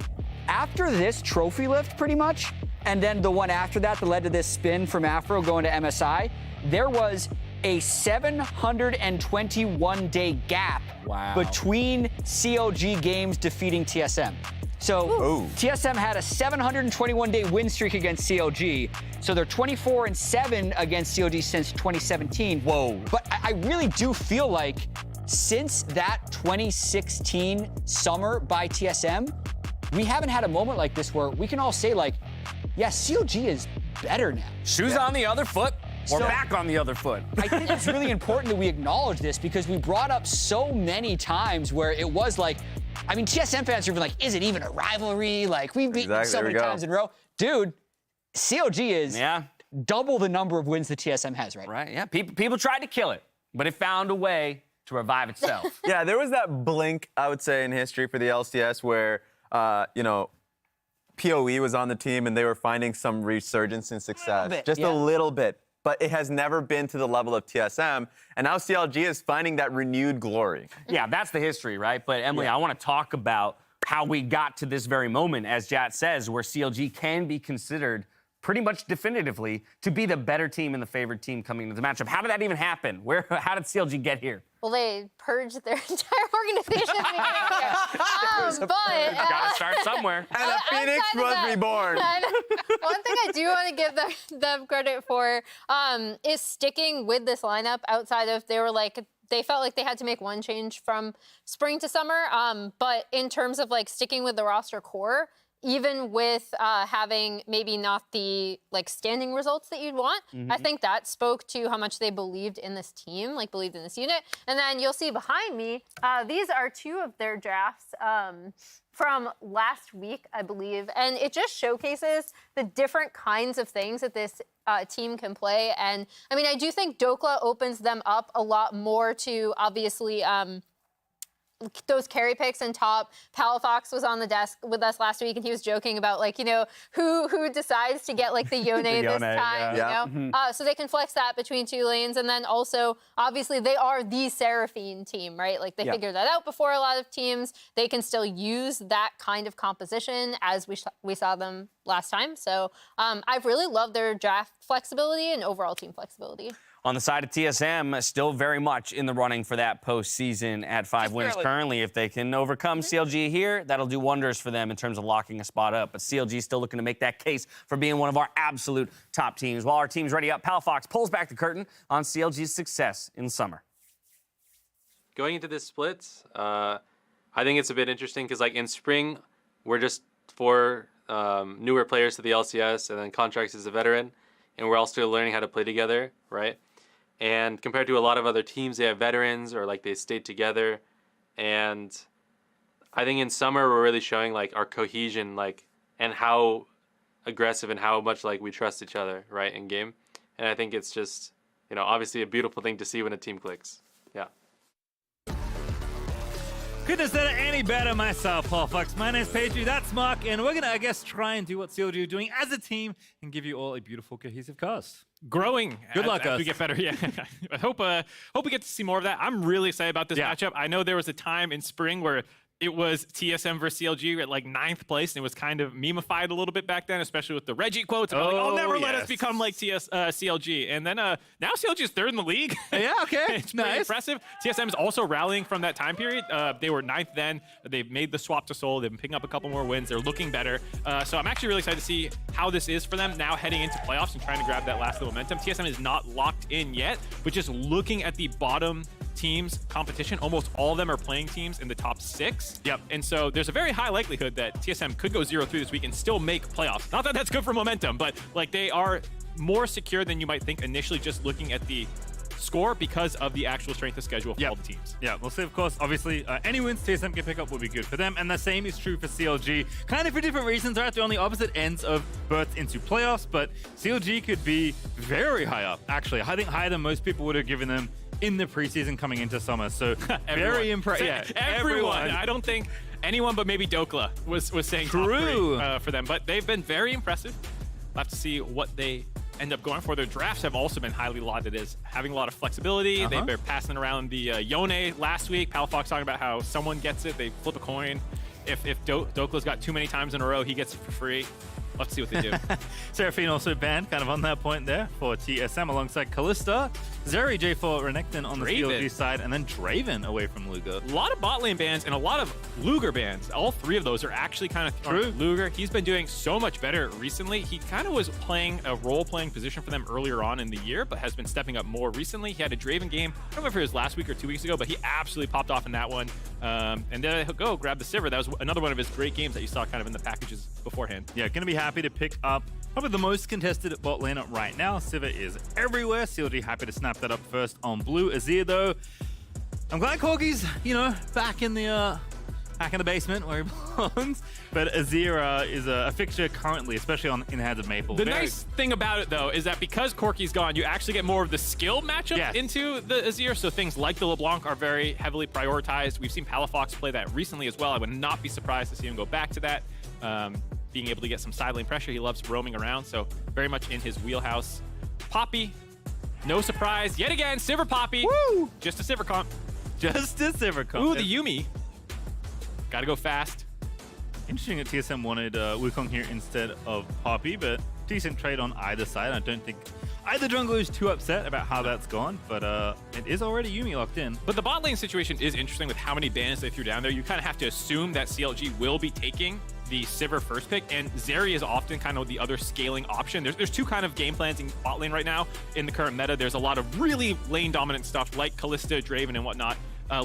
after this trophy lift, pretty much, and then the one after that led to this spin from Afro going to MSI, there was a 721-day gap between CLG games defeating TSM. So TSM had a 721-day win streak against CLG. So they're 24-7 against CLG since 2017. Whoa. But I really do feel like since that 2016 summer by TSM, we haven't had a moment like this where we can all say like, yeah, CLG is better now. Shoes on the other foot, or back on the other foot. I think it's really important that we acknowledge this because we brought up so many times where it was like, I mean, TSM fans are like, is it even a rivalry? Like, we've beaten them so many times in a row. Dude, CLG is double the number of wins that TSM has, right? Right, yeah. People tried to kill it, but it found a way to revive itself. Yeah, there was that blink, I would say, in history for the LCS where, you know, PoE was on the team and they were finding some resurgence in success. Just a little bit. But it has never been to the level of TSM. And now CLG is finding that renewed glory. Yeah, that's the history, right? But Emily, I want to talk about how we got to this very moment, as Jat says, where CLG can be considered pretty much definitively to be the better team and the favored team coming into the matchup. How did that even happen? How did CLG get here? Well, they purged their entire organization. Gotta start somewhere. And a phoenix was reborn. One thing I do want to give them credit for is sticking with this lineup outside of they felt like they had to make one change from spring to summer. But in terms of like sticking with the roster core, even with having maybe not the standing results that you'd want, I think that spoke to how much they believed in this team, believed in this unit. And then you'll see behind me, these are 2 of their drafts from last week, I believe. And it just showcases the different kinds of things that this team can play. And I mean, I do think Dokla opens them up a lot more to obviously those carry picks in top. Palafox was on the desk with us last week, and he was joking about, like, you know, who decides to get, like, the Yone this time, you know? So they can flex that between 2 lanes. And then also, obviously, they are the Seraphine team, right? Like, they figured that out before a lot of teams. They can still use that kind of composition as we saw them last time. So I've really loved their draft flexibility and overall team flexibility. On the side of TSM, still very much in the running for that postseason at 5 wins currently. If they can overcome CLG here, that'll do wonders for them in terms of locking a spot up. But CLG still looking to make that case for being one of our absolute top teams. While our team's ready up, Palafox pulls back the curtain on CLG's success in summer. Going into this split, I think it's a bit interesting because, like, in spring, we're just 4 newer players to the LCS, and then Contracts is a veteran, and we're all still learning how to play together, right? And compared to a lot of other teams, they have veterans or, like, they stayed together. And I think in summer, we're really showing, like, our cohesion, like, and how aggressive and how much, like, we trust each other, right, in game. And I think it's just, you know, obviously a beautiful thing to see when a team clicks. Yeah. Couldn't have said it any better myself, Palafox. My name's Pedro, that's Mark, and we're going to, I guess, try and do what CLG are doing as a team and give you all a beautiful, cohesive cast. Growing. Good luck, as we get better. Yeah. I hope we get to see more of that. I'm really excited about this matchup. I know there was a time in spring where it was TSM versus CLG at like 9th place, and it was kind of memeified a little bit back then, especially with the Reggie quotes. Like, I'll never let us become like CLG. And then now CLG is 3rd in the league. Yeah, okay. It's pretty impressive. TSM is also rallying from that time period. They were 9th then. They've made the swap to Seoul. They've been picking up a couple more wins. They're looking better. So I'm actually really excited to see how this is for them now heading into playoffs and trying to grab that last little momentum. TSM is not locked in yet, but just looking at the bottom teams competition, almost all of them are playing teams in the top 6. Yep. And so there's a very high likelihood that TSM could go 0-3 this week and still make playoffs. Not that that's good for momentum, but like they are more secure than you might think initially just looking at the score because of the actual strength of schedule for all the teams. Yeah, we'll see, of course. Obviously, any wins TSM can pick up will be good for them, and the same is true for CLG. Kind of for different reasons, right? They're on the opposite ends of berths into playoffs, but CLG could be very high up, actually. I think higher than most people would have given them in the preseason coming into summer. So very impressive. Yeah, everyone. I don't think anyone but maybe Dokla was saying top 3 for them, but they've been very impressive. We'll have to see what they end up going for. Their drafts have also been highly lauded as having a lot of flexibility. They've been passing around the Yone last week. Palafox talking about how someone gets it, they flip a coin. If Dokla's got too many times in a row, he gets it for free. Let's see what they do. Seraphine also banned, kind of on that point there, for TSM alongside Kalista. Zeri, J for Renekton on the CLG side, and then Draven away from Luger. A lot of bot lane bans and a lot of Luger bans. All 3 of those are actually kind of true. Luger, he's been doing so much better recently. He kind of was playing a role-playing position for them earlier on in the year, but has been stepping up more recently. He had a Draven game, I don't remember if it was last week or 2 weeks ago, but he absolutely popped off in that one. And then he'll go grab the Sivir. That was another one of his great games that you saw kind of in the packages beforehand. Yeah, going to be happy to pick up probably the most contested bot lane right now. Sivir is everywhere. CLG happy to snap that up first on blue. Azir, though, I'm glad Corki's, you know, back in the basement where he belongs. But Azir is a fixture currently, especially in the hands of Maple. The nice thing about it, though, is that because Corki's gone, you actually get more of the skill matchup into the Azir. So things like the LeBlanc are very heavily prioritized. We've seen Palafox play that recently as well. I would not be surprised to see him go back to that. Being able to get some side lane pressure. He loves roaming around, so very much in his wheelhouse. Poppy, no surprise. Yet again, Sivir Poppy. Woo! Just a Sivir comp. Just a Sivir comp. Ooh, the Yuumi. Gotta go fast. Interesting that TSM wanted Wukong here instead of Poppy, but decent trade on either side. I don't think either jungler is too upset about how that's gone, but it is already Yuumi locked in. But the bot lane situation is interesting with how many bans they threw down there. You kind of have to assume that CLG will be taking the Sivir first pick, and Zeri is often kind of the other scaling option. There's 2 kind of game plans in bot lane right now in the current meta. There's a lot of really lane dominant stuff like Kalista, Draven, and whatnot.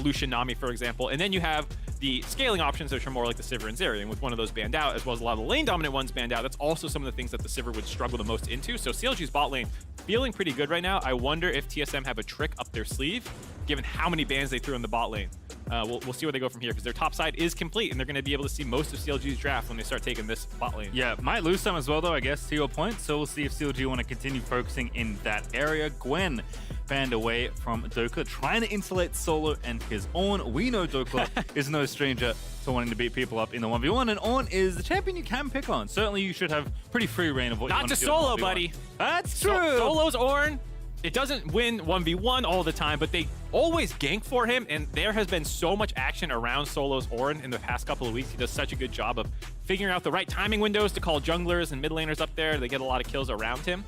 Lucian, Nami, for example. And then you have the scaling options, which are more like the Sivir and Zeri. And with one of those banned out, as well as a lot of the lane dominant ones banned out, that's also some of the things that the Sivir would struggle the most into. So CLG's bot lane feeling pretty good right now. I wonder if TSM have a trick up their sleeve, given how many bans they threw in the bot lane. We'll see where they go from here, because their top side is complete, and they're going to be able to see most of CLG's draft when they start taking this bot lane. Yeah, might lose some as well, though, I guess, to your point. So we'll see if CLG want to continue focusing in that area. Gwen band away from Doka, trying to insulate Solo and his Ornn. We know Doka is no stranger to wanting to beat people up in the 1v1, and Ornn is the champion you can pick on. Certainly you should have pretty free reign of what you want to do. Not to Solo, buddy. That's true. Solo's Ornn. It doesn't win 1v1 all the time, but they always gank for him, and there has been so much action around Solo's Ornn in the past couple of weeks. He does such a good job of figuring out the right timing windows to call junglers and mid laners up there. They get a lot of kills around him.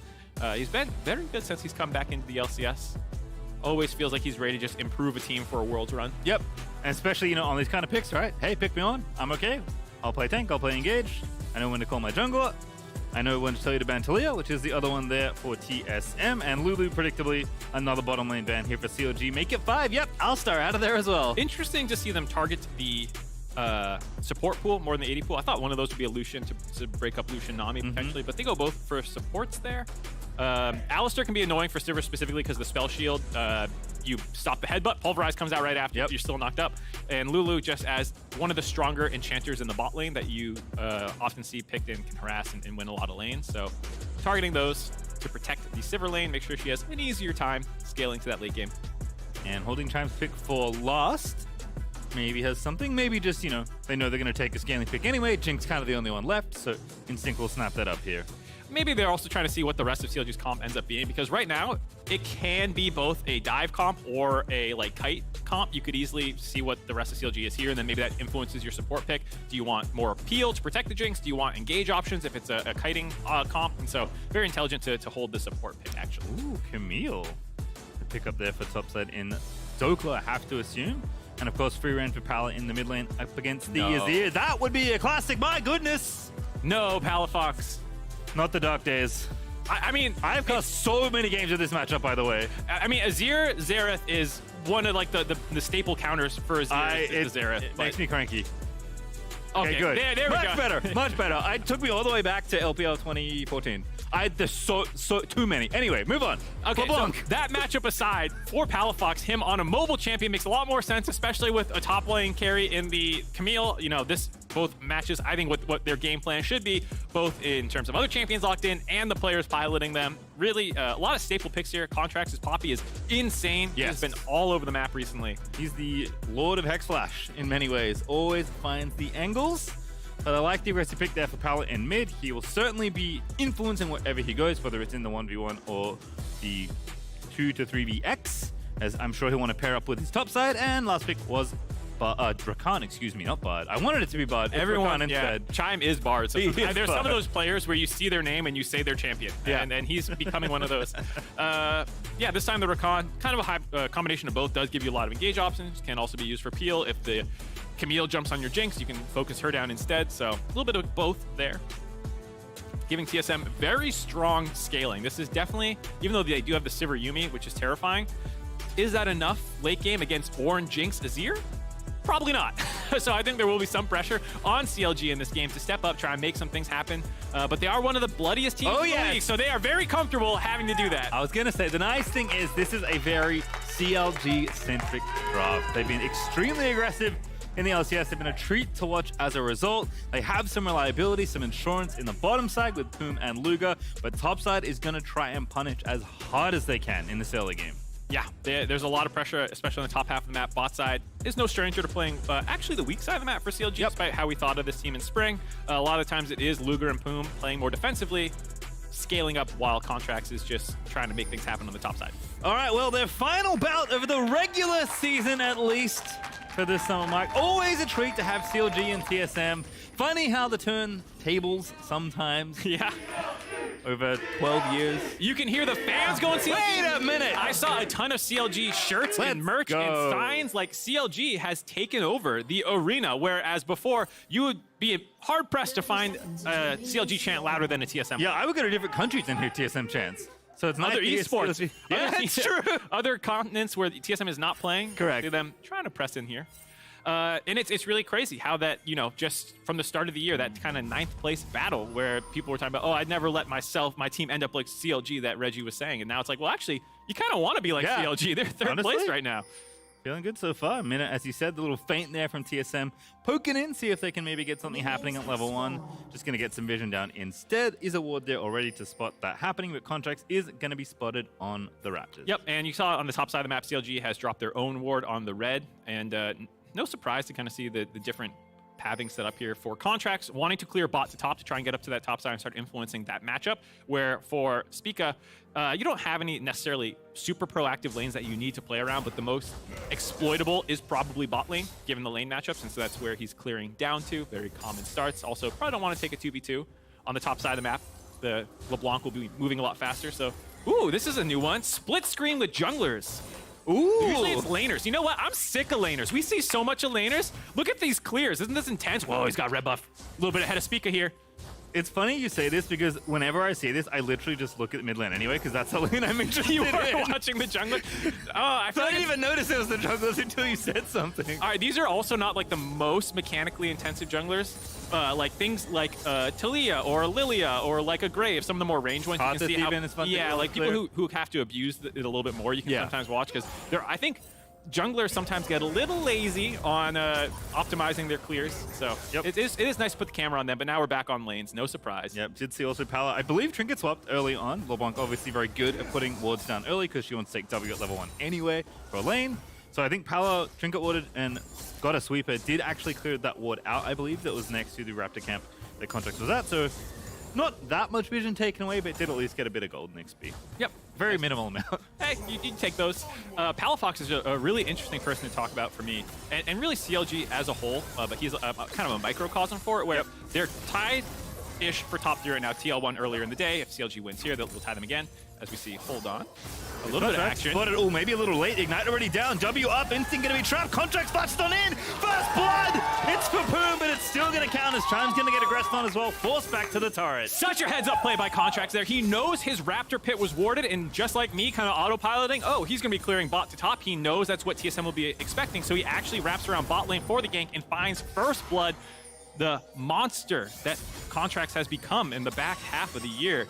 He's been very good since he's come back into the LCS. Always feels like he's ready to just improve a team for a Worlds run. Yep, and especially, you know, on these kind of picks, right? Hey, pick me on. I'm okay. I'll play tank. I'll play engage. I know when to call my jungler. I know when to tell you to ban Talia, which is the other one there for TSM. And Lulu, predictably, another bottom lane ban here for CLG. Make it 5. Yep, Alistar out of there as well. Interesting to see them target the support pool more than the AD pool. I thought one of those would be a Lucian to break up Lucian Nami potentially, but they go both for supports there. Alistar can be annoying for Sivir specifically because the spell shield, you stop the headbutt, Pulverize comes out right after, you're still knocked up. And Lulu just as one of the stronger enchanters in the bot lane that you often see picked and can harass and win a lot of lanes. So targeting those to protect the Sivir lane, make sure she has an easier time scaling to that late game. And holding Chime's pick for last. Maybe has something, maybe just, you know, they know they're going to take a scaling pick anyway. Jinx kind of the only one left, so Instinct will snap that up here. Maybe they're also trying to see what the rest of CLG's comp ends up being, because right now it can be both a dive comp or a like kite comp. You could easily see what the rest of CLG is here, and then maybe that influences your support pick. Do you want more peel to protect the Jinx? Do you want engage options if it's a kiting comp? And so very intelligent to hold the support pick, actually. Ooh, Camille. The pick up there for topside in Doka, I have to assume. And of course, free reign for Pala in the mid lane up against the Azir. That would be a classic, my goodness! No, Palafox. Not the dark days. I mean, I've got so many games of this matchup, by the way. I mean, Azir Xerath is one of like the staple counters for Azir. Xerath. It makes me cranky. Okay, good. There we much go. Better, much better. It took me all the way back to LPL 2014. There's so too many. Anyway, move on. Okay, so that matchup aside, for Palafox, him on a mobile champion makes a lot more sense, especially with a top lane carry in the Camille. You know, this both matches, I think, what their game plan should be, both in terms of other champions locked in and the players piloting them. Really, a lot of staple picks here. Contracts' Poppy is insane. Yes. He's been all over the map recently. He's the Lord of Hexflash in many ways. Always finds the angles. But I like the aggressive pick there for Pala in mid. He will certainly be influencing wherever he goes, whether it's in the 1v1 or the 2 to 3vx, as I'm sure he'll want to pair up with his top side. And last pick was Drakan, excuse me, not Bard. I wanted it to be Bard. Everyone, instead. Chime is Bard. So there's Bard. some of those players where you see their name and you say they're champion. Yeah. And he's becoming one of those. Yeah, this time the Rakan, kind of a high combination of both, does give you a lot of engage options. Can also be used for peel. If the Camille jumps on your Jinx, you can focus her down instead. So a little bit of both there. Giving TSM very strong scaling. This is definitely, even though they do have the Sivir Yuumi, which is terrifying, is that enough late game against Ornn, Jinx, Azir? Probably not. So I think there will be some pressure on CLG in this game to step up, try and make some things happen. But they are one of the bloodiest teams in the league, so they are very comfortable having to do that. I was going to say, the nice thing is this is a very CLG-centric draft. They've been extremely aggressive in the LCS. They've been a treat to watch as a result. They have some reliability, some insurance in the bottom side with Poom and Luga, but top side is going to try and punish as hard as they can in this early game. Yeah, there's a lot of pressure, especially on the top half of the map. Bot side is no stranger to playing actually the weak side of the map for CLG, despite how we thought of this team in spring. A lot of times it is Luger and Poom playing more defensively, scaling up while Contracts is just trying to make things happen on the top side. All right, well, their final bout of the regular season, at least, for this summer, Mike. Always a treat to have CLG and TSM. Funny how the turn tables sometimes. Yeah. Over 12 years. You can hear the fans going CLG. Wait a minute! I saw a ton of CLG shirts and merch and signs. Like, CLG has taken over the arena, whereas before, you would be hard-pressed to find a CLG chant louder than a TSM. Yeah, I would go to different countries and hear TSM chants. So it's not other esports. Yeah, that's true. Other continents where the TSM is not playing. Correct. See them trying to press in here. And it's really crazy how that, you know, just from the start of the year, that kind of 9th place battle where people were talking about, oh, I'd never let my team end up like CLG that Reggie was saying. And now it's like, well, actually, you kind of want to be like CLG. They're third place right now. Feeling good so far. A minute, as you said, the little feint there from TSM. Poking in, see if they can maybe get something happening at level 1. Just going to get some vision down instead. Is a ward there already to spot that happening, but Contracts is going to be spotted on the Raptors. Yep, and you saw on the top side of the map, CLG has dropped their own ward on the red, and no surprise to kind of see the different pathing set up here for Contracts, wanting to clear bot to top to try and get up to that top side and start influencing that matchup, where for Spica, you don't have any necessarily super proactive lanes that you need to play around, but the most exploitable is probably bot lane, given the lane matchups, and so that's where he's clearing down to. Very common starts. Also, probably don't want to take a 2v2 on the top side of the map. The LeBlanc will be moving a lot faster, so... Ooh, this is a new one. Split screen with junglers. Ooh. Usually it's laners. You know what? I'm sick of laners. We see so much of laners. Look at these clears. Isn't this intense? Whoa, he's got red buff. A little bit ahead of Spica here. It's funny you say this because whenever I see this, I literally just look at mid lane anyway because that's the lane I'm interested in. You were watching the jungler? Oh, I didn't even notice it was the junglers until you said something. All right, these are also not like the most mechanically intensive junglers. Like things like Talia or Lilia or like a Grave, some of the more range ones. You can see how, is fun yeah, like people who have to abuse it a little bit more. You can sometimes watch because I think junglers sometimes get a little lazy on optimizing their clears. So it is nice to put the camera on them, but now we're back on lanes. No surprise. Yep, did see also Pala. I believe Trinket swapped early on. LeBlanc obviously very good at putting wards down early because she wants to take W at level 1 anyway for a lane. So I think Pala Trinket warded and got a sweeper. Did actually clear that ward out, I believe. That was next to the Raptor camp that Contracts was at. So not that much vision taken away, but did at least get a bit of golden XP. Yep. Very minimal amount. Hey, you take those. Palafox is a really interesting person to talk about for me, and really CLG as a whole, but he's kind of a microcosm for it, where they're tied-ish for top 3 right now. TL1 earlier in the day. If CLG wins here, we'll tie them again. As we see, hold on. A little bit of action. Spotted, oh, maybe a little late. Ignite already down. W up. Instinct going to be trapped. Contract splashed on in. First blood. It's for Poom, but it's still going to count as Chime's going to get aggressed on as well. Forced back to the turret. Such a heads-up play by Contracts there. He knows his Raptor pit was warded, and just like me, kind of autopiloting, oh, he's going to be clearing bot to top. He knows that's what TSM will be expecting, so he actually wraps around bot lane for the gank and finds first blood, the monster that Contracts has become in the back half of the year.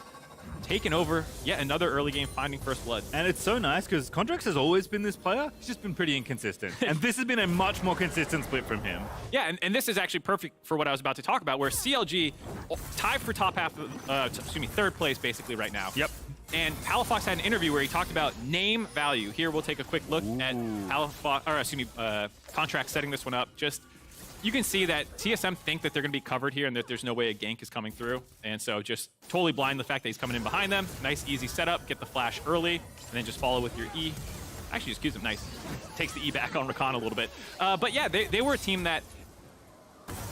Taken over yet another early game, finding first blood. And it's so nice because Contracts has always been this player. He's just been pretty inconsistent. And this has been a much more consistent split from him. Yeah, and this is actually perfect for what I was about to talk about, where CLG tied for top half of, third place basically right now. Yep. And Palafox had an interview where he talked about name value. Here we'll take a quick look at Contracts setting this one up. You can see that TSM think that they're going to be covered here and that there's no way a gank is coming through. And so just totally blind the fact that he's coming in behind them. Nice, easy setup. Get the flash early, and then just follow with your E. Actually, just gives him nice. Takes the E back on Rakan a little bit. But yeah, they were a team that,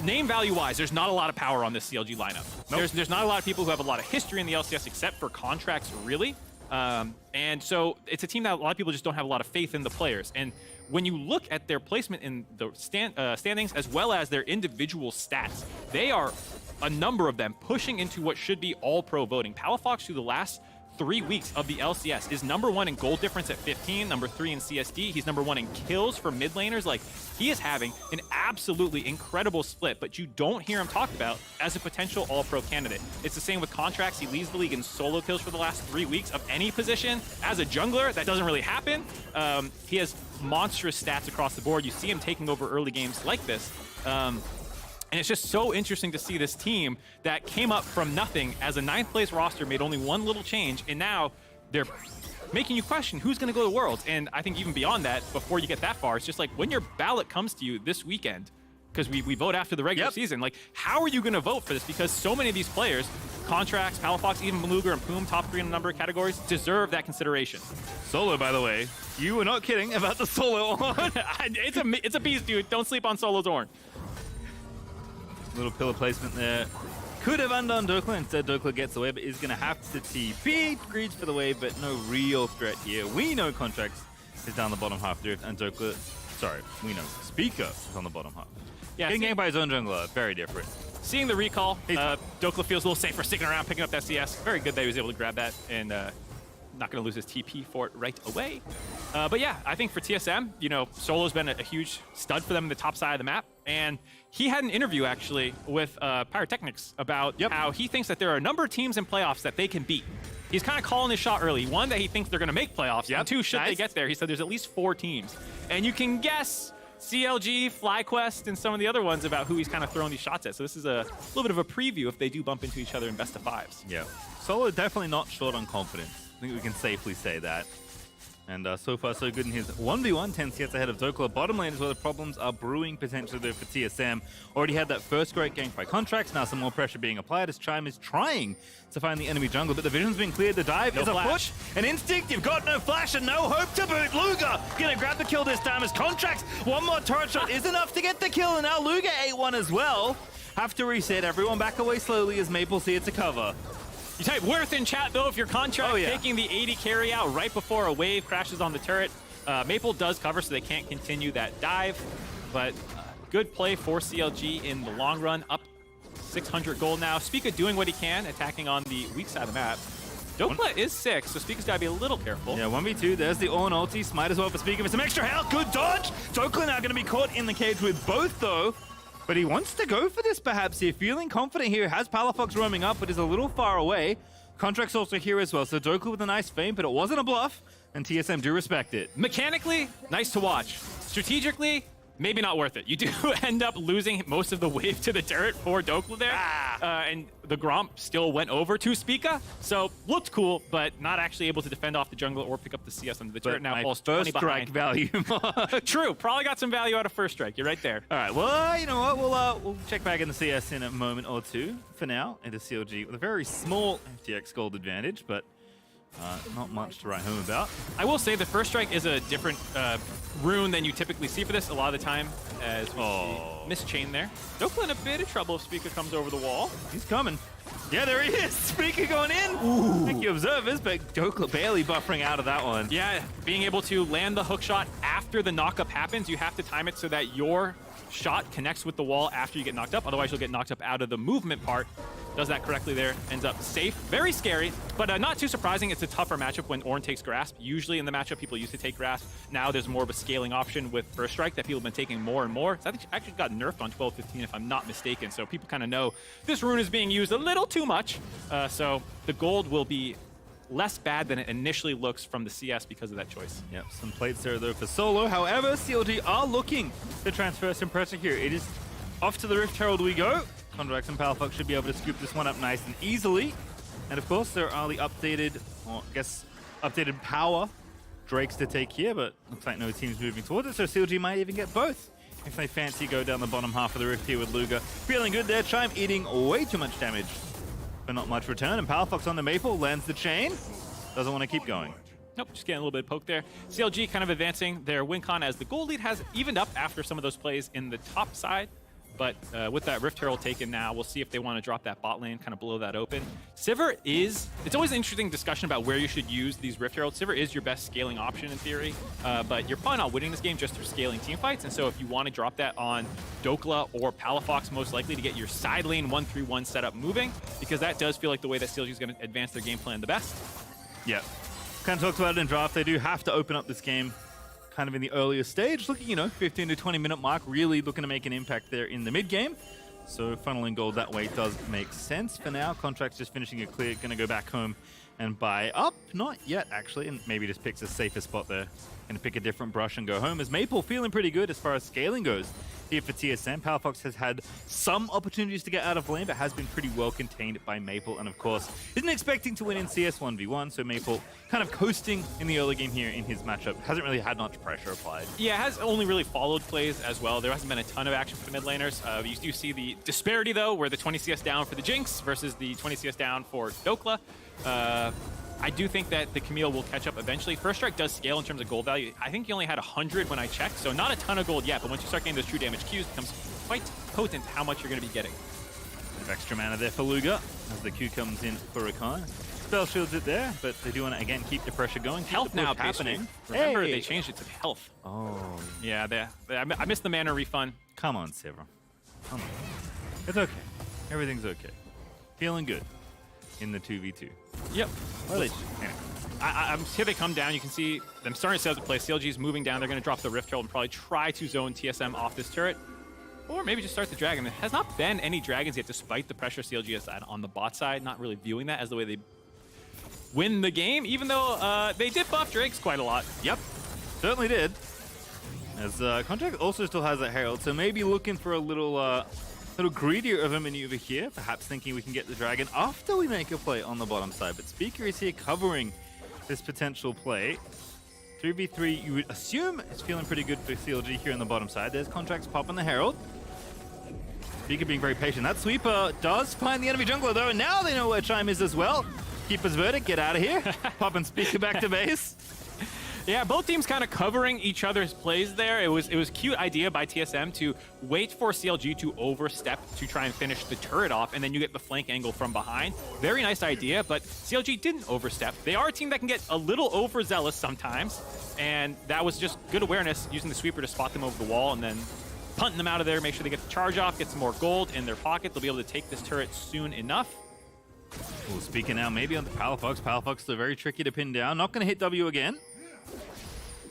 name value-wise, there's not a lot of power on this CLG lineup. Nope. There's not a lot of people who have a lot of history in the LCS except for Contracts, really. And so it's a team that a lot of people just don't have a lot of faith in the players. And when you look at their placement in the standings as well as their individual stats, they are, a number of them, pushing into what should be all-pro voting. Palafox, through the last 3 weeks of the LCS, is #1 in gold difference at 15, #3 in CSD. He's #1 in kills for mid laners. Like, he is having an absolutely incredible split, but you don't hear him talked about as a potential all-pro candidate. It's the same with Contracts. He leads the league in solo kills for the last 3 weeks of any position. As a jungler, that doesn't really happen. He has monstrous stats across the board. You see him taking over early games like this. And it's just so interesting to see this team that came up from nothing as a 9th place roster, made only one little change, and now they're making you question who's going to go to Worlds. And I think even beyond that, before you get that far, it's just like when your ballot comes to you this weekend, because we vote after the regular season, like, how are you going to vote for this? Because so many of these players, Contracts, Palafox, even Maluga and Poom, top 3 in a number of categories, deserve that consideration. Solo, by the way, you were not kidding about the Solo horn. It's a beast, dude. Don't sleep on Solo's horn. Little pillar placement there. Could have undone Dokla. Instead, Dokla gets away, but is going to have to TP. Greeds for the wave, but no real threat here. We know Contracts is down the bottom half drift, and Dokla, we know Spica is on the bottom half. Yeah, getting ganked by his own jungler, very different. Seeing the recall, Dokla feels a little safer sticking around, picking up that CS. Very good that he was able to grab that, and not going to lose his TP for it right away. But yeah, I think for TSM, Solo's been a huge stud for them in the top side of the map. And he had an interview, actually, with Pyrotechnics about how he thinks that there are a number of teams in playoffs that they can beat. He's kind of calling his shot early. One, that he thinks they're going to make playoffs. Yep, And two, should they nice. get there, he said there's at least 4 teams. And you can guess CLG, FlyQuest, and some of the other ones about who he's kind of throwing these shots at. So this is a little bit of a preview if they do bump into each other in best of 5s. Yeah. Solo definitely not short on confidence. I think we can safely say that. And so far, so good in his 1v1, 10 CS ahead of Dokla. Bottom lane is where the problems are brewing potentially there for TSM. Already had that first great gank by Contracts. Now some more pressure being applied as Chime is trying to find the enemy jungle, but the vision's been cleared. The dive is afoot. An instinct, you've got no flash and no hope to boot. Luger gonna grab the kill this time as Contracts. One more turret shot is enough to get the kill, and now Luger ate one as well. Have to reset. Everyone back away slowly as Maple see it to cover. You type worth in chat, though, if your Contract taking the 80 carry out right before a wave crashes on the turret. Maple does cover, so they can't continue that dive. But good play for CLG in the long run. Up 600 gold now. Spica doing what he can, attacking on the weak side of the map. Dokla is 6, so Spica's got to be a little careful. Yeah, 1v2. There's the Ornn ulti. Might as well for Spica for some extra health. Good dodge. Dokla now going to be caught in the cage with both, though. But he wants to go for this perhaps here. Feeling confident here. Has Palafox roaming up, but is a little far away. Contract's also here as well. So Dokla with a nice feint, but it wasn't a bluff. And TSM do respect it. Mechanically, nice to watch. Strategically, maybe not worth it. You do end up losing most of the wave to the turret for Dokla there. And the Gromp still went over to Spica. So looked cool, but not actually able to defend off the jungle or pick up the CS under the turret. Now falls 20 first strike behind. value. True, probably got some value out of first strike. You're right there. All right, well, you know what? We'll check back in the CS in a moment or two. For now, into CLG with a very small FTX gold advantage, but not much to write home about. I will say the first strike is a different rune than you typically see for this a lot of the time, as we see Mischain there. Dokla in a bit of trouble if Spica comes over the wall. He's coming. Yeah, there he is. Spica going in. Thank you, observers, but Dokla barely buffering out of that one. Yeah, being able to land the hook shot after the knockup happens, you have to time it so that your shot connects with the wall after you get knocked up. Otherwise, you'll get knocked up out of the movement part. Does that correctly there. Ends up safe. Very scary, but not too surprising. It's a tougher matchup when Ornn takes Grasp. Usually in the matchup, people used to take Grasp. Now there's more of a scaling option with First Strike that people have been taking more and more. So I think actually got nerfed on 12-15 if I'm not mistaken. So people kind of know this rune is being used a little too much. So the gold will be less bad than it initially looks from the CS because of that choice. Yep, some plates there though for Solo. However, CLG are looking to transfer some pressure here. It is off to the Rift Herald we go. Contracts and Palafox should be able to scoop this one up nice and easily. And of course, there are the updated, or I guess, updated power Drakes to take here, but looks like no team's moving towards it, so CLG might even get both if they fancy go down the bottom half of the Rift here with Luger. Feeling good there, Chime eating way too much damage, but not much return. And Palafox on the Maple lands the chain. Doesn't want to keep going. Nope, just getting a little bit of poke there. CLG kind of advancing their win con as the gold lead has evened up after some of those plays in the top side. But with that Rift Herald taken now, we'll see if they want to drop that bot lane, kind of blow that open. Sivir is, it's always an interesting discussion about where you should use these Rift Heralds. Sivir is your best scaling option in theory, but you're probably not winning this game just through scaling team fights. And so if you want to drop that on Dokla or Palafox, most likely to get your side lane 1-3-1 setup moving, because that does feel like the way that CLG is going to advance their game plan the best. Yeah. Kind of talked about it in draft. They do have to open up this game kind of in the earlier stage, looking, 15 to 20 minute mark, really looking to make an impact there in the mid game. So funneling gold that way does make sense. For now, Contract's just finishing it clear, gonna go back home and buy up. Not yet, actually, and maybe just picks a safer spot there. Gonna pick a different brush and go home, as Maple feeling pretty good as far as scaling goes here for TSM. Palafox has had some opportunities to get out of lane, but has been pretty well contained by Maple, and of course, isn't expecting to win in CS 1v1, so Maple kind of coasting in the early game here in his matchup. Hasn't really had much pressure applied. Yeah, has only really followed plays as well. There hasn't been a ton of action for the mid laners. You do see the disparity, though, where the 20 CS down for the Jinx versus the 20 CS down for Dokla. I do think that the Camille will catch up eventually. First Strike does scale in terms of gold value. I think he only had 100 when I checked, so not a ton of gold yet, but once you start getting those true damage Qs, it becomes quite potent how much you're going to be getting. Bit of extra mana there for Luger as the Q comes in for Rakan. Spell shields it there, but they do want to, again, keep the pressure going. Keep Health the now, happening. Remember, they changed it to health. Oh. Yeah, I missed the mana refund. Come on, Sivir. Come on. It's okay. Everything's okay. Feeling good in the 2v2. Yep. Well, anyway. Here they come down. You can see them starting to set up the play. CLG is moving down. They're going to drop the Rift Herald and probably try to zone TSM off this turret. Or maybe just start the Dragon. There has not been any Dragons yet, despite the pressure CLG has had on the bot side. Not really viewing that as the way they win the game, even though they did buff Drakes quite a lot. Yep, certainly did. As Contract also still has that Herald, so maybe looking for a little greedier of a maneuver here, perhaps thinking we can get the Dragon after we make a play on the bottom side. But Speaker is here covering this potential play. 3v3, you would assume it's feeling pretty good for CLG here on the bottom side. There's Contracts popping the Herald. Speaker being very patient. That sweeper does find the enemy jungler though, and now they know where Chime is as well. Keeper's verdict, get out of here. Popping Speaker back to base. Yeah, both teams kind of covering each other's plays there. It was a cute idea by TSM to wait for CLG to overstep to try and finish the turret off, and then you get the flank angle from behind. Very nice idea, but CLG didn't overstep. They are a team that can get a little overzealous sometimes, and that was just good awareness, using the sweeper to spot them over the wall and then punting them out of there, make sure they get the charge off, get some more gold in their pocket. They'll be able to take this turret soon enough. Well, speaking now, maybe on the Palafox. Palafox is very tricky to pin down. Not going to hit W again.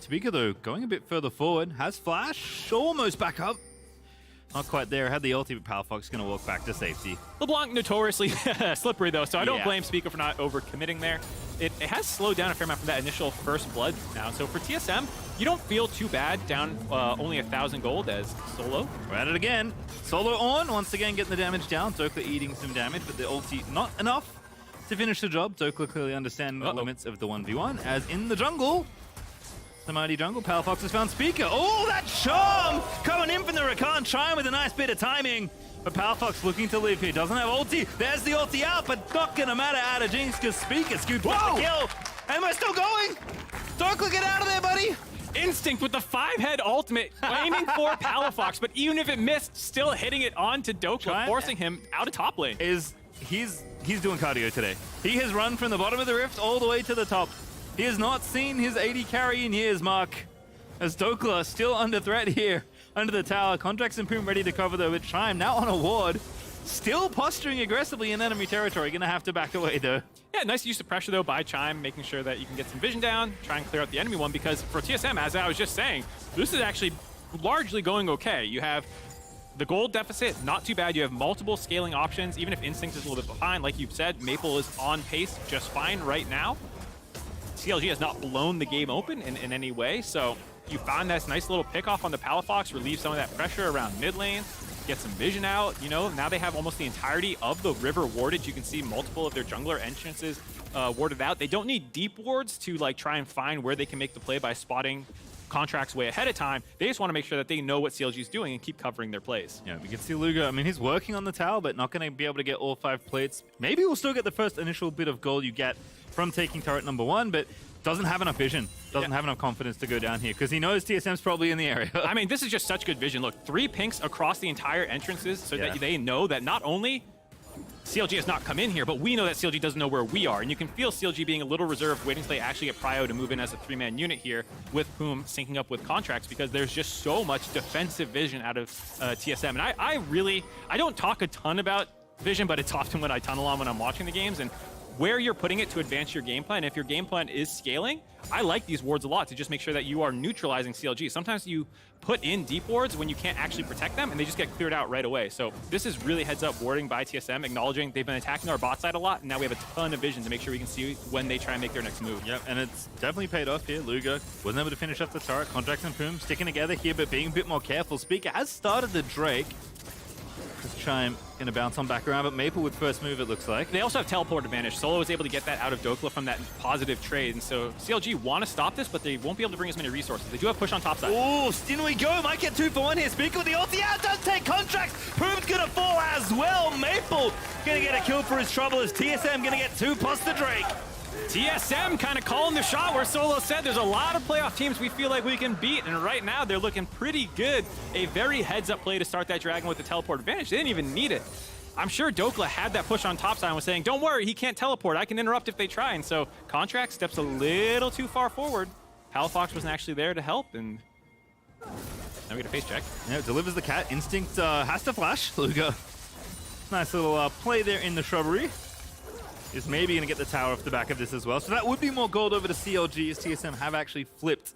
Speaker, though, going a bit further forward. Has flash. Almost back up. Not quite there. Had the ulti, but Palafox going to walk back to safety. LeBlanc notoriously slippery, though, so I don't blame Speaker for not overcommitting there. It has slowed down a fair amount from that initial first blood now. So for TSM, you don't feel too bad down only 1,000 gold as Solo. We're at it again. Solo on. Once again, getting the damage down. Dokla eating some damage, but the ulti not enough to finish the job. Dokla clearly understanding the limits of the 1v1. As in the jungle, the mighty jungle, Palafox has found Speaker. Oh, that charm coming in from the Rakan. Chime with a nice bit of timing. But Palafox looking to live here. Doesn't have ulti. There's the ulti out, but not going to matter out of Jinx because Speaker scooped up the kill. And we're still going. Dokla, get out of there, buddy. Instinct with the 5-head ultimate, aiming for Palafox, but even if it missed, still hitting it onto Dokla, forcing him out of top lane. He's doing cardio today. He has run from the bottom of the rift all the way to the top. He has not seen his 80 carry in years, Mark. As Dokla still under threat here, under the tower. Contracts and Poom ready to cover though with Chime now on a ward. Still posturing aggressively in enemy territory. Gonna have to back away though. Yeah, nice use of pressure though by Chime, making sure that you can get some vision down, try and clear out the enemy one, because for TSM, as I was just saying, this is actually largely going okay. You have the gold deficit, not too bad. You have multiple scaling options, even if Instinct is a little bit behind. Like you've said, Maple is on pace just fine right now. CLG has not blown the game open in any way, so you found that nice little pick off on the Palafox, relieve some of that pressure around mid lane, get some vision out. You know, now they have almost the entirety of the river warded. You can see multiple of their jungler entrances warded out. They don't need deep wards to like try and find where they can make the play by spotting Contracts way ahead of time. They just want to make sure that they know what CLG is doing and keep covering their plays. Yeah, we can see Luger. I mean, he's working on the tower, but not going to be able to get all 5 plates. Maybe we'll still get the first initial bit of gold you get from taking turret number 1, but doesn't have enough vision, doesn't have enough confidence to go down here because he knows TSM's probably in the area. I mean, this is just such good vision. Look, 3 pinks across the entire entrances so that they know that not only CLG has not come in here, but we know that CLG doesn't know where we are. And you can feel CLG being a little reserved, waiting till they actually get Prio to move in as a 3-man unit here, with whom syncing up with Contracts, because there's just so much defensive vision out of TSM. And I don't talk a ton about vision, but it's often what I tunnel on when I'm watching the games. And where you're putting it to advance your game plan. If your game plan is scaling, I like these wards a lot to just make sure that you are neutralizing CLG. Sometimes you put in deep wards when you can't actually protect them and they just get cleared out right away. So this is really heads up warding by TSM, acknowledging they've been attacking our bot side a lot, and now we have a ton of vision to make sure we can see when they try and make their next move. Yep, and it's definitely paid off here. Luger wasn't able to finish up the turret. Contracts and Poom sticking together here, but being a bit more careful. Speaker has started the Drake. This Chime gonna bounce on back around, but Maple with first move, it looks like. They also have teleport advantage. Solo was able to get that out of Dokla from that positive trade, and so CLG want to stop this, but they won't be able to bring as many resources. They do have push on top side. Oh, in we go. Might get 2 for 1 here. Speaker with the ulti out, does take Contracts. Poom's gonna fall as well. Maple gonna get a kill for his trouble as TSM gonna get 2 plus the Drake. TSM kind of calling the shot where Solo said there's a lot of playoff teams we feel like we can beat, and right now they're looking pretty good. A very heads-up play to start that Dragon with the teleport advantage. They didn't even need it. I'm sure Dokla had that push on top side and was saying, don't worry, he can't teleport. I can interrupt if they try, and so Contract steps a little too far forward. Palafox wasn't actually there to help, and now we get a face check. Yeah, delivers the cat. Instinct has to flash. Luger. Nice little play there in the shrubbery. Is maybe going to get the tower off the back of this as well. So that would be more gold over to CLG as TSM have actually flipped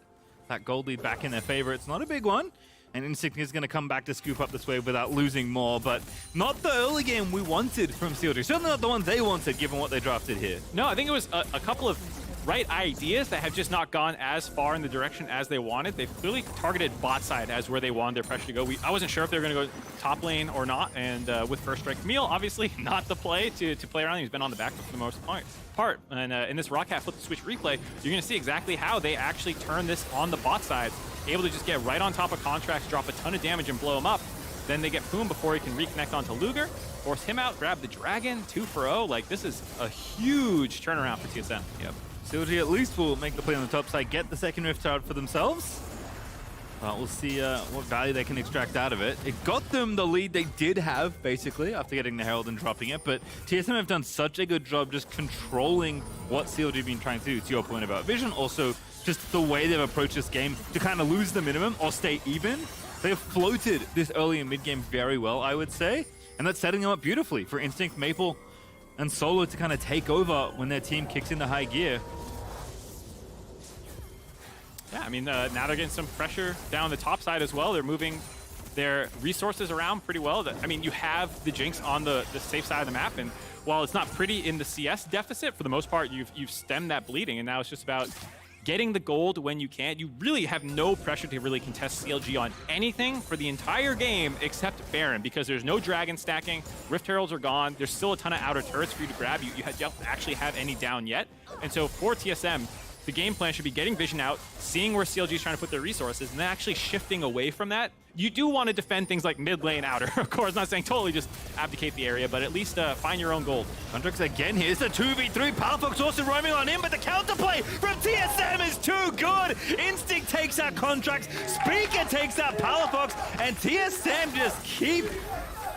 that gold lead back in their favor. It's not a big one, And Instinct is going to come back to scoop up this wave without losing more, but not the early game we wanted from CLG. Certainly not the one they wanted, given what they drafted here. No, I think it was a couple of right ideas that have just not gone as far in the direction as they wanted. They've clearly targeted bot side as where they wanted their pressure to go. I wasn't sure if they were going to go top lane or not, and with First Strike Camille, obviously not the play to play around. He's been on the back foot for the most part. And in this Rockhat flip the switch replay, you're going to see exactly how they actually turn this on the bot side, able to just get right on top of Contracts, drop a ton of damage, and blow him up. Then they get Poom before he can reconnect onto Luger, force him out, grab the Dragon, 2 for 0. Like, this is a huge turnaround for TSM. Yep. CLG at least will make the play on the top side, get the second Rift Tower for themselves. We'll see what value they can extract out of it. It got them the lead they did have, basically, after getting the Herald and dropping it, but TSM have done such a good job just controlling what CLG have been trying to do, to your point about vision. Also, just the way they've approached this game to kind of lose the minimum or stay even. They have floated this early and mid game very well, I would say, and that's setting them up beautifully for Instinct, Maple, and Solo to kind of take over when their team kicks into high gear. Yeah, I mean, now they're getting some pressure down the top side as well. They're moving their resources around pretty well. I mean, you have the Jinx on the safe side of the map, and while it's not pretty in the CS deficit, for the most part, you've stemmed that bleeding, and now it's just about getting the gold when you can. You really have no pressure to really contest CLG on anything for the entire game except Baron, because there's no dragon stacking, Rift Heralds are gone, there's still a ton of outer turrets for you to grab. You don't actually have any down yet. And so for TSM, the game plan should be getting vision out, seeing where CLG is trying to put their resources, and then actually shifting away from that. You do want to defend things like mid lane outer. Of course, not saying totally just abdicate the area, but at least find your own gold. Contracts again here. It's a 2v3. Palafox also roaming on in, but the counterplay from TSM is too good. Instinct takes out Contracts. Speaker takes out Palafox, and TSM just keep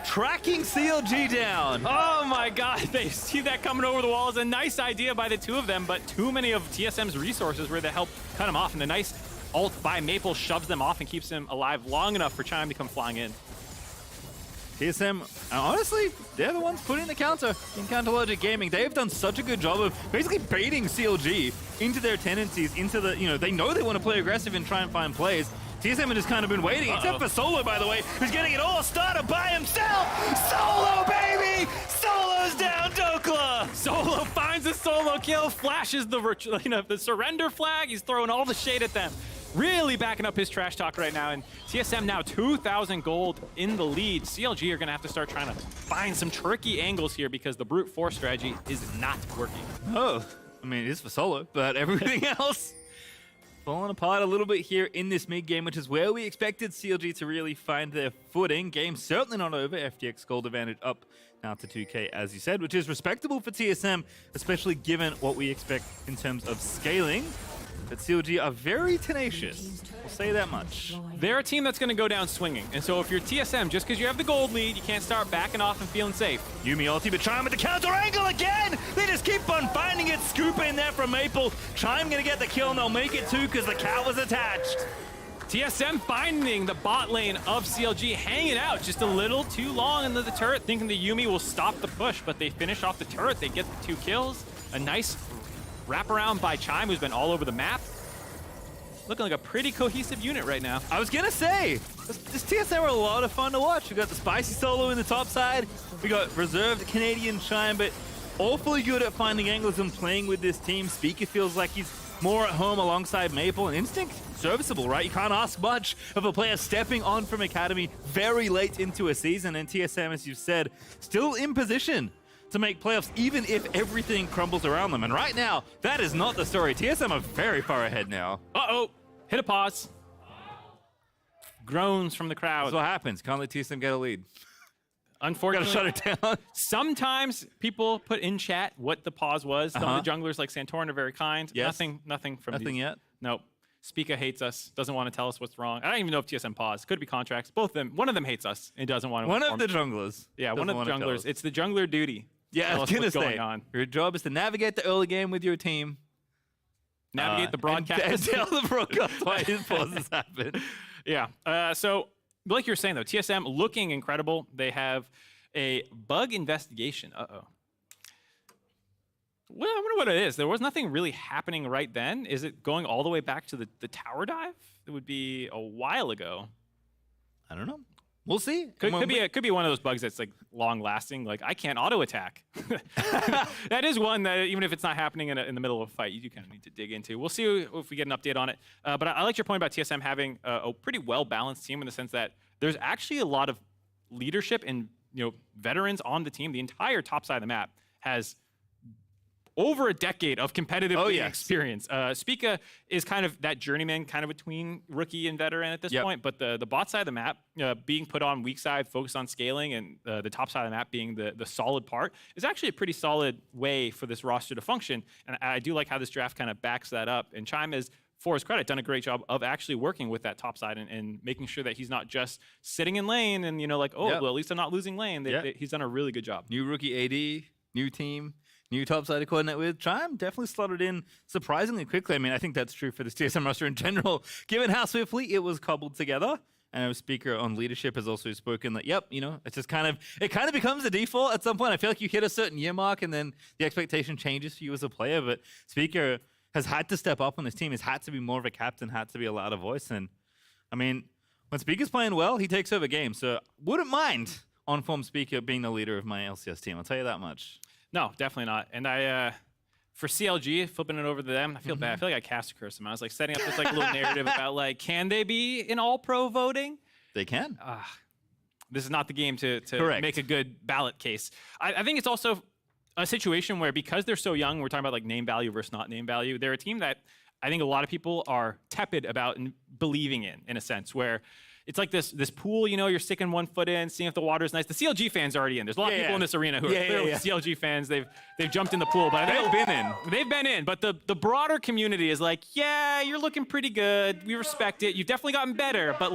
tracking CLG down. Oh my god, they see that coming over the wall. It's a nice idea by the two of them, but too many of TSM's resources were to help cut them off, and a nice ult by Maple shoves them off and keeps them alive long enough for Chime to come flying in. TSM, honestly, they're the ones putting the counter in Counter Logic Gaming. They have done such a good job of basically baiting CLG into their tendencies, into the, they know they want to play aggressive and try and find plays. TSM has kind of been waiting, except for Solo, by the way, who's getting it all started by himself. Solo, baby! Solo's down, Dokla! Solo finds a solo kill, flashes the surrender flag. He's throwing all the shade at them. Really backing up his trash talk right now, and TSM now 2,000 gold in the lead. CLG are going to have to start trying to find some tricky angles here because the brute force strategy is not working. Oh, I mean, it is for Solo, but everything else falling apart a little bit here in this mid-game, which is where we expected CLG to really find their footing. Game certainly not over. FTX gold advantage up now to 2K, as you said, which is respectable for TSM, especially given what we expect in terms of scaling. But CLG are very tenacious. We'll say that much. They're a team that's going to go down swinging. And so if you're TSM, just because you have the gold lead, you can't start backing off and feeling safe. Yuumi ulti, but Chime with the counter angle again! They just keep on finding it, scoop in there from Maple. Chime going to get the kill, and they'll make it too because the cat was attached. TSM finding the bot lane of CLG, hanging out just a little too long into the turret, thinking the Yuumi will stop the push, but they finish off the turret. They get the 2 kills. A nice wraparound by Chime, who's been all over the map. Looking like a pretty cohesive unit right now. I was gonna say, this TSM are a lot of fun to watch. We got the spicy solo in the top side. We got reserved Canadian Chime, but awfully good at finding angles and playing with this team. Speaker feels like he's more at home alongside Maple, and Instinct, serviceable, right? You can't ask much of a player stepping on from Academy very late into a season, and TSM, as you've said, still in position to make playoffs, even if everything crumbles around them. And right now, that is not the story. TSM are very far ahead now. Uh-oh. Hit a pause. Groans from the crowd. That's what happens. Can't let TSM get a lead. Unfortunately, gotta shut it down. Sometimes people put in chat what the pause was. Some of the junglers like Santorin are very kind. Yes. Nothing from Nothing these. yet? Nope. Speaker hates us. Doesn't want to tell us what's wrong. I don't even know if TSM paused. Could be contracts. Both of them. One of them hates us and doesn't want to. One of the junglers. Yeah, one of the junglers. It's the jungler duty. Yeah, I was gonna say, your job is to navigate the early game with your team. Navigate the broadcast. And tell the broadcast why his pauses happen. Yeah. So, like you were saying, though, TSM looking incredible. They have a bug investigation. Uh-oh. Well, I wonder what it is. There was nothing really happening right then. Is it going all the way back to the tower dive? It would be a while ago. I don't know. We'll see. Could be one of those bugs that's like long lasting. Like I can't auto attack. That is one that even if it's not happening in the middle of a fight, you do kind of need to dig into. We'll see if we get an update on it. But I like your point about TSM having a pretty well balanced team in the sense that there's actually a lot of leadership and veterans on the team. The entire top side of the map has over a decade of competitive experience. Spica is kind of that journeyman, kind of between rookie and veteran at this point. But the bot side of the map being put on weak side, focused on scaling, and the top side of the map being the solid part is actually a pretty solid way for this roster to function. And I do like how this draft kind of backs that up. And Chime is, for his credit, done a great job of actually working with that top side and making sure that he's not just sitting in lane and well, at least I'm not losing lane. He's done a really good job. New rookie AD, new team. New top-side to coordinate with. Chime definitely slotted in surprisingly quickly. I mean, I think that's true for this TSM roster in general, given how swiftly it was cobbled together. And our speaker on leadership has also spoken that, it's just it kind of becomes a default at some point. I feel like you hit a certain year mark and then the expectation changes for you as a player. But speaker has had to step up on this team. Has had to be more of a captain, had to be a louder voice. And, I mean, when speaker's playing well, he takes over games. So wouldn't mind on-form speaker being the leader of my LCS team. I'll tell you that much. No, definitely not. And I, for CLG, flipping it over to them, I feel bad. I feel like I cast a curse them. I was like setting up this little narrative about can they be in all-pro voting? They can. This is not the game to make a good ballot case. I think it's also a situation where because they're so young, we're talking about name value versus not name value. They're a team that I think a lot of people are tepid about and believing in a sense, where it's like this pool, you're sticking one foot in, seeing if the water's nice. The CLG fans are already in. There's a lot of people in this arena who are clearly CLG fans. They've jumped in the pool, but they've been in. But the broader community is like, yeah, you're looking pretty good. We respect it. You've definitely gotten better, but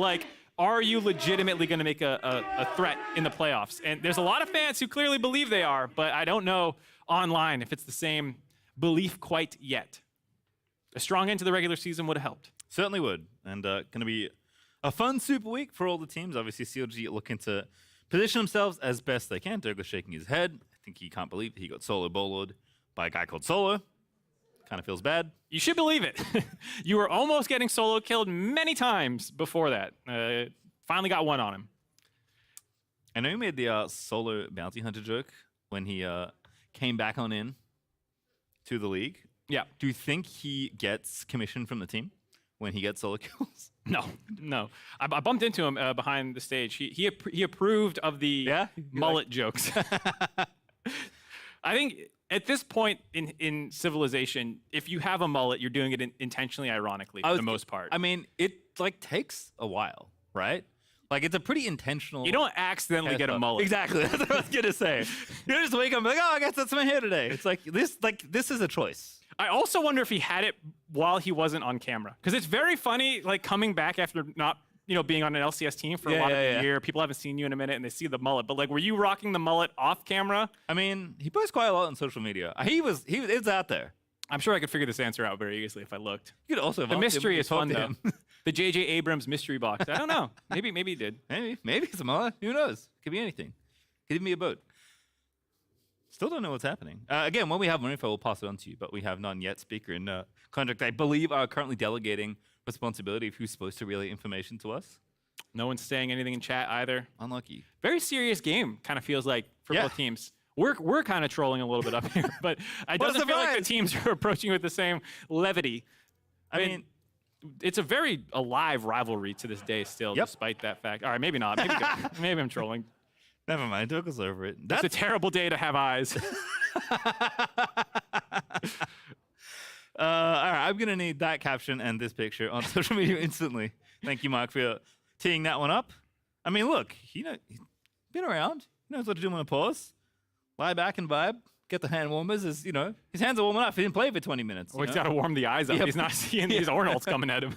are you legitimately going to make a threat in the playoffs? And there's a lot of fans who clearly believe they are, but I don't know online if it's the same belief quite yet. A strong end to the regular season would have helped. Certainly would. And going to be a fun Super Week for all the teams. Obviously, CLG looking to position themselves as best they can. Douglas shaking his head. I think he can't believe he got solo boloed by a guy called Solo. Kind of feels bad. You should believe it. You were almost getting solo killed many times before that. Finally got one on him. I know he made the solo bounty hunter joke when he came back on in to the league. Yeah. Do you think he gets commission from the team when he gets solo kills? No. I bumped into him behind the stage. He approved of the mullet jokes. I think at this point in civilization, if you have a mullet, you're doing it intentionally, ironically, for the most part. I mean, it takes a while, right? It's a pretty intentional. You don't accidentally get a mullet. Exactly. That's what I was gonna say. You just wake up like, I guess that's my hair today. It's this is a choice. I also wonder if he had it while he wasn't on camera, because it's very funny, coming back after not, being on an LCS team for a lot of the year. People haven't seen you in a minute, and they see the mullet. But were you rocking the mullet off camera? I mean, he posts quite a lot on social media. It's out there. I'm sure I could figure this answer out very easily if I looked. You could also the mystery is fun though. The J.J. Abrams mystery box. I don't know. Maybe he did. Maybe it's a mullet. Who knows? Could be anything. Could even be a boat. Still don't know what's happening. Again, when we have more info, we'll pass it on to you. But we have none yet. Speaker in contract, I believe, are currently delegating responsibility of who's supposed to relay information to us. No one's saying anything in chat either. Unlucky. Very serious game, kind of feels like, for both teams. We're kind of trolling a little bit up here, but it doesn't feel like the teams are approaching with the same levity. I mean, it's a very alive rivalry to this day still, despite that fact. All right, maybe not. Maybe I'm trolling. Never mind. Took us over it. It's a terrible day to have eyes. All right, I'm going to need that caption and this picture on social media instantly. Thank you, Mark, for teeing that one up. I mean, look, he's been around. He knows what to do on a pause. Lie back and vibe. Get the hand warmers. His hands are warming up. He didn't play for 20 minutes. Well, he's got to warm the eyes up. He's not seeing these Ornals coming at him.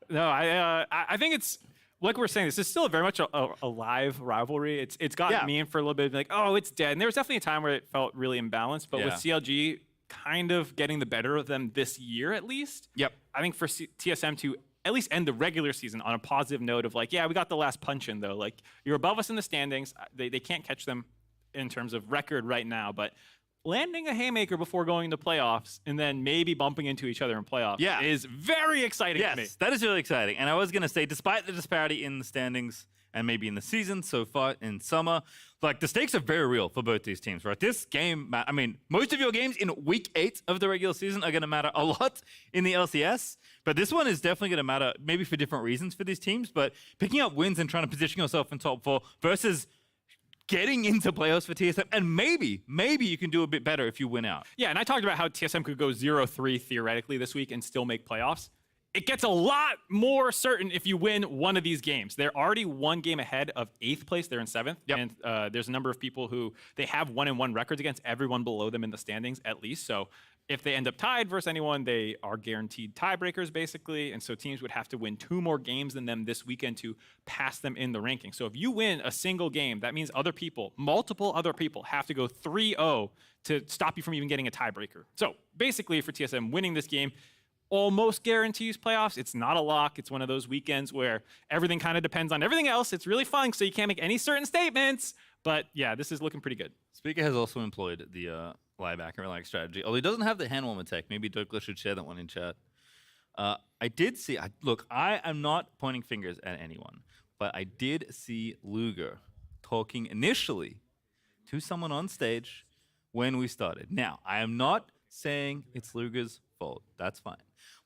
No, I think it's, like we're saying, this is still very much a live rivalry. It's gotten me in for a little bit, like, oh, it's dead. And there was definitely a time where it felt really imbalanced, but with CLG kind of getting the better of them this year at least, I think for TSM to at least end the regular season on a positive note of we got the last punch in though. You're above us in the standings. They can't catch them in terms of record right now, but landing a haymaker before going to playoffs and then maybe bumping into each other in playoffs is very exciting to me. Yes, that is really exciting. And I was going to say, despite the disparity in the standings and maybe in the season so far in summer, like the stakes are very real for both these teams, right? This game, I mean, most of your games in week 8 of the regular season are going to matter a lot in the LCS, but this one is definitely going to matter maybe for different reasons for these teams, but picking up wins and trying to position yourself in top 4 versus getting into playoffs for TSM, and maybe you can do a bit better if you win out. Yeah, and I talked about how TSM could go 0-3 theoretically this week and still make playoffs. It gets a lot more certain if you win one of these games. They're already one game ahead of 8th place. They're in 7th. Yep. And there's a number of people who they have 1-1 records against everyone below them in the standings at least. So if they end up tied versus anyone, they are guaranteed tiebreakers basically. And so teams would have to win 2 more games than them this weekend to pass them in the ranking. So if you win a single game, that means other people, multiple other people, have to go 3-0 to stop you from even getting a tiebreaker. So basically for TSM, winning this game almost guarantees playoffs. It's not a lock. It's one of those weekends where everything kind of depends on everything else. It's really fun, so you can't make any certain statements. But yeah, this is looking pretty good. Speaker has also employed the lie back and relax strategy, although he doesn't have the hand warmer tech. Maybe Dokla should share that one in chat. I did see, look, I am not pointing fingers at anyone, but I did see Luger talking initially to someone on stage when we started. Now, I am not saying it's Luger's fault. That's fine.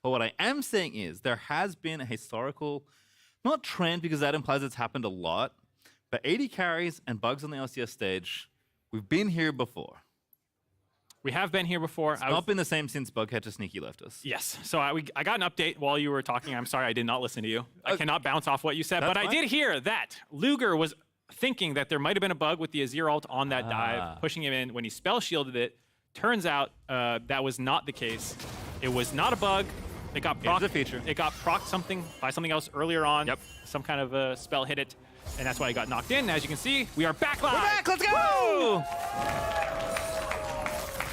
But what I am saying is there has been a historical, not trend because that implies it's happened a lot, but 80 carries and bugs on the LCS stage, we've been here before. We have been here before. It's not been the same since Bugcatcher Sneaky left us. Yes. So I got an update while you were talking. I'm sorry I did not listen to you. I cannot bounce off what you said, but I did hear that Luger was thinking that there might have been a bug with the Azir ult on that dive, pushing him in when he spell shielded it. Turns out that was not the case. It was not a bug. It got procced. It was a feature. It got procced by something else earlier on. Yep. Some kind of a spell hit it, and that's why it got knocked in. As you can see, we are back live. We're back. Let's go!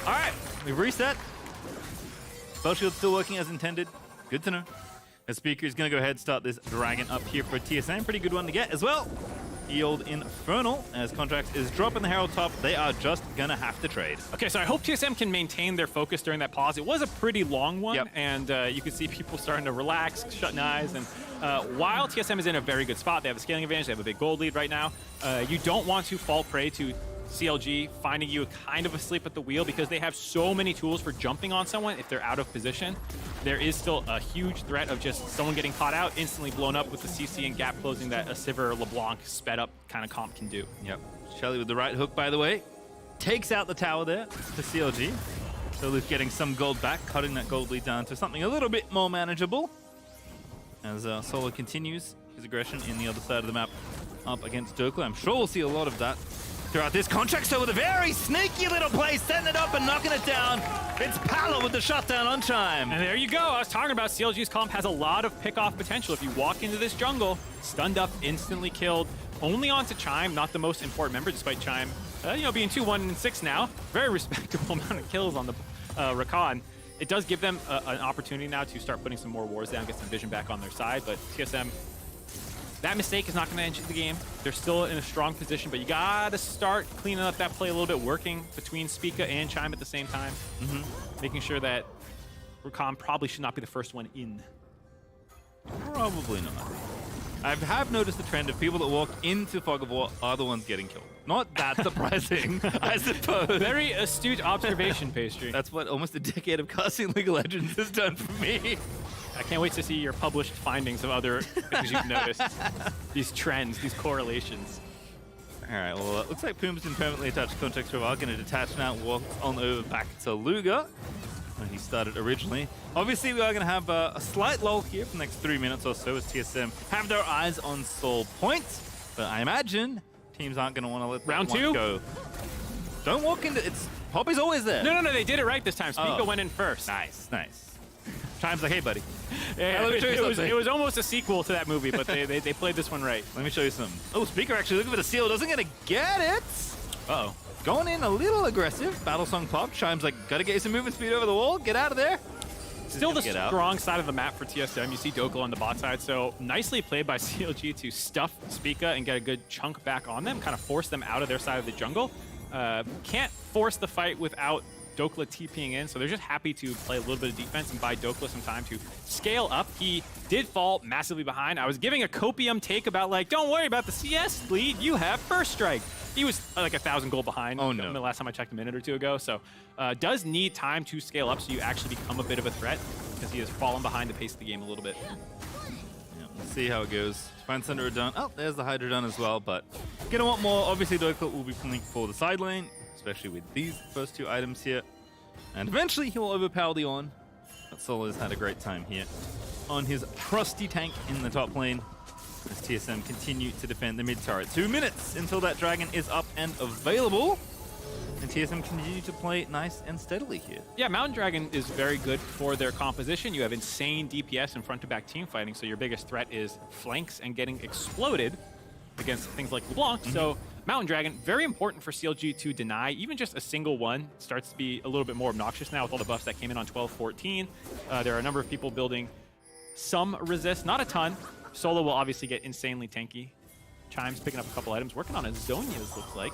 All right, we've reset. Spell shield's still working as intended. Good to know. The speaker is going to go ahead and start this dragon up here for TSM. Pretty good one to get as well. Yield Infernal as Contracts is dropping the Herald top. They are just gonna have to trade. Okay, so I hope TSM can maintain their focus during that pause. It was a pretty long one, and you can see people starting to relax, shutting eyes. And while TSM is in a very good spot, they have a scaling advantage, they have a big gold lead right now, you don't want to fall prey to CLG finding you kind of asleep at the wheel because they have so many tools for jumping on someone if they're out of position. There is still a huge threat of just someone getting caught out, instantly blown up with the CC and gap closing that a Sivir LeBlanc sped up kind of comp can do. Yep. Shelly with the right hook, by the way, takes out the tower there to CLG. So Luke getting some gold back, cutting that gold lead down to something a little bit more manageable. As Solo continues his aggression in the other side of the map up against Dokla. I'm sure we'll see a lot of that throughout this contract. So with a very sneaky little play, setting it up and knocking it down, it's Pala with the shutdown on Chime. And there you go. I was talking about CLG's comp has a lot of pick-off potential. If you walk into this jungle, stunned up, instantly killed, only onto Chime, not the most important member, despite Chime, being 2-1-6 now. Very respectable amount of kills on the Rakan. It does give them an opportunity now to start putting some more wars down, get some vision back on their side, but TSM, that mistake is not going to end the game. They're still in a strong position, but you got to start cleaning up that play a little bit, working between Spica and Chime at the same time, making sure that Rakan probably should not be the first one in. Probably not. I have noticed the trend of people that walk into Fog of War are the ones getting killed. Not that surprising, I suppose. Very astute observation, Pastry. That's what almost a decade of casting League of Legends has done for me. I can't wait to see your published findings of other things you've noticed. These trends, these correlations. All right, well, it looks like Puma's been permanently attached to Context Rival. Going to detach now, walk on over back to Luger, where he started originally. Obviously, we are going to have a slight lull here for the next 3 minutes or so as TSM have their eyes on Soul Point. But I imagine teams aren't going to want to let round that two one go. Don't walk into it. Poppy's always there. No, they did it right this time. Spica went in first. Nice. Chime's like, hey, buddy. Yeah, let me show you something. It was almost a sequel to that movie, but they played this one right. Let me show you something. Oh, Speaker actually looking for the seal. Doesn't get to get it. Uh-oh. Going in a little aggressive. Battle Song pop. Chime's like, gotta get some movement speed over the wall. Get out of there. Still the strong side of the map for TSM. You see Dokla on the bot side, so nicely played by CLG to stuff Spica and get a good chunk back on them, kind of force them out of their side of the jungle. can't force the fight without Dokla TPing in, so they're just happy to play a little bit of defense and buy Dokla some time to scale up. He did fall massively behind. I was giving a copium take about like, don't worry about the CS lead, you have first strike. He was like 1,000 gold behind. Oh no! The last time I checked a minute or two ago, so does need time to scale up so you actually become a bit of a threat because he has fallen behind the pace of the game a little bit. Yeah, let's see how it goes. Find Thunder done. Oh, there's the Hydra done as well, but gonna want more. Obviously, Dokla will be playing for the side lane, especially with these first 2 items here. And eventually he will overpower the Ornn. But Solo's had a great time here on his trusty tank in the top lane as TSM continue to defend the mid turret. 2 minutes until that dragon is up and available. And TSM continue to play nice and steadily here. Yeah, Mountain Dragon is very good for their composition. You have insane DPS and front-to-back team fighting, so your biggest threat is flanks and getting exploded against things like LeBlanc. So Mountain Dragon, very important for CLG to deny. Even just a single one starts to be a little bit more obnoxious now with all the buffs that came in on 12-14. There are a number of people building some resist, not a ton. Solo will obviously get insanely tanky. Chime's picking up a couple items, working on a Zonia's, looks like.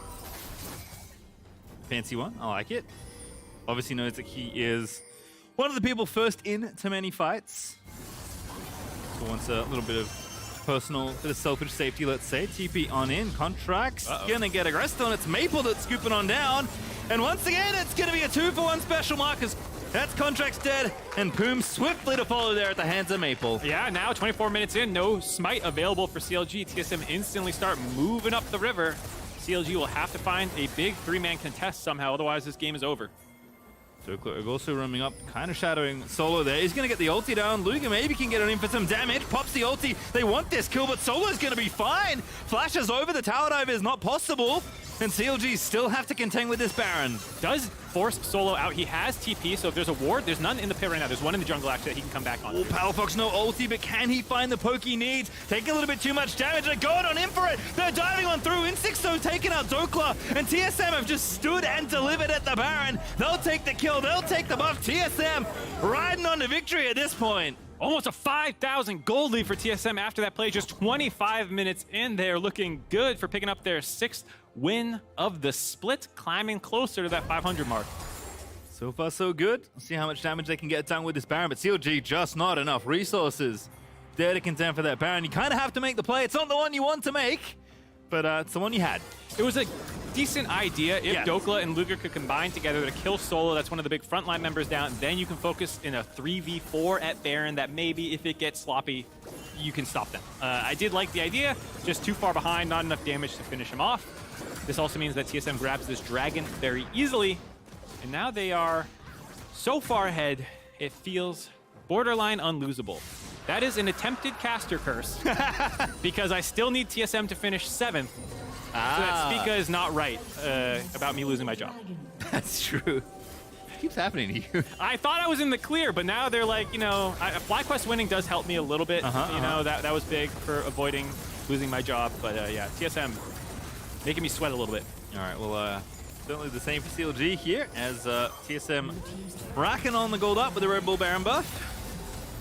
Fancy one, I like it. Obviously knows that he is one of the people first into many fights. So wants a little bit of personal, bit of selfish safety, let's say. TP on in, Contract's gonna get aggressed on. It's Maple that's scooping on down. And once again, it's gonna be a 2-for-1 special markers. That's Contract's dead, and Poom swiftly to follow there at the hands of Maple. Yeah, now 24 minutes in, no smite available for CLG. TSM instantly start moving up the river. CLG will have to find a big 3-man contest somehow, otherwise this game is over. Dokla also roaming up, kind of shadowing Solo there. He's going to get the ulti down. Luger maybe can get it in for some damage. Pops the ulti. They want this kill, but Solo's going to be fine. Flashes over. The tower dive is not possible. And CLG still have to contend with this Baron. Does force Solo out. He has TP, so if there's a ward, there's none in the pit right now. There's one in the jungle, actually, that he can come back on. Oh, Powerfox, no ulti, but can he find the poke he needs? Taking a little bit too much damage. They're going on in for it. They're diving on through. Instinct Stone taking out Dokla, and TSM have just stood and delivered at the Baron. They'll take the kill. They'll take the buff. TSM riding on to victory at this point. Almost a 5,000 gold lead for TSM after that play. Just 25 minutes in, they're looking good for picking up their 6th win of the split, climbing closer to that 500 mark. So far, so good. Let's see how much damage they can get done with this Baron, but CLG just not enough resources there to contend for that Baron. You kind of have to make the play. It's not the one you want to make, but it's the one you had. It was a decent idea if Dokla and Luger could combine together to kill Solo. That's one of the big frontline members down. Then you can focus in a 3v4 at Baron that maybe if it gets sloppy, you can stop them. I did like the idea, just too far behind, not enough damage to finish him off. This also means that TSM grabs this dragon very easily, and now they are so far ahead, it feels borderline unlosable. That is an attempted caster curse, because I still need TSM to finish 7th. So that Spica is not right about me losing my job. That's true. It keeps happening to you. I thought I was in the clear, but now they're like, you know, FlyQuest winning does help me a little bit. You know, that was big for avoiding losing my job. But yeah, TSM making me sweat a little bit. All right, well, certainly the same for CLG here as TSM racking on the gold up with the Red Bull Baron buff.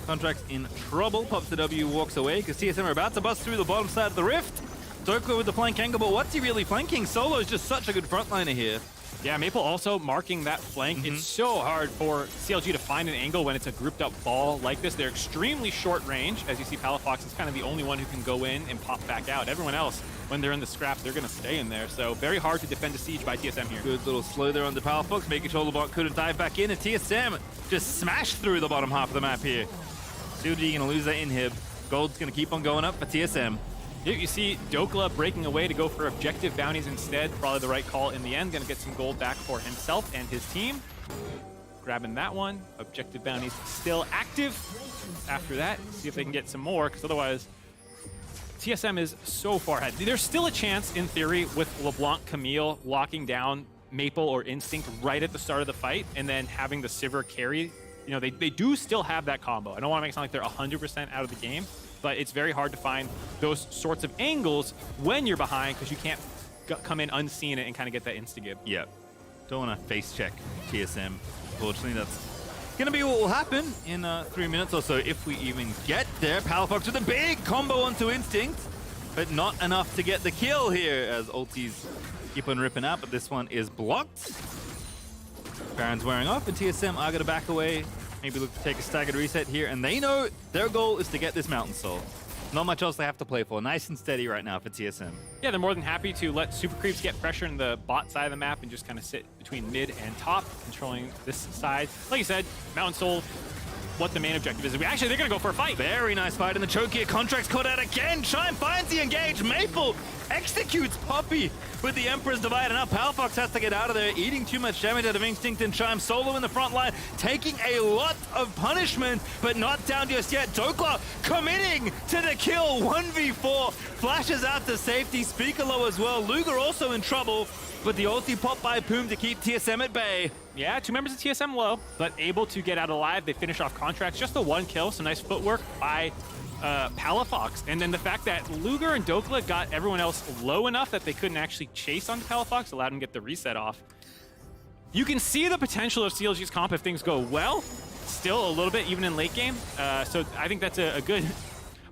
Contract's in trouble, pops the W, walks away because TSM are about to bust through the bottom side of the rift. Dokla with the flank angle, but what's he really flanking? Solo is just such a good frontliner here. Yeah, Maple also marking that flank. It's so hard for CLG to find an angle when it's a grouped up ball like this. They're extremely short range. As you see, Palafox is kind of the only one who can go in and pop back out. Everyone else, when they're in the scrap, they're going to stay in there. So very hard to defend a siege by TSM here. Good little slow there on the Palafox, making sure LeBlanc couldn't dive back in, and TSM just smashed through the bottom half of the map here. CLG going to lose that inhib. Gold's going to keep on going up for TSM. You see Dokla breaking away to go for objective bounties instead. Probably the right call in the end. Going to get some gold back for himself and his team. Grabbing that one. Objective bounties still active. After that, see if they can get some more, because otherwise TSM is so far ahead. There's still a chance, in theory, with LeBlanc Camille locking down Maple or Instinct right at the start of the fight and then having the Sivir carry. You know, they do still have that combo. I don't want to make it sound like they're 100% out of the game, but it's very hard to find those sorts of angles when you're behind because you can't come in unseen and kind of get that insta-gib. Yeah. Don't want to face check TSM. Unfortunately, that's going to be what will happen in 3 minutes or so if we even get there. Palafox with a big combo onto Instinct, but not enough to get the kill here as ultis keep on ripping out, but this one is blocked. Baron's wearing off, and TSM are going to back away. Maybe look to take a staggered reset here, and they know their goal is to get this Mountain Soul. Not much else they have to play for. Nice and steady right now for TSM. Yeah, they're more than happy to let Super Creeps get pressure in the bot side of the map and just kind of sit between mid and top, controlling this side. Like you said, Mountain Soul, what the main objective is. Actually, they're going to go for a fight. Very nice fight in the choke here. Contract's caught out again. Chime finds the engage. Maple executes Poppy with the Emperor's Divide. And now Palfox has to get out of there, eating too much damage out of Instinct, and Chime solo in the front line, taking a lot of punishment, but not down just yet. Dokla committing to the kill. 1v4. Flashes out to safety. Speaker low as well. Luger also in trouble, but the ulti pop by Poom to keep TSM at bay. Yeah, 2 members of TSM low, but able to get out alive. They finish off Contracts. Just the 1 kill, so nice footwork by Palafox. And then the fact that Luger and Dokla got everyone else low enough that they couldn't actually chase onto Palafox allowed him to get the reset off. You can see the potential of CLG's comp if things go well. Still a little bit, even in late game. So I think that's a good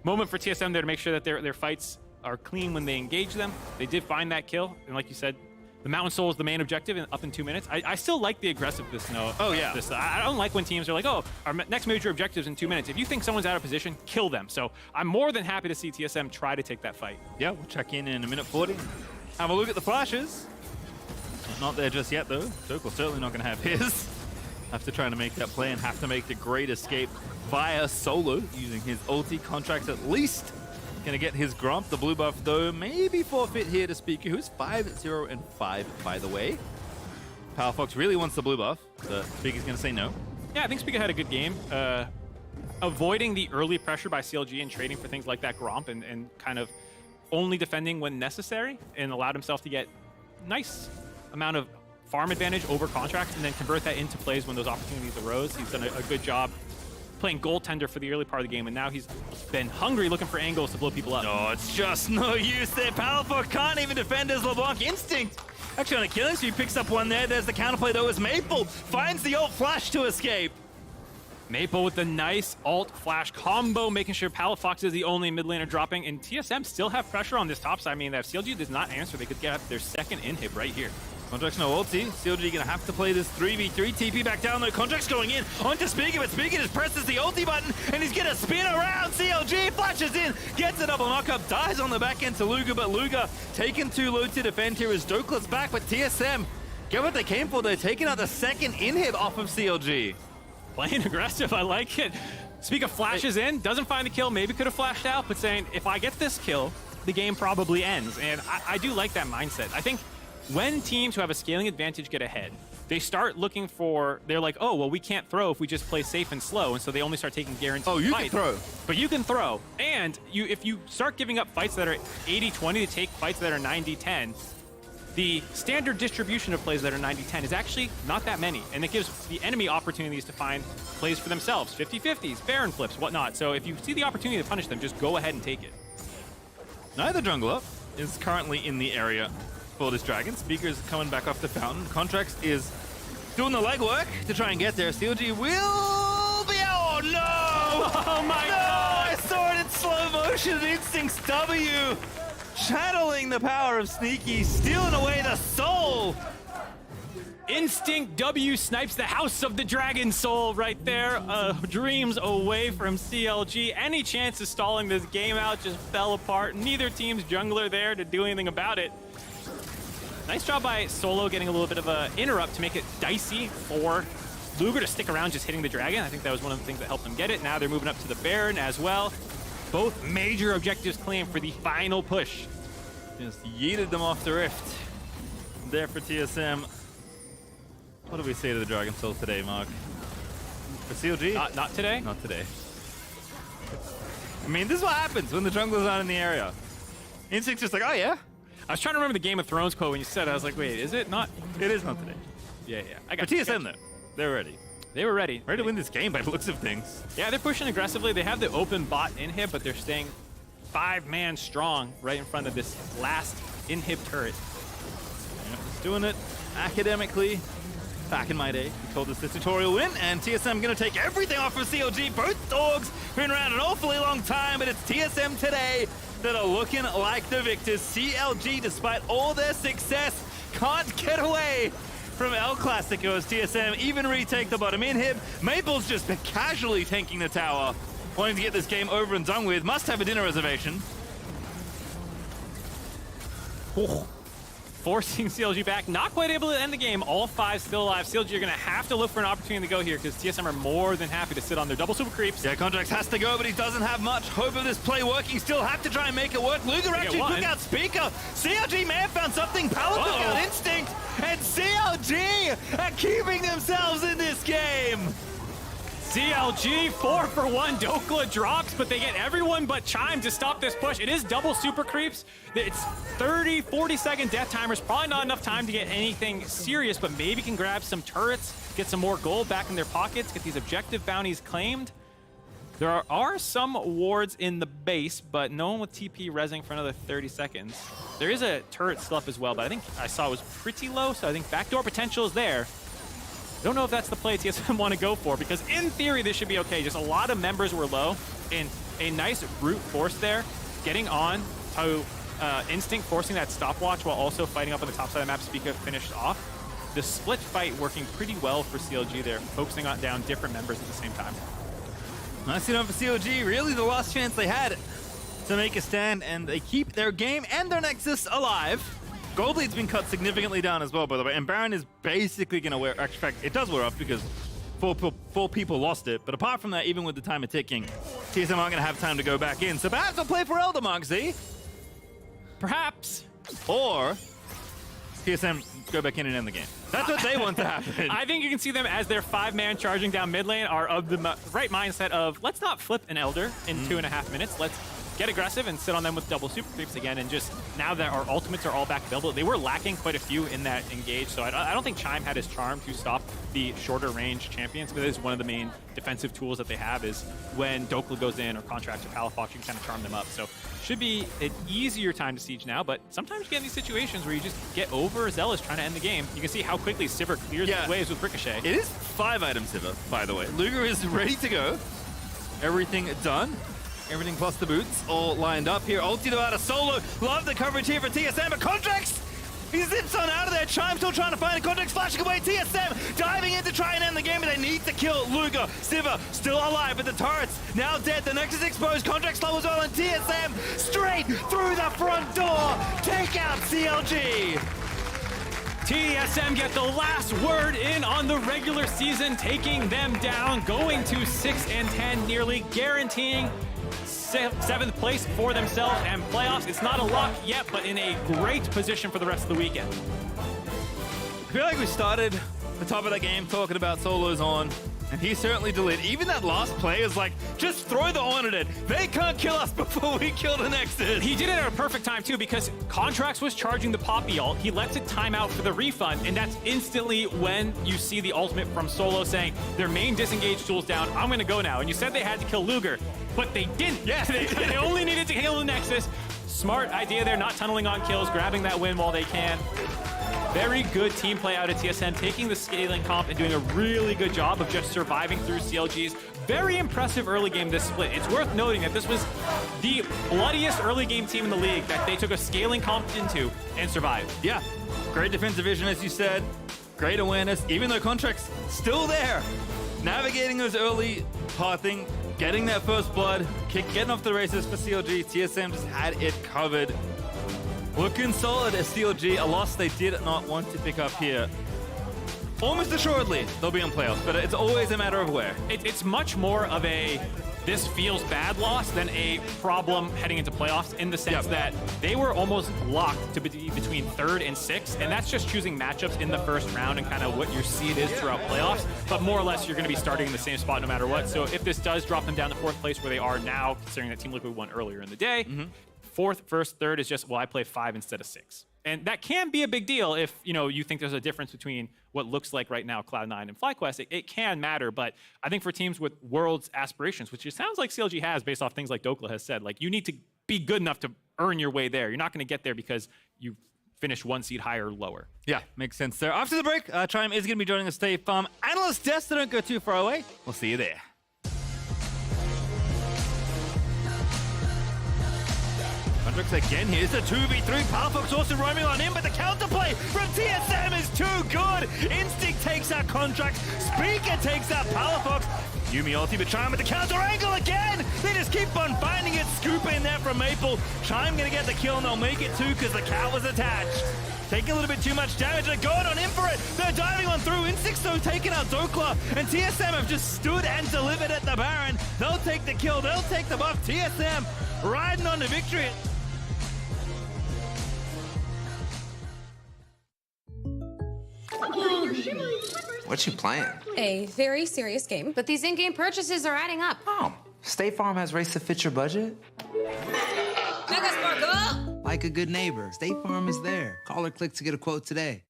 moment for TSM there to make sure that their fights are clean when they engage them. They did find that kill, and like you said, the Mountain Soul is the main objective up in 2 minutes. I still like the aggressiveness, though. Oh, yeah. I don't like when teams are like, oh, our next major objective is in 2 minutes. If you think someone's out of position, kill them. So I'm more than happy to see TSM try to take that fight. Yeah, we'll check in a minute 40. Have a look at the flashes. Not there just yet, though. Dokal's certainly not going to have his. Have to try to make that play and have to make the great escape via solo, using his ulti. Contracts at least gonna get his Gromp. The blue buff, though, maybe forfeit here to Speaker, who's 5-0 and 5, by the way. Palafox really wants the blue buff, but Speaker's gonna say no. Yeah, I think Speaker had a good game. Avoiding the early pressure by CLG and trading for things like that Gromp and kind of only defending when necessary, and allowed himself to get nice amount of farm advantage over Contracts and then convert that into plays when those opportunities arose. He's done a good job playing goaltender for the early part of the game, and now he's been hungry looking for angles to blow people up. No, it's just no use there. Palafox can't even defend his LeBlanc. Instinct actually on a killing spree, picks up one there. There's the counterplay, though, as Maple finds the ult flash to escape. Maple with the nice ult flash combo, making sure Palafox is the only mid laner dropping, and TSM still have pressure on this top side. I mean, if CLG does not answer, they could get their second inhib right here. Contract's no ulti. CLG gonna have to play this 3v3. TP back down though. Contract's going in onto Speaker, but Speaker just presses the ulti button and he's gonna spin around. CLG flashes in, gets a double knockup, dies on the back end to Luger, but Luger taken too low to defend here as Dokla's back, but TSM get what they came for. They're taking out the second inhib off of CLG. Playing aggressive, I like it. Speaker flashes in, doesn't find the kill, maybe could have flashed out, but saying, if I get this kill, the game probably ends. And I do like that mindset. I think when teams who have a scaling advantage get ahead, they start looking for, they're like, oh, well, we can't throw if we just play safe and slow, and so they only start taking guaranteed fights. Oh, you can throw. But you can throw. And if you start giving up fights that are 80-20 to take fights that are 90-10, the standard distribution of plays that are 90-10 is actually not that many, and it gives the enemy opportunities to find plays for themselves, 50-50s, Baron flips, whatnot. So if you see the opportunity to punish them, just go ahead and take it. Neither jungler is currently in the area for this dragon. Speaker's coming back off the fountain. Contracts is doing the legwork to try and get there. CLG will be out. Oh no! Oh my God! I saw it in slow motion. Instinct's W. Channeling the power of Sneaky, stealing away the soul. Instinct W snipes the House of the Dragon Soul right there. Dreams away from CLG. Any chance of stalling this game out just fell apart. Neither team's jungler there to do anything about it. Nice job by Solo getting a little bit of an interrupt to make it dicey for Luger to stick around just hitting the dragon. I think that was one of the things that helped them get it. Now they're moving up to the Baron as well. Both major objectives claimed for the final push. Just yeeted them off the rift. There for TSM. What do we say to the Dragon Soul today, Mark? For CLG? Not today. Not today. I mean, this is what happens when the jungler's not in the area. Instinct's just like, oh yeah. I was trying to remember the Game of Thrones quote when you said it. I was like, wait, is it not? It is not today. Yeah. I got TSM though. They're ready. They were ready. Ready to win this game by the looks of things. Yeah, they're pushing aggressively. They have the open bot inhib, but they're staying 5-man strong right in front of this last inhib turret. Just doing it academically. Back in my day, we called this the tutorial win, and TSM gonna take everything off of CLG. Both dogs been around an awfully long time, but it's TSM today that are looking like the victors. CLG, despite all their success, can't get away from El Clasico as TSM even retake the bottom inhib. Maple's just casually tanking the tower, wanting to get this game over and done with. Must have a dinner reservation. Oh. Forcing CLG back, not quite able to end the game. All 5 still alive. CLG are going to have to look for an opportunity to go here because TSM are more than happy to sit on their double super creeps. Yeah, Contracts has to go, but he doesn't have much hope of this play working. Still have to try and make it work. Luger actually took out Speaker. CLG may have found something. Power took out Instinct, and CLG are keeping themselves in this game. CLG 4 for 1. Dokla drops, but they get everyone but Chime to stop this push. It is double super creeps. It's 30, 40-second death timers. Probably not enough time to get anything serious, but maybe can grab some turrets, get some more gold back in their pockets, get these objective bounties claimed. There are some wards in the base, but no one with TP resing for another 30 seconds. There is a turret still up as well, but I think I saw it was pretty low, so I think backdoor potential is there. I don't know if that's the play TSM want to go for, because in theory this should be okay. Just a lot of members were low, and a nice brute force there, getting on to Instinct, forcing that stopwatch while also fighting up on the top side of the map. Speaker finished off. The split fight working pretty well for CLG there, focusing on down different members at the same time. Nice enough for CLG, really the last chance they had to make a stand, and they keep their game and their Nexus alive. Gold lead's been cut significantly down as well, by the way, and Baron is basically going to wear, in fact, it does wear off because four people lost it, but apart from that, even with the timer ticking, TSM aren't going to have time to go back in, so perhaps they'll play for Eldermark, Z? Perhaps. Or TSM go back in and end the game. That's what they want to happen. I think you can see them as their 5-man charging down mid lane are of the right mindset of, let's not flip an Elder in 2.5 minutes, let's get aggressive and sit on them with double super creeps again, and just now that our ultimates are all back available, they were lacking quite a few in that engage, so I don't think Chime had his charm to stop the shorter range champions, but it is one of the main defensive tools that they have is when Dokla goes in or Contracts or Palafox, you can kind of charm them up. So should be an easier time to siege now, but sometimes you get in these situations where you just get overzealous trying to end the game. You can see how quickly Sivir clears his waves with Ricochet. It is 5-item Sivir, by the way. Luger is ready to go. Everything done. Everything plus the boots all lined up here. Ulti out of Solo. Love the coverage here for TSM, but Contracts, he zips on out of there. Chime still trying to find it. Contracts flashing away. TSM diving in to try and end the game, and they need to kill Luger. Sivir still alive, but the turret's now dead. The Nexus exposed. Contracts slow as well, and TSM straight through the front door. Take out CLG. TSM get the last word in on the regular season, taking them down, going to 6-10, nearly guaranteeing 7th place for themselves and playoffs. It's not a lock yet, but in a great position for the rest of the weekend. I feel like we started the top of that game talking about Solo's on, and he certainly delivered. Even that last play is like, just throw the on at it. They can't kill us before we kill the Nexus. He did it at a perfect time too, because Contracts was charging the Poppy ult. He lets it time out for the refund, and that's instantly when you see the ultimate from Solo saying, their main disengage tool's down, I'm gonna go now. And you said they had to kill Luger, but they didn't. Yes, they only needed to kill the Nexus. Smart idea there, not tunneling on kills, grabbing that win while they can. Very good team play out of TSM, taking the scaling comp and doing a really good job of just surviving through CLG's very impressive early game this split. It's worth noting that this was the bloodiest early game team in the league that they took a scaling comp into and survived. Yeah, great defensive vision, as you said. Great awareness, even though Contract's still there. Navigating those early pathing, getting that first blood, getting off the races for CLG. TSM just had it covered. Looking solid as CLG, a loss they did not want to pick up here. Almost assuredly, they'll be on playoffs, but it's always a matter of where. It's much more of a this feels bad loss than a problem heading into playoffs, in the sense that they were almost locked to be between 3rd and 6th, and that's just choosing matchups in the first round and kind of what your seed is throughout playoffs. But more or less, you're going to be starting in the same spot no matter what. So if this does drop them down to 4th place where they are now, considering that Team Liquid won earlier in the day, 4th, 1st, 3rd is just, well, I play 5 instead of 6. And that can be a big deal if, you think there's a difference between what looks like right now Cloud9 and FlyQuest. It can matter, but I think for teams with Worlds aspirations, which it sounds like CLG has based off things like Dokla has said, like, you need to be good enough to earn your way there. You're not going to get there because you finished 1 seed higher or lower. Yeah, makes sense there. After the break, Chime is going to be joining us State Farm Analyst Desk, so don't go too far away. We'll see you there. Matrix again. Here's the 2v3. Palafox also roaming on in, but the counterplay from TSM is too good. Instinct takes that Contract. Speaker takes that Palafox. Yumi ulti, but Chime with the counter angle again! They just keep on finding it. Scoop in there from Maple. Chime gonna get the kill, and they'll make it too, because the cat was attached. Taking a little bit too much damage. They're going on in for it. They're diving on through. Instinct though taking out Dokla, and TSM have just stood and delivered at the Baron. They'll take the kill. They'll take the buff. TSM riding on to victory. What you playing? A very serious game, but these in-game purchases are adding up. Oh, State Farm has rates to fit your budget. Mega Sparkle! Like a good neighbor, State Farm is there. Call or click to get a quote today.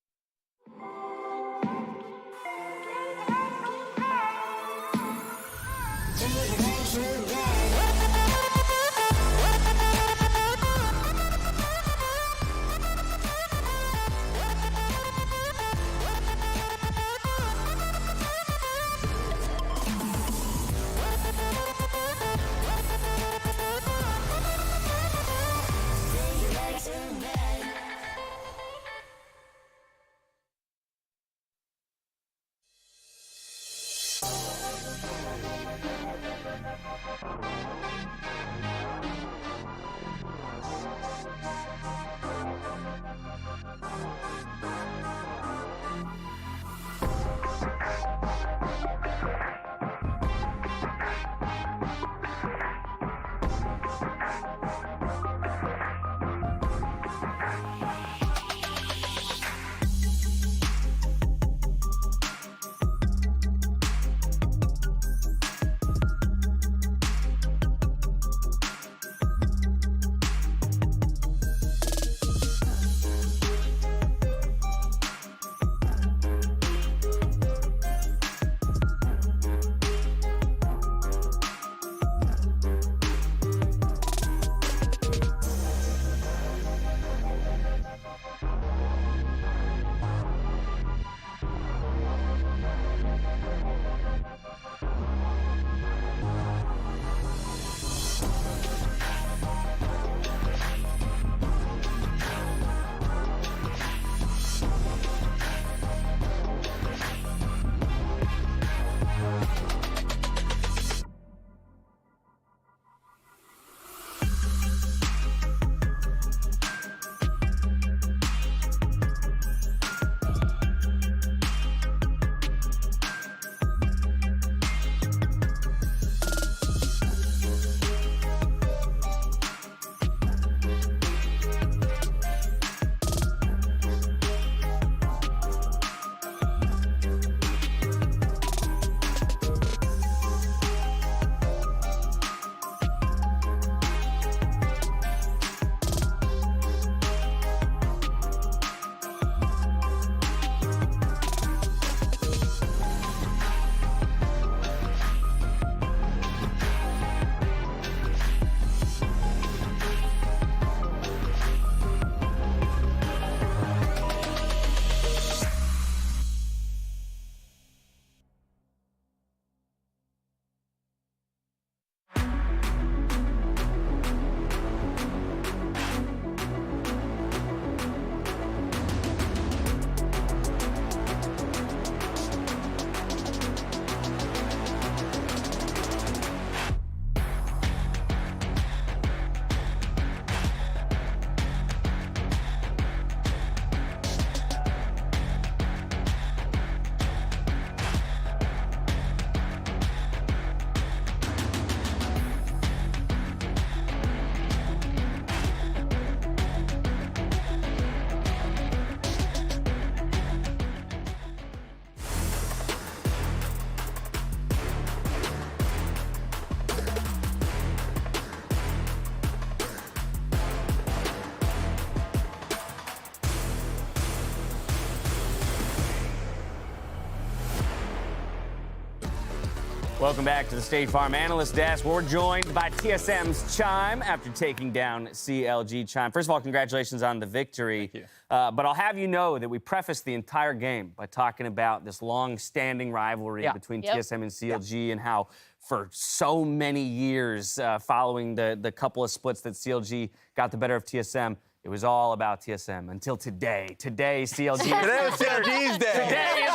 Welcome back to the State Farm Analyst Desk. We're joined by TSM's Chime after taking down CLG. Chime, first of all, congratulations on the victory. Thank you. But I'll have you know that we prefaced the entire game by talking about this long-standing rivalry between TSM and CLG and how for so many years following the couple of splits that CLG got the better of TSM, it was all about TSM until today. Today, CLG. Today was CLG's day. Today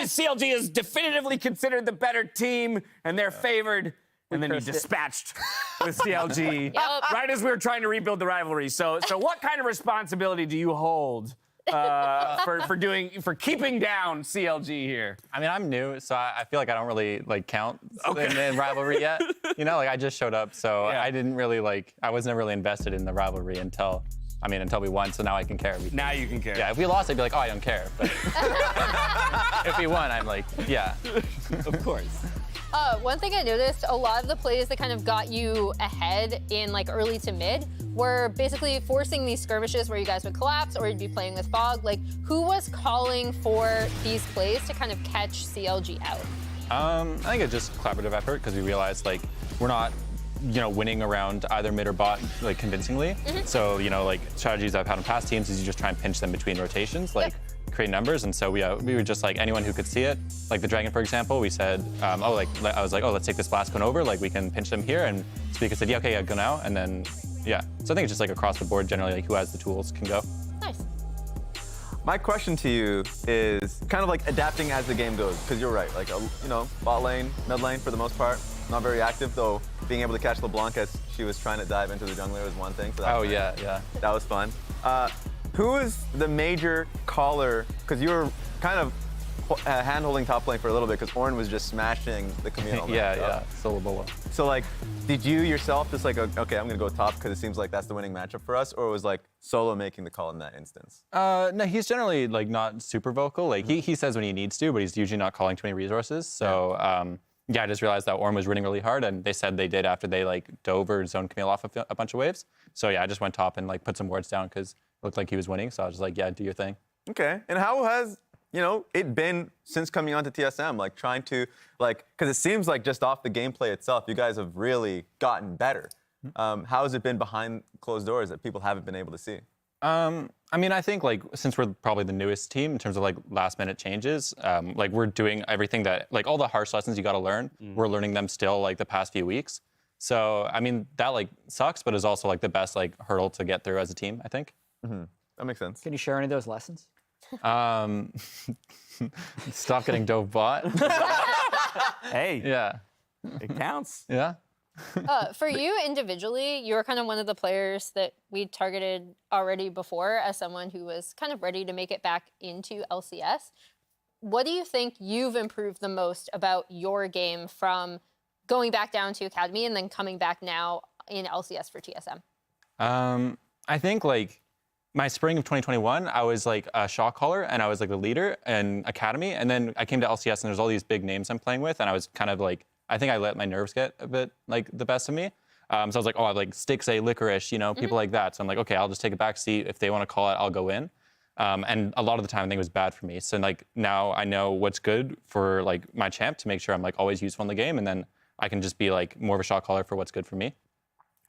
is CLG is definitively considered the better team, and they're favored. And then you dispatched with CLG right as we were trying to rebuild the rivalry. So what kind of responsibility do you hold for keeping down CLG here? I mean, I'm new, so I feel like I don't really count in rivalry yet. You know, I just showed up, so I didn't really I wasn't really invested in the rivalry until we won. So now I can care. Now you can care. Yeah, if we lost, I'd be like, oh, I don't care. But if we won, I'm like, yeah, of course. One thing I noticed, a lot of the plays that kind of got you ahead in early to mid were basically forcing these skirmishes where you guys would collapse or you'd be playing with fog. Who was calling for these plays to kind of catch CLG out? I think it's just collaborative effort because we realized we're not winning around either mid or bot convincingly. So strategies I've had on past teams is you just try and pinch them between rotations, create numbers. And so we were just anyone who could see it, the Dragon, for example. We said, I was like, oh, let's take this last one over. We can pinch them here. And Speaker said, yeah, okay, yeah, go now. And then, yeah. So I think it's just across the board, generally, who has the tools can go. Nice. My question to you is kind of adapting as the game goes, because you're right. Bot lane, mid lane for the most part, not very active, though being able to catch LeBlanc as she was trying to dive into the jungler was one thing. So that was nice. Yeah. That was fun. Who is the major caller? Because you were kind of hand-holding top lane for a little bit because Ornn was just smashing the Camille. yeah, solo bolo. So did you yourself just okay, I'm gonna go top because it seems like that's the winning matchup for us, or was Solo making the call in that instance? No, he's generally not super vocal. He says when he needs to, but he's usually not calling too many resources. So I just realized that Ornn was running really hard, and they said they did after they dove or zoned Camille off a bunch of waves. So yeah, I just went top and put some wards down because it looked like he was winning. So I was just yeah, do your thing. Okay, and how has it been since coming onto TSM, trying to, because it seems just off the gameplay itself, you guys have really gotten better. How has it been behind closed doors that people haven't been able to see? I mean, I think since we're probably the newest team in terms of last minute changes, we're doing everything that, all the harsh lessons you got to learn, we're learning them still the past few weeks. So, I mean, that sucks, but is also the best hurdle to get through as a team, I think. Mm-hmm. That makes sense. Can you share any of those lessons? Stop getting dove bot. Hey. Yeah. It counts. Yeah. For you individually, you're kind of one of the players that we targeted already before as someone who was kind of ready to make it back into LCS. What do you think you've improved the most about your game from going back down to Academy and then coming back now in LCS for TSM? I think my spring of 2021, I was a shot caller and I was the leader in Academy. And then I came to LCS and there's all these big names I'm playing with. And I was kind of I think I let my nerves get a bit the best of me. So I was I have Stixay, Licorice, people like that. So I'm okay, I'll just take a back seat. If they want to call it, I'll go in. And a lot of the time I think it was bad for me. So now I know what's good for my champ to make sure I'm always useful in the game. And then I can just be more of a shot caller for what's good for me.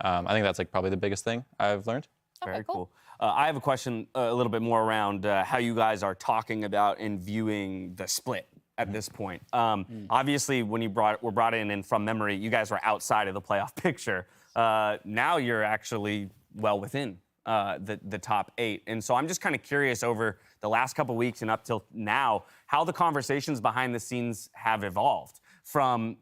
I think that's probably the biggest thing I've learned. Okay, Very cool. I have a question a little bit more around how you guys are talking about and viewing the split at this point. Obviously, when you were brought in from memory, you guys were outside of the playoff picture. Now you're actually well within the top 8. And so I'm just kind of curious over the last couple weeks and up till now, how the conversations behind the scenes have evolved from,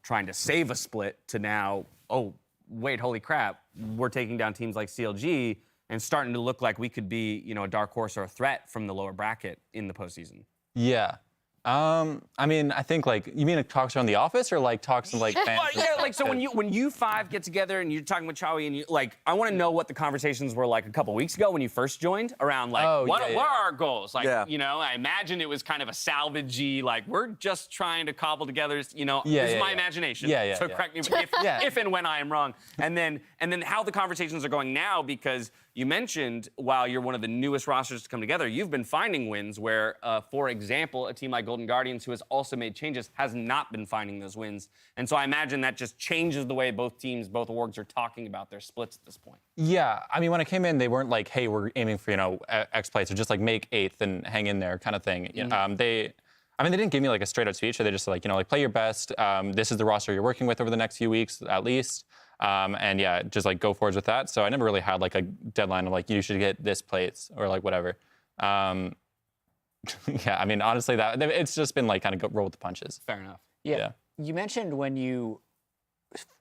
trying to save a split to now, oh, wait, holy crap, we're taking down teams like CLG and starting to look like we could be, a dark horse or a threat from the lower bracket in the postseason. Yeah. I mean, I think you mean talks around the office or talks to fans? Yeah, so when you five get together and you're talking with Chowie and you I want to know what the conversations were a couple weeks ago when you first joined around what are our goals? I imagine it was kind of a salvagey, we're just trying to cobble together, this is my imagination. So correct me if and when I am wrong. And then how the conversations are going now, because You mentioned while you're one of the newest rosters to come together, you've been finding wins where, for example, a team like Golden Guardians, who has also made changes, has not been finding those wins. And so I imagine that just changes the way both teams, both orgs are talking about their splits at this point. Yeah, I mean, when I came in, they weren't like, hey, we're aiming for, X place, or just like make 8th and hang in there kind of thing. They didn't give me like a straight up speech. They just like, play your best. This is the roster you're working with over the next few weeks, at least. And yeah, just like go forwards with that. So I never really had like a deadline of like, you should get this place or like whatever. Yeah, I mean, honestly, it's just been like kind of roll with the punches. Fair enough. Yeah. You mentioned when you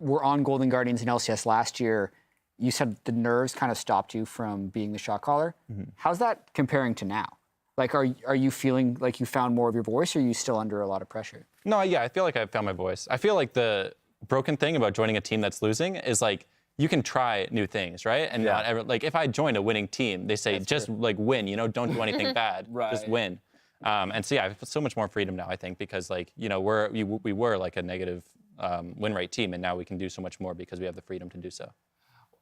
were on Golden Guardians in LCS last year, you said the nerves kind of stopped you from being the shot caller. Mm-hmm. How's that comparing to now? Like, are you feeling like you found more of your voice, or are you still under a lot of pressure? No, yeah, I feel like I found my voice. I feel like the broken thing about joining a team that's losing is like, you can try new things, right? And not ever, like if I joined a winning team, they say just like win, don't do anything bad, just win. And so yeah, I have so much more freedom now, I think, because like, we were like a negative win rate team, and now we can do so much more because we have the freedom to do so.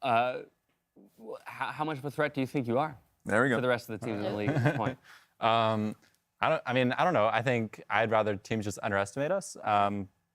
How much of a threat do you think you are? There we go. To the rest of the teams in the league at this point? I don't know. I think I'd rather teams just underestimate us.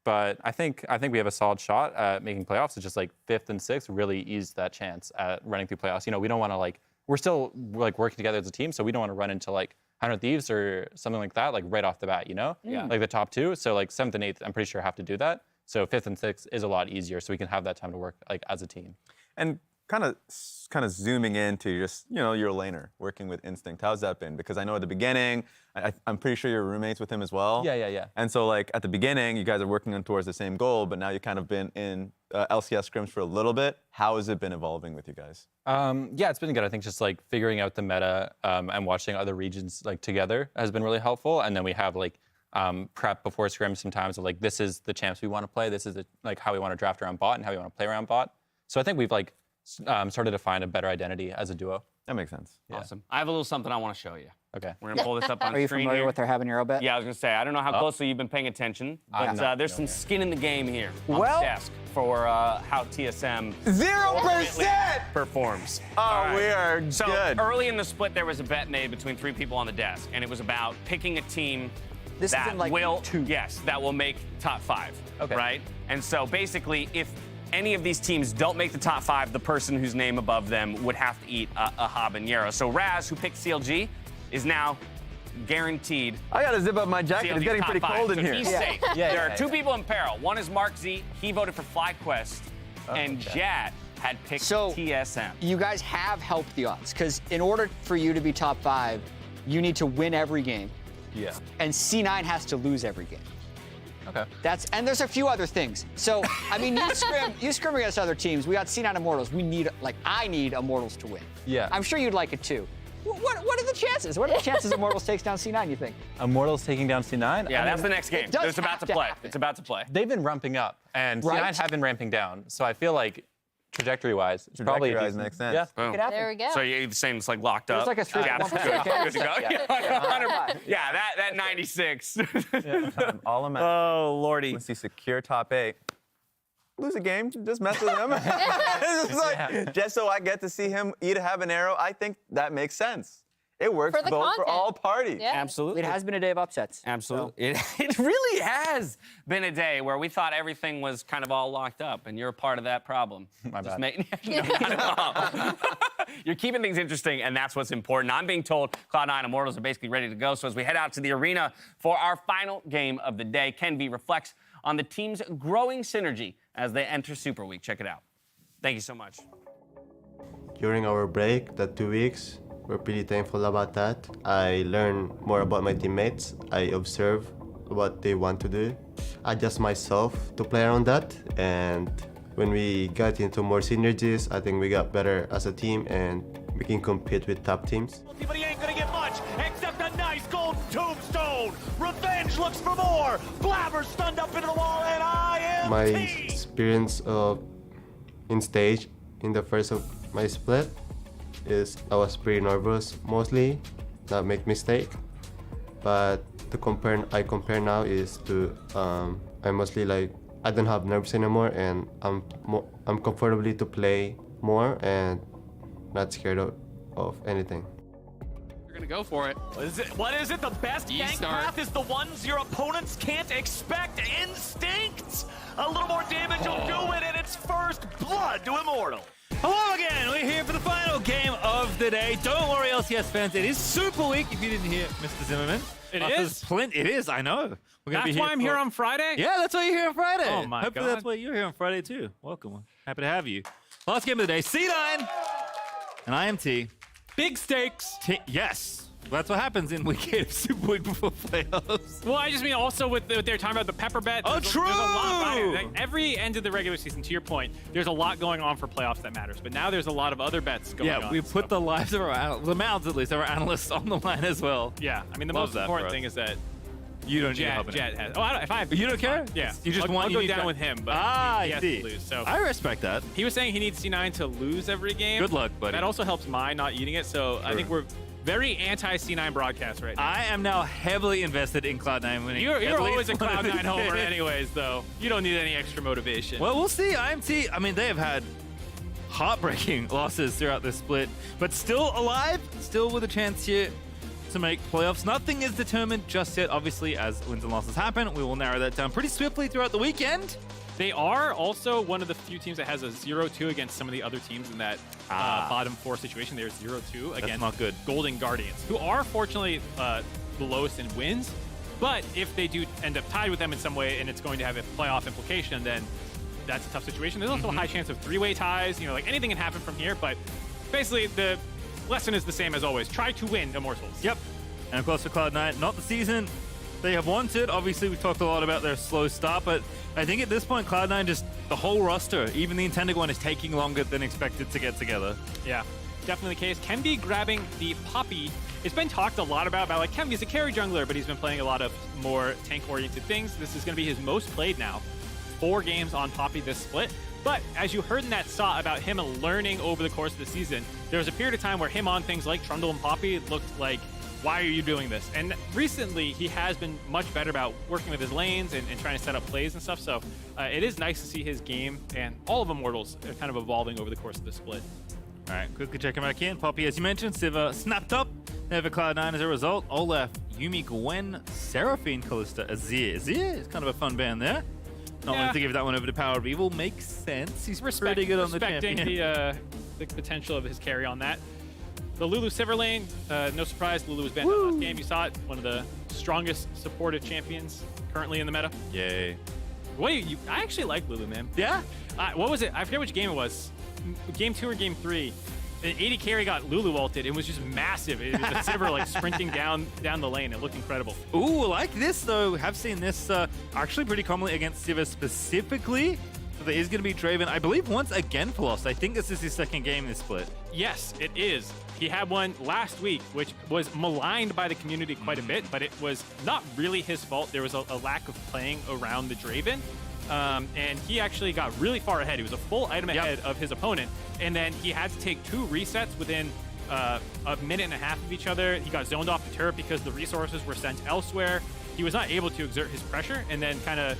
But I think we have a solid shot at making playoffs. It's just like 5th and 6th really eased that chance at running through playoffs. We don't want to we're still like working together as a team, so we don't want to run into like 100 Thieves or something like that, like right off the bat, Yeah. Like the top 2. So like 7th and 8th, I'm pretty sure have to do that. So 5th and 6th is a lot easier, so we can have that time to work like as a team. And kind of zooming into just, your laner, working with Instinct. How's that been? Because I know at the beginning, I'm pretty sure you're roommates with him as well. Yeah. And so like at the beginning, you guys are working on towards the same goal, but now you've kind of been in LCS scrims for a little bit. How has it been evolving with you guys? Yeah, it's been good. I think just like figuring out the meta and watching other regions like together has been really helpful. And then we have like prep before scrims sometimes of like, this is the champs we want to play. This is like how we want to draft around bot and how we want to play around bot. So I think we've like started to find a better identity as a duo. That makes sense. Yeah. Awesome. I have a little something I want to show you. Okay. We're gonna pull this up on Are you screen familiar here. with their habanero bet? Yeah, I was gonna say, I don't know how closely you've been paying attention, but there's some skin in the game here on the desk for how TSM 0% performs. Oh, we are good. So early in the split, there was a bet made between 3 people on the desk, and it was about picking a team that will make top 5. Okay. Right? And so basically, if any of these teams don't make the top 5, the person whose name above them would have to eat a habanero. So Raz, who picked CLG, is now guaranteed. I gotta zip up my jacket. It's getting pretty cold in here. He's safe. There are 2 people in peril. One is Mark Z. He voted for FlyQuest, and Jad had picked TSM. You guys have helped the odds, because in order for you to be top 5, you need to win every game. Yeah. And C9 has to lose every game. Okay. And there's a few other things. So, I mean, you scrim against other teams. We got C9 Immortals. I need Immortals to win. Yeah. I'm sure you'd like it too. What are the chances? What are the chances Immortals takes down C9, you think? Immortals taking down C9? Yeah, that's the next game. It's about to play. It's about to play. They've been ramping up, and C9 have been ramping down. So I feel like trajectory-wise, it's probably makes sense. Yeah. Boom. There we go. So you're saying it's like locked up. There's like a 3.1% good to go. chance. Yeah, that 96. All I'm at. Oh, Lordy. Let's see, secure top 8. Lose a game, just mess with him. Just so I get to see him eat a habanero, I think that makes sense. It works both for all parties. Yeah. Absolutely. It has been a day of upsets. Absolutely. So. It really has been a day where we thought everything was kind of all locked up, and you're a part of that problem. My bad. No, not at all. You're keeping things interesting, and that's what's important. I'm being told Cloud9 Immortals are basically ready to go. So as we head out to the arena for our final game of the day, Ken V reflects on the team's growing synergy as they enter Super Week. Check it out. Thank you so much. During our break, that 2 weeks, we're pretty thankful about that. I learned more about my teammates. I observe what they want to do, adjust myself to play around that, and when we got into more synergies, I think we got better as a team and we can compete with top teams. But he ain't gonna get much, except a nice golden tombstone. Revenge looks for more. Blabber stunned up into the wall, and I am My experience in stage in the first of my split is I was pretty nervous, mostly, not make mistake. But I compare now is to I mostly like I don't have nerves anymore, and I'm comfortably to play more, and not scared of anything. You're gonna go for it. What is it? The best gank start. path is the ones your opponents can't expect. Instinct! A little more damage will do it, and it's first blood to Immortal. Hello again. We're here for the final game of the day. Don't worry, LCS fans. It is Super Week. If you didn't hear Mr. Zimmerman, It is. It is. I know. We're gonna That's be why I'm here on Friday? Yeah, that's why you're here on Friday. Oh my Hopefully God. that's why you're here on Friday too. Welcome. Happy to have you. Last game of the day. C9 and IMT. Big stakes. Yes. Well, that's what happens in week 8 of Super Week before playoffs. Well, I just mean also with what they're talking about the pepper bet. There's a lot behind it. Like, every end of the regular season, to your point, there's a lot going on for playoffs that matters. But now there's a lot of other bets going on. Yeah, we put the lives of the mouths at least of our analysts on the line as well. Yeah, I mean the Love most that important for us. thing is that You don't need help in Jet it. has. Oh, I don't, if I have, You don't care? Yeah, You just want. I'll you go need down to- with him, but I he has see. to lose. So I respect that. he was saying he needs C9 to lose every game. Good luck, buddy. That also helps my not eating it. So I think we're very anti-C9 broadcast right now. I am now heavily invested in Cloud9 winning. You're at always a least one of Cloud9 these homer games. anyways, though. You don't need any extra motivation. Well, we'll see. IMT, I mean, they have had heartbreaking losses throughout this split, but still alive, still with a chance here to make playoffs. Nothing is determined just yet. Obviously, as wins and losses happen, we will narrow that down pretty swiftly throughout the weekend. They are also one of the few teams that has a 0-2 against some of the other teams in that bottom 4 situation. They're 0-2 against not good. Golden Guardians, who are fortunately the lowest in wins. But if they do end up tied with them in some way and it's going to have a playoff implication, then that's a tough situation. There's also a high chance of 3-way ties. You know, like anything can happen from here. But basically, the lesson is the same as always. Try to win Immortals. Yep. And of course, for Cloud9, not the season they have wanted. Obviously, we talked a lot about their slow start, but I think at this point, Cloud9 just, the whole roster, even the intended one, is taking longer than expected to get together. Yeah, definitely the case. Kenby grabbing the Poppy. It's been talked a lot about like Kenby's a carry jungler, but he's been playing a lot of more tank-oriented things. This is going to be his most played now. 4 games on Poppy this split. But as you heard in that saw about him learning over the course of the season, there was a period of time where him on things like Trundle and Poppy looked like, why are you doing this? And recently, he has been much better about working with his lanes and trying to set up plays and stuff. So it is nice to see his game and all of Immortals kind of evolving over the course of the split. All right, quickly check him back in. Poppy, as you mentioned, Siva snapped up there for Cloud9 as a result. Olaf, Yumi, Gwen, Seraphine, Callista, Azir. Azir is kind of a fun band there. Not wanting to give that one over to Power of Evil makes sense. He's pretty good on the respecting champion. the potential of his carry on that. The Lulu Sivir lane, no surprise, Lulu was banned out last game. You saw it, one of the strongest supported champions currently in the meta. Yay. Wait, I actually like Lulu, man. Yeah? What was it? I forget which game it was. Game 2 or Game 3. The 80 carry got Lulu ulted. It was just massive. It was a Sivir like sprinting down the lane. It looked incredible. Ooh, like this though. Have seen this actually pretty commonly against Siva specifically. So there is going to be Draven, I believe, once again for Lost. I think this is his second game this split. Yes, it is. He had one last week, which was maligned by the community quite a bit, but it was not really his fault. There was a lack of playing around the Draven. And he actually got really far ahead. He was a full item ahead of his opponent. And then he had to take 2 resets within a minute and a half of each other. He got zoned off the turret because the resources were sent elsewhere. He was not able to exert his pressure, and then kind of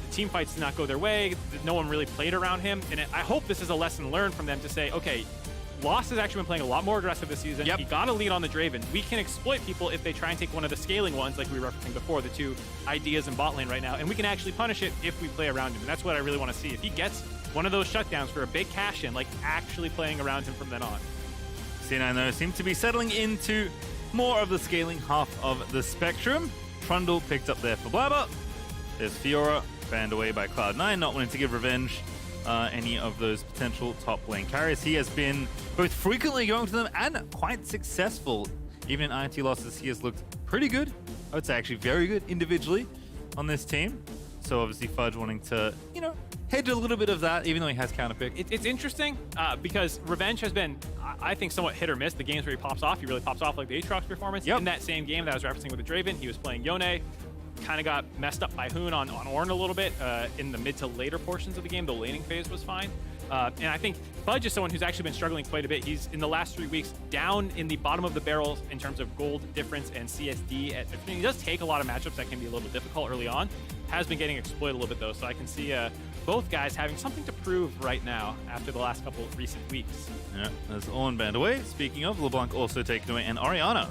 the team fights did not go their way. No one really played around him. And I hope this is a lesson learned from them to say, okay, Lost has actually been playing a lot more aggressive this season. He got a lead on the Draven. We can exploit people if they try and take one of the scaling ones, like we were referencing before, the 2 ideas in bot lane right now, and we can actually punish it if we play around him. And that's what I really want to see. If he gets one of those shutdowns for a big cash-in, like actually playing around him from then on. C9, though, seem to be settling into more of the scaling half of the spectrum. Trundle picked up there for Blabber. There's Fiora, banned away by Cloud9, not wanting to give revenge any of those potential top lane carriers. He has been both frequently going to them and quite successful. Even in INT losses, he has looked pretty good. I would say actually very good individually on this team. So obviously Fudge wanting to, you know, hedge a little bit of that, even though he has counterpick. It's interesting because Revenge has been, I think, somewhat hit or miss. The games where he pops off, he really pops off like the Aatrox performance. In that same game that I was referencing with the Draven, he was playing Yone. Kind of got messed up by Hoon on Ornn a little bit in the mid to later portions of the game. The laning phase was fine. And I think Fudge is someone who's actually been struggling quite a bit. He's, in the last 3 weeks, down in the bottom of the barrel in terms of gold difference and CSD. He does take a lot of matchups that can be a little difficult early on. has been getting exploited a little bit though, so I can see both guys having something to prove right now after the last couple of recent weeks. Yeah, there's Ornn banned away. Speaking of, LeBlanc also taken away, and Orianna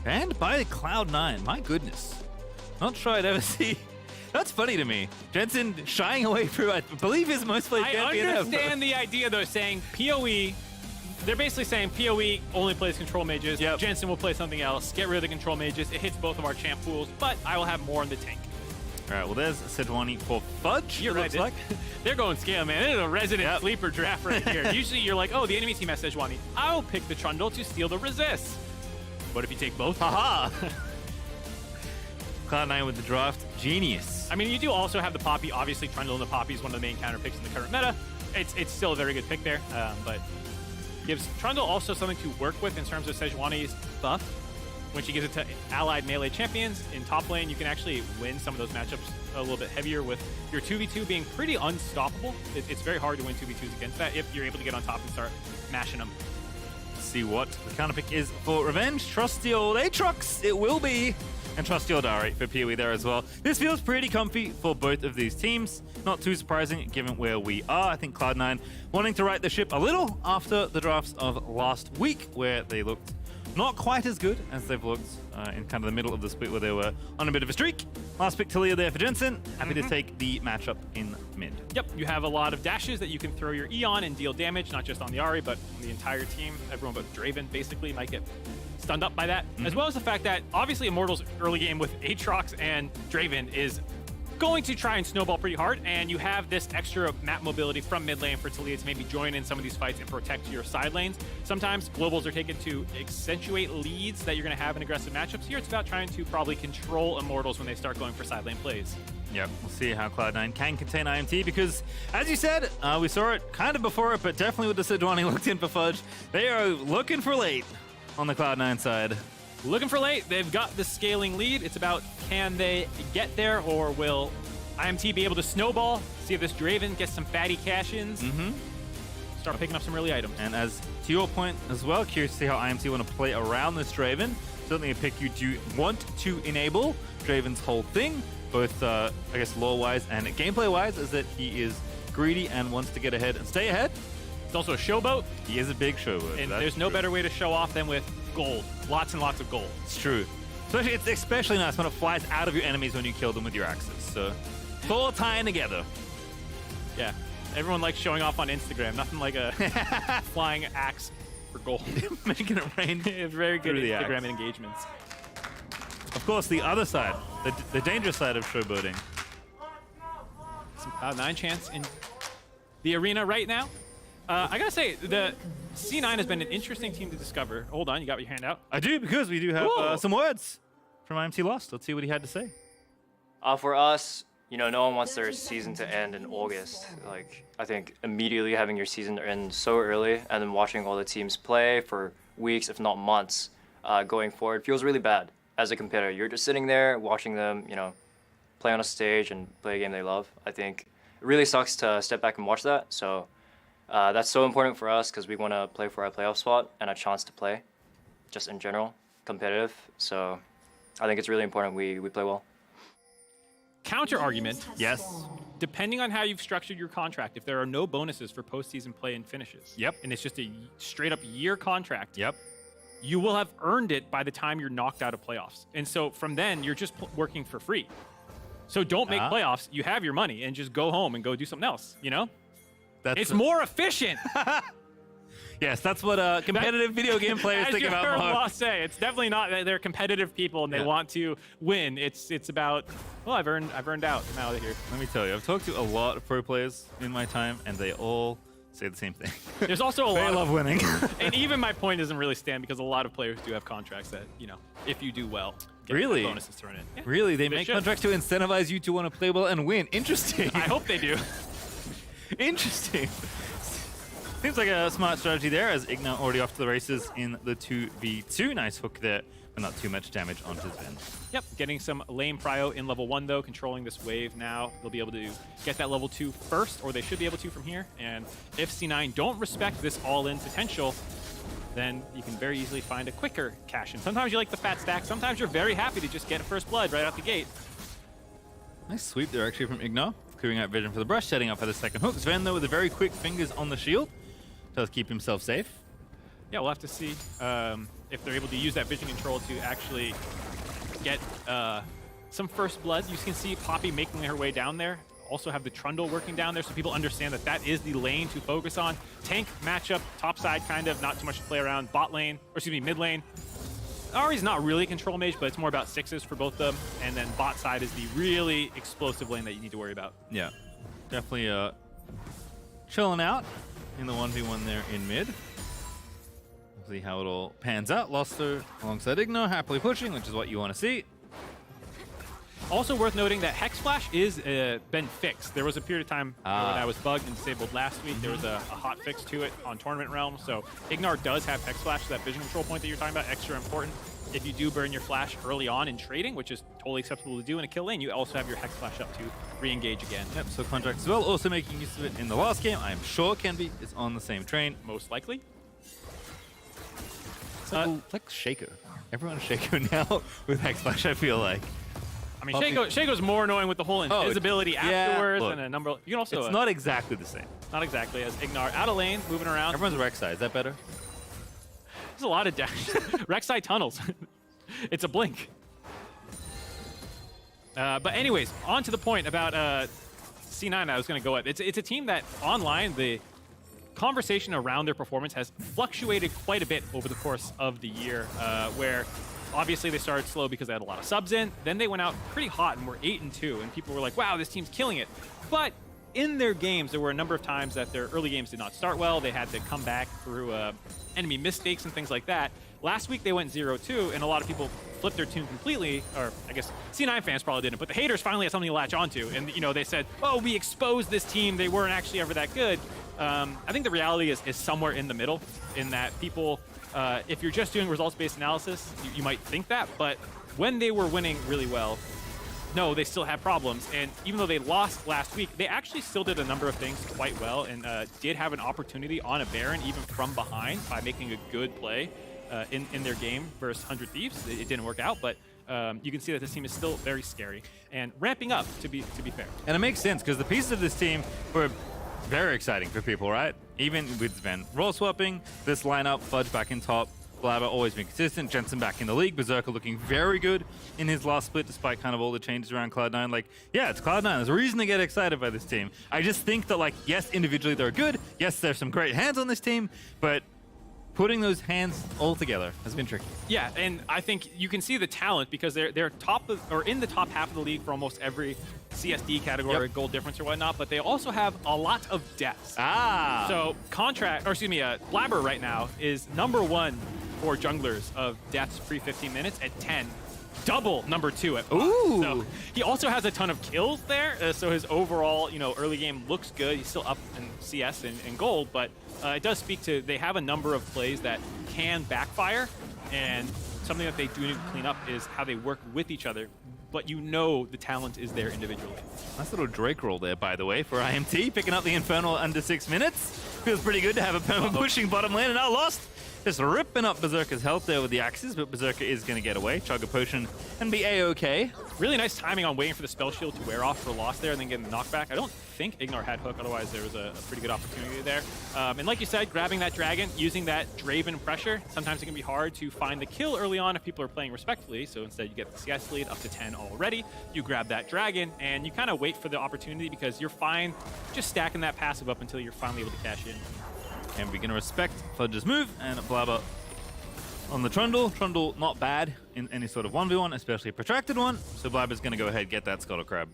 banned by Cloud9. My goodness. Not sure I'd ever see. That's funny to me. Jensen shying away from, I believe, his most played champion I understand the idea though, saying PoE, they're basically saying PoE only plays control mages. Yep. Jensen will play something else. Get rid of the control mages. It hits both of our champ pools, but I will have more in the tank. All right, well, there's Sejuani for Fudge. You're right. Like. They're going scale, man. It's a resident sleeper draft right here. Usually you're like, oh, the enemy team has Sejuani. I'll pick the Trundle to steal the resist. What if you take both? Haha! Cloud9 with the draft. Genius. I mean, you do also have the Poppy. Obviously, Trundle and the Poppy is one of the main counter picks in the current meta. It's still a very good pick there, but gives Trundle also something to work with in terms of Sejuani's buff. When she gives it to allied melee champions in top lane, you can actually win some of those matchups a little bit heavier with your 2v2 being pretty unstoppable. It's very hard to win 2v2s against that if you're able to get on top and start mashing them. Let's see what the counter pick is for Revenge. Trusty old Aatrox, it will be. And trusty old Dari for PoE there as well. This feels pretty comfy for both of these teams. Not too surprising given where we are. I think Cloud9 wanting to right the ship a little after the drafts of last week, where they looked not quite as good as they've looked in kind of the middle of the split where they were on a bit of a streak. Last pick Talia there for Jensen. Happy to take the matchup in mid. Yep, you have a lot of dashes that you can throw your E on and deal damage, not just on the Ahri, but on the entire team. Everyone but Draven basically might get stunned up by that, as well as the fact that obviously Immortals early game with Aatrox and Draven is going to try and snowball pretty hard, and you have this extra map mobility from mid lane for Talia to maybe join in some of these fights and protect your side lanes. Sometimes globals are taken to accentuate leads that you're going to have in aggressive matchups. Here it's about trying to probably control Immortals when they start going for side lane plays. Yeah, we'll see how Cloud9 can contain IMT because, as you said, we saw it kind of before it, but definitely with the Sejuani looked in for Fudge. They are looking for late on the Cloud9 side. Looking for late. They've got the scaling lead. It's about can they get there, or will IMT be able to snowball, see if this Draven gets some fatty cash-ins, start picking up some early items. And as to your point as well, curious to see how IMT want to play around this Draven. Certainly a pick you do want to enable Draven's whole thing, both, I guess, lore-wise and gameplay-wise, is that he is greedy and wants to get ahead and stay ahead. He's also a showboat. He is a big showboat. And there's no better way to show off than with gold. Lots and lots of gold. It's true. It's especially nice when it flies out of your enemies when you kill them with your axes. So it's all tying together. Yeah. Everyone likes showing off on Instagram. Nothing like a flying axe for gold. Making it rain. Very good Instagram engagements. Of course, the other side, the dangerous side of showboating. Some Cloud9 chance in the arena right now. I gotta say, the C9 has been an interesting team to discover. Hold on, you got your hand out? I do, because we do have some words from IMT Lost. Let's see what he had to say. For us, you know, no one wants their season to end in August. Like, I think immediately having your season end so early and then watching all the teams play for weeks, if not months, going forward feels really bad as a competitor. You're just sitting there watching them, you know, play on a stage and play a game they love. I think it really sucks to step back and watch that. So that's so important for us because we want to play for our playoff spot and a chance to play, just in general, competitive. So I think it's really important we play well. Counter argument. Yes. Depending on how you've structured your contract, if there are no bonuses for postseason play and finishes, and it's just a straight up year contract, you will have earned it by the time you're knocked out of playoffs. And so from then, you're just working for free. So don't make playoffs. You have your money and just go home and go do something else, you know? It's more efficient. Yes, that's what competitive video game players think about more. As you heard Lost say, it's definitely not that they're competitive people and they want to win. It's about, well, I've earned out. I'm out of here. Let me tell you, I've talked to a lot of pro players in my time, and they all say the same thing. There's also a lot. They love winning. And even my point doesn't really stand because a lot of players do have contracts that, you know, if you do well, get really bonuses thrown in. Yeah. Really, they make contracts to incentivize you to want to play well and win. Interesting. I hope they do. Interesting. Seems like a smart strategy there, as Igna already off to the races in the 2v2. Nice hook there, but not too much damage onto Sven. Yep, getting some lane prio in level 1 though, controlling this wave now. They'll be able to get that level 2 first, or they should be able to from here. And if C9 don't respect this all-in potential, then you can very easily find a quicker cash-in. Sometimes you like the fat stack, sometimes you're very happy to just get a first blood right out the gate. Nice sweep there actually from Ignar. Clearing out vision for the brush, setting up for the second hook. Sven, though, with the very quick fingers on the shield, does keep himself safe. Yeah, we'll have to see if they're able to use that vision control to actually get some first blood. You can see Poppy making her way down there. Also have the Trundle working down there, so people understand that that is the lane to focus on. Tank matchup, top side kind of, not too much to play around. Bot lane, or excuse me, mid lane. Ahri's not really a control mage, but it's more about 6s for both of them. And then bot side is the really explosive lane that you need to worry about. Yeah, definitely chilling out in the 1v1 there in mid. We'll see how it all pans out. Luster alongside Ignar, happily pushing, which is what you want to see. Also worth noting that Hex Flash is been fixed. There was a period of time when that was bugged and disabled last week. There was a hot fix to it on Tournament Realm. So Ignar does have Hex Flash, so that vision control point that you're talking about, extra important. If you do burn your flash early on in trading, which is totally acceptable to do in a kill lane, you also have your Hex Flash up to re-engage again. Yep, so Contract as well, also making use of it in the last game. I am sure Kenby is on the same train. Most likely. It's like Shaco. Everyone's Shaco now with Hex Flash, I feel like. I mean, Shaco's more annoying with the whole invisibility afterwards look, and a number. You can also. It's not exactly the same. Not exactly, as Ignar out of lane, moving around. Everyone's Rek'Sai. Is that better? There's a lot of dash. Rek'Sai tunnels. It's a blink. But anyways, on to the point about C9 I was going to go at. It's a team that online, the conversation around their performance has fluctuated quite a bit over the course of the year, where obviously they started slow because they had a lot of subs in. Then they went out pretty hot and were 8-2, and people were like, wow, this team's killing it. But in their games, there were a number of times that their early games did not start well. They had to come back through enemy mistakes and things like that. Last week they went 0-2, and a lot of people flipped their tune completely, or I guess C9 fans probably didn't, but the haters finally had something to latch onto. And they said, oh, we exposed this team. They weren't actually ever that good. I think the reality is somewhere in the middle, in that people, if you're just doing results-based analysis, you might think that, but when they were winning really well, no, they still had problems. And even though they lost last week, they actually still did a number of things quite well, and did have an opportunity on a Baron even from behind by making a good play in their game versus 100 Thieves. It didn't work out, but you can see that this team is still very scary and ramping up, to be fair. And it makes sense because the pieces of this team were very exciting for people, right? Even with Sven role swapping, this lineup, Fudge back in top, Blabber always been consistent, Jensen back in the league, Berserker looking very good in his last split despite kind of all the changes around Cloud9. Like, yeah, it's Cloud9. There's a reason to get excited by this team. I just think that, like, yes, individually they're good. Yes, there's some great hands on this team, but putting those hands all together has been tricky. Yeah, and I think you can see the talent because they're top or in the top half of the league for almost every CSD category, gold difference or whatnot, but they also have a lot of depth. So Blabber right now is #1 for junglers of deaths pre-15 minutes at 10. Double #2 at 5. Ooh. So he also has a ton of kills there, so his overall, early game looks good. He's still up in CS and gold, but it does speak to they have a number of plays that can backfire, and something that they do need to clean up is how they work with each other, but the talent is there individually. Nice little Drake roll there, by the way, for IMT, picking up the Infernal under 6 minutes. Feels pretty good to have a perma pushing bottom lane and now lost. Just ripping up Berserker's health there with the axes, but Berserker is going to get away, chug a potion, and be A-okay. Really nice timing on waiting for the spell shield to wear off for loss there and then getting the knockback. I don't think Ignar had hook, otherwise there was a pretty good opportunity there. And like you said, grabbing that dragon, using that Draven pressure, sometimes it can be hard to find the kill early on if people are playing respectfully, so instead you get the CS lead up to 10 already. You grab that dragon, and you kind of wait for the opportunity because you're fine just stacking that passive up until you're finally able to cash in. And we're going to respect Fudge's move, and Blabber on the Trundle. Trundle not bad in any sort of 1v1, especially a protracted one, so Blabber's going to go ahead and get that Scuttle Crab.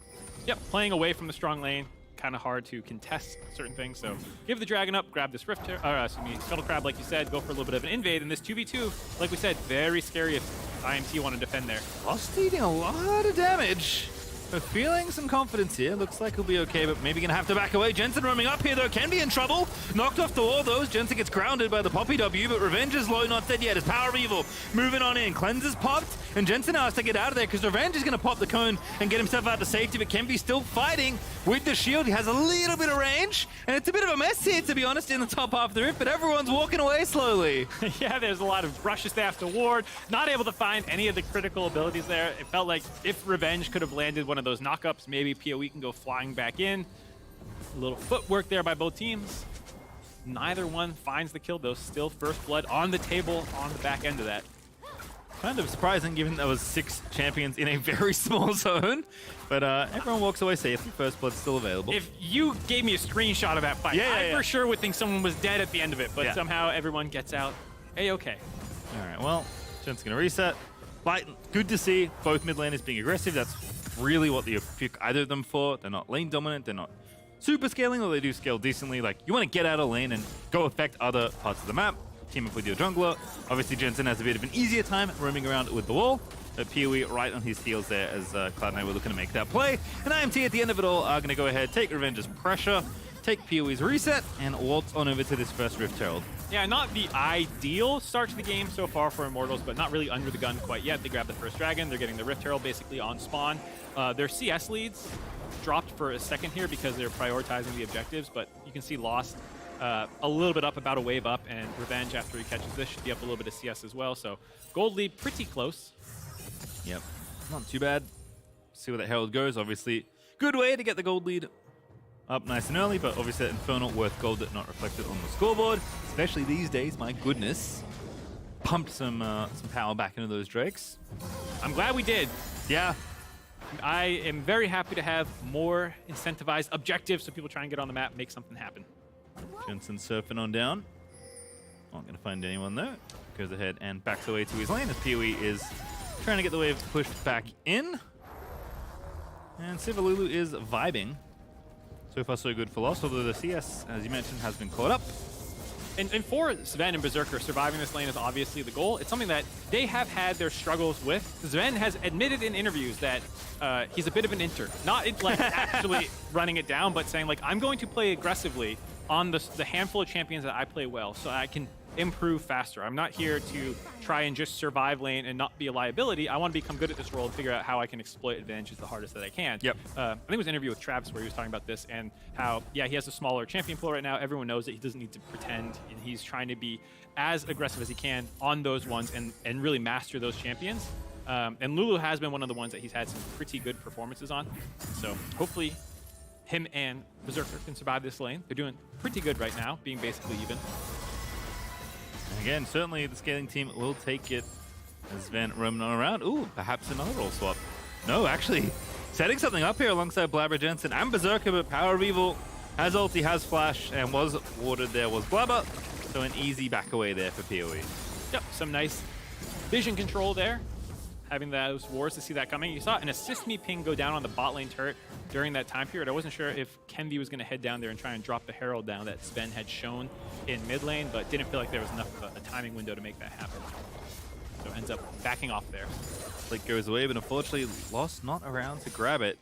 Yep, playing away from the strong lane, kind of hard to contest certain things, so give the dragon up, grab this Scuttle Crab like you said, go for a little bit of an invade, and this 2v2, like we said, very scary if IMT want to defend there. Lost eating a lot of damage. But feeling some confidence here. Looks like he'll be okay, but maybe gonna have to back away. Jensen roaming up here, though, can be in trouble. Knocked off the wall, though. Jensen gets grounded by the Poppy W, but Revenge is low, not dead yet. His Power of Evil moving on in. Cleanser's popped, and Jensen now has to get out of there because Revenge is gonna pop the cone and get himself out to safety, but Kenby's still fighting with the shield. He has a little bit of range, and it's a bit of a mess here, to be honest, in the top half of the rift, but everyone's walking away slowly. Yeah, there's a lot of rushes they have to ward. Not able to find any of the critical abilities there. It felt like if Revenge could have landed one of of those knockups. Maybe PoE can go flying back in. A little footwork there by both teams. Neither one finds the kill, though. Still first blood on the table on the back end of that. Kind of surprising, given there was 6 champions in a very small zone. But everyone walks away safely. First blood's still available. If you gave me a screenshot of that fight, I for sure would think someone was dead at the end of it. But somehow everyone gets out A-okay. All right, well, Jen's going to reset. But good to see both mid laners being aggressive. That's really what you pick either of them for. They're not lane dominant. They're not super scaling, or they do scale decently. Like, you want to get out of lane and go affect other parts of the map. Team up with your jungler. Obviously, Jensen has a bit of an easier time roaming around with the wall. But PoE right on his heels there as Cloud9 were looking to make that play. And IMT at the end of it all are going to go ahead, take Revenge's pressure, take PoE's reset, and waltz on over to this first Rift Herald. Yeah, not the ideal start to the game so far for Immortals, but not really under the gun quite yet. They grab the first dragon. They're getting the Rift Herald basically on spawn. Their CS leads dropped for a second here because they're prioritizing the objectives, but you can see Lost a little bit up, about a wave up, and Revenge, after he catches this, should be up a little bit of CS as well. So gold lead pretty close. Yep, not too bad. See where that Herald goes. Obviously, good way to get the gold lead up nice and early, but obviously that Infernal worth gold that not reflected on the scoreboard, especially these days. My goodness, pumped some power back into those Drakes. I'm glad we did. Yeah. I am very happy to have more incentivized objectives so people try and get on the map, make something happen. Jensen surfing on down. Not going to find anyone though. Goes ahead and backs away to his lane as PoE is trying to get the wave pushed back in. And Sivalulu is vibing. So far so good for Lost, although the CS, as you mentioned, has been caught up. And for Sven and Berserker, surviving this lane is obviously the goal. It's something that they have had their struggles with. Sven has admitted in interviews that he's a bit of an inter. Not like actually running it down, but saying like, I'm going to play aggressively on the handful of champions that I play well so I can improve faster. I'm not here to try and just survive lane and not be a liability. I want to become good at this role and figure out how I can exploit advantages the hardest that I can. Yep. I think it was an interview with Travis where he was talking about this and how, yeah, he has a smaller champion pool right now. Everyone knows that he doesn't need to pretend, and he's trying to be as aggressive as he can on those ones and really master those champions. And Lulu has been one of the ones that he's had some pretty good performances on. So hopefully him and Berserker can survive this lane. They're doing pretty good right now, being basically even. Again, certainly the scaling team will take it as Sven roaming on around. Ooh, perhaps another role swap. No, actually, setting something up here alongside Blabber, Jensen, and Berserker, but Power of Evil has ulti, has flash, and was warded there was Blabber. So an easy back away there for PoE. Yep, some nice vision control there. Having those wars to see that coming. You saw an assist me ping go down on the bot lane turret during that time period. I wasn't sure if Kenvi was going to head down there and try and drop the Herald down that Sven had shown in mid lane, but didn't feel like there was enough of a timing window to make that happen. So ends up backing off there. Flick goes away, but unfortunately Lost not around to grab it.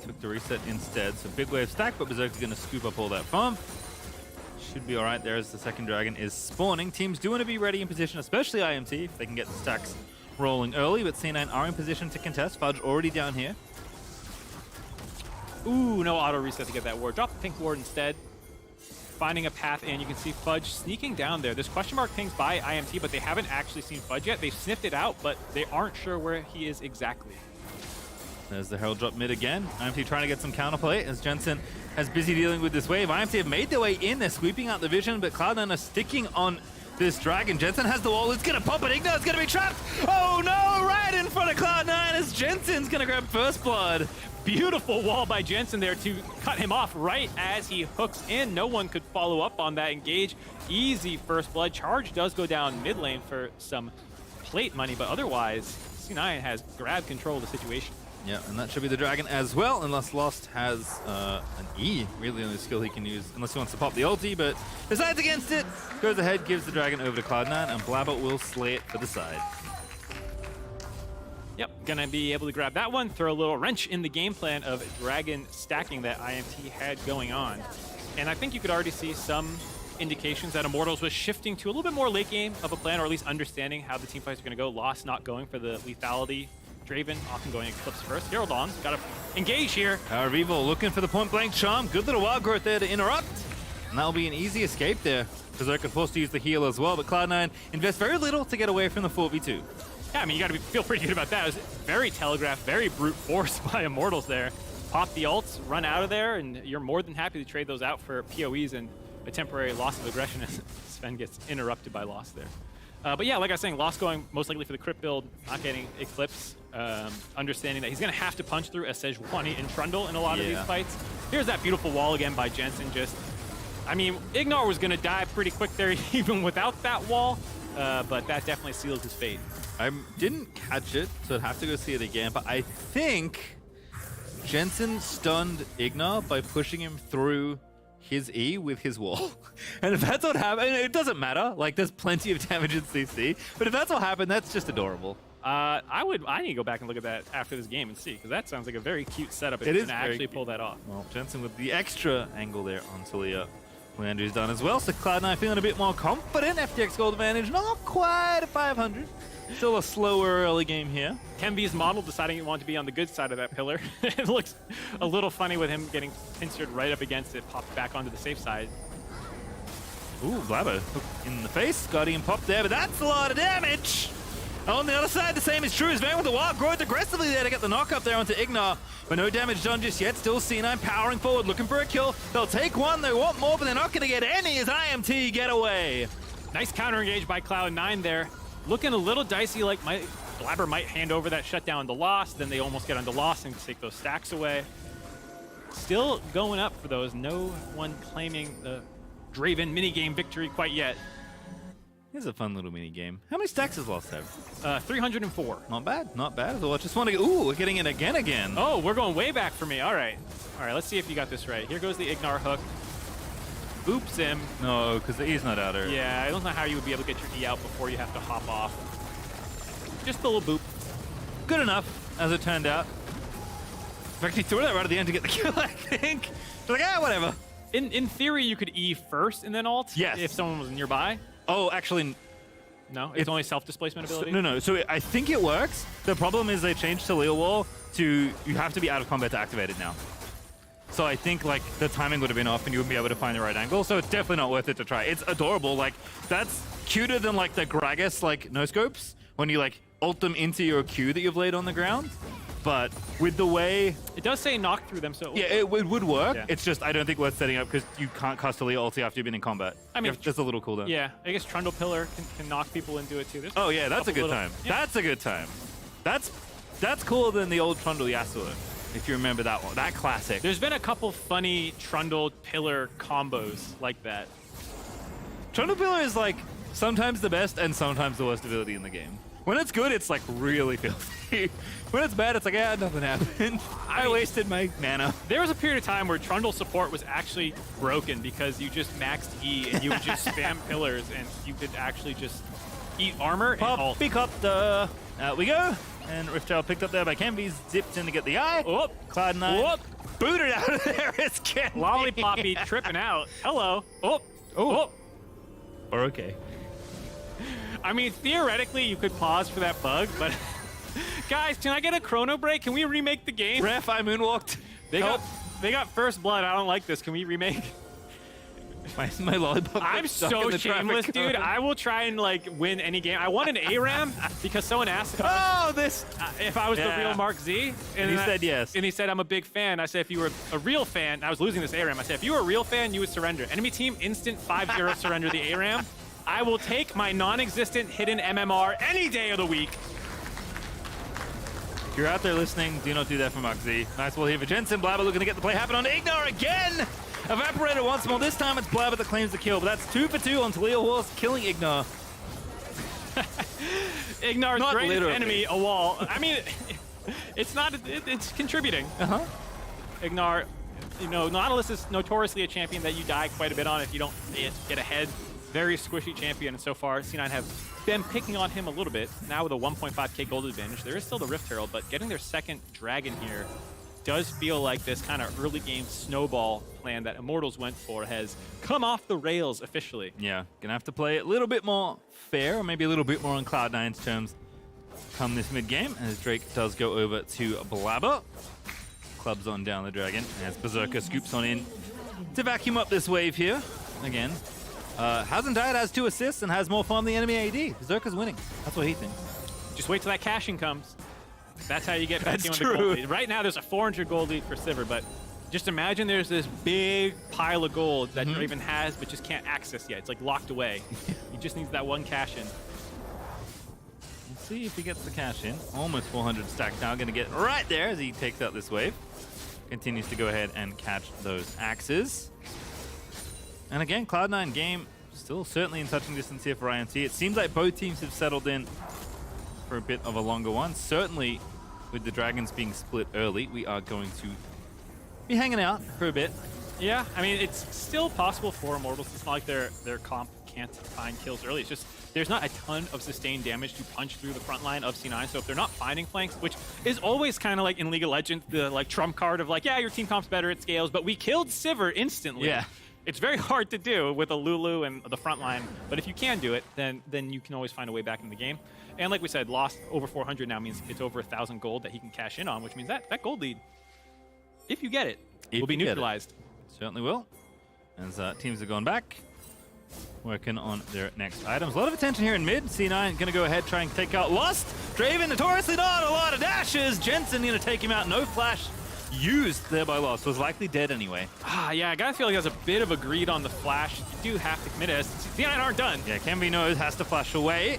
Took the reset instead. So big wave stack, but Berserker's going to scoop up all that farm. Should be all right there as the second dragon is spawning. Teams do want to be ready in position, especially IMT, if they can get the stacks rolling early, but C9 are in position to contest. Fudge already down here. Ooh, no auto reset to get that ward. Drop the pink ward instead. Finding a path in. You can see Fudge sneaking down there. There's question mark pings by IMT, but they haven't actually seen Fudge yet. They've sniffed it out, but they aren't sure where he is exactly. There's the Herald drop mid again. IMT trying to get some counterplay as Jensen is busy dealing with this wave. IMT have made their way in. They're sweeping out the vision, but Cloud9 are sticking on this dragon. Jensen has the wall. It's going to pop it. Ignite's going to be trapped. Oh no, right in front of Cloud9 as Jensen's going to grab first blood. Beautiful wall by Jensen there to cut him off right as he hooks in. No one could follow up on that engage. Easy first blood. Charge does go down mid lane for some plate money, but otherwise, C9 has grabbed control of the situation. Yeah, and that should be the dragon as well, unless Lost has an E, really only skill he can use, unless he wants to pop the ulti, but decides against it. Goes ahead, gives the dragon over to Cloud9, and Blabber will slay it for the side. Yep, gonna be able to grab that one, throw a little wrench in the game plan of dragon stacking that IMT had going on. And I think you could already see some indications that Immortals was shifting to a little bit more late game of a plan, or at least understanding how the team fights are gonna go. Lost not going for the lethality. Draven often going Eclipse first. Herald on, gotta engage here. Power of Evil looking for the point blank charm. Good little wild growth there to interrupt. And that'll be an easy escape there. Berserker forced to use the heal as well, but Cloud9 invests very little to get away from the 4v2. Yeah, I mean, you got to feel pretty good about that. It was very telegraphed, very brute force by Immortals there. Pop the ults, run out of there, and you're more than happy to trade those out for PoEs and a temporary loss of aggression as Sven gets interrupted by Lost there. But yeah, like I was saying, Lost going most likely for the crypt build, not getting Eclipse, understanding that he's going to have to punch through a Sejuani and Trundle in a lot of these fights. Here's that beautiful wall again by Jensen. I mean, Ignar was going to die pretty quick there even without that wall, but that definitely sealed his fate. I didn't catch it, so I'd have to go see it again, but I think Jensen stunned Ignar by pushing him through his E with his wall. And if that's what happened, it doesn't matter. Like, there's plenty of damage in CC, but if that's what happened, that's just adorable. I need to go back and look at that after this game and see, because that sounds like a very cute setup if It you is can actually pull that off. Well, Jensen with the extra angle there on Talia. Landry's done as well, so Cloud9 feeling a bit more confident. FTX gold advantage, not quite at 500. Still a slower early game here. Kenby's model deciding he wanted to be on the good side of that pillar. It looks a little funny with him getting pincered right up against it, popped back onto the safe side. Ooh, Blabber in the face. Guardian pop there, but that's a lot of damage. On the other side, the same is true as Van with the wild growth aggressively there to get the knock up there onto Ignar. But no damage done just yet. Still C9 powering forward, looking for a kill. They'll take one, they want more, but they're not going to get any as IMT get away. Nice counter engage by Cloud9 there. Looking a little dicey, like Blabber might hand over that shutdown to Lost, then they almost get onto Lost and take those stacks away. Still going up for those. No one claiming the Draven minigame victory quite yet. Here's a fun little mini game. How many stacks has Lost have? 304. Not bad, not bad. So I just want to. Ooh, we're getting it again. Oh, we're going way back for me. All right, let's see if you got this right. Here goes the Ignar hook. Boops him. No, because the E's not out there. Yeah, I don't know how you would be able to get your E out before you have to hop off. Just a little boop. Good enough, as it turned out. In fact, he threw that right at the end to get the kill, I think. Like, whatever. In theory, you could E first and then ult. Yes. If someone was nearby. Oh, actually. No, it's only self-displacement ability? No. So I think it works. The problem is they changed Talia Wall to you have to be out of combat to activate it now. So I think like the timing would have been off and you wouldn't be able to find the right angle. So it's definitely not worth it to try. It's adorable. Like that's cuter than like the Gragas like no scopes when you like ult them into your Q that you've laid on the ground. But with the way it does say knock through them, so it would work. Yeah. It's just I don't think worth setting up because you can't cast Talia ulti after you've been in combat. I mean, just a little cooldown. Yeah, I guess Trundle Pillar can knock people into it too. There's oh yeah, that's a good time. Yeah. That's a good time. That's cooler than the old Trundle Yasuo, if you remember that one. That classic. There's been a couple funny Trundle Pillar combos like that. Trundle Pillar is like sometimes the best and sometimes the worst ability in the game. When it's good, it's like really filthy. When it's bad, it's like, nothing happened. I wasted my mana. There was a period of time where Trundle support was actually broken because you just maxed E and you would just spam pillars and you could actually just eat armor and ult. Poppy-copter. Out we go. And Riftchild picked up there by Kenby, zipped in to get the eye. Oh, Cloud9. Oh, booted out of there. It's Kenby. Lollipoppy tripping out. Hello. Oh. Or okay. I mean, theoretically, you could pause for that bug, but guys, can I get a chrono break? Can we remake the game? Ref, I moonwalked. They got first blood. I don't like this. Can we remake? My lollipop. I'm so shameless, dude. I will try and like win any game. I want an ARAM because someone asked if I was the real Mark Z, and he said yes. And he said I'm a big fan. I said if you were a real fan, I was losing this ARAM. I said if you were a real fan, you would surrender. Enemy team instant 5-0 surrender the ARAM. I will take my non-existent hidden MMR any day of the week. If you're out there listening, do not do that for Mark Z. Nice ball here for Jensen. Blabber looking to get the play happen on Ignar again. Evaporated once more. This time it's Blabber that claims the kill, but that's 2 for 2 on Talia Walls, killing Ignar. Ignar's Not greatest literally. enemy, a wall. I mean, it's not. It's contributing. Ignar, you know, Nautilus is notoriously a champion that you die quite a bit on if you don't get ahead. Very squishy champion, and so far C9 have been picking on him a little bit. Now with a 1.5k gold advantage, there is still the Rift Herald, but getting their second dragon here does feel like this kind of early game snowball plan that Immortals went for has come off the rails officially. Yeah, gonna have to play a little bit more fair, or maybe a little bit more on Cloud9's terms come this mid game, as Drake does go over to Blabber. Clubs on down the dragon, as Berserker scoops on in to vacuum up this wave here. Again, hasn't died, has 2 assists, and has more farm than the enemy AD. Berserker's winning. That's what he thinks. Just wait till that cashing comes. That's how you get back in with the true. gold lead. Right now, there's a 400 gold lead for Sivir, but just imagine there's this big pile of gold that Draven has, but just can't access yet. It's like locked away. He just needs that one cash in. We'll see if he gets the cash in. Almost 400 stacked now. Going to get right there as he takes out this wave. Continues to go ahead and catch those axes. And again, Cloud9 game still certainly in touching distance here for INT. It seems like both teams have settled in for a bit of a longer one. Certainly with the Dragons being split early, we are going to be hanging out for a bit. Yeah, I mean, it's still possible for Immortals. It's not like their comp can't find kills early. It's just there's not a ton of sustained damage to punch through the front line of C9. So if they're not finding flanks, which is always kind of like in League of Legends, the like trump card of like, yeah, your team comp's better, it scales, but we killed Sivir instantly. Yeah. It's very hard to do with a Lulu and the front line, but if you can do it, then you can always find a way back in the game. And like we said, lost over 400 now means it's over 1,000 gold that he can cash in on, which means that gold lead, if you get it, will be neutralized. Certainly will. As teams are going back, working on their next items. A lot of attention here in mid. C9 going to go ahead, try and take out Lost. Draven, notoriously not a lot of dashes. Jensen going to take him out. No flash used there by Lost. Was likely dead anyway. Yeah, I gotta feel like there's a bit of a greed on the flash. You do have to commit it. C9 aren't done. Yeah, Kenby knows, has to flash away.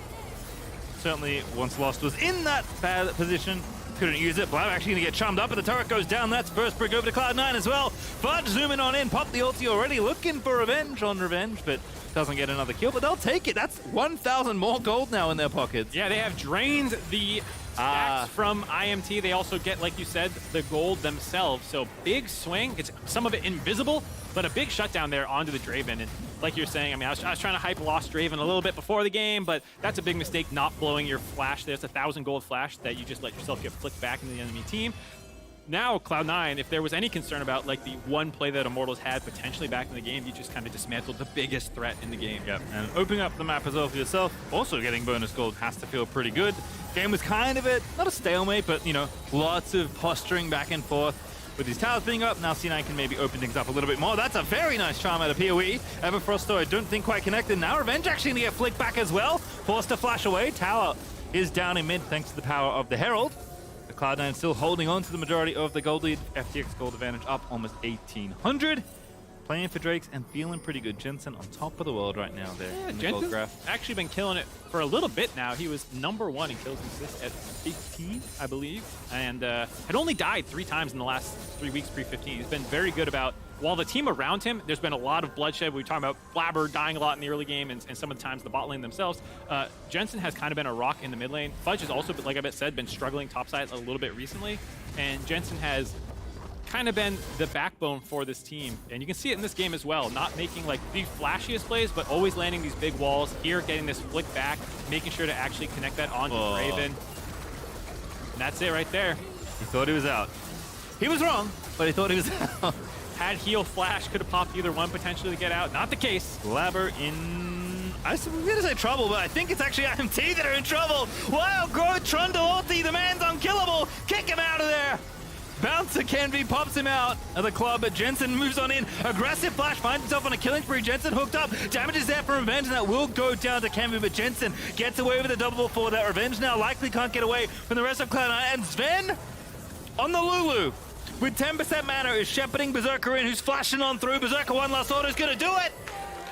Certainly, once Lost was in that bad position, couldn't use it. Blab actually going to get chummed up, and the turret goes down. That's first brick over to Cloud9 as well. Fudge zooming on in, pop the ulti already, looking for revenge on revenge, but doesn't get another kill, but they'll take it. That's 1,000 more gold now in their pockets. Yeah, they have drained the stacks from IMT. They also get, like you said, the gold themselves. So big swing. It's some of it invisible, but a big shutdown there onto the Draven. And like you're saying, I mean, I was trying to hype Lost Draven a little bit before the game, but that's a big mistake not blowing your flash. There's 1,000 gold flash that you just let yourself get flicked back into the enemy team. Now, Cloud9, if there was any concern about like the one play that Immortals had potentially back in the game, you just kind of dismantled the biggest threat in the game. Yep, and opening up the map as well for yourself, also getting bonus gold has to feel pretty good. Game was kind of not a stalemate, but you know, lots of posturing back and forth. With these towers being up, now C9 can maybe open things up a little bit more. That's a very nice charm out of PoE. Everfrost, though, I don't think quite connected. Now Revenge actually going to get flicked back as well. Forced to flash away. Tower is down in mid thanks to the power of the Herald. The Cloud9 still holding on to the majority of the gold lead. FTX gold advantage up almost 1,800. Playing for Drakes and feeling pretty good. Jensen on top of the world right now there in the gold graph. Actually been killing it for a little bit now. He was #1 in kills and assists at 15, I believe, and had only died 3 times in the last 3 weeks pre-15. He's been very good about, while the team around him, there's been a lot of bloodshed. We were talking about Blabber dying a lot in the early game and some of the times the bot lane themselves. Jensen has kind of been a rock in the mid lane. Fudge has also, like I said, been struggling topside a little bit recently, and Jensen has kind of been the backbone for this team. And you can see it in this game as well, not making like the flashiest plays, but always landing these big walls. Here, getting this flick back, making sure to actually connect that onto Draven. And that's it right there. He thought he was out. He was wrong, but he thought he was out. Had heal flash, could have popped either one potentially to get out. Not the case. Blabber in, I was going to say trouble, but I think it's actually IMT that are in trouble. Wild Growth, Trundle ulti, the man's unkillable. Kick him out of there. Bouncer Kenby pops him out of the club, but Jensen moves on in. Aggressive flash, finds himself on a killing spree. Jensen hooked up. Damage is there for Revenge, and that will go down to Kenby, but Jensen gets away with a double before that. Revenge now likely can't get away from the rest of Cloud9. And Sven on the Lulu with 10% mana is shepherding Berserker in, who's flashing on through. Berserker one last order is going to do it.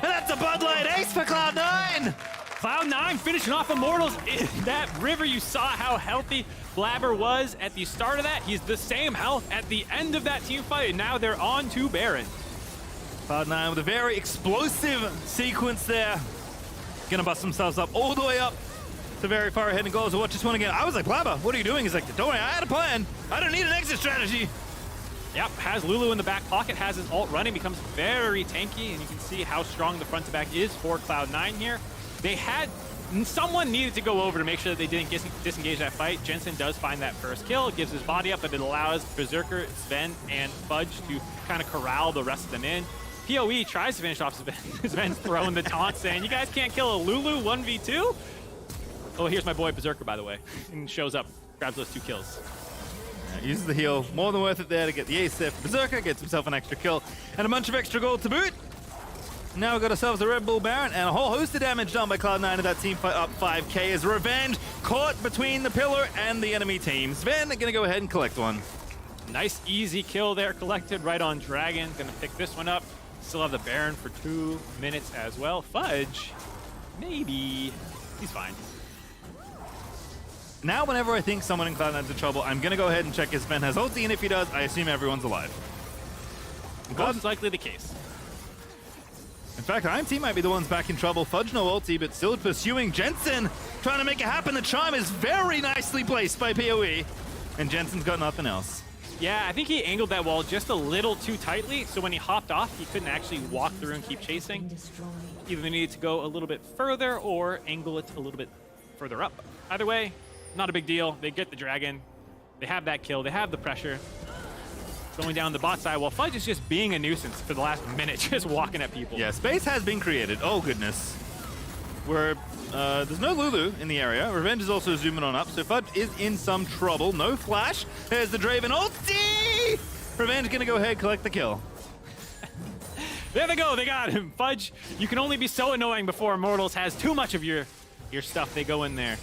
And that's a Bud Light ace for Cloud9. Cloud9 finishing off Immortals. In that river, you saw how healthy Blabber was at the start of that. He's the same health at the end of that team fight, and now they're on to Baron. Cloud9 with a very explosive sequence there. Gonna bust themselves up all the way up to very far ahead and goals to watch this one again. I was like, Blabber, what are you doing? He's like, don't worry, I had a plan. I don't need an exit strategy. Yep, has Lulu in the back pocket, has his ult running, becomes very tanky, and you can see how strong the front to back is for Cloud9 here. They had, someone needed to go over to make sure that they didn't disengage that fight. Jensen does find that first kill, gives his body up, but it allows Berserker, Sven, and Fudge to kind of corral the rest of them in. PoE tries to finish off Sven. Sven's throwing the taunt saying, you guys can't kill a Lulu 1v2? Oh, here's my boy Berserker, by the way, and shows up, grabs those 2 kills. Uses the heal, more than worth it there to get the ace there. Berserker gets himself an extra kill and a bunch of extra gold to boot. Now we've got ourselves a Red Bull Baron and a whole host of damage done by Cloud9 of that team fight up 5k as Revenge caught between the pillar and the enemy team. Sven gonna go ahead and collect one. Nice easy kill there collected right on Dragon. Gonna pick this one up. Still have the Baron for 2 minutes as well. Fudge, maybe. He's fine. Now whenever I think someone in Cloud9's in trouble, I'm gonna go ahead and check if Sven has ulti, and if he does, I assume everyone's alive. Most likely the case. In fact, IMT might be the ones back in trouble. Fudge no ulti, but still pursuing Jensen, trying to make it happen. The charm is very nicely placed by PoE, and Jensen's got nothing else. Yeah, I think he angled that wall just a little too tightly, so when he hopped off, he couldn't actually walk through and keep chasing. Either they needed to go a little bit further or angle it a little bit further up. Either way, not a big deal. They get the Dragon. They have that kill. They have the pressure. Going down the bot side while Fudge is just being a nuisance for the last minute, just walking at people. Yeah, space has been created. Oh, goodness. There's no Lulu in the area. Revenge is also zooming on up, so Fudge is in some trouble. No flash. There's the Draven ulti! Revenge gonna go ahead, collect the kill. There they go, they got him. Fudge, you can only be so annoying before Immortals has too much of your stuff. They go in there.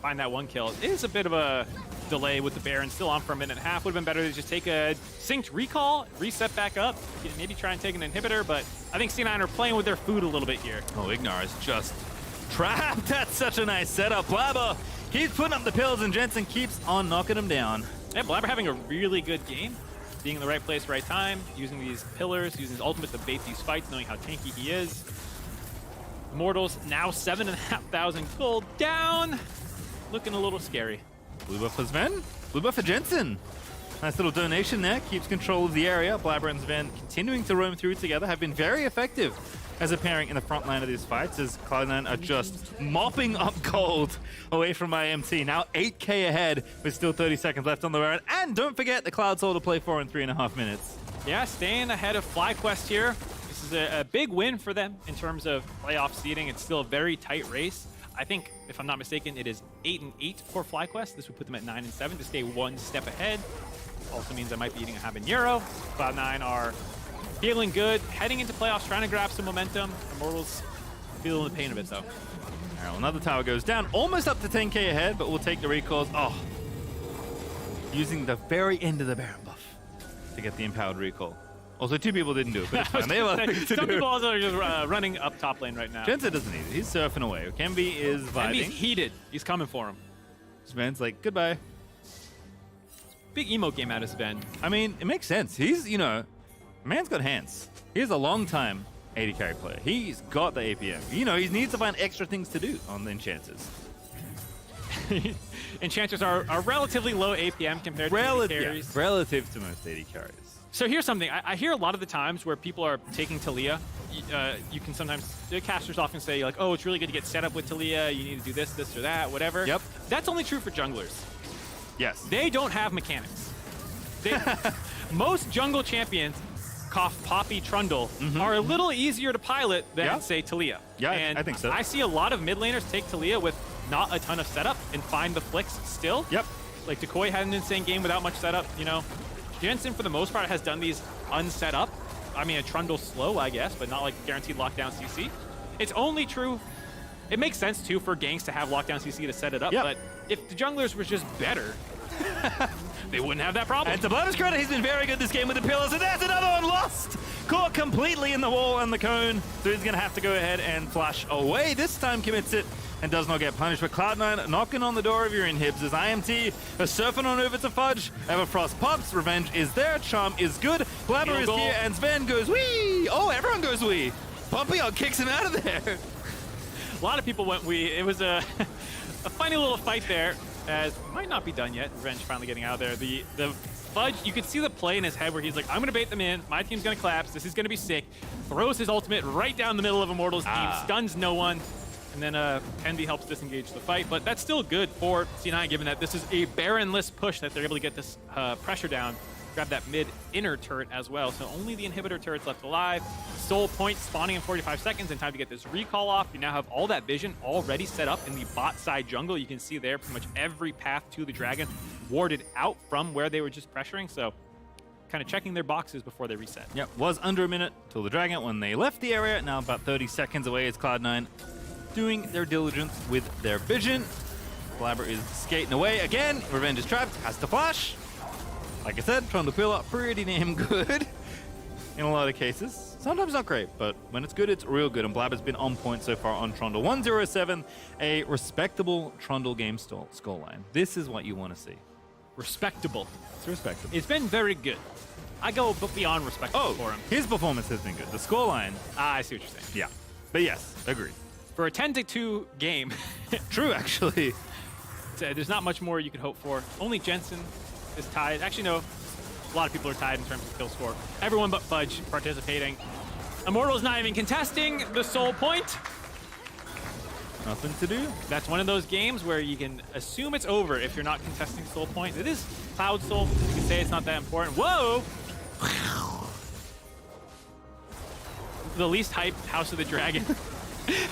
Find that one kill. It is a bit of a delay with the Baron still on for a minute and a half. Would have been better to just take a synced recall, reset back up, maybe try and take an inhibitor, but I think C9 are playing with their food a little bit here. Oh, Ignar is just trapped. That's such a nice setup. Blabber, he's putting up the pills, and Jensen keeps on knocking him down. Yeah, Blabber having a really good game. Being in the right place, right time, using these pillars, using his ultimate to bait these fights, knowing how tanky he is. Immortals now 7,500 gold down. Looking a little scary. Blue buff for Sven, blue buff for Jensen. Nice little donation there, keeps control of the area. Blabber and Sven continuing to roam through together, have been very effective as a pairing in the front line of these fights, as Cloud9 are just mopping up gold away from IMT. Now 8k ahead with still 30 seconds left on the round. And don't forget the Cloud Soul to play for in 3.5 minutes. Yeah, staying ahead of FlyQuest here. This is a big win for them in terms of playoff seeding. It's still a very tight race. I think, if I'm not mistaken, it is 8-8 for FlyQuest. This would put them at 9-7 to stay one step ahead. Also means I might be eating a habanero. Cloud9 are feeling good, heading into playoffs, trying to grab some momentum. Immortals feeling the pain of it, though. All right, well, another tower goes down, almost up to 10k ahead, but we'll take the recalls. Oh, using the very end of the Baron buff to get the empowered recall. Also, 2 people didn't do it, but it's fine. They have nothing to Some do. people also are just running up top lane right now. Jensen doesn't need it. He's surfing away. Kemby is vibing. Kemby's heated. He's coming for him. Sven's like, goodbye. Big emote game out of Sven. I mean, it makes sense. He's, man's got hands. He's a long-time AD carry player. He's got the APM. He needs to find extra things to do on the enchanters. Enchanters are relatively low APM compared to AD carries. Relative to most AD carries. So here's something. I hear a lot of the times where people are taking Taliyah, you can sometimes, the casters often say, like, oh, it's really good to get set up with Taliyah. You need to do this, this, or that, whatever. Yep. That's only true for junglers. Yes. They don't have mechanics. Most jungle champions, cough, Poppy, Trundle, are a little easier to pilot than, say, Taliyah. Yeah, and I think so. I see a lot of mid laners take Taliyah with not a ton of setup and find the flicks still. Yep. Like, Decoy had an insane game without much setup, Jensen, for the most part, has done these unset up. I mean, a Trundle slow, I guess, but not like guaranteed lockdown CC. It's only true. It makes sense, too, for ganks to have lockdown CC to set it up, but if the junglers were just better, they wouldn't have that problem. And to Blabber's credit, he's been very good this game with the pillars, and there's another one lost! Caught completely in the wall and the cone, so he's going to have to go ahead and flash away. This time commits it and does not get punished. But Cloud9 knocking on the door of your inhibs as IMT are surfing on over to Fudge. Everfrost pops, Revenge is there, Charm is good, Blabber is here, and Sven goes wee! Oh, everyone goes wee! Pompeo kicks him out of there! A lot of people went wee. It was a funny little fight there, as might not be done yet. Revenge finally getting out of there. The Fudge, you could see the play in his head where he's like, I'm going to bait them in, my team's going to collapse, this is going to be sick. Throws his ultimate right down the middle of Immortals' team, stuns no one. And then Envy helps disengage the fight. But that's still good for C9, given that this is a Baron-less push that they're able to get this pressure down. Grab that mid-inner turret as well. So only the inhibitor turret's left alive. Soul point spawning in 45 seconds in time to get this recall off. You now have all that vision already set up in the bot side jungle. You can see there pretty much every path to the dragon warded out from where they were just pressuring. So kind of checking their boxes before they reset. Yep, was under a minute till the Dragon when they left the area. Now about 30 seconds away is Cloud9 doing their diligence with their vision. Blabber is skating away again. Revenge is trapped, has to flash. Like I said, Trundle Pillar pretty damn good in a lot of cases. Sometimes not great, but when it's good, it's real good. And Blabber's been on point so far on Trundle. 1-0-7, a respectable Trundle game scoreline. This is what you want to see. Respectable. It's respectable. It's been very good. I go beyond respectable for him. His performance has been good. The scoreline. I see what you're saying. Yeah. But yes, agree. For a 10-2 game. True, actually. There's not much more you could hope for. Only Jensen is tied. Actually, no. A lot of people are tied in terms of kill score. Everyone but Fudge participating. Immortal's not even contesting the soul point. Nothing to do. That's one of those games where you can assume it's over if you're not contesting soul point. It is Cloud Soul. You can say it's not that important. Whoa! The least hype House of the Dragon.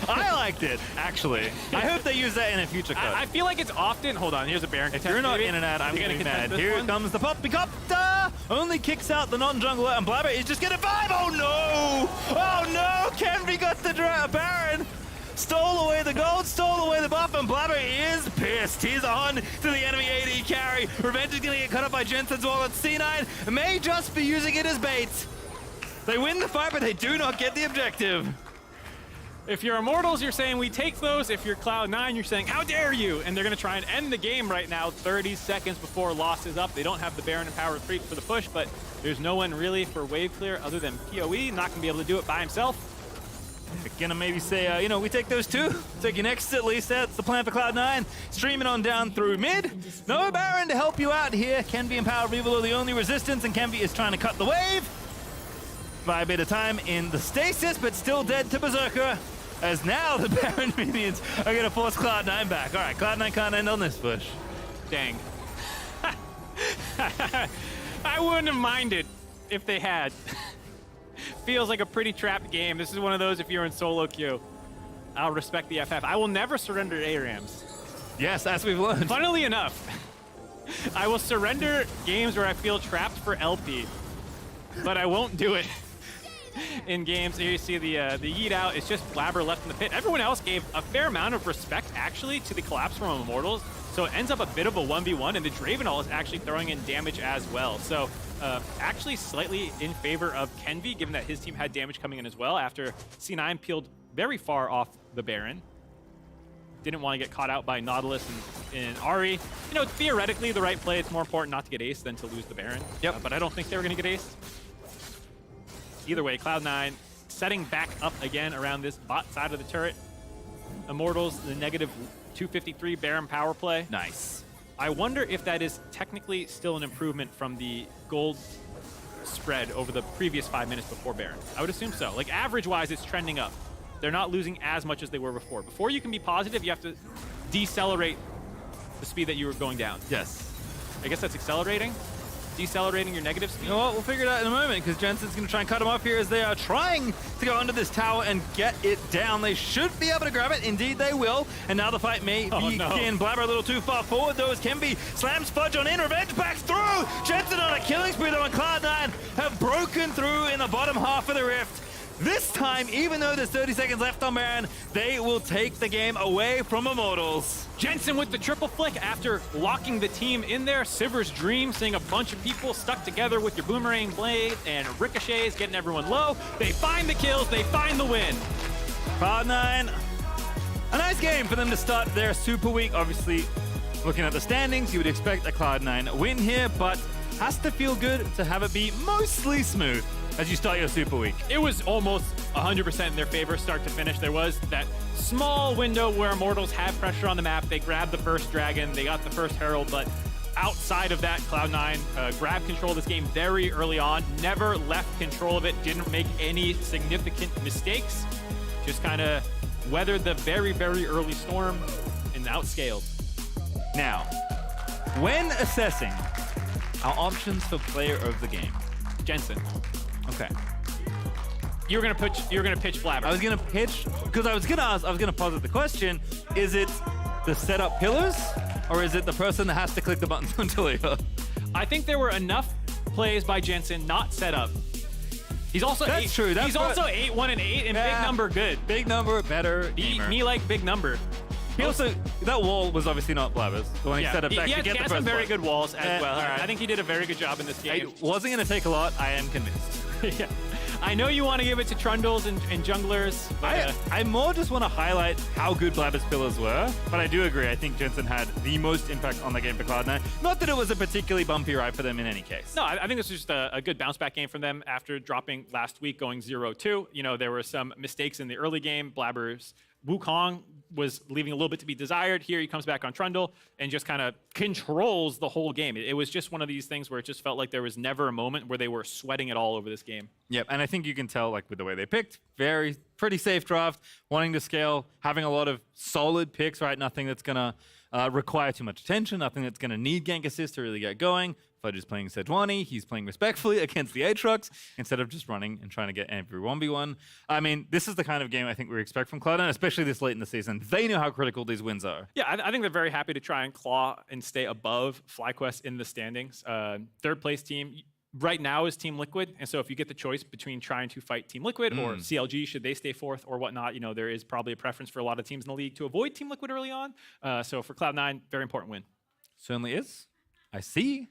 I liked it, actually. I hope they use that in a future cut. I feel like it's often... Hold on, here's a Baron. If you're not in and out, I'm going to be mad. Here comes the Poppycopter! Only kicks out the non-jungler, and Blabber is just going to vibe! Oh, no! Oh, no! Kenvi got the Baron! Stole away the gold, stole away the buff, and Blabber is pissed. He's on to the enemy AD carry. Revenge is going to get cut up by Jensen as well. And C9 may just be using it as bait. They win the fight, but they do not get the objective. If you're Immortals, you're saying we take those. If you're Cloud9, you're saying, how dare you? And they're going to try and end the game right now, 30 seconds before loss is up. They don't have the Baron and Power Creep for the push, but there's no one really for wave clear other than PoE. Not going to be able to do it by himself. They're gonna maybe say, you know, we take those two. Take your next at least. That's the plan for Cloud9. Streaming on down through mid. No Baron to help you out here. Kenvi and Power Reveal are the only resistance, and Kenvi is trying to cut the wave. By a bit of time in the stasis, but still dead to Berserker. As now the Baron minions are gonna force Cloud9 back. All right, Cloud9 can't end on this push. Dang. I wouldn't have minded if they had. Feels like a pretty trapped game. This is one of those, if you're in solo queue, I'll respect the FF. I will never surrender ARAMs. Yes, as we've learned. Funnily enough, I will surrender games where I feel trapped for LP, but I won't do it in games. Here you see the yeet out. It's just Blabber left in the pit. Everyone else gave a fair amount of respect, actually, to the collapse from Immortals. So it ends up a bit of a 1v1, and the Dravenall is actually throwing in damage as well. So actually slightly in favor of Kenvi, given that his team had damage coming in as well after C9 peeled very far off the Baron. Didn't want to get caught out by Nautilus and Ahri. You know, theoretically, the right play, it's more important not to get aced than to lose the Baron. Yep. But I don't think they were going to get aced. Either way, Cloud9 setting back up again around this bot side of the turret. Immortals, the negative 253 Baron power play. Nice. I wonder if that is technically still an improvement from the gold spread over the previous 5 minutes before Baron. I would assume so. Like, average-wise, it's trending up. They're not losing as much as they were before. Before you can be positive, you have to decelerate the speed that you were going down. Yes. I guess that's accelerating? Decelerating your negative speed? You know what? We'll figure it out in a moment, because Jensen's going to try and cut him off here as they are trying to go under this tower and get it down. They should be able to grab it. Indeed, they will. And now the fight may begin. Blabber a little too far forward, though, as Kenvi slams Fudge on in. Revenge backs through. Jensen on a killing spree, though, and Cloud9 have broken through in the bottom half of the rift. This time, even though there's 30 seconds left on Baron, they will take the game away from Immortals. Jensen with the triple flick after locking the team in there. Sivir's dream, seeing a bunch of people stuck together with your boomerang blade and ricochets, getting everyone low. They find the kills, they find the win. Cloud9, a nice game for them to start their Super Week. Obviously, looking at the standings, you would expect a Cloud9 win here, but has to feel good to have it be mostly smooth as you start your Super Week. It was almost 100% in their favor, start to finish. There was that small window where Immortals had pressure on the map. They grabbed the first Dragon, they got the first Herald, but outside of that, Cloud9 grabbed control of this game very early on, never left control of it, didn't make any significant mistakes, just kind of weathered the very, very early storm and outscaled. Now, when assessing our options for player of the game, Jensen. Okay. You're gonna pitch Blabber. I was gonna pitch because I was gonna posit the question: is it the setup pillars, or is it the person that has to click the buttons on Taliyah? I think there were enough plays by Jensen, not set up. He's also That's true. He's also 8-1 and 8 and big number good. Big number, better gamer. Me like big number. He also, that wall was obviously not Blabber's. The one he set up he back to had get the some first very point. good walls as well. All right. I think he did a very good job in this game. It wasn't going to take a lot, I am convinced. Yeah. I know you want to give it to Trundles and junglers. But, I more just want to highlight how good Blabber's pillars were, but I do agree. I think Jensen had the most impact on the game for Cloud9. Not that it was a particularly bumpy ride for them in any case. No, I think this was just a good bounce back game from them after dropping last week, going 0-2. You know, there were some mistakes in the early game. Blabber's Wukong was leaving a little bit to be desired. Here he comes back on Trundle and just kind of controls the whole game. It was just one of these things where it just felt like there was never a moment where they were sweating it all over this game. Yep, and I think you can tell, like, with the way they picked, pretty safe draft, wanting to scale, having a lot of solid picks, right? Nothing that's going to require too much attention, nothing that's going to need gank assist to really get going. Fudge is playing Sejuani, he's playing respectfully against the Aatrox instead of just running and trying to get every 1v1. I mean, this is the kind of game I think we expect from Cloud9, especially this late in the season. They know how critical these wins are. Yeah, I think they're very happy to try and claw and stay above FlyQuest in the standings. Third place team right now is Team Liquid, and so if you get the choice between trying to fight Team Liquid or CLG, should they stay fourth or whatnot, you know, there is probably a preference for a lot of teams in the league to avoid Team Liquid early on. So for Cloud9, very important win. Certainly is. I see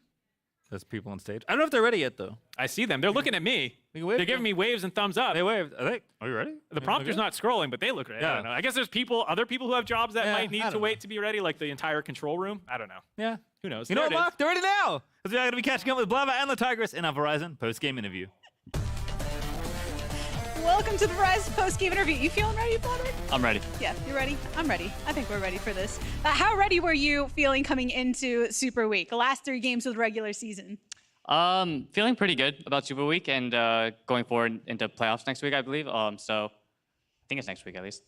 there's people on stage. I don't know if they're ready yet, though. I see them. They're looking at me. They're giving me waves and thumbs up. They waved. Are you ready? The prompter's not scrolling, but they look ready. I don't know. I guess there's other people who have jobs that might need to wait to be ready, like the entire control room. I don't know. Yeah. Who knows? You know what, Mark? They're ready now. Because we're going to be catching up with Blabber and the Tigress in our Verizon post-game interview. Welcome to the Verizon post-game interview. You feeling ready, Blabber? I'm ready. Yeah, you ready? I'm ready. I think we're ready for this. How ready were you feeling coming into Super Week, the last 3 games of the regular season? Feeling pretty good about Super Week and going forward into playoffs next week, I believe. So I think it's next week at least.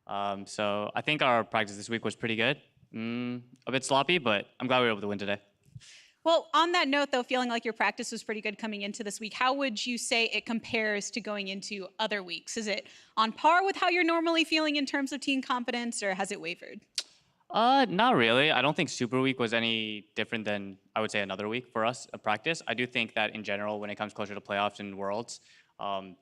So I think our practice this week was pretty good. A bit sloppy, but I'm glad we were able to win today. Well, on that note, though, feeling like your practice was pretty good coming into this week, how would you say it compares to going into other weeks? Is it on par with how you're normally feeling in terms of team confidence, or has it wavered? Not really. I don't think Super Week was any different than, I would say, another week for us of practice. I do think that in general, when it comes closer to playoffs and Worlds,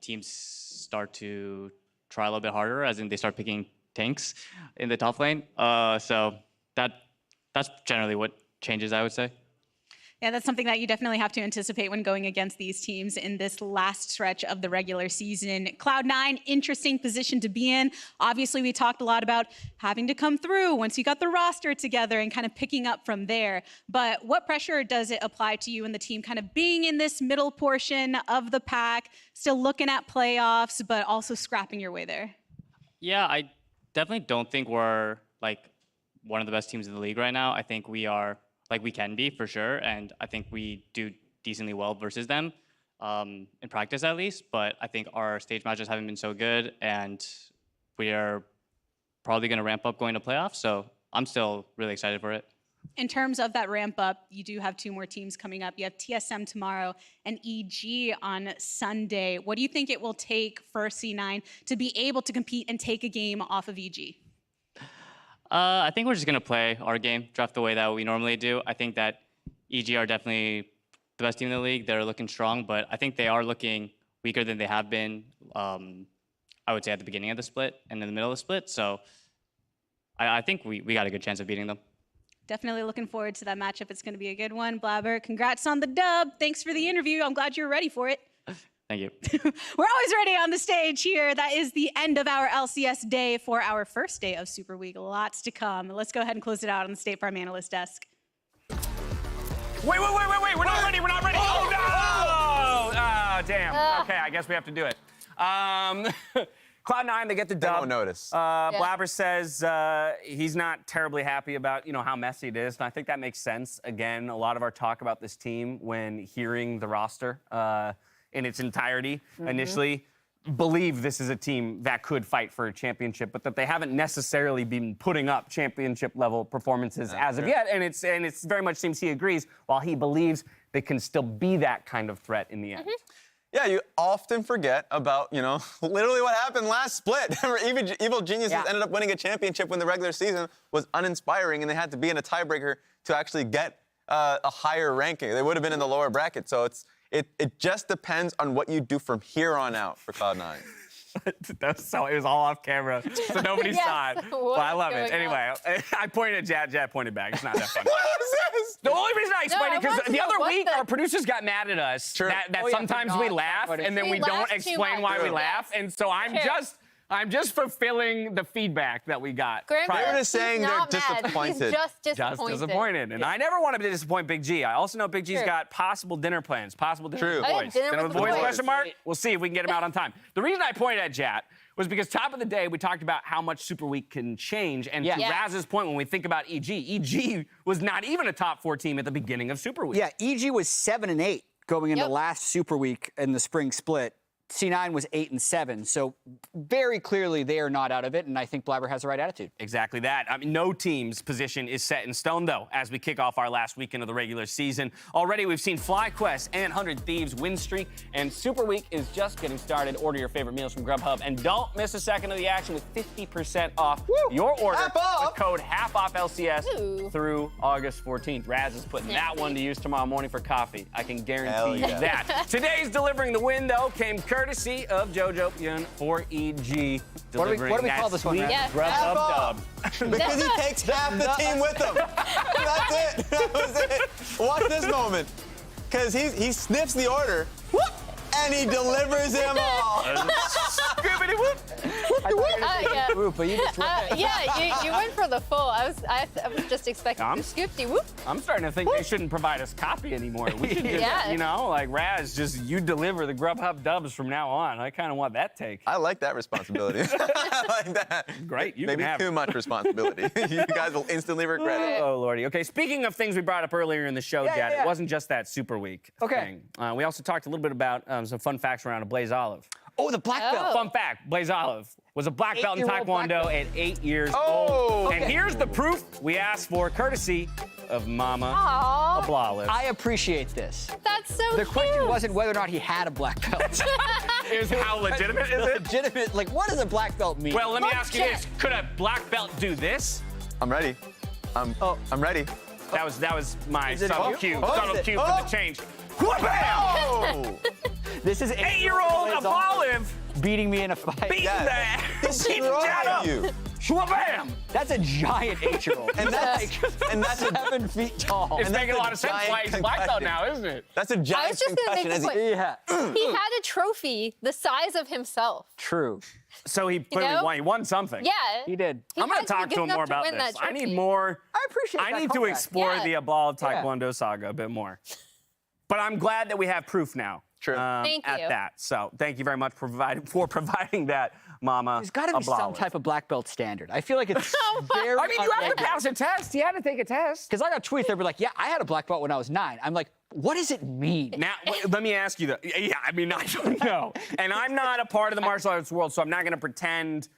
teams start to try a little bit harder, as in they start picking tanks in the top lane. So that's generally what changes, I would say. Yeah, that's something that you definitely have to anticipate when going against these teams in this last stretch of the regular season. Cloud9, interesting position to be in. Obviously, we talked a lot about having to come through once you got the roster together and kind of picking up from there. But what pressure does it apply to you and the team kind of being in this middle portion of the pack, still looking at playoffs, but also scrapping your way there? Yeah, I definitely don't think we're like one of the best teams in the league right now. I think we are, like, we can be for sure, and I think we do decently well versus them in practice at least. But I think our stage matches haven't been so good, and we are probably going to ramp up going to playoffs. So I'm still really excited for it. In terms of that ramp up, you do have 2 more teams coming up. You have TSM tomorrow and EG on Sunday. What do you think it will take for C9 to be able to compete and take a game off of EG? I think we're just going to play our game, draft the way that we normally do. I think that EG are definitely the best team in the league. They're looking strong, but I think they are looking weaker than they have been, I would say, at the beginning of the split and in the middle of the split. So I think we got a good chance of beating them. Definitely looking forward to that matchup. It's going to be a good one. Blabber, congrats on the dub. Thanks for the interview. I'm glad you're ready for it. Thank you. We're always ready on the stage here. That is the end of our LCS day for our first day of Super Week. Lots to come. Let's go ahead and close it out on the State Farm Analyst desk. Wait. We're not ready. We're not ready. Oh, no! Oh, damn. Okay, I guess we have to do it. Cloud9, they get the dub. They won't notice. Blabber says he's not terribly happy about, how messy it is. And I think that makes sense. Again, a lot of our talk about this team when hearing the roster in its entirety initially, believe this is a team that could fight for a championship, but that they haven't necessarily been putting up championship level performances as of yet. And it's very much seems he agrees, while he believes they can still be that kind of threat in the end. Yeah, you often forget about, literally what happened last split. Evil Geniuses ended up winning a championship when the regular season was uninspiring and they had to be in a tiebreaker to actually get a higher ranking. They would have been in the lower bracket. So It just depends on what you do from here on out for Cloud9. So it was all off camera, so nobody Yes. saw it. But What I is love going it. Anyway, I pointed at Jad. Jad pointed back. It's not that funny. What is this? The only reason I explained No, it because I want to the know other what week the- our producers got mad at us that Oh, yeah, sometimes for we not laugh talking and then We we don't laugh too explain much. why we Yes. laugh, and so I'm just fulfilling the feedback that we got. Grandpa, They were just he's saying they're not mad. disappointed. He's just Just disappointed. And I never wanted to disappoint Big G. I also know Big G's True. got possible dinner plans, possible dinner True. with the Oh, yeah, boys. dinner with the boys. question mark? We'll see if we can get him out on time. The reason I pointed at Jat was because top of the day, we talked about how much Super Week can change. And to Yeah. Raz's point, when we think about EG was not even a top 4 team at the beginning of Super Week. Yeah, EG was 7-8 going into Yep. last Super Week in the spring split. C9 was 8-7. So very clearly they are not out of it, and I think Blabber has the right attitude. Exactly that. I mean, no team's position is set in stone, though, as we kick off our last weekend of the regular season. Already, we've seen FlyQuest and 100 Thieves win streak, and Super Week is just getting started. Order your favorite meals from Grubhub, and don't miss a second of the action with 50% off your order Half off. with code HALFOFFLCS Ooh. through August 14th. Raz is putting that one to use tomorrow morning for coffee. I can Hell guarantee you yeah. that. Today's delivering the win, though, came courtesy of Jojo Pyun for EG. What do we call this one, sweet Raz? Yeah. Grubhub Half off. dub. Because he takes half the team with him. That's it. That was it. Watch this moment. Because he sniffs the order, and he delivers them all. Scoobity whoop. Yeah. Whoop, but you just Yeah, you went for the full. I was just expecting I'm- the scoopty whoop. I'm starting to think they shouldn't provide us copy anymore. We should just, Yeah. you know, like Raz, just you deliver the Grubhub dubs from now on. I kind of want that take. I like that responsibility. I like that. Great, you Maybe can have too it. much responsibility. You guys will instantly regret it. Oh, Lordy. Okay, speaking of things we brought up earlier in the show, Yeah, Jad, yeah. it wasn't just that Super Week Okay. thing. We also talked a little bit about some fun facts around a Blaze Olive. Oh, the black belt. Fun fact, Blaze Olive was a black belt in 8-year-old black Taekwondo belt. at 8 years Oh, old. And okay. here's the proof we asked for, courtesy of Mama Aw, Ablolive. I appreciate this. that's so The cute. question wasn't whether or not he had a black belt. Is how legitimate is it? Legitimate, like, what does a black belt mean? Well, let me Let's ask you check. this: could a black belt do this? I'm ready. I'm ready. That was my Is it subtle you? cue. Oh, Subtle is it? cue for Oh. the change. Wha-bam! Oh! This is 8-year-old Blaze Ablolive beating me in a fight. beating Yeah. the beating Jad up. you. Wha-bam! That's a giant 8-year-old. And that's a 7 feet tall. It's And making a that's lot a of sense giant why he's a black belt concussion. now, isn't it? That's a I giant was just gonna make concussion. the as he- point. He had a trophy the size of himself. True. So he clearly know? won. He won something. Yeah. He did. He I'm going had to be talk to good him more enough to about win this. that I need trophy. more. I appreciate I that need to comeback. explore Yeah. the Ablolive Yeah. Taekwondo saga a bit more. But I'm glad that we have proof now. True. Thank at you. that. So thank you very much for providing that, Mama. There's got to be some Ablolive. type of black belt standard. I feel like it's very. I mean, you have to pass a test. You had to take a test. Because I got tweets that were like, "Yeah, I had a black belt when I was 9." I'm like, what does it mean? Now, let me ask you though. Yeah, I mean, I don't know. And I'm not a part of the martial arts world, so I'm not going to pretend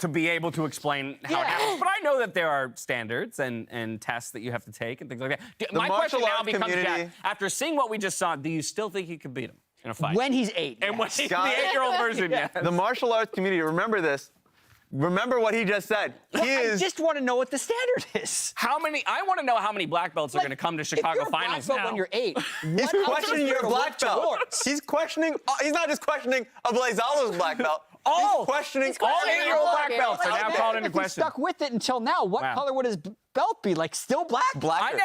to be able to explain how it happens. But I know that there are standards and tests that you have to take and things like that. My question martial now arts becomes, community- Jack, after seeing what we just saw, do you still think you could beat him in a fight? When he's 8. And when yes. he's the Scott- 8-year-old version, yes. The martial arts community, remember this. Remember what he just said. He I is. just want to know what the standard is. I want to know how many black belts are going to come to Chicago if you're a finals black belt now. when you're 8, He's questioning your black belt. He's questioning. He's not just questioning a Blaze Olive's black belt. He's questioning all all 8-year-old black belts are now Okay, called into if he question. stuck with it until now, what Wow. color would his belt be? Like, still black? Blacker.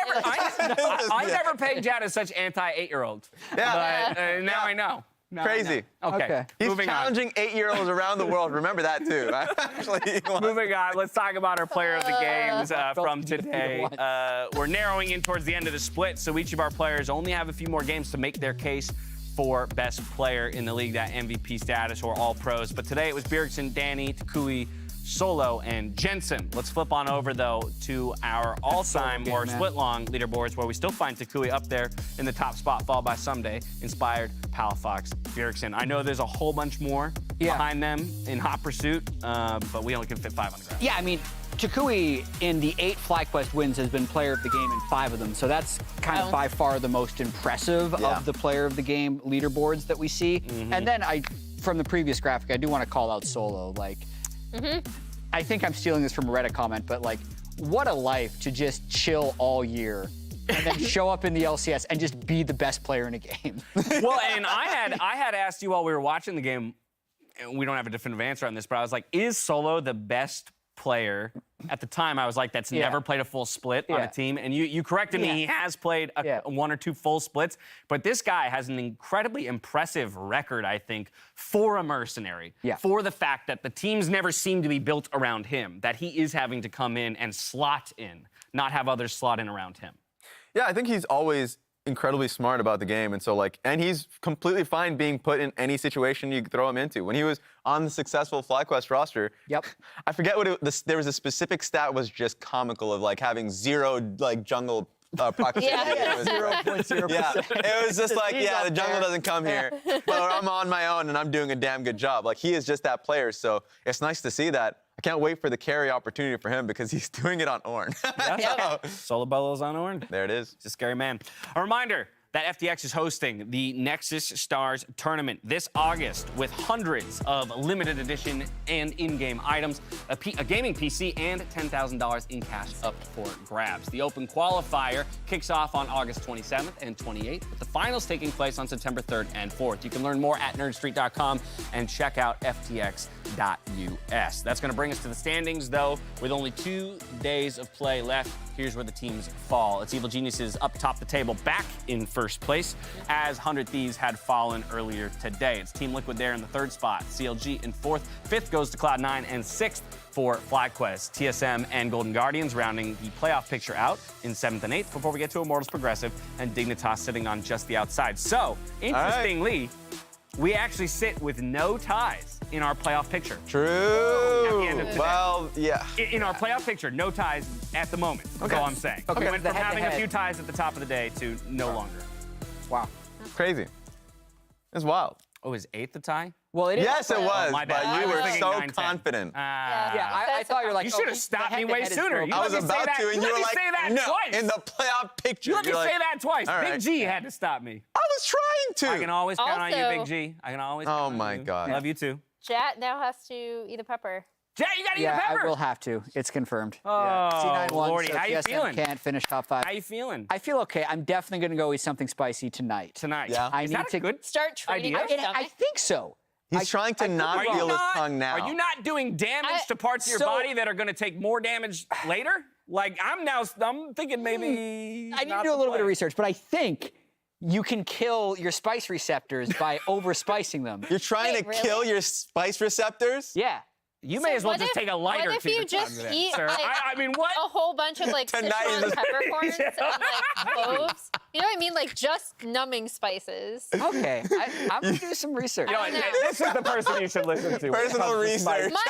I never pegged Jad as such anti-8-year-old. Yeah. But now I know. Now I Crazy. know. Okay. He's Moving on. challenging 8-year-olds around the world. Remember that too. Actually, Moving on, let's talk about our player of the games from today. We're narrowing in towards the end of the split, so each of our players only have a few more games to make their case for best player in the league, that MVP status or all pros. But today it was Bjergsen, Danny, Takui, Solo, and Jensen. Let's flip on over, though, to our all-time or split-long leaderboards, where we still find Takui up there in the top spot, followed by Someday, Inspired, Palafox, Bjergsen. I know there's a whole bunch more behind them in hot pursuit, but we only can fit 5 on the ground. Yeah, I mean, Takui in the 8 FlyQuest wins has been player of the game in 5 of them. So that's kind of by far the most impressive of the player of the game leaderboards that we see. And then from the previous graphic, I do want to call out Solo. Like, I think I'm stealing this from a Reddit comment, but like, what a life to just chill all year and then show up in the LCS and just be the best player in a game. Well, and I had asked you while we were watching the game, and we don't have a definitive answer on this, but I was like, is Solo the best player? At the time, I was like, that's never played a full split on a team. And you corrected me, he has played one or two full splits. But this guy has an incredibly impressive record, I think, for a mercenary. For the fact that the teams never seem to be built around him, that he is having to come in and slot in, not have others slot in around him. Yeah, I think he's always incredibly smart about the game, and so and he's completely fine being put in any situation you throw him into. When he was on the successful FlyQuest roster, I forget what there was a specific stat was just comical of having 0 jungle proximity. Yeah, 0.0%. Yeah, it was just the jungle doesn't come here, but I'm on my own and I'm doing a damn good job. He is just that player, so it's nice to see that. I can't wait for the carry opportunity for him because he's doing it on Ornn. Solo Bellows on Ornn. There it is. It's a scary man. A reminder that FTX is hosting the Nexus Stars tournament this August with hundreds of limited edition and in-game items, a gaming PC, and $10,000 in cash up for grabs. The open qualifier kicks off on August 27th and 28th, with the finals taking place on September 3rd and 4th. You can learn more at nerdstreet.com and check out ftx.us. That's going to bring us to the standings, though, with only 2 days of play left. Here's where the teams fall. It's Evil Geniuses up top the table, back in first place, as 100 Thieves had fallen earlier today. It's Team Liquid there in the 3rd spot, CLG in 4th, 5th goes to Cloud9, and 6th for FlyQuest. TSM and Golden Guardians rounding the playoff picture out in 7th and 8th before we get to Immortals Progressive and Dignitas sitting on just the outside. So, interestingly, we actually sit with no ties in our playoff picture. True. At the end of today. Well, yeah. In our playoff picture, no ties at the moment. That's all I'm saying. Okay. We went from having a head-to-head. few ties at the top of the day to no longer. Wow. Crazy. It's wild. Oh, is 8th the tie? Well, it is. Yes, it was, my bad. but I you was were thinking so 9-10. confident. I thought you were like, you should have stopped me way sooner. You I was let me say about that- to, and you let were me like, say that no, twice. in the playoff picture. You let me You're say like, that twice. all Big right. G had to stop me. I was trying to. I can always count on you, Also- Big G. I can always Oh count on my you. God. Love you too. Jat now has to eat a pepper. Jat, you gotta eat a Yeah, pepper. I will have to. It's confirmed. Oh, C9 won, Lordy, so how you TSM feeling? can't finish top 5. How you feeling? I feel okay. I'm definitely going to go eat something spicy tonight. Tonight. Yeah. I Is need that a to good Start training idea? your I stomach. think so. He's trying to not Are you feel his not- tongue now. Are you not doing damage to parts of your body that are going to take more damage later? I'm thinking maybe. I need to do a little bit of research, but I think you can kill your spice receptors by over-spicing them. You're trying Wait, to really? kill your spice receptors? Yeah. You may as well what just if- take a lighter What if to you your just tongue then, eat sir. I mean, what? a whole bunch of Tonight Sichuan is- peppercorns Yeah. and cloves? You know what I mean? Just numbing spices. Okay. I'm going to do some research. You know, I know. this is the person you should listen to. when it Personal comes to spice. research.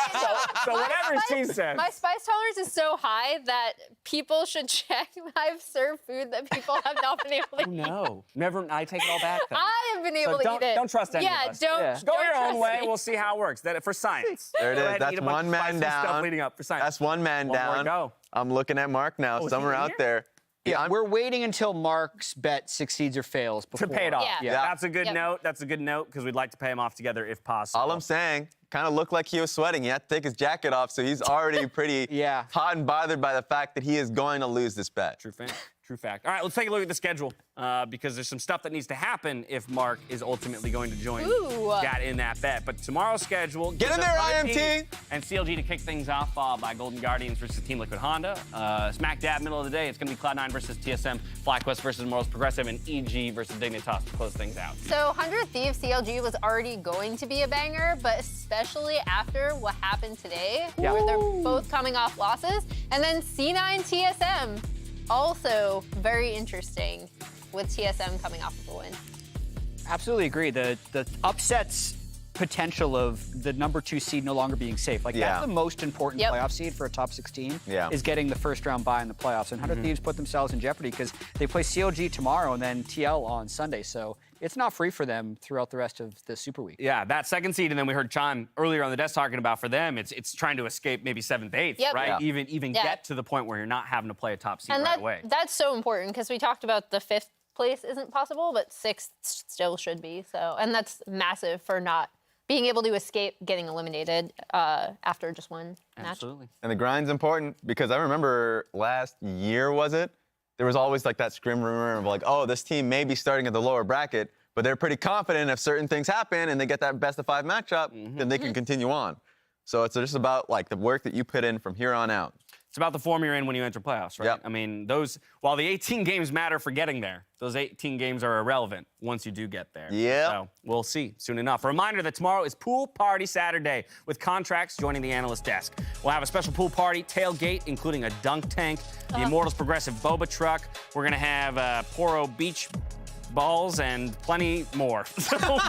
So whatever she says. My spice tolerance is so high that people should check. I've served food that people have not been able to eat. No, never. I take it all back. Then. I have been able to don't, eat it. Don't trust any yeah, of us. don't. Yeah. Go don't your own trust way. me. We'll see how it works. For science. There it Go is. ahead and That's eat a bunch one of man spicy stuff down. leading up for science. That's one man One more down. to go. I'm looking at Mark now. is he Somewhere in out here? there. Yeah, we're waiting until Mark's bet succeeds or fails To before. pay it off. Yeah. That's a good Yep. note. That's a good note because we'd like to pay him off together if possible. All I'm saying, kind of looked like he was sweating. He had to take his jacket off, so he's already pretty hot and bothered by the fact that he is going to lose this bet. True fact. True fact. All right, let's take a look at the schedule because there's some stuff that needs to happen if Mark is ultimately going to join Gat in that bet. But tomorrow's schedule. Get in gives there, us IMT! And CLG to kick things off by Golden Guardians versus Team Liquid Honda. Smack dab middle of the day, it's going to be Cloud9 versus TSM, FlyQuest versus Immortals Progressive, and EG versus Dignitas to close things out. So 100 Thieves CLG was already going to be a banger, but especially after what happened today, where they're both coming off losses. And then C9 TSM, also very interesting with TSM coming off of a win. Absolutely agree. The upsets potential of the number 2 seed no longer being safe. That's the most important playoff seed for a top 16 is getting the first round bye in the playoffs. And 100 Thieves put themselves in jeopardy because they play CLG tomorrow and then TL on Sunday. So it's not free for them throughout the rest of the Super Week. Yeah, that second seed, and then we heard Chan earlier on the desk talking about for them, it's trying to escape maybe 7th, 8th, right? Yeah. Even get to the point where you're not having to play a top seed And right away. that's so important because we talked about the 5th place isn't possible, but 6th still should be. So, and that's massive for not being able to escape getting eliminated after just one match. Absolutely. And the grind's important because I remember last year, was it? there was always like that scrim rumor of like, oh, this team may be starting at the lower bracket, but they're pretty confident if certain things happen and they get that best of 5 matchup, then they can continue on. So it's just about like the work that you put in from here on out. It's about the form you're in when you enter playoffs, right? Yep. I mean, while the 18 games matter for getting there, those 18 games are irrelevant once you do get there. Yeah. So we'll see soon enough. A reminder that tomorrow is Pool Party Saturday with Contracts joining the analyst desk. We'll have a special pool party, tailgate, including a dunk tank, the Immortals Progressive Boba truck. We're going to have Poro Beach balls and plenty more. So don't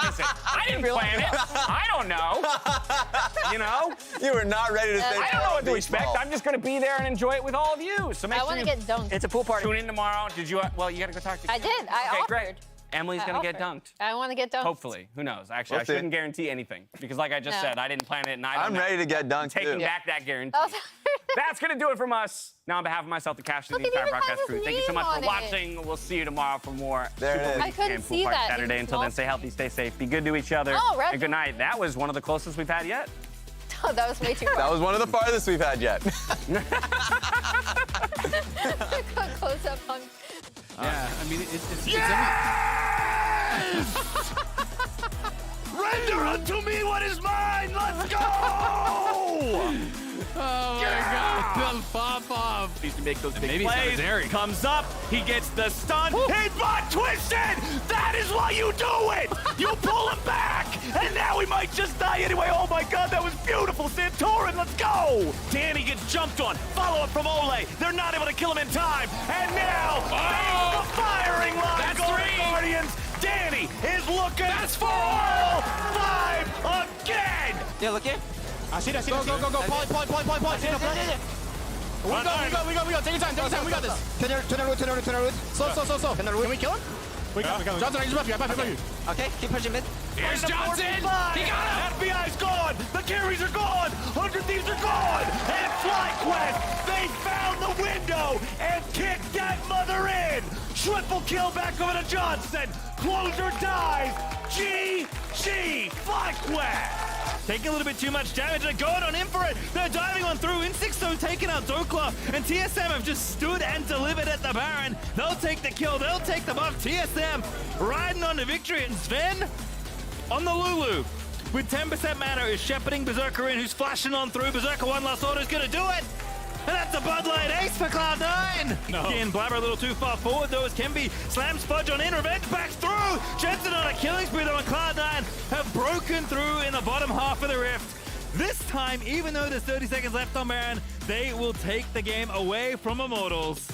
miss it. I didn't plan it. I don't know. You know? You were not ready to say I don't know what to expect. I'm just going to be there and enjoy it with all of you. So make I sure want to get dunked. It's a pool party. Tune in tomorrow. Well, you got to go talk to I did. I okay, offered. great. Emily's going to get dunked. I want to get dunked. Hopefully. Who knows? Actually, I shouldn't guarantee anything because like I just said, I didn't plan it and I'm ready to get dunked taking too. back that guarantee. That's going to do it from us. Now on behalf of myself, the Cash, and the entire broadcast crew, thank you so much for watching. We'll see you tomorrow for more There it is. I couldn't and Pool see Party that. Saturday. Until then, stay healthy, stay safe, be good to each other, and good night. That was one of the closest we've had yet. Oh, that was way too far. That was one of the farthest we've had yet. Close up on. Yeah, I mean, it's Render unto me what is mine! Let's go! Oh my God, the pop-off. Needs to make those big Maybe plays. Zary comes up, he gets the stun, his butt twisted! That is why you do it! You pull him back! And now he might just die anyway. Oh my God, that was beautiful, Santorin, let's go! Danny gets jumped on, follow-up from Ole. They're not able to kill him in time. And now, the firing line That's goes to 3. Guardians. Danny is looking for all 5 again! Yeah, look here. I see that. Go. Point. We go. Take your time. We got this. Turn the route. Slow. Can we kill him? We got him. Johnson, I just buff you. Okay, keep pushing mid. Here's Johnson! He got him! FBI's gone! The carries are gone! 100 Thieves are gone! And FlyQuest, they found the window and kicked that mother in! Triple kill back over to Johnson! Closer dies! GG! FlyQuest! Taking a little bit too much damage and going on in for it. They're diving on through. Insixo taking out Dokla, and TSM have just stood and delivered at the Baron. They'll take the kill. They'll take the buff. TSM riding on to victory. And Sven on the Lulu with 10% mana is shepherding Berserker in, who's flashing on through. Berserker one last order is going to do it. And that's a Bud Light ace for Cloud9! No. Again, Blabber a little too far forward though as Kemby slams Fudge on in, Revenge backs through! Jensen on a killing spree though, and Cloud9 have broken through in the bottom half of the Rift. This time, even though there's 30 seconds left on Baron, they will take the game away from Immortals.